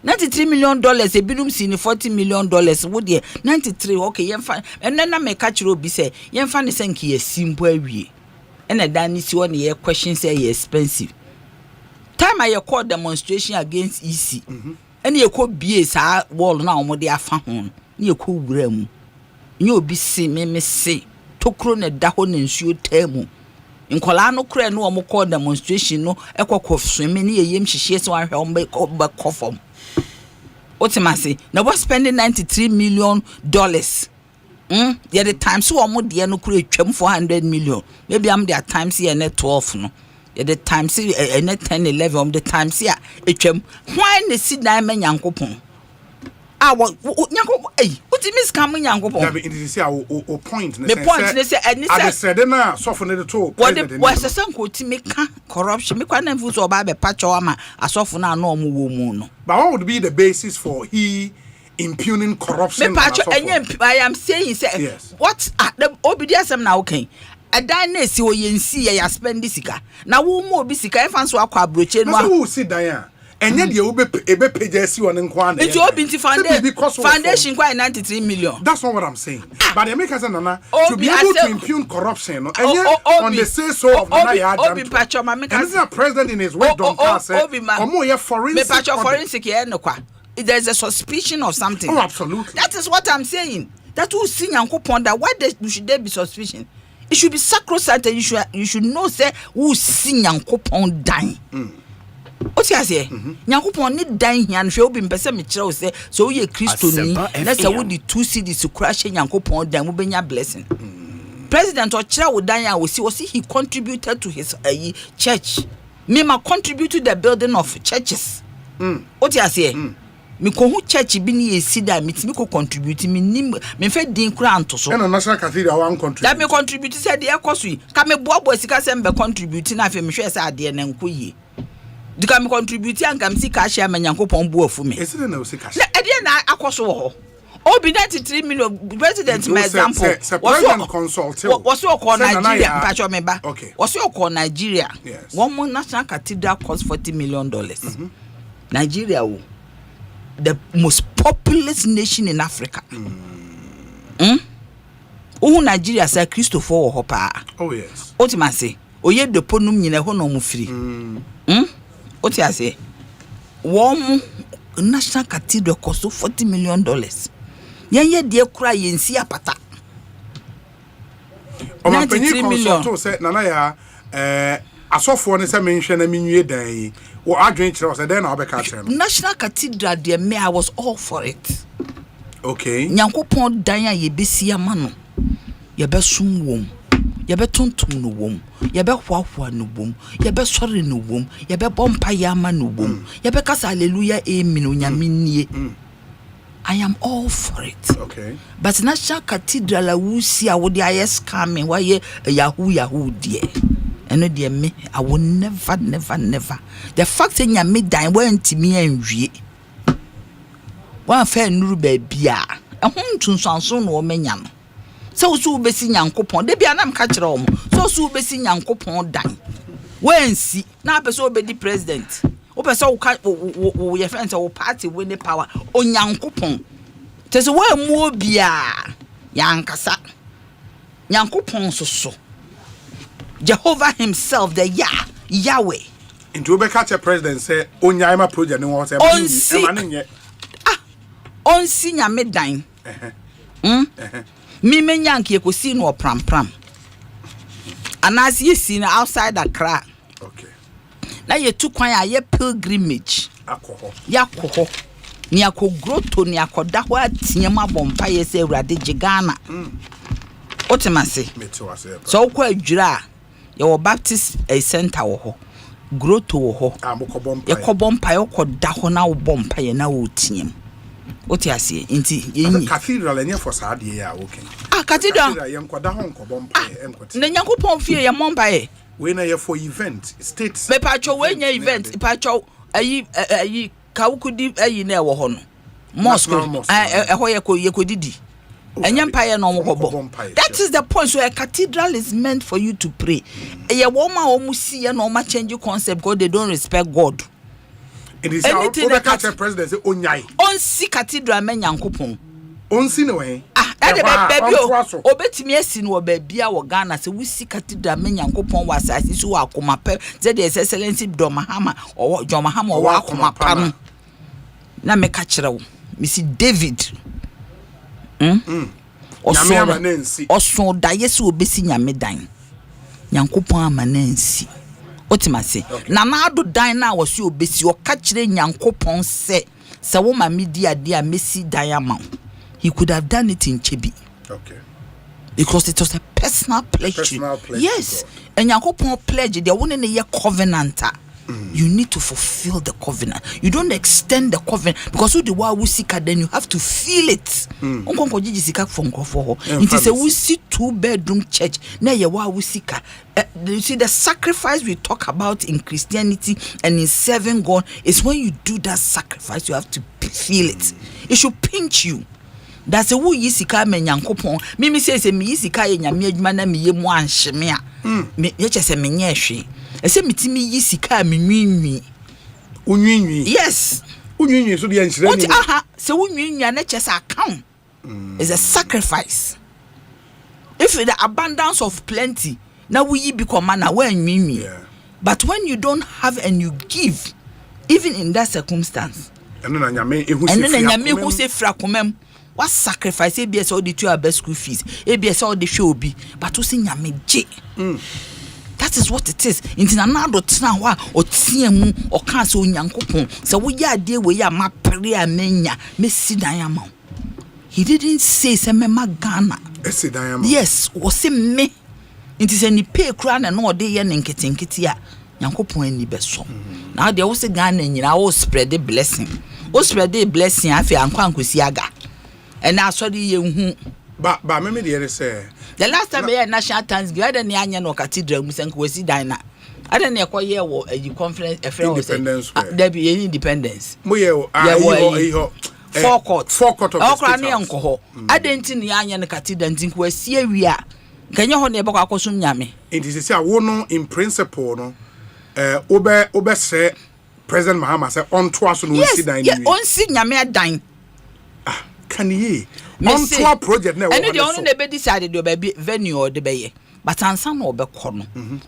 Speaker 13: $93 million e binum si ni $40 million wo de 93 okay yemfa enna me ka kire obi say yemfa ne senki ye simple awie ena dan ni si won ye question say ye expensive time I call demonstration against EC ena ye ko bie sa wall na omo de afa ho ne ye ko wura mu nye obi si me se tokro ne da ho ne nsuo temu nkola no kra no omo call demonstration no ekokọ sweme ne ye yem hihie so ahwe omo be kofom Otimase, now we're spending $93 million. Yeah, the times so I'm the no create $400 million. Maybe I'm there times here net 12 no. Yeah, the times here net 10, 11 the times here why the sit down man Yankopon? I want Yankopon. What it means coming Yankopon?
Speaker 4: Yeah, but it is our point.
Speaker 13: The point they say and
Speaker 4: I said na soften the toe.
Speaker 13: What the some go to make corruption. Me kwa na mfuso oba be patcho ama asofo na no omo wo no.
Speaker 4: But what would be the basis for he impugning corruption?
Speaker 13: Me patcho I am saying say yes. What the obedience na okay. Adan na esi oyensi ya spend sika. Na wo mo obi sika e fan so akwa abroche no.
Speaker 4: Na wo si dan enye de ebe page si won nkwa na.
Speaker 13: It's your binti foundation kwa 93 million.
Speaker 4: That's not what I'm saying. But the Americans say nana to be able to impugn corruption no enye on the say so of Nana Yadam.
Speaker 13: Obi patcho ma make
Speaker 4: as a president in his wisdom say omo ye forensic.
Speaker 13: Me patcho forensic here no kwa. There's a suspicion of something.
Speaker 4: Oh absolutely.
Speaker 13: That is what I'm saying. That will see Yankopon that why should there be suspicion? It should be sacrosanct and you should know say who see Yankopon dying. What you say? Nyankopon ni dan hian hwe obi mpese me kire o say so ye Kristo ni na say wo di 2 cedis to crash Nyankopon dan wo benya blessing. President o kire wo dan a wo see he contributed to his church. Me ma contribute to the building of churches. What you say? Me ko hu church bi ni esi da me timi ko contribute me nim me fe din kura anto so.
Speaker 4: Na national cathedral wan contribute.
Speaker 13: That me contribute say de ekoso yi. Ka me boabo sika se mbe contribute na fe me hwe say ade na nko yi. You can contribute and come see cash and Yankopon bua for me.
Speaker 4: Is it no see cash?
Speaker 13: I akoso ho. 93 million president my example.
Speaker 4: President consulting.
Speaker 13: Was you call Nigeria? Patch your member.
Speaker 4: Okay.
Speaker 13: Was you call Nigeria?
Speaker 4: Yes.
Speaker 13: One more national cathedral costs $40 million. Nigeria, the most populous nation in Africa. Nigeria say Christopher Hopa.
Speaker 4: Oh yes.
Speaker 13: Otimase. Oye de ponum nyina ho no mu free. What you say? One national cathedral cost $40 million. Ye de kura yensi apata. 93 million.
Speaker 4: To say nana ya asofo ne se menhwe na menwie dan yi. Wo adwen kire was then na obeka kire no.
Speaker 13: National cathedral there me I was all for it.
Speaker 4: Okay.
Speaker 13: Nyankopon dan ya ye besi ama no. Ye be sum wom. Ye be tontum no wom. Ye be hwahwa no wom. Ye be sori no wom. Ye be bompa yama no wom. Ye be kasa hallelujah amen onyame nie. I am all for it.
Speaker 4: Okay.
Speaker 13: But national cathedral a wusi a wo de ayes coming why yahoo dear. Eno dear me I will never. The fact that nyame dan went me anwie. Wa fa nuru ba bia. Ehun tunsanso no menya no. So besi Nyankopon de bia na mka kire wo so besi Nyankopon dan wensi na pese obedi president o pese wo ye friend wo party win the power o Nyankopon tese wo mu obia yankasa Nyankopon so Jehovah himself the Yahweh
Speaker 4: into be catch a president say onyaima project ni won say
Speaker 13: onsi nyame dan me menyank Ekosiise no pram anas ye see outside Accra.
Speaker 4: Okay.
Speaker 13: Na ye tu kwan a ye pilgrimage Yakoho. Ni akogrotto ni akoda ho atiema bompa yese Awurade Gigana. Otemase. So ukwa adwira ye Baptist center wo ho. Grotto wo ho. Ye kobompa ye koda ho na wo bompa ye na wo tiem. Otiase inti yenyi.
Speaker 4: Cathedral enye for saade ya okay.
Speaker 13: Cathedral
Speaker 4: ye nkoda ho nkobompa ye enkote.
Speaker 13: Na Nyankopon fie ye mompa ye.
Speaker 4: We na ye for event states.
Speaker 13: Me pacho we nya event pacho ayi kawukudi ayi na wo ho no. Mosque ho ye kodidi. That is the point. So a cathedral is meant for you to pray. A woman almost see and almost change your concept because they don't respect God.
Speaker 4: It is anything that catch a president say onyai.
Speaker 13: On see cathedral men Nyankopon.
Speaker 4: On see no way.
Speaker 13: That baby obetimi esi no baby a wo Ghana say we see cathedral men Nyankopon was as so akoma pe say the excellency Domahama or Jomahama or akoma pa no. Na me ka kire wo. Missy David. Oso da yesu obesi nyame dan. Nyankopon amanansi. Otimase. Na ado dan na wosi obesi o ka kire Nyankopon se wo ma media dia mesi dan ama. He could have done it in Chebi.
Speaker 4: Okay.
Speaker 13: Because it was a personal pledge. Yes. And Nyankopon pledge the one in the covenant. You need to fulfill the covenant. You don't extend the covenant because who the wa wusika then you have to feel it. It is a wusi 2-bedroom church. Na ye wa wusika. You see the sacrifice we talk about in Christianity and in serving God is when you do that sacrifice you have to feel it. It should pinch you. That's a wu yisika me Nyankopon. Me say me yisika ye nyame adwuma na me yemu anhye a. Me ye chese me nye hwe. Ese mitimi yisika me nwinwi.
Speaker 4: Unwinwi.
Speaker 13: Yes.
Speaker 4: Unwinwi so de anhire ni.
Speaker 13: Se unwinwi na chese account. It's a sacrifice. If the abundance of plenty, now we become man when nwinwi. But when you don't have and you give, even in that circumstance.
Speaker 4: And then nyame
Speaker 13: ehu se frakomem. What sacrifice? ABS all the 2 best school fees. ABS all the show be. But to see nyame je. That is what it is. Inti na do tena ho a otie mu o kan se Onyankopon. Se wo ya de we ya ma pere amenya me sidan ama. He didn't say se me Ghana.
Speaker 4: Sidan ama.
Speaker 13: Yes, wo se me. Inti se ni pay kra na no de ye ne nketenkete a Nyankopon ani beso. Now de wo se Ghana nyina wo spread the blessing. Wo spread the blessing afi ankwankosi aga. And I saw the young
Speaker 4: but me the say
Speaker 13: the last time we had national Thanksgiving, I didn't anya no cathedral musank we see dina. I didn't acquire a conference a friend independence there be any independence. Four court of uncle. I didn't think the anya cathedral think we see we are. Can you hold a book akosum nyame? It is say I in principle no obe say President Mahama say on twice no see dine. Yes, on see nyame dine.
Speaker 4: Can ye on to our project now?
Speaker 13: And the only be decided to be venue or the bay. But answer no be corner.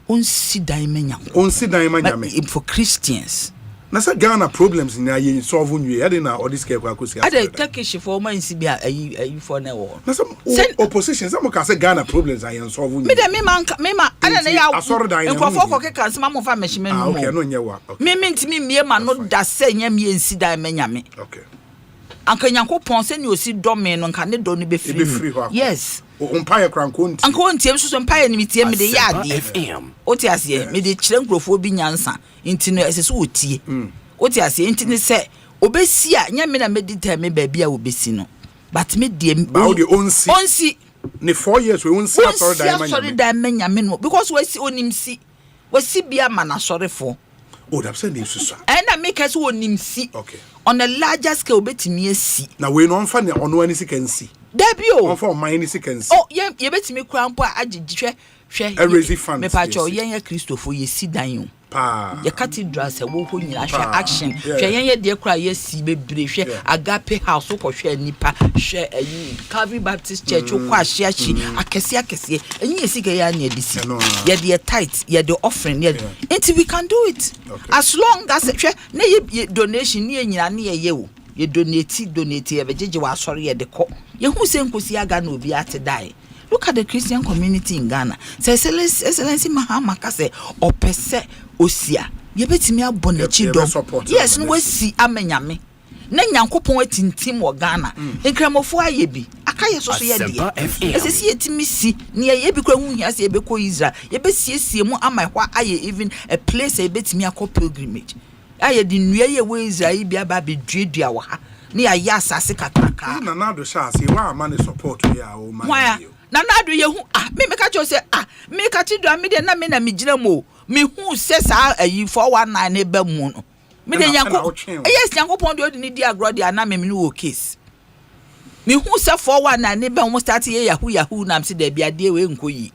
Speaker 13: On see diamond.
Speaker 4: On see diamond
Speaker 13: for Christians.
Speaker 4: Na say Ghana problems in ye solve you. I didn't all this care kwakusi.
Speaker 13: I dey Turkish for man Sibia ayi for na war.
Speaker 4: Na some opposition some can say Ghana problems are solve you.
Speaker 13: Me I don't know ya. Nkofo ko keka nsema mo fa mehime no.
Speaker 4: Okay, no nyewa.
Speaker 13: Me ntimi mie ma no da say nya me nsi diamond nyame.
Speaker 4: Okay.
Speaker 13: Anka Nyankopon se ni osi dome no nka ne do no be free. Yes.
Speaker 4: Umpire crank on.
Speaker 13: Anka on tie so empire ni mitie me de ya de. Oti ase me de kire nkrofo bi nyansa. Nti no ese so otie. Oti ase nti ne se obesi a nya me na medita me ba bia obesi no. But me de onsi
Speaker 4: ne 4 years we onsi asori
Speaker 13: da nyame no because we si onimsi. We si bia ma na sorefo.
Speaker 4: Oh, that's a news.
Speaker 13: And I make us one nimsi.
Speaker 4: Okay.
Speaker 13: On a larger scale, bet me see.
Speaker 4: Now we don't find on one can see.
Speaker 13: Debut
Speaker 4: for mine can see.
Speaker 13: Oh, yeah, you bet me cramp. I did share
Speaker 4: a raising fund.
Speaker 13: Me patch or young Christopher, you see down.
Speaker 4: Pa,
Speaker 13: your cathedral, a walk in action. Share dear cry, yes, see, baby, share agape house, or share nipa, share a Calvary Baptist Church, or quite share she, a cassia, and you see a near this. Yet the tight, yet the offering, yet until we can do it. As long as a share, nay, donation near you. You donate, ever judge you are sorry at the court. You who send Kusiaga no be at to die. Look at the Christian community in Ghana. Say, Excellency Mahama Kase, or per se, Osia. yebetimi abɔ n'akyi dɔm yes no wasi amenyame na nyankopɔn atintim wɔ Ghana nkramofo ayɛ bi akayɛ so yɛ deɛ ɛsɛ yɛtimi si ne yɛ bi kora hu hia sɛ yɛbɛkɔ Israel yɛbɛsiesie mu ama hɔ ayɛ even a place yɛbɛtimi akɔ pilgrimage ayɛ de nnua yɛ wɔ Israel bi aba bɛduadua wɔ ha ne yɛ asase kakraka
Speaker 4: na nado shase wa ama ne support ya o man
Speaker 13: na nado ye hu me meka cho se me ka ti do me de na me na me gina mo me hu se sa ayi 419 ne ba mu no me de yanko yes yanko pon de odi ni di agro de ana me no wo case me hu se 419 ne ba mu start ye yahoo na me se de bia de we nko yi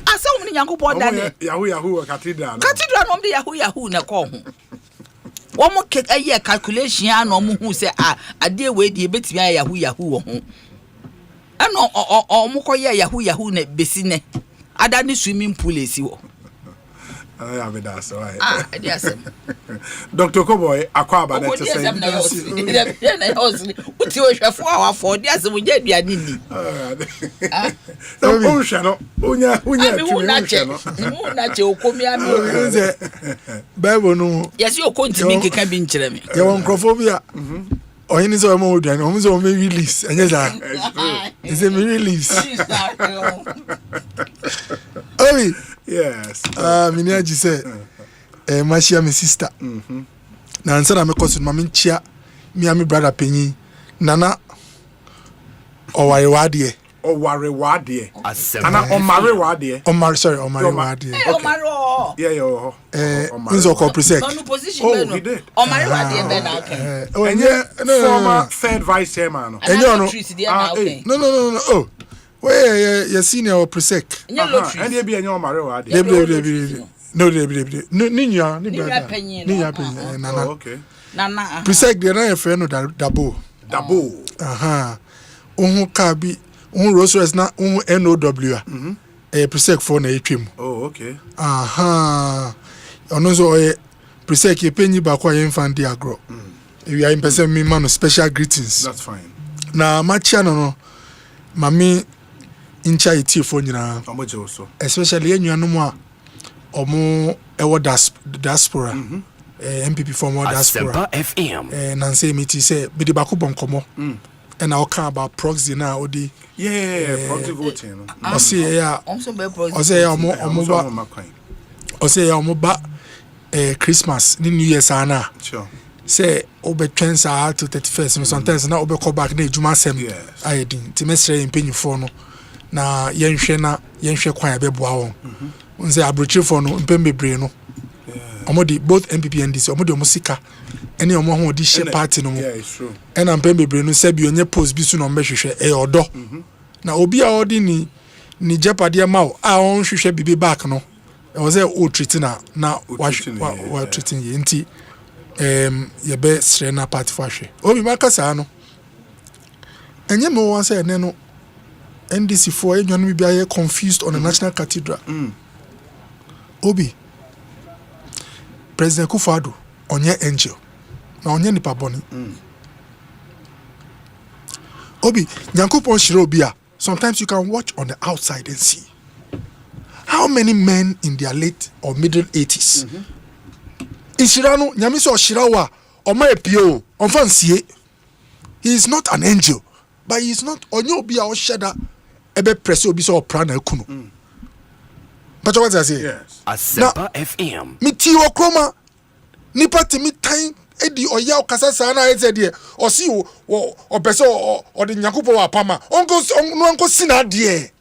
Speaker 13: asa wo ni yanko pon da ne
Speaker 4: yahoo cathedral
Speaker 13: no de yahoo na ko ho womo ke aye calculation an omo hu se ade we de betimi aye yahoo ho eno omo koye yahoo na besi ne ada ni swimming pool esi wo
Speaker 4: I be that so
Speaker 13: yes
Speaker 4: Dr. Koboy akwaba na te say
Speaker 13: na hosni uti o hwefo awafo de asem je aduane ni
Speaker 4: so onhwe no onya
Speaker 13: na che okomi ami
Speaker 9: ze Bible no
Speaker 13: yes you kontimi keka bi nkyere me
Speaker 9: ye won crofobia oyini so mo oduane o mo so me release enye za is a release Obi
Speaker 4: yes
Speaker 9: mini aji say mashia me sister na answer na me koso ma me nchia me ami brother penyi nana oware wade
Speaker 4: ana omare wade
Speaker 9: omare wade inzo ko presec
Speaker 4: he did
Speaker 13: omare wade be na okay
Speaker 4: former third vice chairman
Speaker 9: no oh where you senior or presec
Speaker 4: and they be enyo omare wade
Speaker 9: no ninya nana
Speaker 4: okay
Speaker 13: nana
Speaker 9: presec de na efe no dabo ohun ka bi ohun Rolls Royce na ohun NOW presec for na etwem
Speaker 4: okay
Speaker 9: ono so presec e penyi ba kwa yen fan di agro we are in person me man special greetings
Speaker 4: that's fine
Speaker 9: na machia no mami incha iti fo nyina
Speaker 4: omoje so
Speaker 9: especially enuanu mu a omo ewo diaspora MPP from diaspora
Speaker 8: Asempa FM
Speaker 9: na say me ti say be the bako bonkomo and I talk about proxy now odi
Speaker 4: proxy voting
Speaker 9: Osei ya omo ba Christmas ni New Year's ana
Speaker 4: sure
Speaker 9: say obetwen sa to 31st sometimes na obekọ back na ejuma sem ayedin ti mesre impanyfo no na yenhwe kwan abeboa won nze abrochifo no mpembebre no omodi both MPP and DC omodi omusika ene omo ho odi she party no and mpembebre no se bi onye post bi su no mbehwehwe odo na obi a odi ni jeopardy ma a on hwehwe bibi back no e was o treat na wa treating ye nti ye be srena party fahwe obi makasa no enye me won say ne no NDC for enwanu bi aye confused on the National Cathedral obi President Kufado onye angel na onye nipa boni obi Nyankopon shiro obi a sometimes you can watch on the outside and see how many men in their late or middle 80s Inshirano nyame so shirawa oma epio onfansie. He is not an angel, but he is not onye obi a osheda ebe press obi so opra na ekunu. But what I say?
Speaker 4: Yes.
Speaker 8: Asempa FM.
Speaker 9: Mi ti okroma nipa ti mi time edi oya okasa sa na eze de osi o opese o de Nyankopon wa pama. Onko sina de.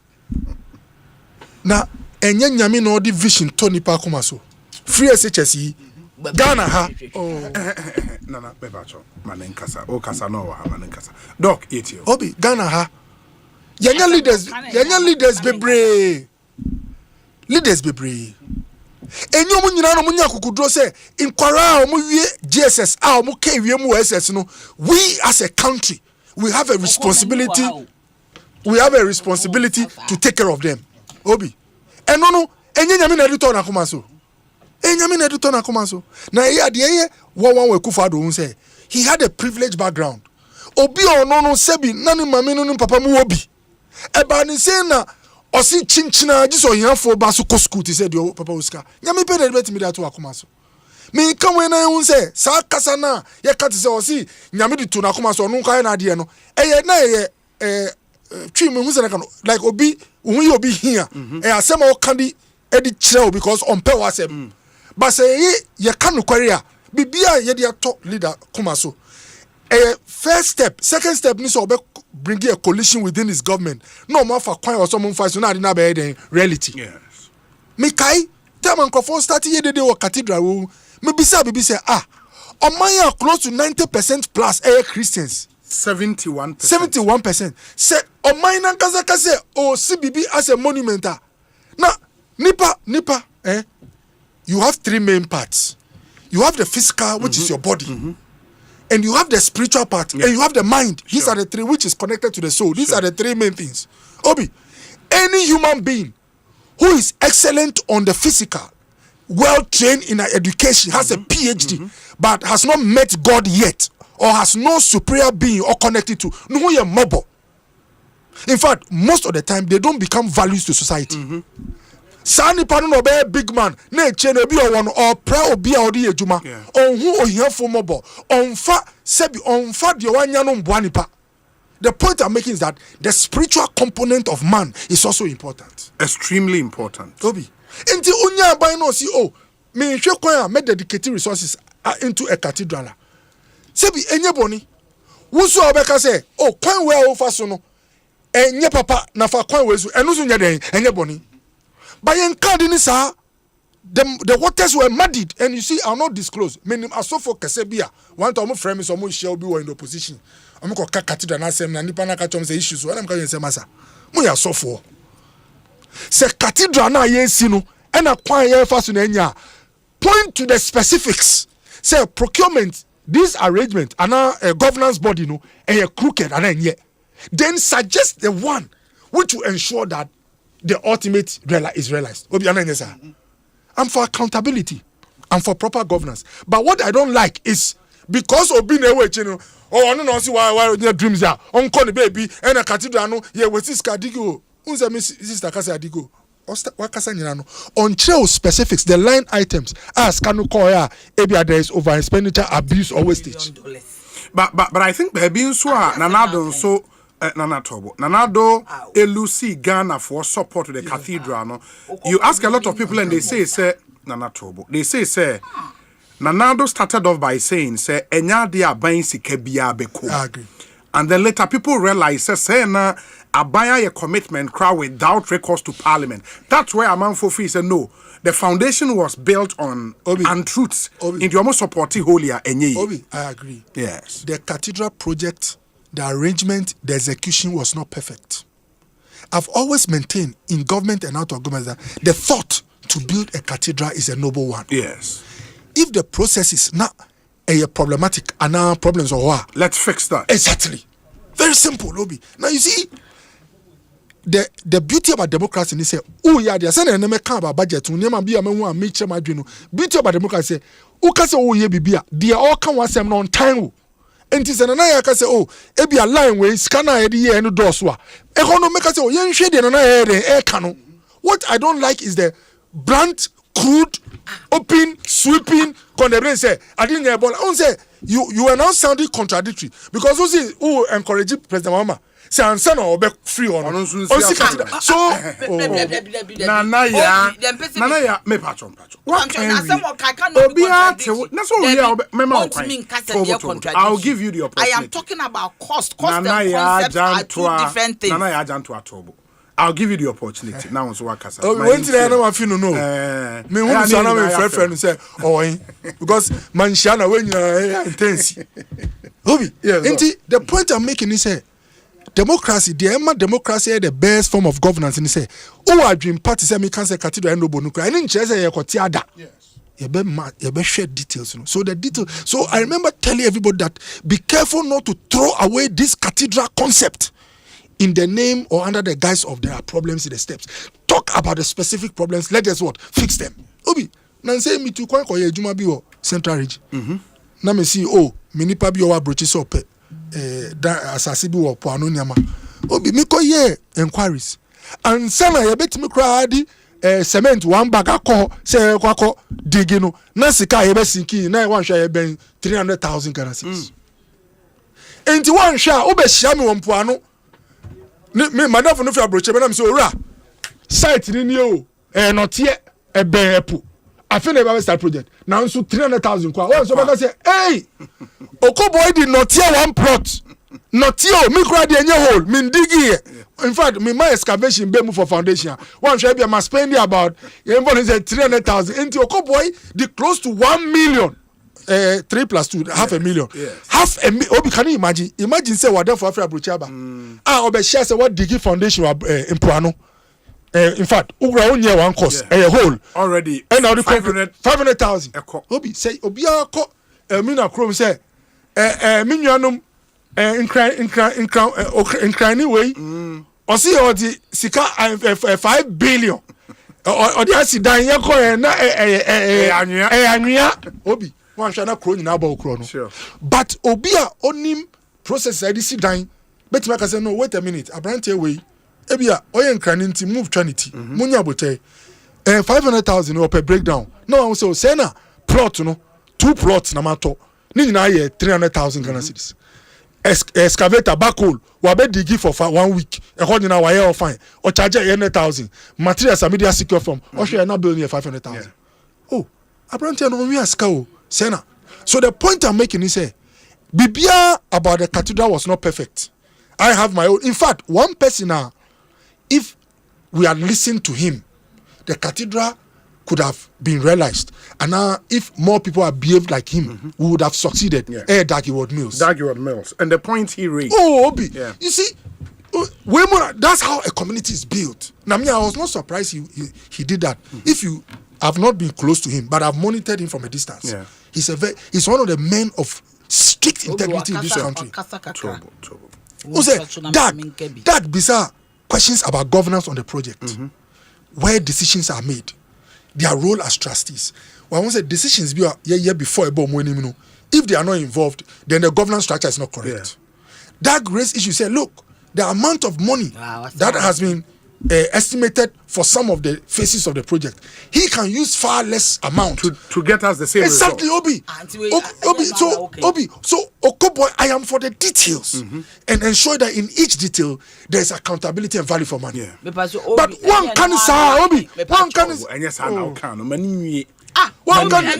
Speaker 9: Na enye nyame na odi vision to nipa akoma so. Free SHS Ghana ha.
Speaker 4: Nana bebacho manenkasa o kasa no wa manenkasa. Doc etio.
Speaker 9: Obi Ghana ha. Yanya leaders bebre. Leaders bebre. Enyo mu nyina no mu nya kokudro se inkwara o mu wie GSS a o mu ka wie mu SS no, we as a country we have a responsibility to take care of them. Obi eno no enye nyame na return akoma so. Enyame na return akoma so. Na ye ade ye won we Kufado hu say he had a privileged background. Obi ono no sebi nani mame no papa mu obi. Eba ni say na osi chinchina just oyan for baso ko school ti say the papa Oscar nyame pay the bet me that to akoma so me come when I say sa kasa na ye ka ti say osi nyame di to na akoma so no kan na de no na twi me hu say like obi hu obi here asem o kan di edi kire because on pay wasem but say ye kan no kware a bibia ye de ato leader koma so first step, second step ni so bring a coalition within his government. No more for kwan or someone fight so na be reality. Yes. Me kai tell man for start ye dey work cathedral. Me bisa bibi say Omaya close to 90% plus Christians.
Speaker 4: 71%.
Speaker 9: 71%. Say Omaya kasa say CBB as a monument. Now nipa you have three main parts. You have the physical, which is your body. And you have the spiritual part, and you have the mind. These are the three which is connected to the soul. These are the three main things. Obi, any human being who is excellent on the physical, well trained in education, has a PhD, but has not met God yet, or has no superior being or connected to, no you're mobile. In fact, most of the time they don't become values to society. Sani panu no be big man na eche na bi owo no or pra obi a odi ejuma on hu ohiafo mobo on fa sebi on fa de wanya no mboa nipa. The point I'm making is that the spiritual component of man is also important,
Speaker 4: extremely important.
Speaker 9: Obi enti unya ban no si me hwe kwan a me dedicate resources into a cathedral sebi enye boni wo so obeka say kwan we o fa so no enye papa na fa kwan we so enu so nya den enye boni. By encoding the waters were muddied, and you see, I'll not disclose. Meaning, I saw for Kasebia. One time, my friends, someone shall be in opposition. I'm going to cut it and ask them, and Nipana Katom say issues. What I'm going to say, Massa. We are so for. Say, cathedral na yensino, and a choir fast in Enya. Point to the specifics. Say, procurement, this arrangement, and a governance body, no, and a crooked, and then suggest the one which will ensure that the ultimate is realized. I'm for accountability. I'm for proper governance. But what I don't like is because of being away, I don't know see why their dreams are. On call the baby and a cathedral no yeah with this digo. Unza miss sister kasa digo. On trail specifics, the line items as can call ya there is over expenditure, abuse or wastage.
Speaker 4: But I think baby Nswa Nanado so Nanado Elusi Ghana for support to the cathedral. No, you ask a lot of people and they say Nanatobo. They say Nanado started off by saying Enya dia bain sike bia beko. And then later people realize say na abaya a commitment crowd without recourse to parliament. That's where Amanfofi said no. The foundation was built on untruths. In the almost supporting holier enye.
Speaker 9: I agree.
Speaker 4: Yes.
Speaker 9: The cathedral project, the arrangement, the execution was not perfect. I've always maintained in government and out of government that the thought to build a cathedral is a noble one.
Speaker 4: Yes.
Speaker 9: If the process is not problematic and now problems or what,
Speaker 4: let's fix that.
Speaker 9: Exactly. Very simple, Obi. Now you see, the beauty about democracy is say, oh yeah, there's an enemy come about budget. Beauty about democracy, oh yeah, bibia. They all come once on time. And it's an I can say, ebi a line way scanner edi and doswa. Economic say, yen shade and air canon. What I don't like is the blunt, crude, open, sweeping condemnation. Say, I didn't hear about. Say you are now sounding contradictory because who encourage President Obama. Say answer no be free on. So Nana me patron. What can I'll give you the opportunity.
Speaker 13: I am talking about cost and concept are two different things.
Speaker 4: I'll give you the opportunity. Now so wakasa.
Speaker 9: When today I know feel no. Me who so na me friend say because manshana when you intense. Obi. The point I'm making is democracy, the democracy is the best form of governance. And he say, our dream party say me can say cathedral and no bonukra. I didn't say you got tiada. Yes. You be share details. So the detail. So I remember telling everybody that be careful not to throw away this cathedral concept in the name or under the guise of there are problems in the steps. Talk about the specific problems. Let us fix them. Obi, now say me to kwa juma bi o central region. Na me see mini pa bi o wa brochi so pe. Asasi bi wo po anu nyama obi mi ko ye inquiries and some a bit me crowdy cement one bag akọ say kwakọ digi no na sika ye be sinki na wan hwa ye ben 300,000 Ghana cedis enti wan hwa wo be hia me wompo ano me madam no fi abroche be na me say ora site ni o notie e ben epu afi na be start project na nso 300,000 kwa wan so be say hey okoboy di notie one plot notie me kura de enye hole me digi in fact me my excavation be move for foundation one should be a spending about even say 300,000 into okoboy the close to 1 million 3 plus 2 half a million half a obi can you imagine say what for Africa Bruchaba obi share say what digi foundation in Puano in fact ugura onye one cost a hole
Speaker 4: already
Speaker 9: and now the 500,000 obi say obi akọ me na chrome say me nuanom inclining way osi odi sika 5 billion odi asidan ye ko na anwia obi wan hwa na kro nyina ba okro no but obi a onim process I see dan betima ka say no wait a minute abrante way ebia oye inclining nti move trinity munya bote 500,000 no per breakdown no I say na plot no 2 plots na mato ni nyina ye 300,000 Ghana cedis excavator backhole we be digi for 1 week e ho nyina wire fine o charge 100,000 materials are media secure from o share na bill near 500,000 oh apparently no we ask o sena so the point I'm making is say bibia about the cathedral was not perfect. I have my own. In fact, one person now, if we had listened to him, the cathedral could have been realized. And now, if more people had behaved like him, we would have succeeded. Dagwood Mills.
Speaker 4: And the point he raised.
Speaker 9: Oh, Obi. Yeah. You see, that's how a community is built. Now, I was not surprised he did that. If you have not been close to him, but I've monitored him from a distance. Yeah. He's one of the men of strict integrity in this country. That bizarre questions about governance on the project, where decisions are made, their role as trustees. Well, once the decisions be before if they are not involved, then the governance structure is not correct. That raised issue said, look, the amount of money that has been estimated for some of the phases of the project, he can use far less amount
Speaker 4: to get us the same
Speaker 9: exactly result. Obi, so Okoboy, I am for the details and ensure that in each detail there is accountability and value for money. But one can say Obi, one can
Speaker 4: one can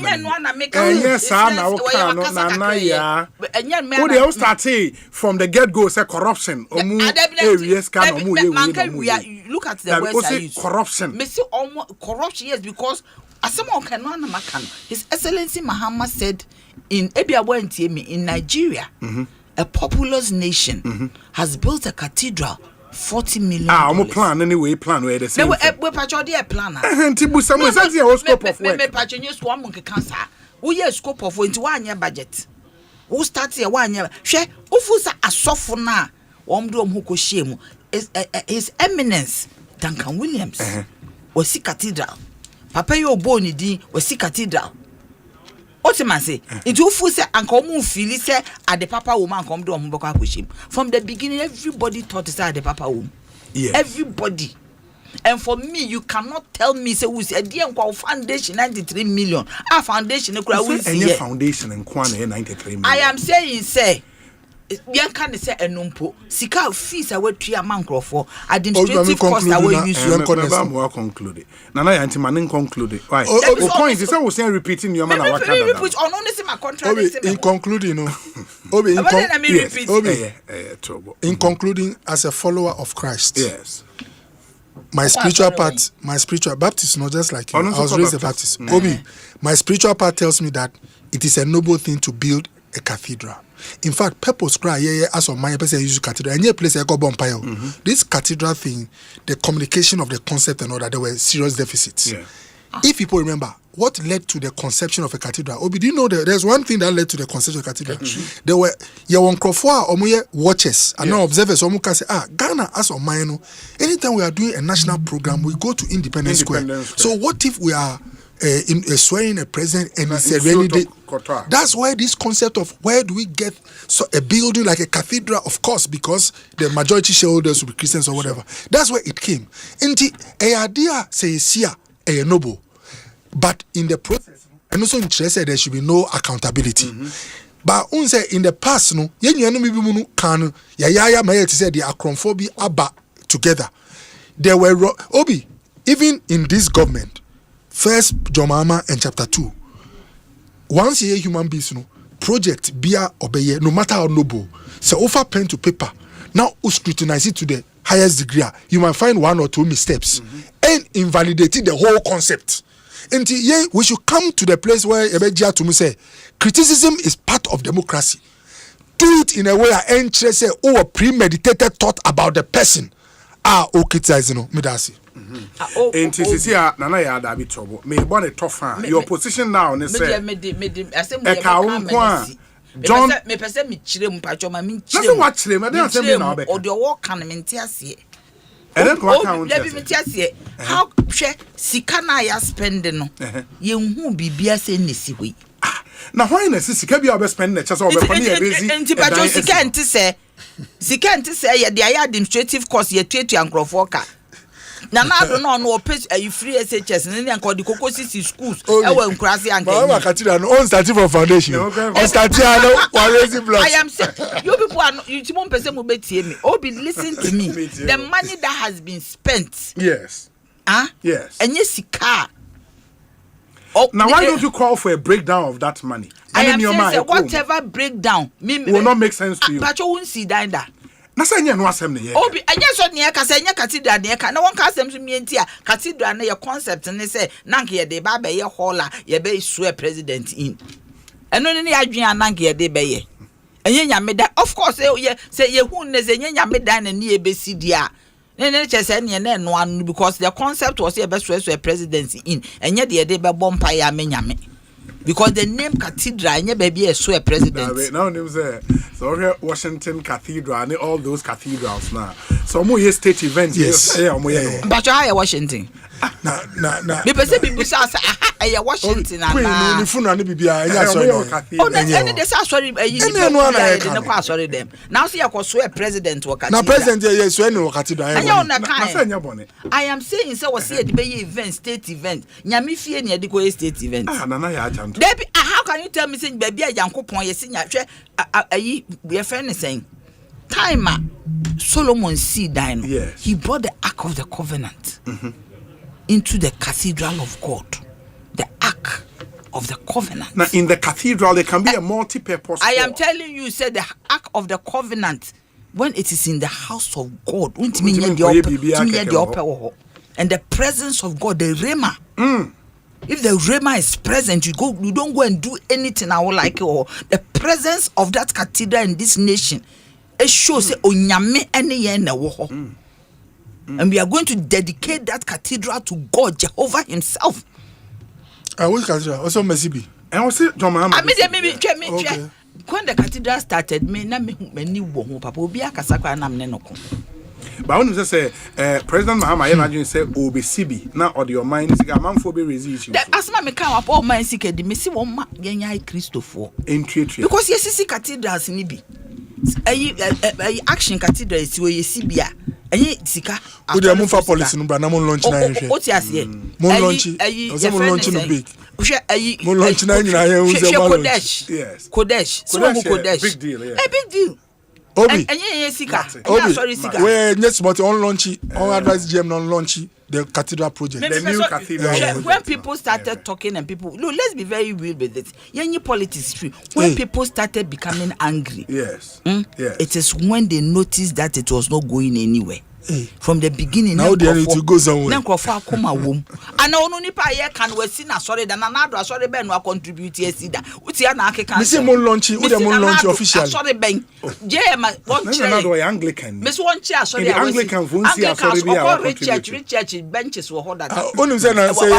Speaker 4: from the get-go say corruption.
Speaker 13: Look at the words I use.
Speaker 4: Corruption.
Speaker 13: Corruption, yes, because His Excellency Mahama said in in Nigeria, a populous nation has built a cathedral. $40 million.
Speaker 4: I'm plan anyway. Plan where the same.
Speaker 13: We patch plan.
Speaker 4: Tibu Samuel, that's your scope of work.
Speaker 13: Me patch news one monkey cancer. We have scope of into 1 year budget. Who starts here 1 year? Share. Ufusa asofo na. Wamdo mhuko shemu. His Eminence Duncan Williams was see cathedral. Papa yo boni di was see cathedral. What man say? It will say Uncle Moon feel say at the Papa woman come do him. From the beginning, everybody thought it's at the Papa woman. Yes. Everybody. And for me, you cannot tell me say we say dear foundation 93 million. Our foundation
Speaker 4: foundation and 93 million.
Speaker 13: I am saying say yan can say enumpo sika fees I went to a man for administrative cost I will use you
Speaker 4: conclude nana yanti manin conclude why the point is I was saying repeating your man
Speaker 13: repeat on only my contract
Speaker 9: in concluding in concluding as a follower of Christ, yes, my spiritual Baptist, not just like you. I was raised a Baptist. Obi, my spiritual part tells me that it is a noble thing to build a cathedral. In fact, purpose cry as of my person use cathedral. Any place I go bumpire. This cathedral thing, the communication of the concept and all that, there were serious deficits. Yeah. If people remember what led to the conception of a cathedral, Obi, do you know that there's one thing that led to the conception of a cathedral? There were watchers and now observers. Say, Ghana as of mine. Anytime we are doing a national program, we go to Independence Square. So what if we are swearing a president and it's a rainy day. That's why this concept of where do we get a building like a cathedral, of course, because the majority shareholders will be Christians or whatever. That's where it came. Inti a idea say a noble, but in the process, and also interested there should be no accountability. But unse in the past, no, can said the acrophobia aba together. There were Obi, even in this government, first Jomama and chapter 2. Once a human beings, no project bia obey, no matter how noble, so offer pen to paper. Now scrutinize it to the highest degree. You might find one or two missteps and invalidating the whole concept. And we should come to the place where Ebeja to me say criticism is part of democracy. Do it in a way I interest say a premeditated thought about the person. Criticizing no medasi.
Speaker 4: And this is Nana ya da bi trouble. Me born a tough your position now ne say John
Speaker 13: me pese me chire mu pacho ma me
Speaker 4: chire. Na what chire me dey say me na obeka.
Speaker 13: O de wo kan me ntia ase.
Speaker 4: Eren ko account.
Speaker 13: Let me tell you how hwe sika na ya spend no. Ye hu bibia se nesi hoi.
Speaker 4: Na why na sika bia obe spend na chese obe pani e bezi.
Speaker 13: Nti pacho sika enti se ye de administrative cost ye tuetu ankrofo ka. Na do no pay you free SHS ne nka the Ekosiise schools e wa nkurase anka.
Speaker 9: Mama Katira no on starting from foundation. On starting no raising blocks.
Speaker 13: I am saying you people are you timon person mo betie me. Obi listen to me. The money that has been spent.
Speaker 4: Yes. Yes.
Speaker 13: Enye sika.
Speaker 4: Now why don't you call for a breakdown of that money?
Speaker 13: I am saying whatever breakdown
Speaker 4: will not make sense to you.
Speaker 13: Pacho won't see that.
Speaker 4: Na say no asem ne ye.
Speaker 13: Obi anya so ne ka say anya cathedral ne ka na won ka asem so mienti a cathedral na ye concept ne say nank ye de ba ye hall a ye be swear president in. Eno ne adwen anank ye de be ye. Anya nyame da of course say ye hu ne say anya nyame da na ne ye be sidi a. Ne chese ne na no anu because the concept was ye be swear president in. Anya de ye de be bompa ya me nyame. Because the name cathedral, nye baby is so a president.
Speaker 4: Now name say so here Washington Cathedral and all those cathedrals now. So more state events.
Speaker 9: Yes.
Speaker 13: But you Washington.
Speaker 9: Na.
Speaker 13: Me pese bibi say Washington na.
Speaker 9: Queen ni funu ani bibia anya sorry.
Speaker 13: Oh na any dey say sorry na kwa sorry them. Now see you a president wo cathedral.
Speaker 9: Na president ye so any wo cathedral.
Speaker 13: I am saying say we see the be event state event. Nyame fie na dey go state event.
Speaker 4: Nana ya ajanto.
Speaker 13: Baby, how can you tell me say baby a Yankopon ye sinya hwe ayi we friend is saying time Solomon see dine.
Speaker 4: Yes.
Speaker 13: He brought the Ark of the Covenant into the cathedral of God. The Ark of the Covenant.
Speaker 4: Now in the cathedral there can be a multi-purpose.
Speaker 13: I am telling you, say the Ark of the Covenant when it is in the house of God, and the presence of God, the Rhema. If the Rhema is present, you don't go and do anything I would like or the presence of that cathedral in this nation. It shows onyame any ye na wo. And we are going to dedicate that cathedral to God, Jehovah himself.
Speaker 9: Which cathedral? Also Mesibi.
Speaker 4: And also John Muhammad.
Speaker 13: I mean maybe when the cathedral started, me na me ni wo ho papa obi akasa kwa na me no ko.
Speaker 4: But when you say President Mahama, you imagine say OBCB now or your mind is a man for be resist.
Speaker 13: Asma me kan up all man seek the me see one ma yenya Christopher. Because yes see cathedrals ni bi. Action cathedral is where you see bia. Enye sika.
Speaker 9: O dey move for policy no bra na mo launch na hwe.
Speaker 13: O ti ase.
Speaker 9: Mo launch. O say mo launch no big. Mo launch na nyina ye o say mo launch.
Speaker 4: Yes.
Speaker 13: Kodesh. So mo Kodesh.
Speaker 4: Big deal, yeah.
Speaker 13: A big deal.
Speaker 9: Obi.
Speaker 13: Enye sika.
Speaker 9: Sorry sika. We next month on launch on advise GM on launch the cathedral project.
Speaker 4: The new cathedral.
Speaker 13: When people started talking and people look, let's be very real with it. Yenye politics true. When people started becoming angry.
Speaker 4: Yes.
Speaker 13: Yes. It is when they noticed that it was not going anywhere. From the beginning
Speaker 9: now they need to go somewhere.
Speaker 13: Then Crawford come a womb. And only nipa here can we see na sorry than another sorry ben no contribute here see that. Uti na ake can.
Speaker 9: Me say mo launch officially.
Speaker 13: Sorry ben. JM one
Speaker 4: church. Anglican.
Speaker 13: Miss one chair sorry
Speaker 4: Anglican won see sorry be our
Speaker 13: church benches were hold that.
Speaker 9: Only say na say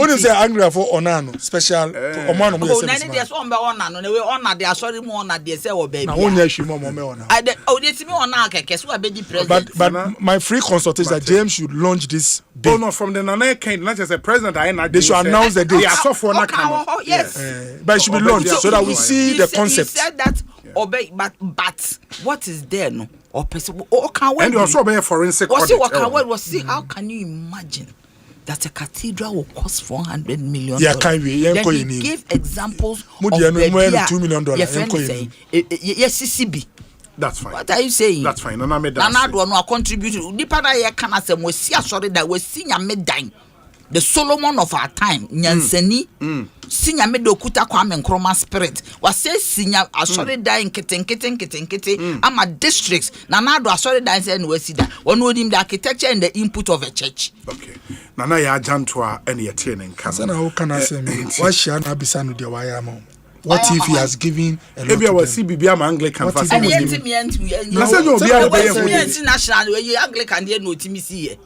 Speaker 9: only say Anglican for onano special omano mo say.
Speaker 13: Na any dey so on be onano na we honor dey sorry mo honor dey say wo baby.
Speaker 9: Na wonya hwimo mo me honor.
Speaker 13: Oh dey see me honor akeke so abedi president.
Speaker 9: But my free consultation that James should launch this day.
Speaker 4: Oh no, from the Nana kind, not just a president.
Speaker 9: They should announce the date.
Speaker 13: Yes.
Speaker 9: But it should be launched so that we see the concept.
Speaker 13: He said that obey, but what is there no?
Speaker 4: And you also be a forensic audit.
Speaker 13: How can you imagine that a cathedral will cost $400 million?
Speaker 9: Yeah, can we?
Speaker 13: Then he gave examples of
Speaker 9: $2 million.
Speaker 13: Yes, CCB.
Speaker 4: That's fine.
Speaker 13: What are you saying?
Speaker 4: That's fine. No,
Speaker 13: no contribute. Nipa na ye kana se mo si asori da we si nyame dan. The Solomon of our time, Nyanseni, si nyame do kuta Kwame Nkrumah spirit. Was say si nya asori dan kete ama districts. Na do asori dan se no si da. One know him the architecture and the input of a church.
Speaker 4: Okay. Nana ya jantwa and ye tene nka.
Speaker 9: Sana how can I say me? Why shall na bisa no de waya mo? What if he has given a lot
Speaker 4: maybe I will
Speaker 9: to
Speaker 4: see Bibia Anglican
Speaker 13: national Anglican dey no timi see.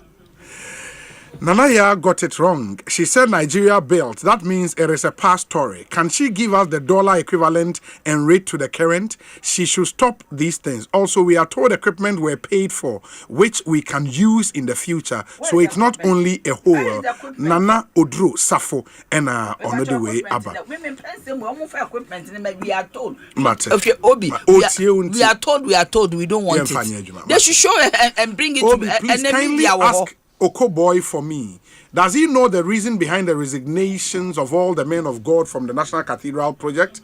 Speaker 4: Nanaya got it wrong. She said Nigeria built. That means it is a past story. Can she give us the dollar equivalent and rate to the current? She should stop these things. Also, we are told equipment were paid for, which we can use in the future. So it's not only a whole. Nana Odro Safo and on the way Abba.
Speaker 13: We are told. Okay, Obi. We are told we don't want it. They should show and bring it
Speaker 4: Obi,
Speaker 13: to
Speaker 4: please kindly ask Okoboy for me. Does he know the reason behind the resignations of all the men of God from the National Cathedral project?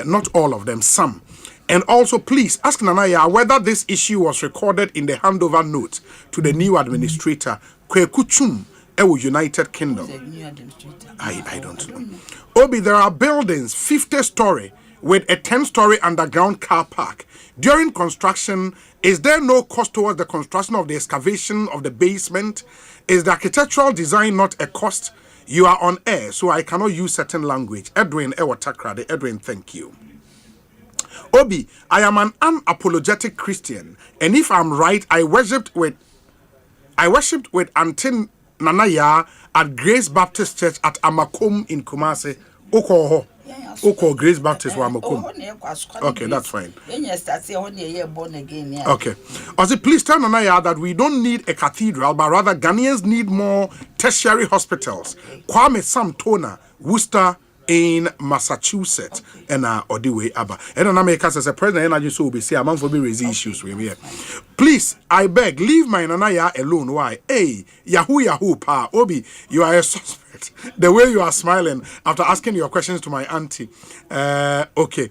Speaker 4: Not all of them, some. And also, please ask Nanaya whether this issue was recorded in the handover note to the new administrator, Kwekuchum, Ewo United Kingdom. I don't know. Obi, there are buildings, 50-story, with a 10-story underground car park. During construction, is there no cost towards the construction of the excavation of the basement? Is the architectural design not a cost? You are on air, so I cannot use certain language. Edwin Ewatakrade. Edwin, thank you. Obi, I am an unapologetic Christian, and if I'm right, I worshipped with Auntie Nanaya at Grace Baptist Church at Amakom in Kumasi. Okoho. Oko Grace Baptist Wamakum. Okay, that's fine. Okay. Also, please tell Nanaya that we don't need a cathedral, but rather Ghanaians need more tertiary hospitals. Kwame Sam Tona, Worcester in Massachusetts, and Odiwe Abba. And on America as a president, and I just will be say a man for be raising issues with me. Please, I beg, leave my Nanaya alone. Why? Hey, Yahoo, pa, Obi, you are a suspect. The way you are smiling after asking your questions to my auntie. Okay.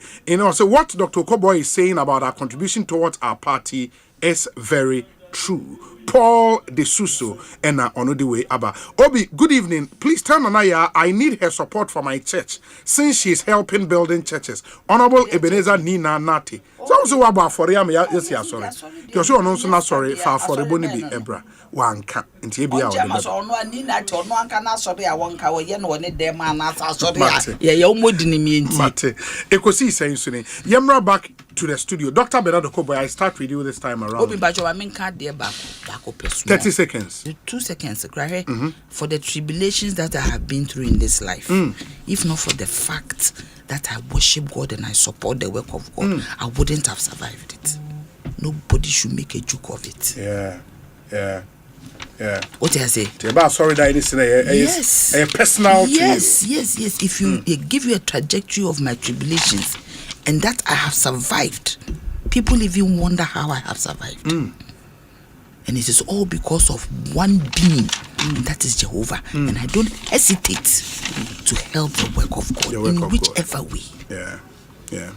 Speaker 4: So what Dr. Koboy is saying about our contribution towards our party is very true. Paul De Suso and Onodiwe Abba. Obi, good evening. Please tell Nanaya I need her support for my church since she's helping building churches. Honorable Ebenezer Nina Nati. So about for sorry. You're sure no not sorry for the boni be ebra. Wanka. Nti bia o. Mate. Ekosiise On Asempa. Yemra back to the studio. Dr. Bernardo Koboy, I start with you this time around.
Speaker 13: Obi bajo I mean card there back.
Speaker 4: 30 seconds.
Speaker 13: 2 seconds, right? For the tribulations that I have been through in this life, if not for the fact that I worship God and I support the work of God, I wouldn't have survived it. Nobody should make a joke of it.
Speaker 4: Yeah.
Speaker 13: What did I say?
Speaker 4: Sorry that this is a personal.
Speaker 13: Yes. If you give you a trajectory of my tribulations and that I have survived, people even wonder how I have survived. And it is all because of one being, and that is Jehovah. And I don't hesitate to help the work of God in whichever way.
Speaker 4: Yeah.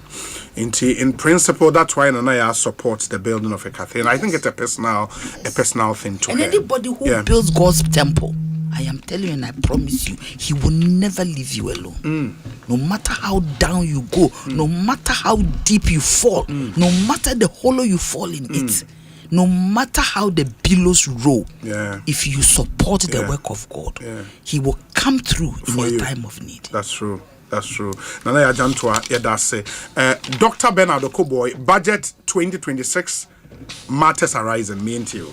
Speaker 4: In principle, that's why Nanaya supports the building of a cathedral. I think it's a personal thing to her.
Speaker 13: And anybody who builds God's temple, I am telling you and I promise you, He will never leave you alone. No matter how down you go, no matter how deep you fall, no matter the hollow you fall in it, no matter how the billows roll, if you support the work of God, He will come through in your time of need.
Speaker 4: That's true. Nanaya Jantwa Yedase. Dr. Bernardo Koboy, budget 2026 matters arising, me and you.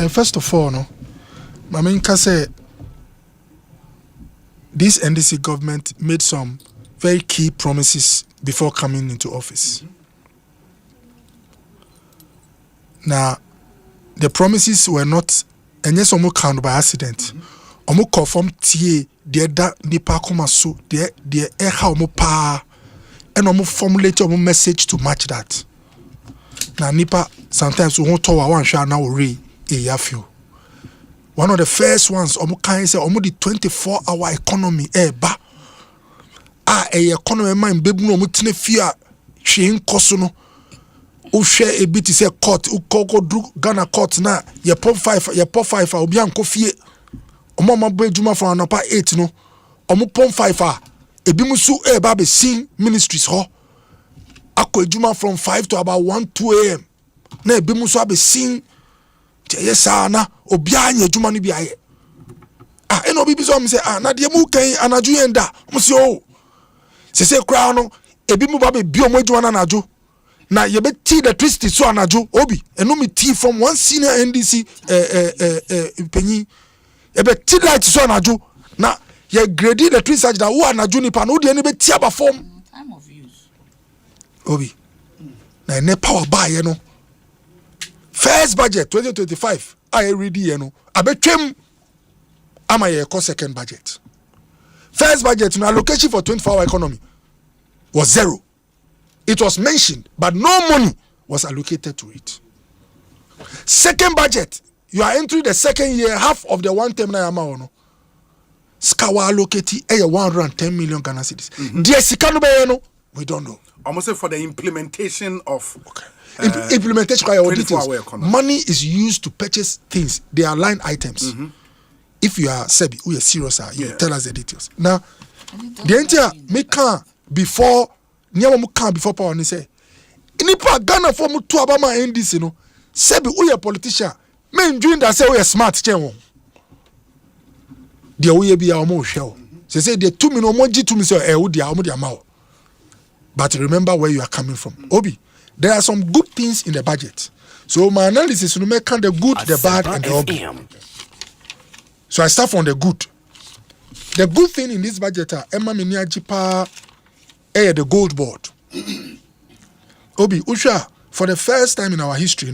Speaker 9: First of all, Maminka said this NDC government made some very key promises before coming into office. Now, the promises were not and yes, omo count by accident. Omo confirm tie de da nipa koma so de how omo pa and omo formulate omo message to match that. Na nipa sometimes we won't talk one shall now re yafio. One of the first ones omo kan say omo the 24-hour economy ba. Economy man bebu no omo tine fia hwe nkoso no. O share a bit is a court, o koko do Ghana court na ye pop 5 obi anko fie. Omo ma boy juma for anapa 8 no. Omo pom 5 ebi musu ba be sing ministries ho. Ako juma from 5 to about 1-2 a.m. Na ebi musu abe sing yes na obi anya juma ni bi aye. Eno bibi so am say na de mu kan anaju yenda. Mo se o. Se kra no ebi mu ba be bi omo juma na anaju. Na yebe tea the twist so anaju obi eno me tea from one senior NDC penyi yebe tea light so anaju na ye grade the twist such that who anaju ni pa no de ni be tea aba form time of use obi na ne power buy ye no first budget 2025 I ready ye no abetwem ama ye ko second budget first budget no allocation for 24-hour economy was 0. It was mentioned, but no money was allocated to it. Second budget, you are entering the second year, half of the one term na amount. Skawa allocate 110 million Ghana cedis. Dear Sikano Bayano, we don't know.
Speaker 4: Almost for the implementation of
Speaker 9: implementation money is used to purchase things. They are line items. If you are Sebi, we are serious, you tell us the details. Now, the entire make before. Nyama mu kan before power ni say nipa Ghana for mu to abama NDC no sebi we a politician men doing that say we smart chen won de we bia o mo hwe o say de 2 million mo gi 2 million say wo dia o mo dia ma o. But remember where you are coming from. Obi, there are some good things in the budget, so my analysis will make the good, the bad and the ugly. So I start from the good. The good thing in this budget are Emma Miniajipa the gold board. Obi, Usha, for the first time in our history,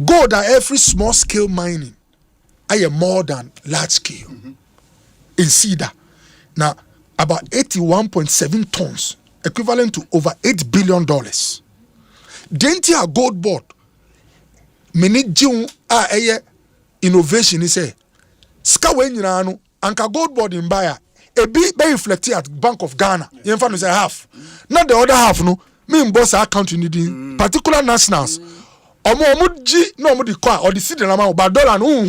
Speaker 9: gold at every small scale mining are more than large scale. In Cedar. Now, about 81.7 tons, equivalent to over $8 billion. Dentia gold board, many June innovation is a Skawen Yano, Anka gold board in Bayer. A bit very reflected at Bank of Ghana. You know, say half. Not the other half, no. Me boss account in the particular nationals. Omo G no mo the qua or the city amount but dollar no.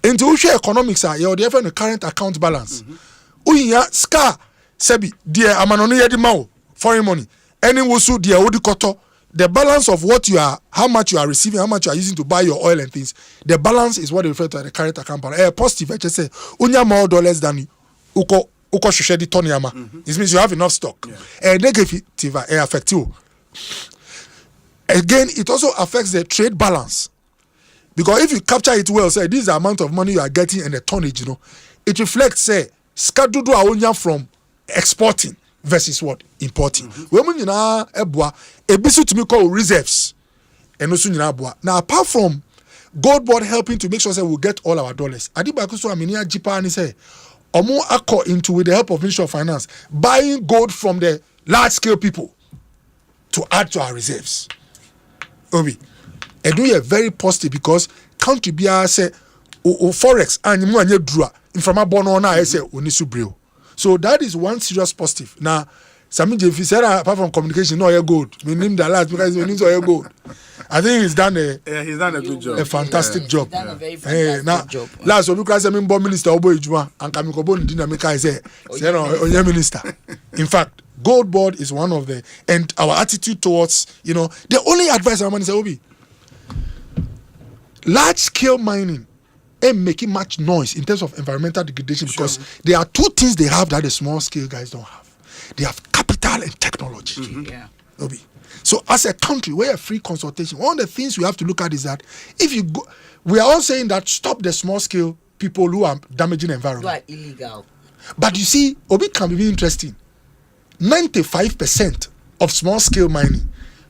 Speaker 9: Into which economics are you the current account balance. Uya ska sebi dear amanoni yedi mao foreign money. Any wosu dear odi koto. The balance of what you are, how much you are receiving, how much you are using to buy your oil and things. The balance is what they refer to as the current account balance. Positive, I just say unya more dollars than you. Uko shoshedi tonyama. It means you have enough stock. Negative affect you. Again, it also affects the trade balance. Because if you capture it well, say this is the amount of money you are getting and the tonnage, it reflects, say, skadudu aonya from exporting versus what? Importing. When you know ebisu to me call reserves. And also now apart from gold board helping to make sure that we'll get all our dollars. Adibakuso Aminia Jipani say Omo Akko into with the help of Ministry of Finance, buying gold from the large scale people to add to our reserves. Obi, and we are very positive because country BR say forex and mu anye drua inframa bono na say onisu breo. So that is one serious positive. Now, Sami Jeff said apart from communication, no gold. We name the last because we need to gold. I think he's done a good job. A fantastic job. Done a very fantastic job. Last week, because I'm bomb minister Obo Ijuma and Kamikobo Dinamika say on minister. In fact, gold board is one of the and our attitude towards the only advice I want to say Obi. Large scale mining ain't making much noise in terms of environmental degradation because there are two things they have that the small scale guys don't have. They have capital and technology. Yeah. Obi. So as a country, we're a free consultation. One of the things we have to look at is that if you go, we are all saying that stop the small scale people who are damaging the environment.
Speaker 13: Who are illegal.
Speaker 9: But you see, Obi can be interesting. 95% of small scale mining,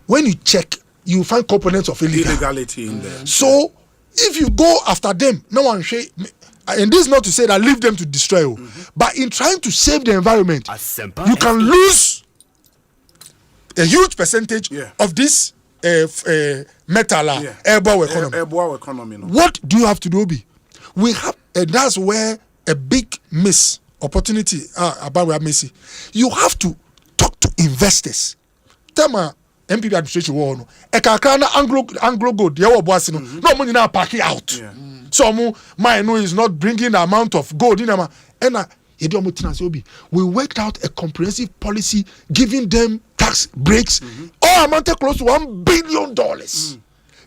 Speaker 9: when you check, you find components of illegality
Speaker 4: in there.
Speaker 9: So if you go after them, no one say, and this is not to say that leave them to destroy, but in trying to save the environment, you can lose a huge percentage of this metal airborne economy. What do you have to do? We have, and that's where a big miss opportunity about where Messi. You have to talk to investors. Tell me, MPP administration war no. Ekakana Anglo Gold. They were bossing no money now parking out. So mine is not bringing the amount of gold in them. And we worked out a comprehensive policy giving them tax breaks. All amounted close to $1 billion.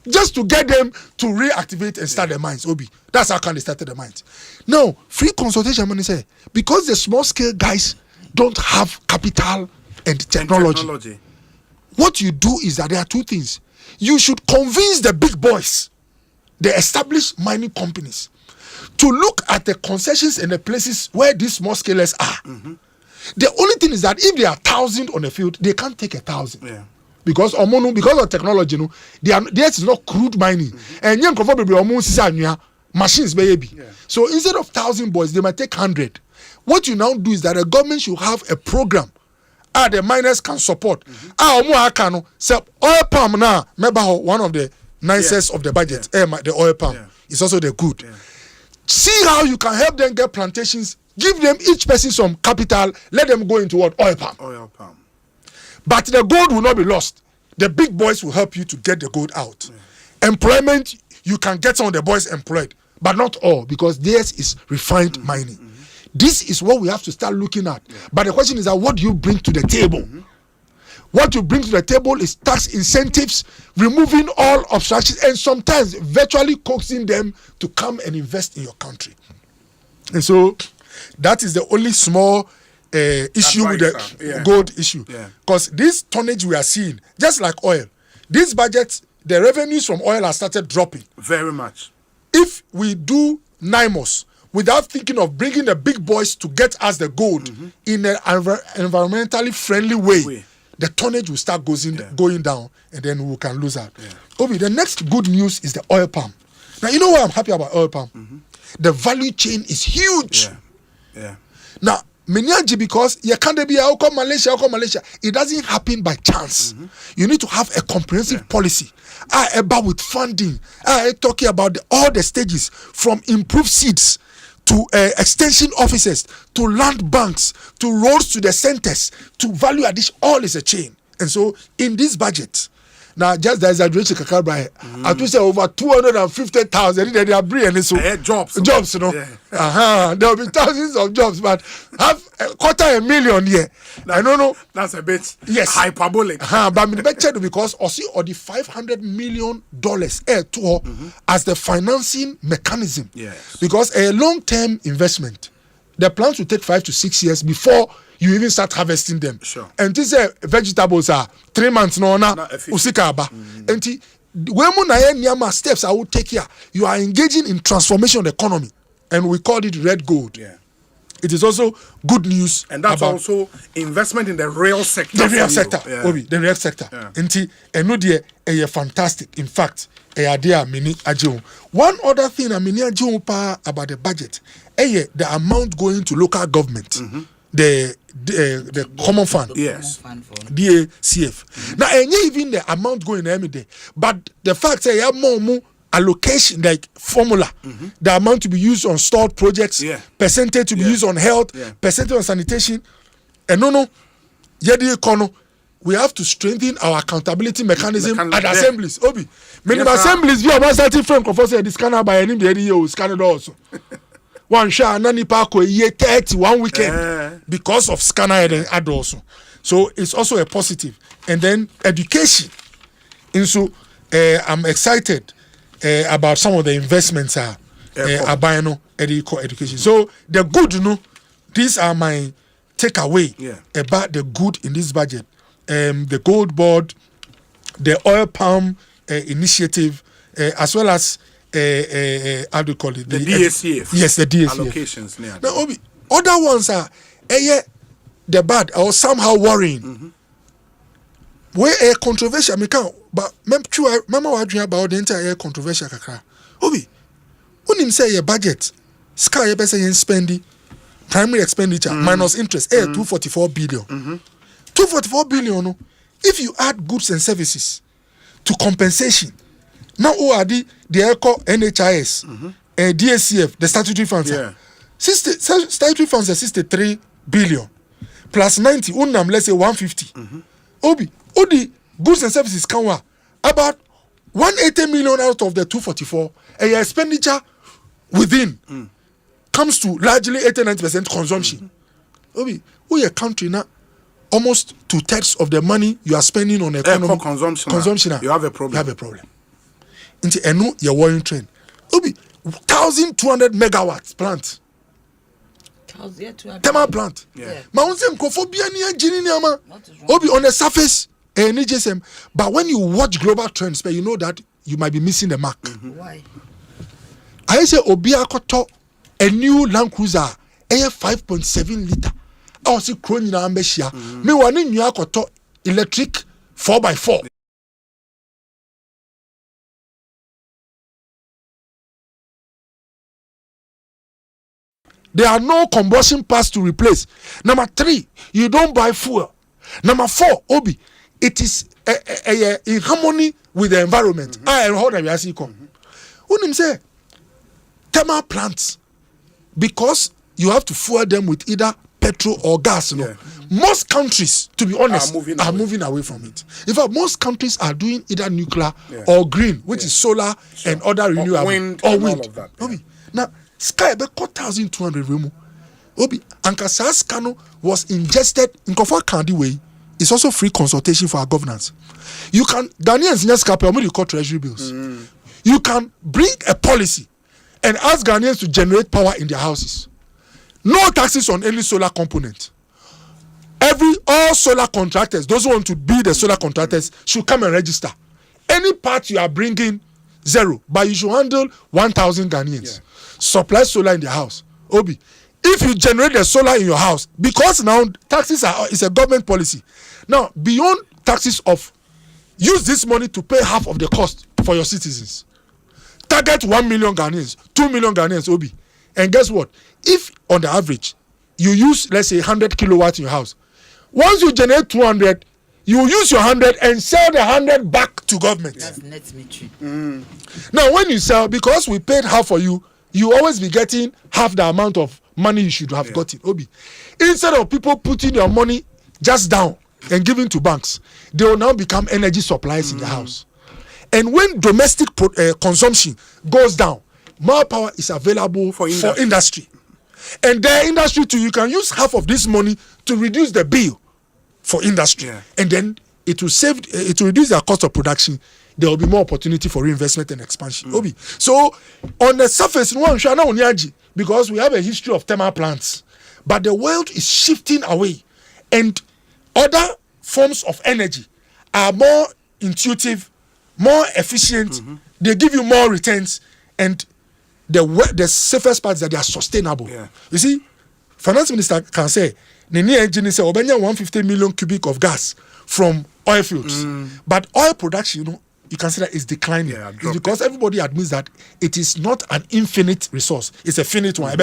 Speaker 9: Just to get them to reactivate and start their mines. That's how they started the mines. Now, free consultation money say because the small scale guys don't have capital and technology. What you do is that there are two things. You should convince the big boys, the established mining companies, to look at the concessions and the places where these small scalers are. The only thing is that if there are 1,000 on the field, they can't take 1,000. Because of technology, theirs is not crude mining. And young machines baby. So instead of 1,000 boys, they might take 100. What you now do is that the government should have a program the miners can support. So oil palm now, maybe one of the nicest of the budget. The oil palm is also the good. See how you can help them get plantations. Give them each person some capital. Let them go into what? Oil palm. But the gold will not be lost. The big boys will help you to get the gold out. Employment, you can get some of the boys employed, but not all, because theirs is refined mining. This is what we have to start looking at. But the question is that what do you bring to the table? What you bring to the table is tax incentives, removing all obstructions, and sometimes virtually coaxing them to come and invest in your country. And so that is the only small issue with the gold issue. Because this tonnage we are seeing, just like oil, this budget, the revenues from oil have started dropping.
Speaker 4: Very much.
Speaker 9: If we do NIMOS without thinking of bringing the big boys to get us the gold in an environmentally friendly way, the tonnage will start going down, and then we can lose out. Obi, the next good news is the oil palm. Now, you know why I'm happy about oil palm? The value chain is huge. Now, because you can't be Malaysia. It doesn't happen by chance. You need to have a comprehensive policy. About with funding. Talking about all the stages from improved seeds to extension offices, to land banks, to roads to the centers, to value addition. All is a chain. And so in this budget, now just the exaggeration I to say over 250,000 they are bringing so jobs, you know. There will be thousands of jobs, but have $250,000 here. I don't know.
Speaker 4: That's a bit
Speaker 9: hyperbolic. But I'm better because Osei or the $500 million as the financing mechanism. Because a long-term investment, the plants will take 5 to 6 years before you even start harvesting them. And these vegetables are 3 months no na usikaba. And when steps I will take here, you are engaging in transformation of the economy, and we call it red gold. It is also good news,
Speaker 4: and that's also investment in the real sector.
Speaker 9: The real sector, the real sector. And fantastic. In fact, one other thing about the budget, the amount going to local government. The common fund, DACF. Now, and even the amount going every day, but the fact that you have more allocation, like formula, the amount to be used on stored projects, percentage to be used on health, percentage on sanitation, and we have to strengthen our accountability mechanism at assemblies. Many assemblies, we are starting from this scanner by any scanner also. One share nani parko year 31 weekend because of scanner and ad also. So it's also a positive. And then education. And so I'm excited about some of the investments buying education. So the good, these are my takeaway about the good in this budget. The gold board, the oil palm initiative, as well as how do you call it?
Speaker 4: The DACF.
Speaker 9: Yes, the DACF.
Speaker 4: Allocations.
Speaker 9: Now, other ones are the bad or somehow worrying. where a controversial me can but mama wa dream about the entire controversial kakra obi unim say your budget sky you be say spending primary expenditure minus interest 244 billion 244 billion no if you add goods and services to compensation now who are the eco NHIS DSCF the statutory funds statutory funds are 63 billion plus 90 unam let's say 150 obi the goods and services can about 180 million out of the 244 and your expenditure within comes to largely 89% consumption. Obi, we a country now almost 2/3 of the money you are spending on economy consumption.
Speaker 4: You have a problem.
Speaker 9: You have a problem. Into a new your warring trend. Obi 1,200 megawatts plant. Thermal plant.
Speaker 13: Yeah.
Speaker 9: Obi on the surface. But when you watch global trends, you know that you might be missing the mark.
Speaker 13: Why?
Speaker 9: I say Obi akoto a new Land Cruiser, 5.7 liter. I was crony na ambeshia. Me wani new akoto electric 4x4. There are no combustion parts to replace. Number 3, you don't buy fuel. Number 4, Obi, it is in harmony with the environment. I hold on, you come. Unim say thermal plants because you have to fuel them with either petrol or gas. You know? Most countries, to be honest, are moving away from it. In fact, most countries are doing either nuclear or green, which is solar and other renewable
Speaker 4: wind.
Speaker 9: All of that. Obi, now sky be 1,200 remo. Obi, Ankasa Kano was ingested in Kofa Kandi way. It's also free consultation for our governance. You can Ghanaians in Escape, you call treasury bills. You can bring a policy and ask Ghanaians to generate power in their houses. No taxes on any solar component. All solar contractors, those who want to be the solar contractors, should come and register. Any part you are bringing, 0, but you should handle 1,000 Ghanaians. Supply solar in their house. Obi, if you generate the solar in your house, because now taxes is a government policy. Now, beyond taxes of, use this money to pay half of the cost for your citizens. Target 1 million Ghanaians, 2 million Ghanaians, Obi. And guess what? If on the average, you use, let's say, 100 kilowatts in your house, once you generate 200, you use your 100 and sell the 100 back to government.
Speaker 13: That's net metry.
Speaker 9: Now, when you sell, because we paid half for you, you always be getting half the amount of money you should have gotten. Obi, instead of people putting your money just down and giving to banks, they will now become energy suppliers in the house. And when domestic consumption goes down, more power is available for industry. And the industry too, you can use half of this money to reduce the bill for industry, and then it will reduce their cost of production. There will be more opportunity for reinvestment and expansion. Obi. So on the surface, because we have a history of thermal plants, but the world is shifting away, and other forms of energy are more intuitive, more efficient. They give you more returns, and the safest part is that they are sustainable. You see, finance minister can say, "Nini engine say 150 million cubic of gas from oil fields," but oil production, you can see that it's declining. It's because everybody admits that it is not an infinite resource; it's a finite one.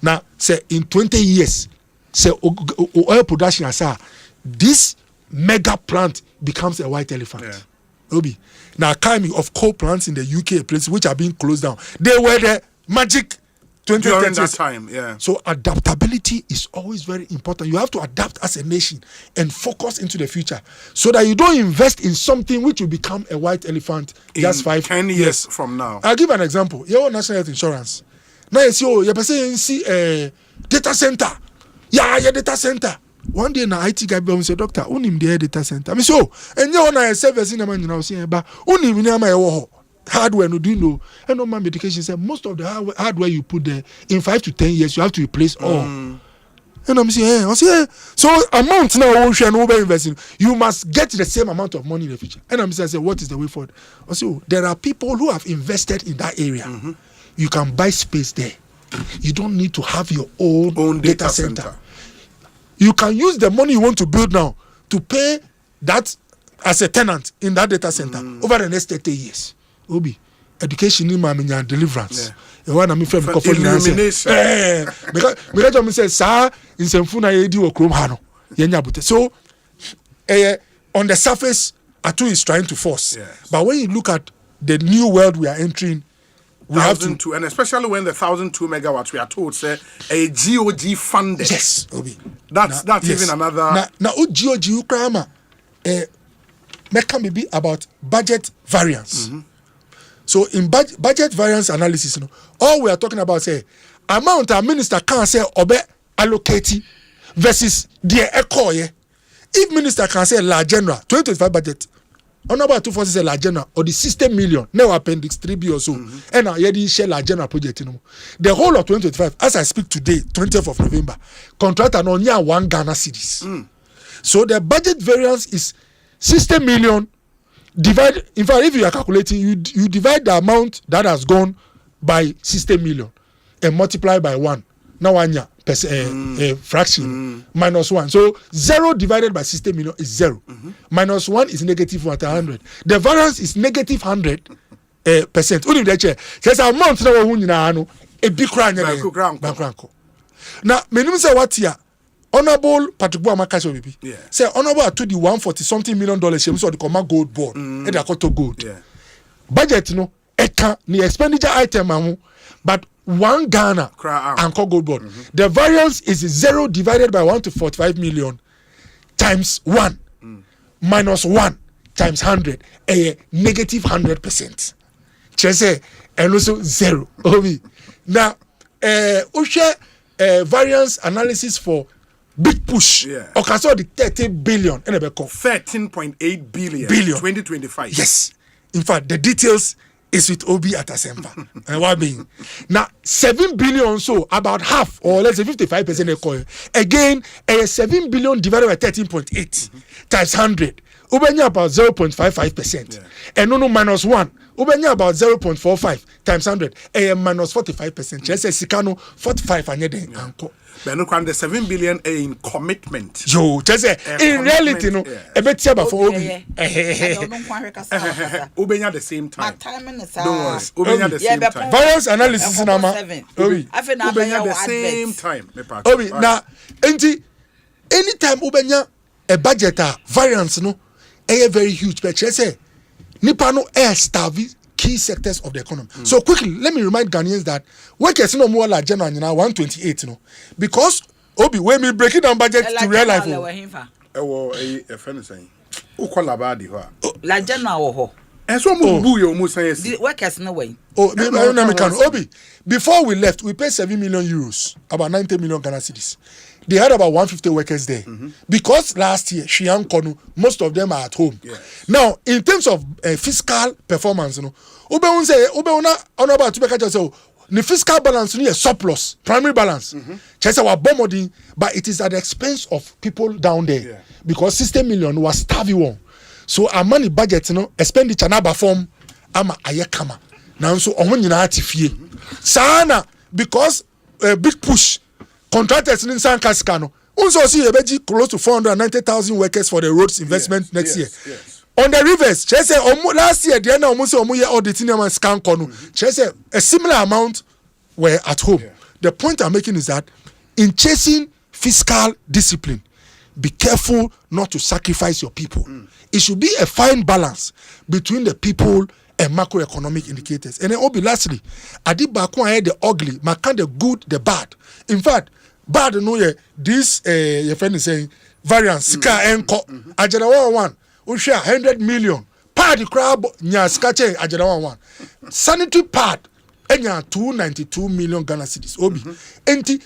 Speaker 9: Now, say in 20 years, say oil production, this mega plant becomes a white elephant. Obi. Now, kind of coal plants in the UK, places which are being closed down, they were the magic 20
Speaker 4: during that time.
Speaker 9: So adaptability is always very important. You have to adapt as a nation and focus into the future, so that you don't invest in something which will become a white elephant in just 10
Speaker 4: years from now.
Speaker 9: I'll give an example. Your national health insurance. Now you see, data center. Yeah, data center. One day na IT guy be say, "Doctor, unim the data center." Me so, and you na service in man now say, "Ba unim ni ama ewo hardware no do you know?" And normal medication say most of the hardware you put there in 5 to 10 years you have to replace all. And I'm saying, so amount now we share no be investing. You must get the same amount of money in the future. And I'm saying, what is the way forward? Also, there are people who have invested in that area. You can buy space there. You don't need to have your own data center. You can use the money you want to build now to pay that as a tenant in that data center over the next 30 years. Obi, education in my deliverance. The one I'm from
Speaker 4: illumination.
Speaker 9: Because I'm saying, sir, in some funa yedi o krom hano. So, on the surface, Atu is trying to force. Yes. But when you look at the new world we are entering, we have to,
Speaker 4: and especially when the 1,002 megawatts we are told say a GOG funded.
Speaker 9: Yes, Obi.
Speaker 4: That's yes. Even another.
Speaker 9: Now, GOG Ukrama, can be about budget variance. So in budget variance analysis, all we are talking about say amount a minister can say obe allocate versus the echo. If minister can say large general 2025 budget, on about 2 forces a large general or the 60 million now appendix 3B or so, and now you share large general project. The whole of 2025, as I speak today, 20th of November, contract and only 1 Ghana cedis. So the budget variance is 60 million. Divide, in fact, if you are calculating, you divide the amount that has gone by 60 million and multiply by 1. Now, fraction minus 1. So 0 divided by 60 million is 0. Minus 1 is negative 100. The variance is negative 100%. Only the chair says amount now a big crown. Now, many say what here. Honorable Patrick Boamakaso baby. Say honorable to the $140 something million she was on the command gold board. And they got to gold. Budget the expenditure item but 1 Ghana and gold board. The variance is 0 divided by 1 to 45 million times 1 minus 1 times 100 a negative 100%. Chese and also 0. Now variance analysis for big push. Okay, so the 30 billion.
Speaker 4: 13.8 billion. 2025.
Speaker 9: Yes. In fact, the details is with Obi at Asempa. And what being now 7 billion, so about half or let's say 55%. Again, 7 billion divided by 13.8 times 100. Ubenya about 0.55%. And no minus 1. Ubenya about 0.45 times 100. Minus 45%. Just say Sikano 45 and yet uncle.
Speaker 4: But no, the 7 billion in commitment.
Speaker 9: Yo, just say in reality, no. A bit for Obi.
Speaker 4: Ubenya the same time.
Speaker 13: Don't
Speaker 4: worry. Ubenya the same time.
Speaker 9: Variance analysis in Ama.
Speaker 4: Ubenya the same time.
Speaker 9: Obi now, anytime Ubenya a budget variance no, very huge. But just say Nipa no starve key sectors of the economy. So quickly, let me remind Ghanaians that workers no more like general 128, because Obi when we break it down budget to real life.
Speaker 4: A friend saying, "Who call about the
Speaker 13: la general ho."
Speaker 4: And so move you almost say
Speaker 13: workers no way.
Speaker 9: Obi, before we left, we paid 7 million euros, about 90 million Ghana cedis. They had about 150 workers there. Because last year, Shian Konu, most of them are at home. Now, in terms of fiscal performance, the fiscal balance is a surplus, primary balance. But it is at the expense of people down there. Because 60 million was starving. So our money budget, expenditure na perform ama ayekama. Now so Sana because a big push. Contractors in San Cascano. Also see a close to 490,000 workers for the roads investment next year. On the rivers, Chese last year the end almost auditing and scan corner. Chese a similar amount were at home. The point I'm making is that in chasing fiscal discipline, be careful not to sacrifice your people. It should be a fine balance between the people and macroeconomic indicators. And then lastly, Adibakwa had the ugly, Makan the good, the bad. In fact, bad no this your friend is saying variance sika enko ajara 1 we share 100 million pad crab nya sika che ajara 1 sanitary pad enya 292 million Ghana cedis obi enti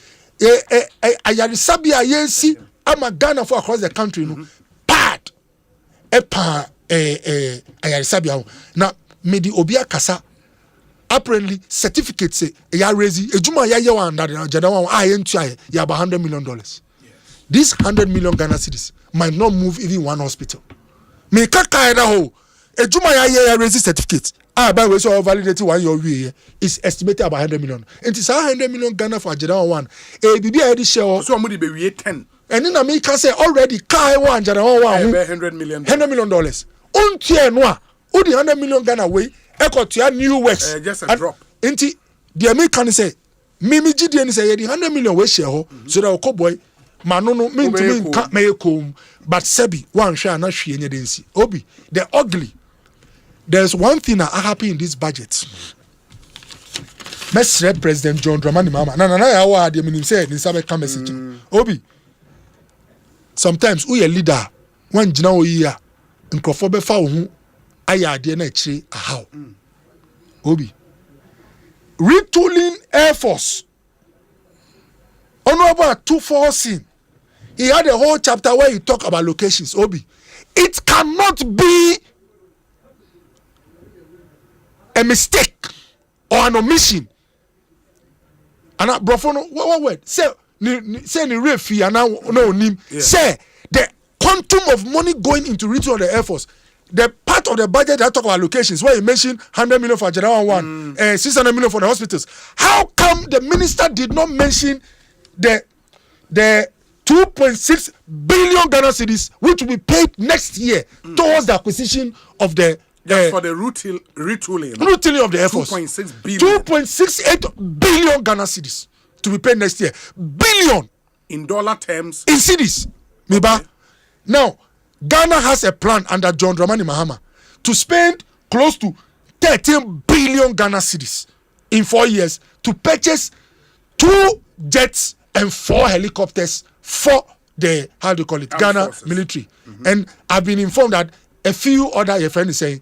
Speaker 9: ayari sabia yensi ama Ghana for across the country no pad ayari sabia na medi obi akasa apparently certificates say ya raise ejuma ya yewa under jadawan ya about $100 million. These 100 million Ghana cedis might not move even one hospital. Me kaka na ho ejuma ya raise certificates by way so validated 1 year is estimated about 100 million. And it's 100 million Ghana for jadawan 1 bibi ya di share
Speaker 4: so amudi be we 10
Speaker 9: And in America say already car one $100
Speaker 4: million.
Speaker 9: $100 million. Untie no, who the $100 million Ghana way? Eko to new works.
Speaker 4: Just a drop.
Speaker 9: Inti the American say, Mimi GDN say the $100 million we share ho. So that oko boy, manono mean to me can't make home. But Sebi one share na she any densi. Obi, they're ugly. There's one thing that happen in this budget. Mesre President John Dramani Mama. Na ya wa de minim say ni sabe ka message. Obi. Sometimes we a leader when gina oyiya nkrofo be fa wo hu aya ade na akire ahaw. Obi. Retooling Air Force. Honorable 214. He had a whole chapter where he talk about locations. Obi. It cannot be a mistake or an omission. And brofono what word say ni refi and no nim say the quantum of money going into retail of the Air Force, the part of the budget that talk about locations where you mentioned 100 million for General 1 600 million for the hospitals. How come the minister did not mention the 2.6 billion Ghana cedis which will be paid next year towards the acquisition of the
Speaker 4: for the retooling
Speaker 9: of the Air Force?
Speaker 4: 2.6 billion.
Speaker 9: 2.68 billion Ghana cedis to be paid next year. Billion
Speaker 4: in dollar terms.
Speaker 9: In cedis. Okay. Now, Ghana has a plan under John Dramani Mahama to spend close to 13 billion Ghana cedis in 4 years to purchase 2 jets and 4 helicopters for the Ghana forces. Military. And I've been informed that a few other your friends saying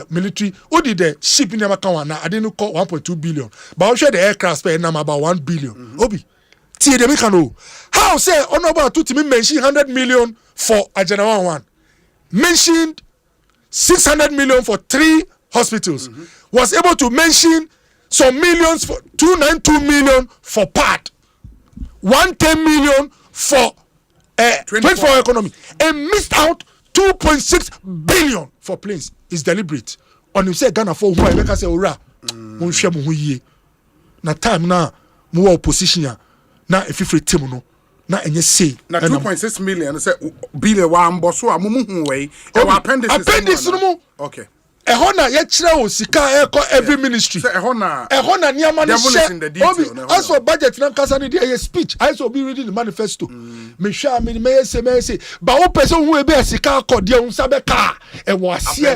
Speaker 9: military who did the ship in Yamakawana I didn't call 1.2 billion but I'm sure the aircraft spend number about 1 billion. Obi tie dem can know how say honorable to me mention 100 million for a general one, mentioned 600 million for 3 hospitals, was able to mention some millions for 292 million for part, 110 million for 24 economy, and missed out 2.6 billion for planes. Is deliberate. On you say Ghana for who I make say ora. Mo hwe mo yie. Na time na mo opposition ya na efifre team no na enye say.
Speaker 4: Na 2.6 million say billion wa mboso a mo hu we. E wa appendix
Speaker 9: no mo.
Speaker 4: Okay.
Speaker 9: Ehona ye kire o sika eko every ministry.
Speaker 4: Say ehona
Speaker 9: niam man
Speaker 4: share.
Speaker 9: As for budget na kasa ni dey speech. I so be reading the manifesto. Me hwa me say ba wo person who e be sika akode un sabe ka e wo asie.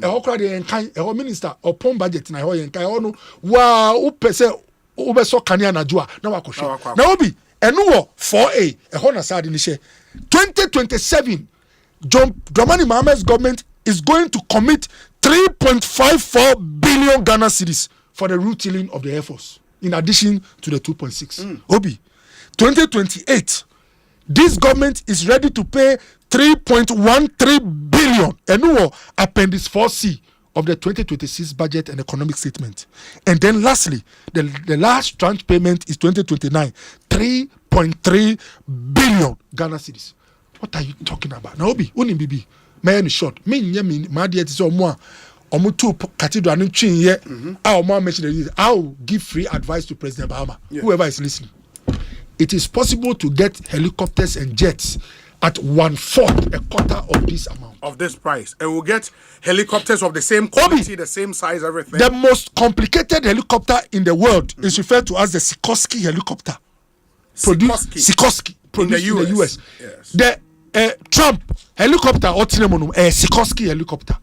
Speaker 9: E ho kra dey enkan e ho minister upon budget na e ho enkan e ho no wa wo person wo be so kania na joa na wa kohwe. Na obi enu wo 4A e ho na sade ni hye. 2027 John Dramani Mahama's government is going to commit 3.54 billion Ghana cedis for the retooling of the Air Force, in addition to the 2.6. Obi, 2028, this government is ready to pay 3.13 billion. And Appendix 4C of the 2026 budget and economic statement. And then lastly, the last tranche payment is 2029, 3.3 billion Ghana cedis. What are you talking about? Now, Obi, Bibi. Man short. Me my dear is more two cathedral and chin here. I'll mention I'll give free advice to President Bahama. Whoever is listening. It is possible to get helicopters and jets at 1/4, a quarter of this amount.
Speaker 4: Of this price. And we'll get helicopters of the same quality, the same size, everything.
Speaker 9: The most complicated helicopter in the world is referred to as the Sikorsky helicopter. Sikorsky. Produced in the US.
Speaker 4: Yes.
Speaker 9: The Trump helicopter or Sikorsky helicopter.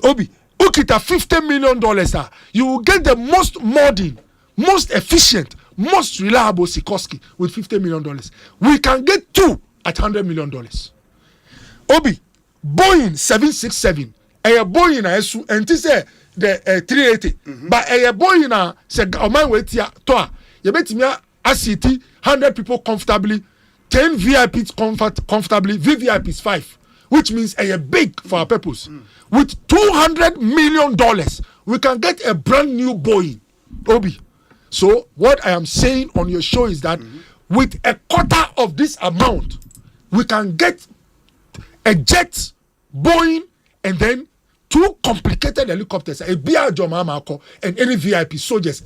Speaker 9: Obi, ukita $50 million. You will get the most modern, most efficient, most reliable Sikorsky with $50 million. We can get 2 at $100 million. Obi, Boeing 767. Boeing esu enti say the 380. But Boeing say oman wetia toa. You betimi asiti 100 people comfortably. 10 VIPs comfortably, VVIPs 5, which means a big for our purpose. With $200 million, we can get a brand new Boeing. Obi. So what I am saying on your show is that with a quarter of this amount, we can get a jet, Boeing, and then 2 complicated helicopters, a BR Jomamako, and any VIP soldiers.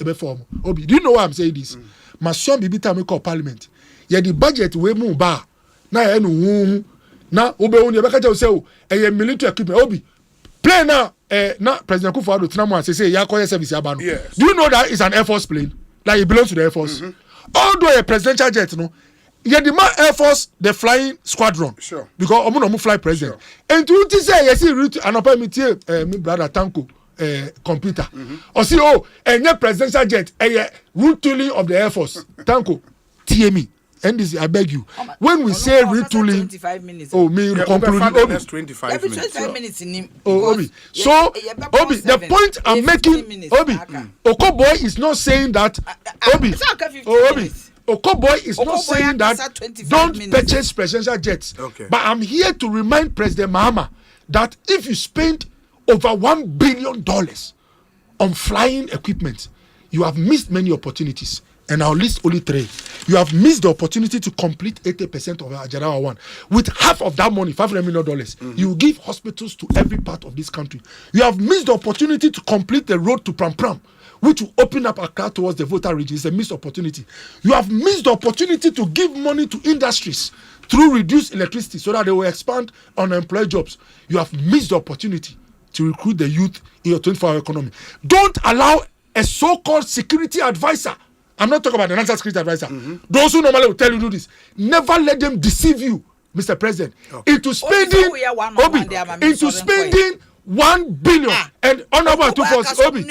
Speaker 9: Obi, do you know why I'm saying this? My son Bibi Tamiko Parliament. Yeah, the budget we move ba
Speaker 10: na ya no na obewu ne beka je say o military equipment obi plane na President Kufuor Tinamo say ya call service ya ba no. Do you know that it's an Air Force plane? Like it belongs to the Air Force. Although a presidential jet no, yeah, the man Air Force the flying squadron. Sure. Because omo fly president. And to say yes route anopa me brother Tanko computer. Or see and presidential jet route tooling of the Air Force. Tanko TME. And this, I beg you. When we say retooling,
Speaker 13: 25 minutes.
Speaker 10: Me conclude.
Speaker 13: 25 minutes in him.
Speaker 10: Obi. So, Obi, the point I'm making, Obi, Okoboy is not saying that, Obi, Okoboy is not saying that don't purchase presidential jets. Okay. But I'm here to remind President Mahama that if you spend over $1 billion on flying equipment, you have missed many opportunities. And I'll list only 3. You have missed the opportunity to complete 80% of Ajarawa 1. With half of that money, $500 million, you give hospitals to every part of this country. You have missed the opportunity to complete the road to Pram Pram, which will open up Accra towards the Volta region. It's a missed opportunity. You have missed the opportunity to give money to industries through reduced electricity so that they will expand unemployed jobs. You have missed the opportunity to recruit the youth in your 24-hour economy. Don't allow a so-called security advisor. I'm not talking about the national security advisor. Those who normally will tell you to do this. Never let them deceive you, Mr. President, into spending $1 billion and honorable 240. Obi,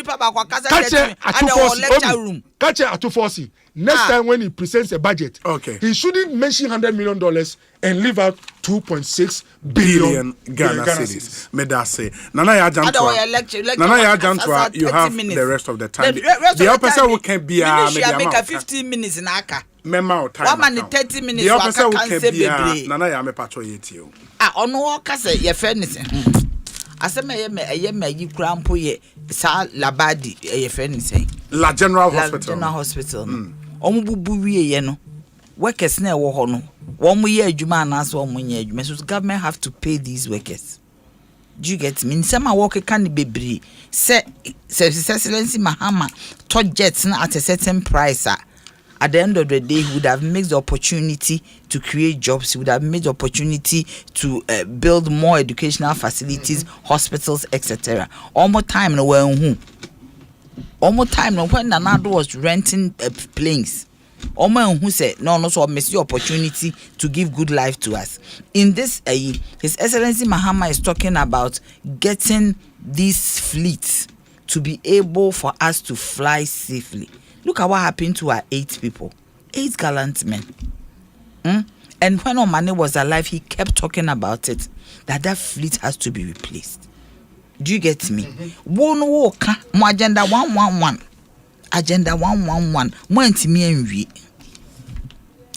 Speaker 10: catch at 240. Next time when he presents a budget, he shouldn't mention $100 million and leave out 2.6 billion Ghana cedis.
Speaker 4: Medase. Nana ya Jantwa, you have the rest of the time. The opposite will can be
Speaker 13: a 15 minutes in Aka.
Speaker 4: Memo time.
Speaker 13: 1 minute 30 minutes.
Speaker 4: The opposite will can be Nana ya me patro yetio.
Speaker 13: Ono kase ye fairness. Asema ye me yi krampo ye sa labadi ye fairness.
Speaker 4: La General Hospital.
Speaker 13: General Hospital. Omo bubu wie ye no. Workers na wo ho no. One year adwuma anaso one year adwuma. So the government have to pay these workers. Do you get me? In some work can be bebre. Say Excellency Mahama touch jets at a certain price. At the end of the day, he would have made the opportunity to create jobs. He would have made the opportunity to build more educational facilities, hospitals, etc. Almost time no when Nanado was renting planes. Who said no so miss the opportunity to give good life to us. In this His Excellency Mahama is talking about getting these fleets to be able for us to fly safely. Look at what happened to our 8 people, 8 gallant men. And when Omane was alive, he kept talking about it, that fleet has to be replaced. Do you get me? One walk, agenda 111. Agenda 111.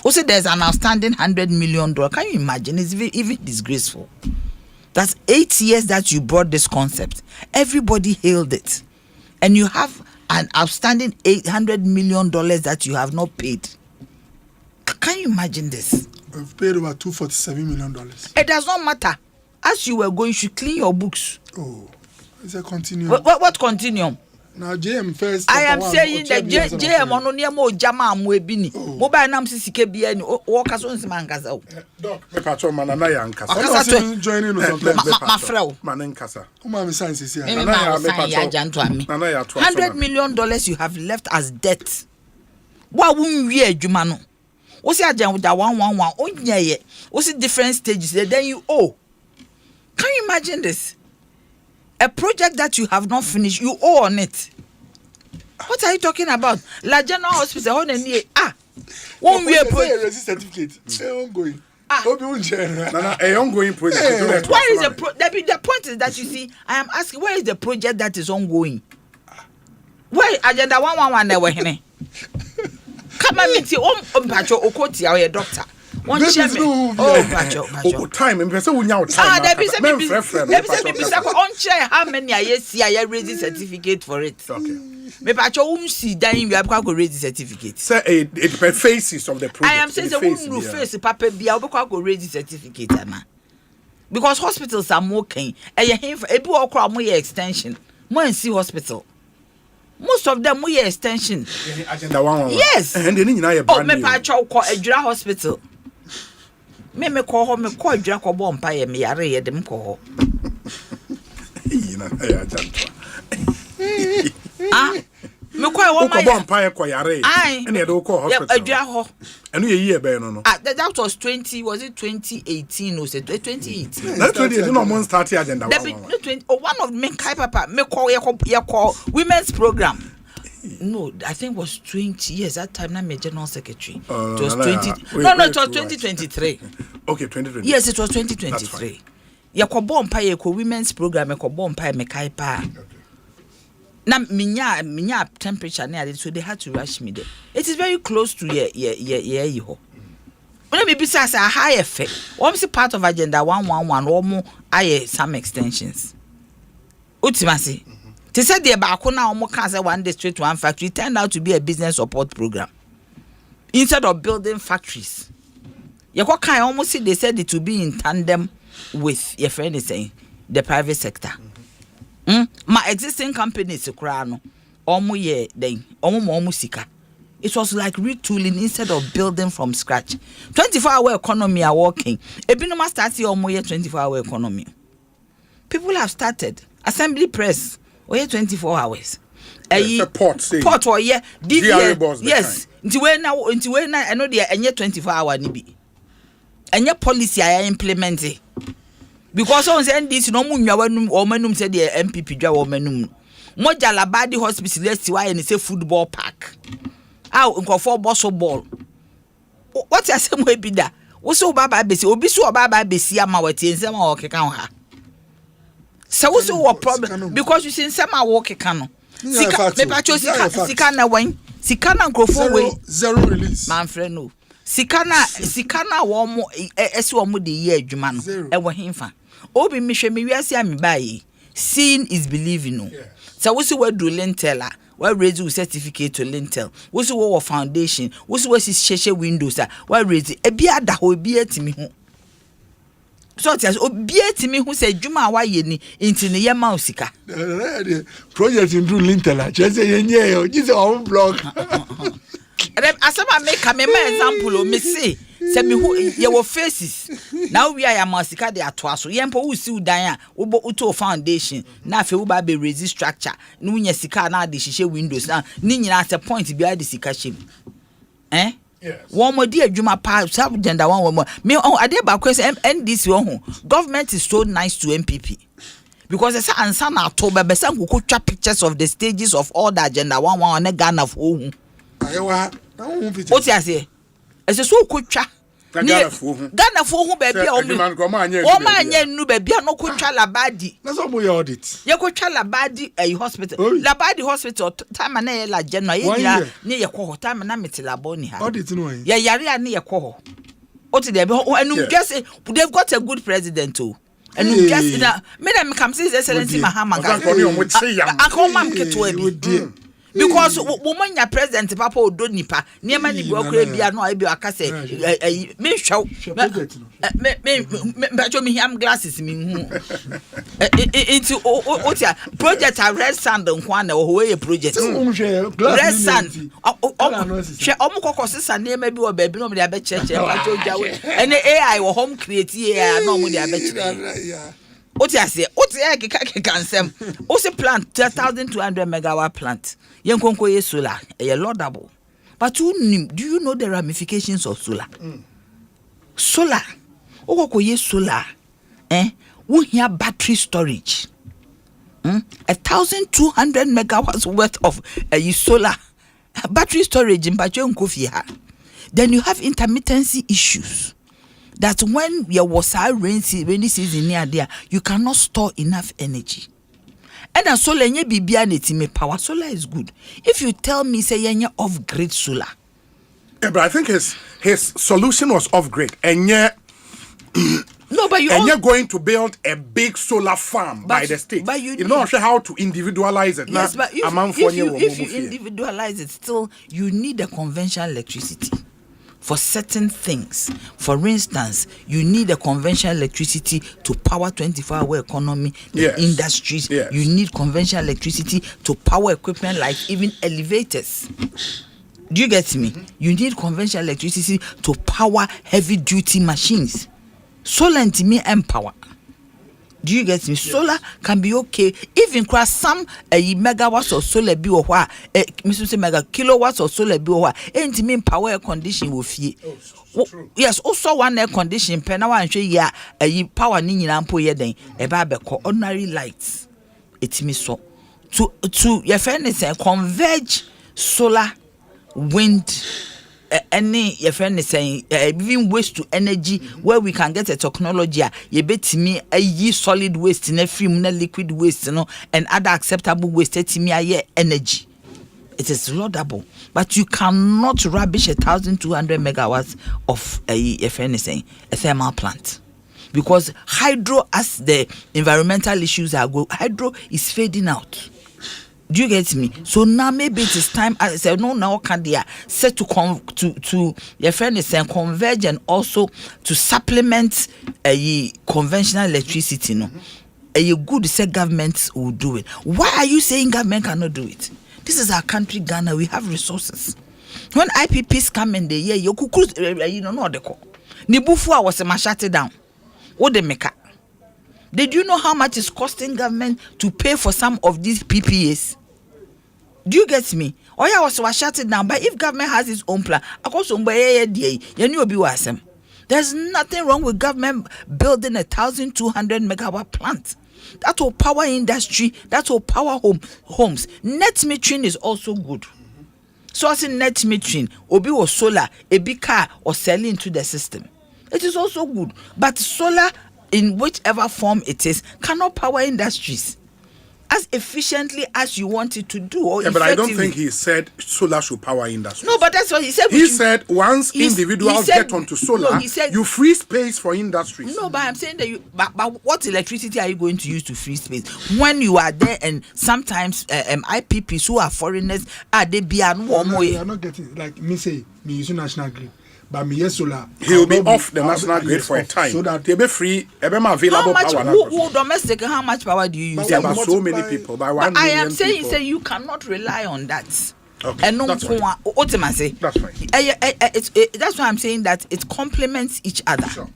Speaker 13: Also, there's an outstanding $100 million. Can you imagine? It's even disgraceful. That's 8 years that you brought this concept. Everybody hailed it. And you have an outstanding $800 million that you have not paid. Can you imagine this?
Speaker 9: We've paid over $247 million.
Speaker 13: It does not matter. As you were going, you should clean your books.
Speaker 9: Oh, it's a continuum.
Speaker 13: What continuum?
Speaker 9: Now JM first.
Speaker 13: I am saying that JM on near more jama mwebini. Mobile nam sisike biya ni workers on simangaza.
Speaker 4: Doc, me patron manana ya nkasa.
Speaker 9: I'm joining us on
Speaker 13: my friend.
Speaker 4: Manenkasa.
Speaker 9: Uma mi sign sisi.
Speaker 13: $100 million you have left as debt. Wa wunwi adwuma no. Wo si agyan with that 111 onyaye. Wo si different stages then you owe. Can you imagine this? A project that you have not finished, you owe on it. What are you talking about? La General Hospital, one we
Speaker 9: a certificate. Ongoing.
Speaker 4: Ongoing project.
Speaker 13: Where is the point is that you see, I am asking, where is the project that is ongoing? Where agenda 111 never hene? Come and meet you. Mpacho Okoti, our doctor. One chairman.
Speaker 4: Oh, time. I'm saying we now time.
Speaker 13: There be on chair. How many I see? I raise certificate for it.
Speaker 4: Okay.
Speaker 13: Me pacho see dying. We have to raise the certificate.
Speaker 4: Say it depends phases of the project.
Speaker 13: I am saying the face papa bia we go raise the certificate ana. Because hospitals are more keen. Ebi okra mo extension. Mo see hospital. Most of them we extension.
Speaker 4: Agenda 111.
Speaker 13: Yes.
Speaker 4: And they need
Speaker 13: me pacho ko Ejura hospital. Me call home, me call Jacob Bompire, me are read them call. Ah, me call one my
Speaker 4: Bompire Quayare. And you don't call hospital. And we a year bear no.
Speaker 13: That was 20, was it 2018 or 2018?
Speaker 4: That's 20, no one started agenda.
Speaker 13: One of me, Papa, me call women's program. No, I think it was 20 years. That time, I'm a general secretary. It was 20. No, it was 2023.
Speaker 4: Okay, 2023.
Speaker 13: Yes, it was 2023. Ya ko bompa ko women's program ko bompa me kai pa. Na minya temperature na so they had to rush me there. It is very close to ye ho. When me bisa say high effect. What's part of agenda 111 or more aye some extensions. Ultimately. They said the baako na omo can say one district one factory turned out to be a business support program instead of building factories. You what kind almost see they said it to be in tandem with your friend is saying the private sector. My existing companies no omo ye then omo sika. It was like retooling instead of building from scratch. 24-hour economy are working. Ebinoma started omo ye 24-hour economy. People have started assembly press. 24 hours. Port or yeah, yes. Until when I know they are 24 hour nibi. And your policy I implement it. Because on saying this no munya or menum said the MPP draw or menum. Moja Labadi Hospital, let's see why and it's a football park. Out go for Bonsu ball. What's your same way be that? What's so baba besi? Obisu baba besi amawati and some or keka. So what's your problem? Because you see some are walking cano. Sikana wine, Sikana grofo
Speaker 9: zero release.
Speaker 13: Man friend no. Sikana womo esu the year juma no. E wo himfa. Obi mi hwe mi wiase ami bayi. Seeing is believing no. So what's we do lintel we raise certificate to lintel. What's we foundation? What's we sheshe windows we raise e bia da ho bia timi ho. So it has obieti me who said Juma wa ye ni into the yama usika.
Speaker 10: Project in Lintel, just say yeah, just on blog.
Speaker 13: Asama make a example me say me who your faces. Now we are masika de atwaso. Yempo who see dan wo uto foundation. Na fe wo ba be raise structure. No nya sika na de hihye windows na ni nyina at a point be the sika shem. Eh? Yes. One more dear Juma pa gender one more. Me I did about question NDC government is so nice to MPP. Because it's an son October but some could capture pictures of the stages of all that agenda one on a gun of home. What you say? It's a so could Ghana for who baby oh man no baby no could labadi.
Speaker 10: That's all my audit.
Speaker 13: You could labadi a hospital. Labadi hospital time and la general near your coho time and amity laboni.
Speaker 10: Audit no.
Speaker 13: Yeah, yari near your coho. What did they be? And guess they've got a good president too. And you guess that Madam comes his excellency Mahama. I call Mam Ketwe. Because woman ya president papa odo nipa niema ni bo kra bia no abi aka say me hwew me bacho me ham glasses me hu into otia project a red sand nko na wo we project red sand she omukoko sesa niema bi wo ba bi no me dey abecheche bacho jawe ene AI wo home create AI no mo dey abecheche otia say otia keka nsem o se plant 3200 megawatt plant yenkonko ye solar e laudable but do you know the ramifications of solar? Solar okoko ye solar we hear battery storage 1200 megawatts worth of solar battery storage in bajonko ha. Then you have intermittency issues that when there was a rainy season near there you cannot store enough energy. And a solar nye bibia netime power. Solar is good. If you tell me say yenye off grid solar.
Speaker 4: Yeah, but I think his solution was off grid. And yet
Speaker 13: no, but
Speaker 4: you're going to build a big solar farm by the state.
Speaker 13: But you
Speaker 4: not sure how to individualize it.
Speaker 13: Yes, but if you individualize it, still you need a conventional electricity. For certain things, for instance, you need a conventional electricity to power 24-hour economy, the industries. Yes. You need conventional electricity to power equipment like even elevators. Do you get me? You need conventional electricity to power heavy duty machines. Solar and me empower. Do you get me? Solar can be okay. Even cross some megawatts of solar be or what mega kilowatts of solar be or what ain't mean power air condition will fee. Yes, also one air condition penawa and show ya a power nini ampo yeden a babeko ordinary lights. It's me so to your fairness and converge solar, wind, any your friend is saying even waste to energy where we can get a technology you bet me a solid waste in a film liquid waste and other acceptable waste to me a energy. It is laudable, but you cannot rubbish 1,200 megawatts of a friend is saying a thermal plant. Because hydro, as the environmental issues are go, hydro is fading out. Do you get me? So now maybe it is time. I said no. Now can they set to your friend is saying converge and also to supplement a conventional electricity. No, a good say government will do it. Why are you saying government cannot do it? This is our country, Ghana. We have resources. When IPPs come in the year, you could know the call. Nibufua was a shut it down. What they make? Did you know how much it's costing government to pay for some of these PPAs? Do you get me? Oh yeah, was shut it down. But if government has its own plan, there's nothing wrong with government building 1,200 megawatt plant. That will power industry. That will power homes. Net metering is also good. So as in net metering, obi or solar, a big car or selling into the system. It is also good. But solar, in whichever form it is, cannot power industries as efficiently as you want it to do. Or
Speaker 4: but I don't think he said solar should power industry.
Speaker 13: No, but that's what he said.
Speaker 4: He said once individuals get onto solar, you free space for industries.
Speaker 13: No, but I'm saying that but what electricity are you going to use to free space when you are there? And sometimes IPPs who are foreigners they be an
Speaker 9: you are not getting like me say me using national grid. But me solar,
Speaker 4: he will be off the national grid for a time, so that he'll be free. Available power.
Speaker 13: Who domestic? How much power do you use?
Speaker 4: There are so many people. By 1 million
Speaker 13: I am saying,
Speaker 4: people.
Speaker 13: You cannot rely on that.
Speaker 4: Okay,
Speaker 13: and
Speaker 4: that's right.
Speaker 13: That's right. That's why I'm saying that it complements each other.
Speaker 4: Sure.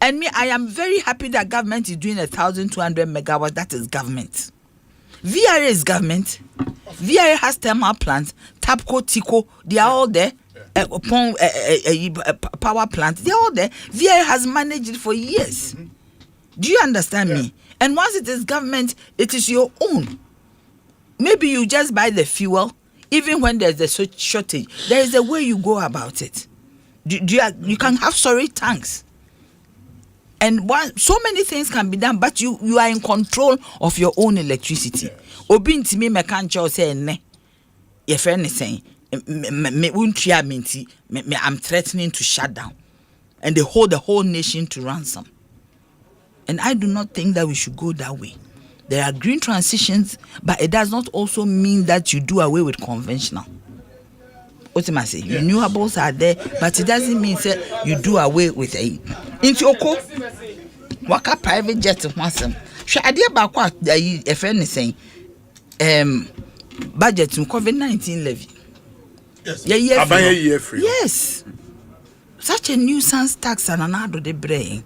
Speaker 13: And me, I am very happy that government is doing 1,200 megawatts. That is government. VRA is government. VRA has thermal plants. TAPCO, TICO, they are all there. Upon power plant, they're all there. VA has managed it for years. Do you understand me? And once it is government, it is your own. Maybe you just buy the fuel, even when there's a shortage. There is a way you go about it. You can have storage tanks. And so many things can be done, but you are in control of your own electricity. Obi ntimi mekancho say ne. Your friend is saying, I'm threatening to shut down, and they hold the whole nation to ransom. And I do not think that we should go that way. There are green transitions, but it does not also mean that you do away with conventional. What am I saying? Renewables are there, but it doesn't mean that you do away with a. Into Oko, waka private jet once. Should idea about what a friend is saying? Budget to COVID-19 levy.
Speaker 4: Yes.
Speaker 13: Yes. Such a nuisance tax and another de brain.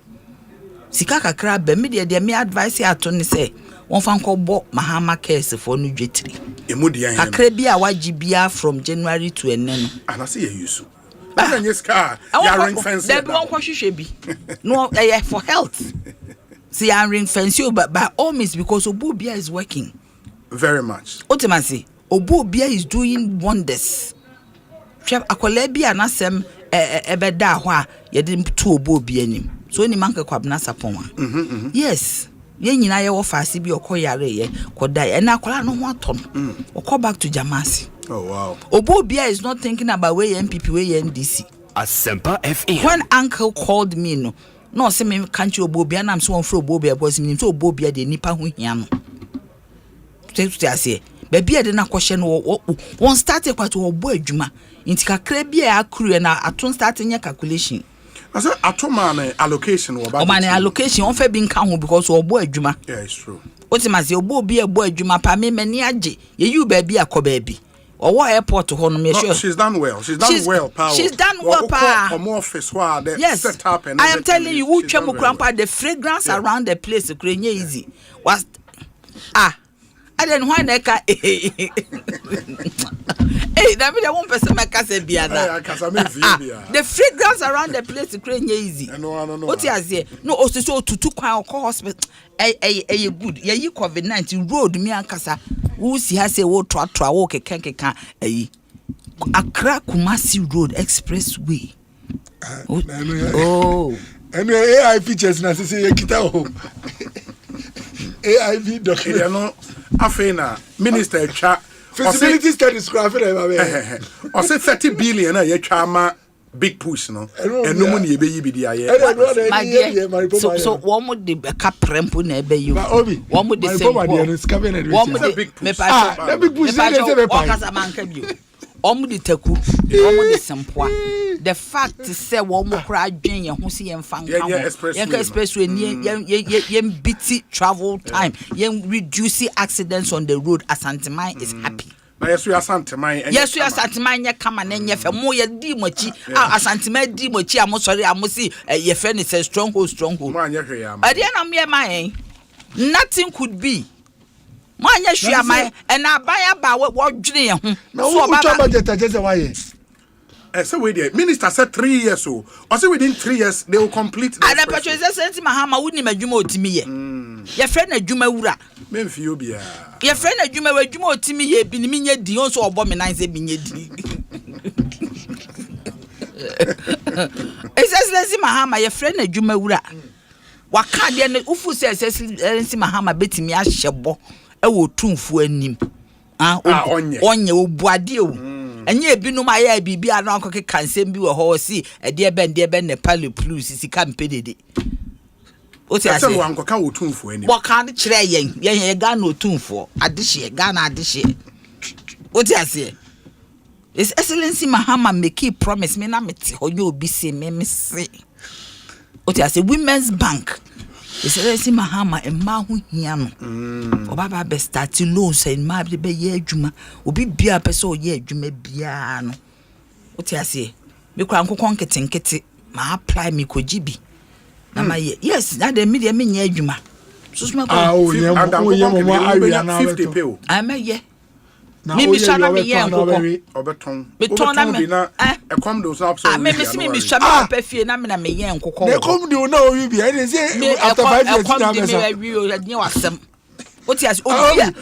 Speaker 13: Sikaka crab, media, they may advise you to say, one fan called Mahama case for New Jetri. A crebia wajibia from January to an end.
Speaker 4: And I see a use. But yes, car, ring fence.
Speaker 13: There be one question should be. No, for health. See, I ring fence you, but by all means, because Obubia is working
Speaker 4: very much.
Speaker 13: Ultimately, Obubia is doing wonders. Akwale bi anasem ebeda ho a ye de to obo bi anim so ni manka kwabna sapon yes ye nyina ye wo faase bi okoyare ye koda e na akwala no ho aton okọ back to Jamasi.
Speaker 4: Oh wow.
Speaker 13: Obo bia is not thinking about where MPP where NDC.
Speaker 22: Asempa FM.
Speaker 13: When uncle called me no say me kanchi obo bia na am so on fro obo bia boss me so obo bia de nipa ho hia no say say baby e de na kwhye no won start e kwato obo adwuma inti kakra bia akuru na aton start nya calculation.
Speaker 4: I said atoma allocation wo ba.
Speaker 13: O man allocation on fa bi nka ho because obo adwuma.
Speaker 4: Yeah, it's true.
Speaker 13: Otima say obo bia obo adwuma pa me mani age ye you baby akọ baby or what airport to home?
Speaker 4: No, she's done well. She's done well, pal.
Speaker 13: She's done well, pal.
Speaker 4: Office,
Speaker 13: yes.
Speaker 4: Set up and
Speaker 13: I am telling you, who travel grandpa, the fragrance around the place, easy. Was I didn't want that. Hey, that means I won't person my casa biana. The fragrance around the place is easy.
Speaker 4: No.
Speaker 13: What you say? No, also so to quite hospital. Good. Yeah, you COVID-19 road me and casa. Who see has a walk to walk a can Accra Kumasi Road Expressway. Oh.
Speaker 10: And AI features na say kita AIV document
Speaker 4: no afena minister twa
Speaker 10: feasibility studies craft
Speaker 4: o say 30 billion na ye twa ma big push no enu mu na ye beyi bi dia ye
Speaker 13: so one mo de ka prempo na ebe you one mo de say one mo de me pa
Speaker 10: na big push dey say be pa
Speaker 13: kasa manka bi omo de taku omo de sempoa the fact say one mo kra adwen ye ho se ye mfa nka ho ye ka expressway ni ye biti travel time ye reduce accidents on the road. Asanteman is happy.
Speaker 4: Na yesu Asanteman
Speaker 13: ye kama na nye fe mo ye di mochi Asanteman di mochi amosori amosi ye fe ni say stronghold
Speaker 4: ma nye hwe ya
Speaker 13: ade na me man nothing could be Manya shia my and I buy about what dream.
Speaker 10: So budget just why.
Speaker 4: So we the minister said 3 years so. Or say within 3 years they will complete.
Speaker 13: And the petrol sent Mahama wouldn't majuma to me. Your friend a Juma Ura.
Speaker 4: Memphobia.
Speaker 13: Your friend a Juma to me ye biniminia dion so abominize binye. It says Leslie Mahama, your friend a Juma Ura. Waka then ufu says Leslie Mahama betimi ashebo. Ewo tumfu anim onye obuade o enye ebinum aye bibia na akọ keka nsem bi wo ho si ede be Nepal plus sika mpedede o ti ase
Speaker 4: wo ankoka wo tumfu anim
Speaker 13: wo kan kire yen ga na otumfu adehye ga na adehye o ti ase His Excellency Mahama make a promise me na meti ho ye obi se me se o ti ase Women's Bank His Excellency Mahama emma ho hia no obaba be start loans and ma be ye adwuma obi bia pese o ye adwuma bia no o ti ase me kwa nkokon ketenkete ma apply me koji bi na ma ye yes na the media me nya adwuma so so ma
Speaker 10: ko ye mo 50
Speaker 4: pay
Speaker 13: am ye me shana me ye nkokon
Speaker 4: obeton
Speaker 13: me ton na me
Speaker 4: e come do so absolutely
Speaker 13: me see me shana pa fie na me na me ye nkokon
Speaker 10: they come do na o bi e say after 5 years na me
Speaker 13: say me we nya wasem o ti as
Speaker 10: obia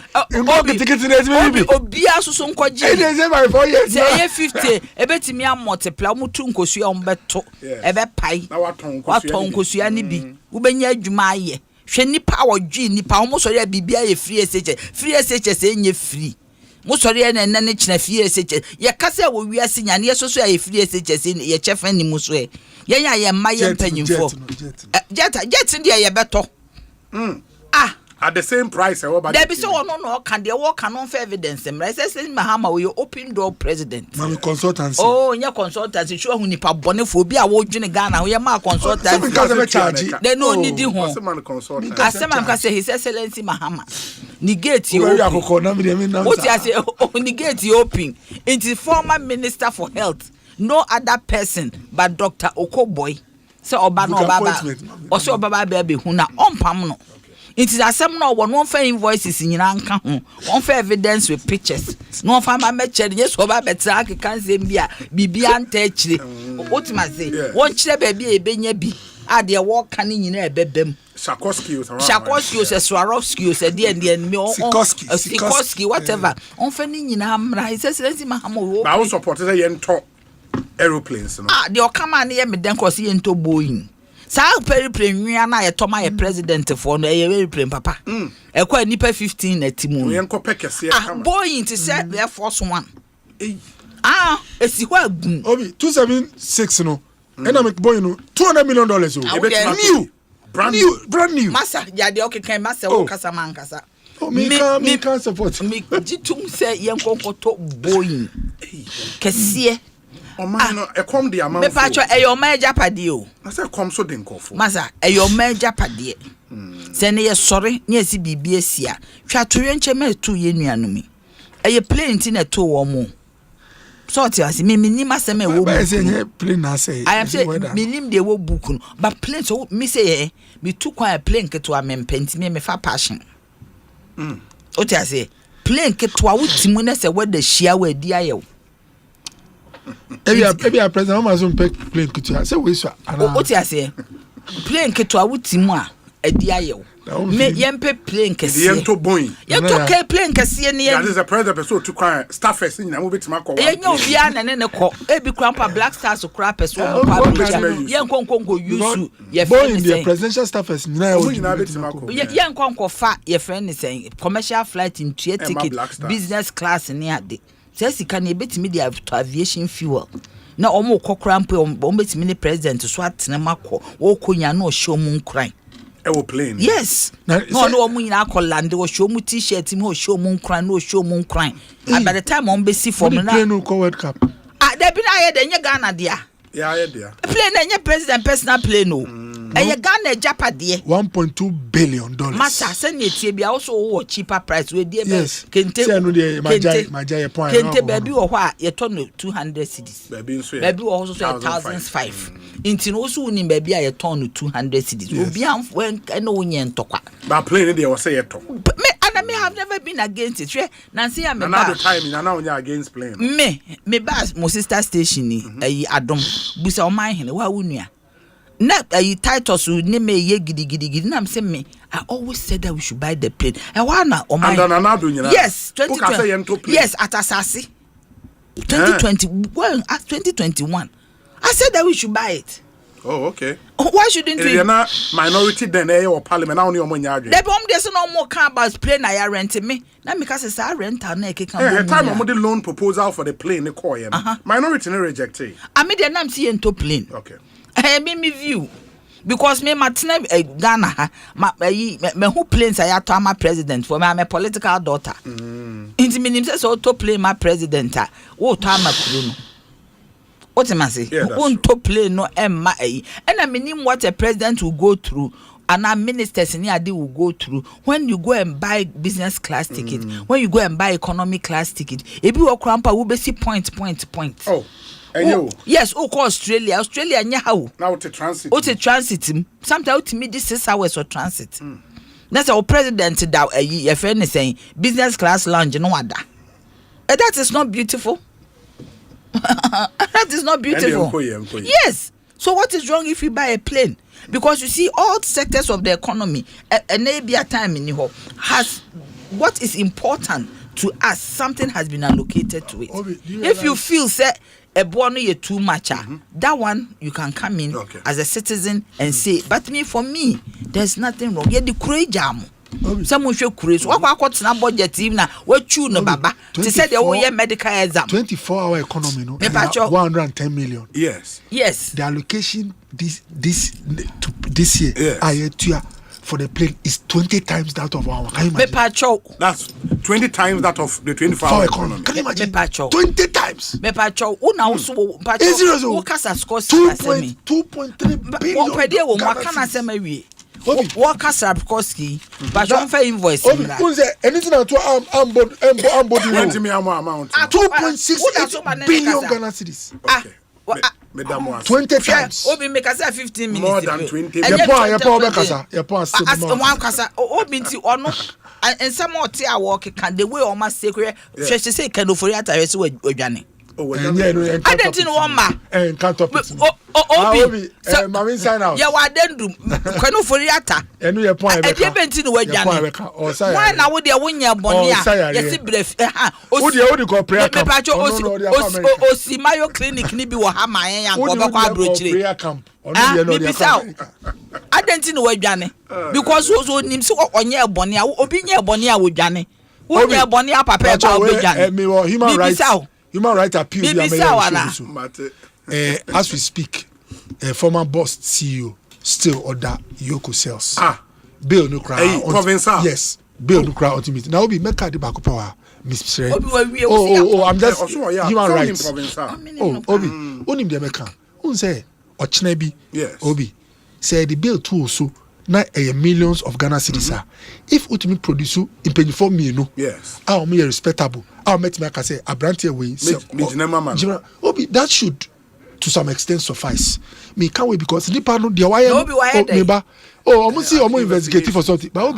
Speaker 13: obia so nkoji
Speaker 10: e dey say by 4 years
Speaker 13: say 50 e betimi am multiply mu tu nkosua om beto e be pai
Speaker 4: na waton
Speaker 13: nkosua ni bi wo benya adwuma aye hwe nipa wodwi nipa wo so re bibia ye free SH say nye free musori na ne china fie seche ye kasa wo wiase nyane ye so ye free seche ye chefa ni muso ye ya ye ma ye mpanyimfo jet ndi ye beto
Speaker 4: at the same price
Speaker 13: there be so no can there work can on for evidence right say Mahama we open door president
Speaker 10: mami consultancy
Speaker 13: oh nya consultancy sure hu nipa bone fo bi a wo dwene Ghana we ma consultancy they no need ho asema ka say His Excellency Mahama negate you what you say negate you open into former minister for health no other person but Dr. Okoboy say oba no baba o say oba baba be hu na ompam no. It is a seminar one for invoices in Yanka, one for evidence with pictures. No for my match, yes, for my better, can say be untouched. What must say? Watch the baby a benyabi. Ah, dear walk canning in a bedroom.
Speaker 4: Shakoski,
Speaker 13: a Swarovski, a dear and me, Sikoski, whatever. On finding in Hamra, His Excellency Mahamo.
Speaker 4: I also supported a yen top aeroplanes.
Speaker 13: Ah, they'll come and hear me then cause he into Boeing. Sa periplane na ye toma ye president for no ye periplane papa e kwa nipa 15 na timu
Speaker 4: ye nko pekese
Speaker 13: kama Boeing to say Air Force 1 esi ho agun
Speaker 10: obi 276 no e na make Boeing no $200 million new brand new
Speaker 13: massa ya de okeken massa wo kasa man kasa
Speaker 10: me can support
Speaker 13: me jitum say ye nkonkoto Boeing kese
Speaker 4: no e come the amount
Speaker 13: me patcho e your major pade o
Speaker 4: I say come so den kofo
Speaker 13: masa e your major pade se ne ye sori ne esi bibia sia twa to yenche me to ye nuanu mi A plane in a two or more. Sort as me asem e wo
Speaker 9: plane na say
Speaker 13: I am say minim de wo book no but plane so me say me too kwa plane keto a mempenti me fa passion o ti ase plane keto a wutimu na say where the share we di ayew
Speaker 9: ebi a president ma so plane keto say we so
Speaker 13: o ti ase plane keto a wutimu a edi ayew me yempe plane kese
Speaker 4: yento boy
Speaker 13: yento ke plane kese ne
Speaker 4: that is a president so to cry staffers nyina mo betima ko
Speaker 13: ye nya obia na ne ko ebi krampa black stars kra person mo pa ye nkonkonko use ye
Speaker 9: friend the presidential staffers nyina
Speaker 4: betima ko
Speaker 13: ye nkonko fa ye friend say commercial flight in ticket business class ne ade say sika na betimi the aviation fuel na omo kokra mpo omo betimi ne president so atene makọ wo konya na o show mu nkran
Speaker 4: plane.
Speaker 13: Yes. No, I call land or show mu t-shirt, him or show moon cry, no show moon crying. And by the time on Bessie for me
Speaker 9: no World Cup.
Speaker 13: There been I had in your Ghana, dear.
Speaker 4: Yeah, dear.
Speaker 13: Plane and your president personal plane, no. And your Ghana Japa, dear.
Speaker 9: $1.2 billion.
Speaker 13: Master, send it to be also cheaper price with dear.
Speaker 9: Yes.
Speaker 13: Can take
Speaker 9: my giant point.
Speaker 13: Can take baby or what? You turn 200 cities.
Speaker 4: Baby
Speaker 13: also 1,005. Inti no so ni baby a turn 200 cities. Obi am when no yen tokwa.
Speaker 4: But plane dey was say yeto.
Speaker 13: Me and me have never been against it. Nancy am
Speaker 4: na the time na now against plane.
Speaker 13: Me ba mo sister station ni Adom. Busa o man hene wa wunua. Na titles ni me ye gidi na say me I always said that we should buy the plane. E wa na o man. Yes, 2020. Yes, at Asasi. 2020 well, at 2021. I said that we should buy it.
Speaker 4: Oh, okay.
Speaker 13: Why shouldn't we?
Speaker 4: You're not minority then or parliament now only on your
Speaker 13: The bomb there's no more car about plane I renting me. Now because it's a rental na ke kan.
Speaker 4: Hey, time I'm the loan proposal for the plane they call him. Minority no reject it.
Speaker 13: I mean the name see into plane.
Speaker 4: Okay.
Speaker 13: Me view. Because me matna Ghana me who planes I to my president for my political daughter. Into me say so to play my president. Oh to my kunu. What am I say? Won't to play no Emma and I mean what a president will go through and our ministers in here will go through when you go and buy business class ticket, when you go and buy economy class ticket. If you walk around, will be see point.
Speaker 4: Oh, and you?
Speaker 13: Yes, call Australia nya how
Speaker 4: now to transit.
Speaker 13: To transit. Sometimes to me this 6 hours of transit. That's our president that a friend is saying business class lounge no other. That is not beautiful. That is not beautiful. Yes. So what is wrong if you buy a plane? Because you see all sectors of the economy, an ABA time in Niho has what is important to us. Something has been allocated to it. If you feel say a bono you too much, that one you can come in as a citizen and say. But for me, there's nothing wrong. Yeah, the courage jam. Someone should cruise. What na budget team na what you no baba. They said they will medical exam.
Speaker 9: 24-hour economy no. 110 million.
Speaker 4: Yes.
Speaker 13: The
Speaker 9: allocation this year for the plane is 20 times that of our. Can you imagine?
Speaker 4: That's 20 times that of the 24-hour economy.
Speaker 9: Can you imagine? 20 times.
Speaker 13: Una also $2.3 billion. What Castle Koski, but don't pay invoice.
Speaker 9: Anything to 2.6 billion Ghana cedis. 20 times.
Speaker 13: Obi make us 15 minutes.
Speaker 4: More than 20.
Speaker 13: And some more tea work can the way almost secret. She say can for it. I see Ojani.
Speaker 9: I
Speaker 13: didn't know ma.
Speaker 9: And can't top it.
Speaker 13: Obi,
Speaker 9: Mami sign out.
Speaker 13: Ya wa dendum. Kanu for yata.
Speaker 9: Enu ye point.
Speaker 13: E dey benti no wajane. Why na wo dey wonya boni a? Yes bref.
Speaker 9: Wo dey go prayer camp.
Speaker 13: Osi Mayo clinic ni bi wo ha ma yan yanko be kwa abrochire.
Speaker 9: Prayer camp. Onu
Speaker 13: dey no. Adenti no wajane. Because so nim se onye boni a obi nye boni a wodwane. Wo nye boni a papa e ba wodwane.
Speaker 9: Me human rights appeal. As we speak, former boss CEO still order Yoko cells. Bill no cry.
Speaker 4: Provincial.
Speaker 9: Yes. Bill no cry ultimate. Now we make the back up Miss
Speaker 13: I'm
Speaker 9: just human rights. Obi. Onim the American. Say Ochnebi.
Speaker 4: Yes.
Speaker 9: Obi. Say the bill too so
Speaker 10: na millions of Ghana cedis. If ultimately produce in penny for me, no,
Speaker 4: yes,
Speaker 10: I'll be respectable. I'll make me say a brand way. That should, to some extent, suffice. Me can't wait because the panel, the wire, almost see almost investigative for something. But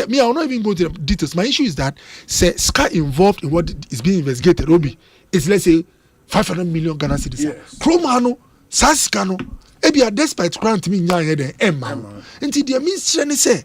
Speaker 10: me, I'll not even go to the details. My issue is that say Sky involved in what is being investigated. Obi is let's say 500 million Ghana cedis. Chromano, Saskano. Ebia despite grant me nya de emma nti de me say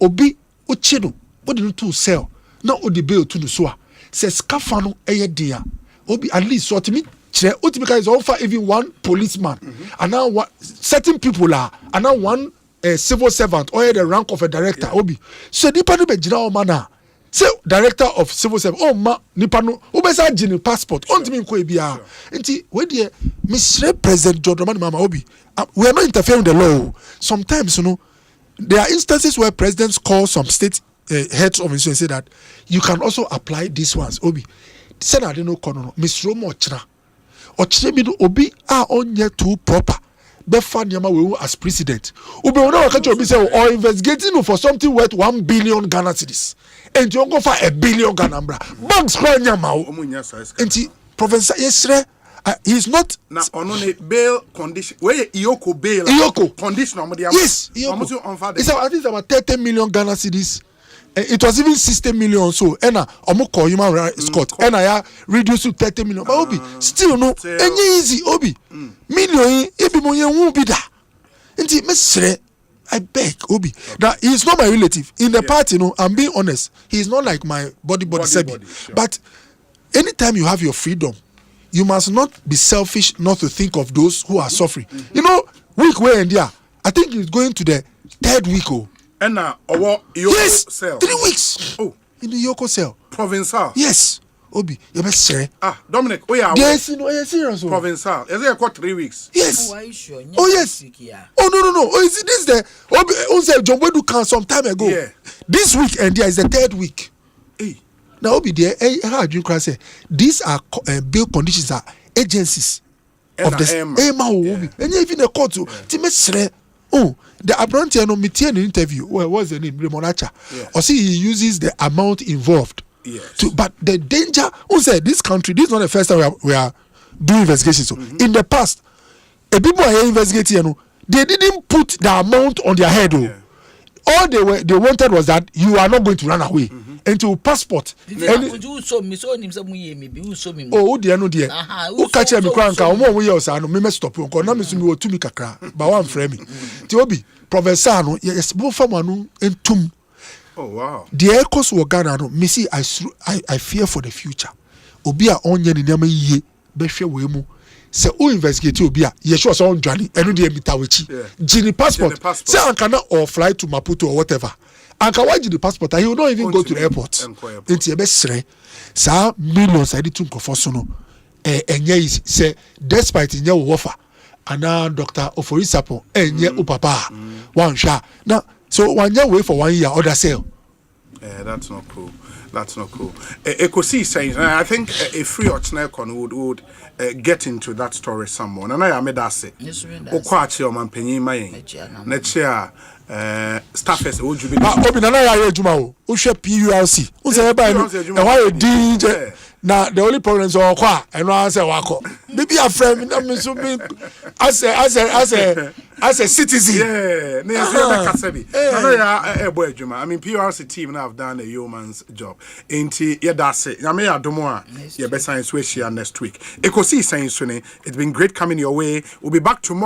Speaker 10: obi ochido what do to sell na odi bail to no so a say scafa no eye dia obi at least so to me chere ultimately is offer even one policeman and now what certain people are and now one civil servant or the rank of a director obi so nipa no be gina o mana say director of civil service ma nipa no obesa gini passport ontimi nko ebia nti we dey Mr. President John Dramani Mama Obi we are not interfering with the law. Sometimes there are instances where presidents call some state heads of institutions and say that you can also apply these ones. Obi said I don't know kono Mr. Romo ochre bi obi onye too proper befa nyama we as president obi wona waka obi say or investigating for something worth 1 billion Ghana cedis and you go for $1 billion Ghana banks cry nyama enti Professor Yesre he's not
Speaker 4: na ono ne bail condition where Iyoko bail condition
Speaker 10: yes it's I think it's about 30 million Ghana cedis. It was even 60 million so ena omo call human rights court ena ya reduce to 30 million but obi still no enye easy obi million ebi mo yen hu bi da nti mesre I beg obi that he is not my relative in the party I'm being honest he is not like my body sebi sure. But anytime you have your freedom you must not be selfish not to think of those who are suffering. Week where and there I think he's going to the 3rd week
Speaker 4: and now Yoko cell
Speaker 10: 3 weeks in the Yoko cell
Speaker 4: provincial
Speaker 10: yes obi you best say
Speaker 4: Dominic
Speaker 10: yes serious
Speaker 4: provincial is it got 3 weeks
Speaker 10: yes yes no is this the obi John Wedu can some time ago this week and there is the 3rd week now obi there how do you can say these are bail conditions are agencies of the obi and even the court to mesre the apprentice no meeting an interview what was the name Remonacha or see he uses the amount involved but the danger who said this country this is not the first time we are doing investigations so in the past people are investigating they didn't put the amount on their head all they wanted was that you are not going to run away into passport dear no dear who catch me kranka omo we use ano me stop nko na me so me otumi kakra ba wan frame me ti obi professor no yes bo fama no entum
Speaker 4: wow
Speaker 10: the echoes wo Ghana no me see I fear for the future obi a onye ni nyama yie be hwe we mu se o investigate obi a ye sure so on dwani enu de mitawechi gini passport say anka na or fly to Maputo or whatever anka waji the passport he will not even go to the airport enti e be sere sa millions I did to nkofo so no enye is say despite enye wo offer ana Dr. Oforisapo enye upapa one sha now so one year wait for 1 year other sale
Speaker 4: that's not cool Ekosiise I think a free Ochnekon would get into that story someone and I made that say okwachi o manpanyin mayen na chia staffers would you be
Speaker 10: obi na ya adwuma o hwe PULC unse ba no e wa DJ na the only problem is okwa eno answer wako maybe a friend na me so be as a citizen
Speaker 4: na ya kasabi na ya ebo adwuma I mean PULC team now have done a yeoman's job enti ye da say na me ya domo a ye be science we share next week Ekosiise it's been great coming your way we'll be back tomorrow.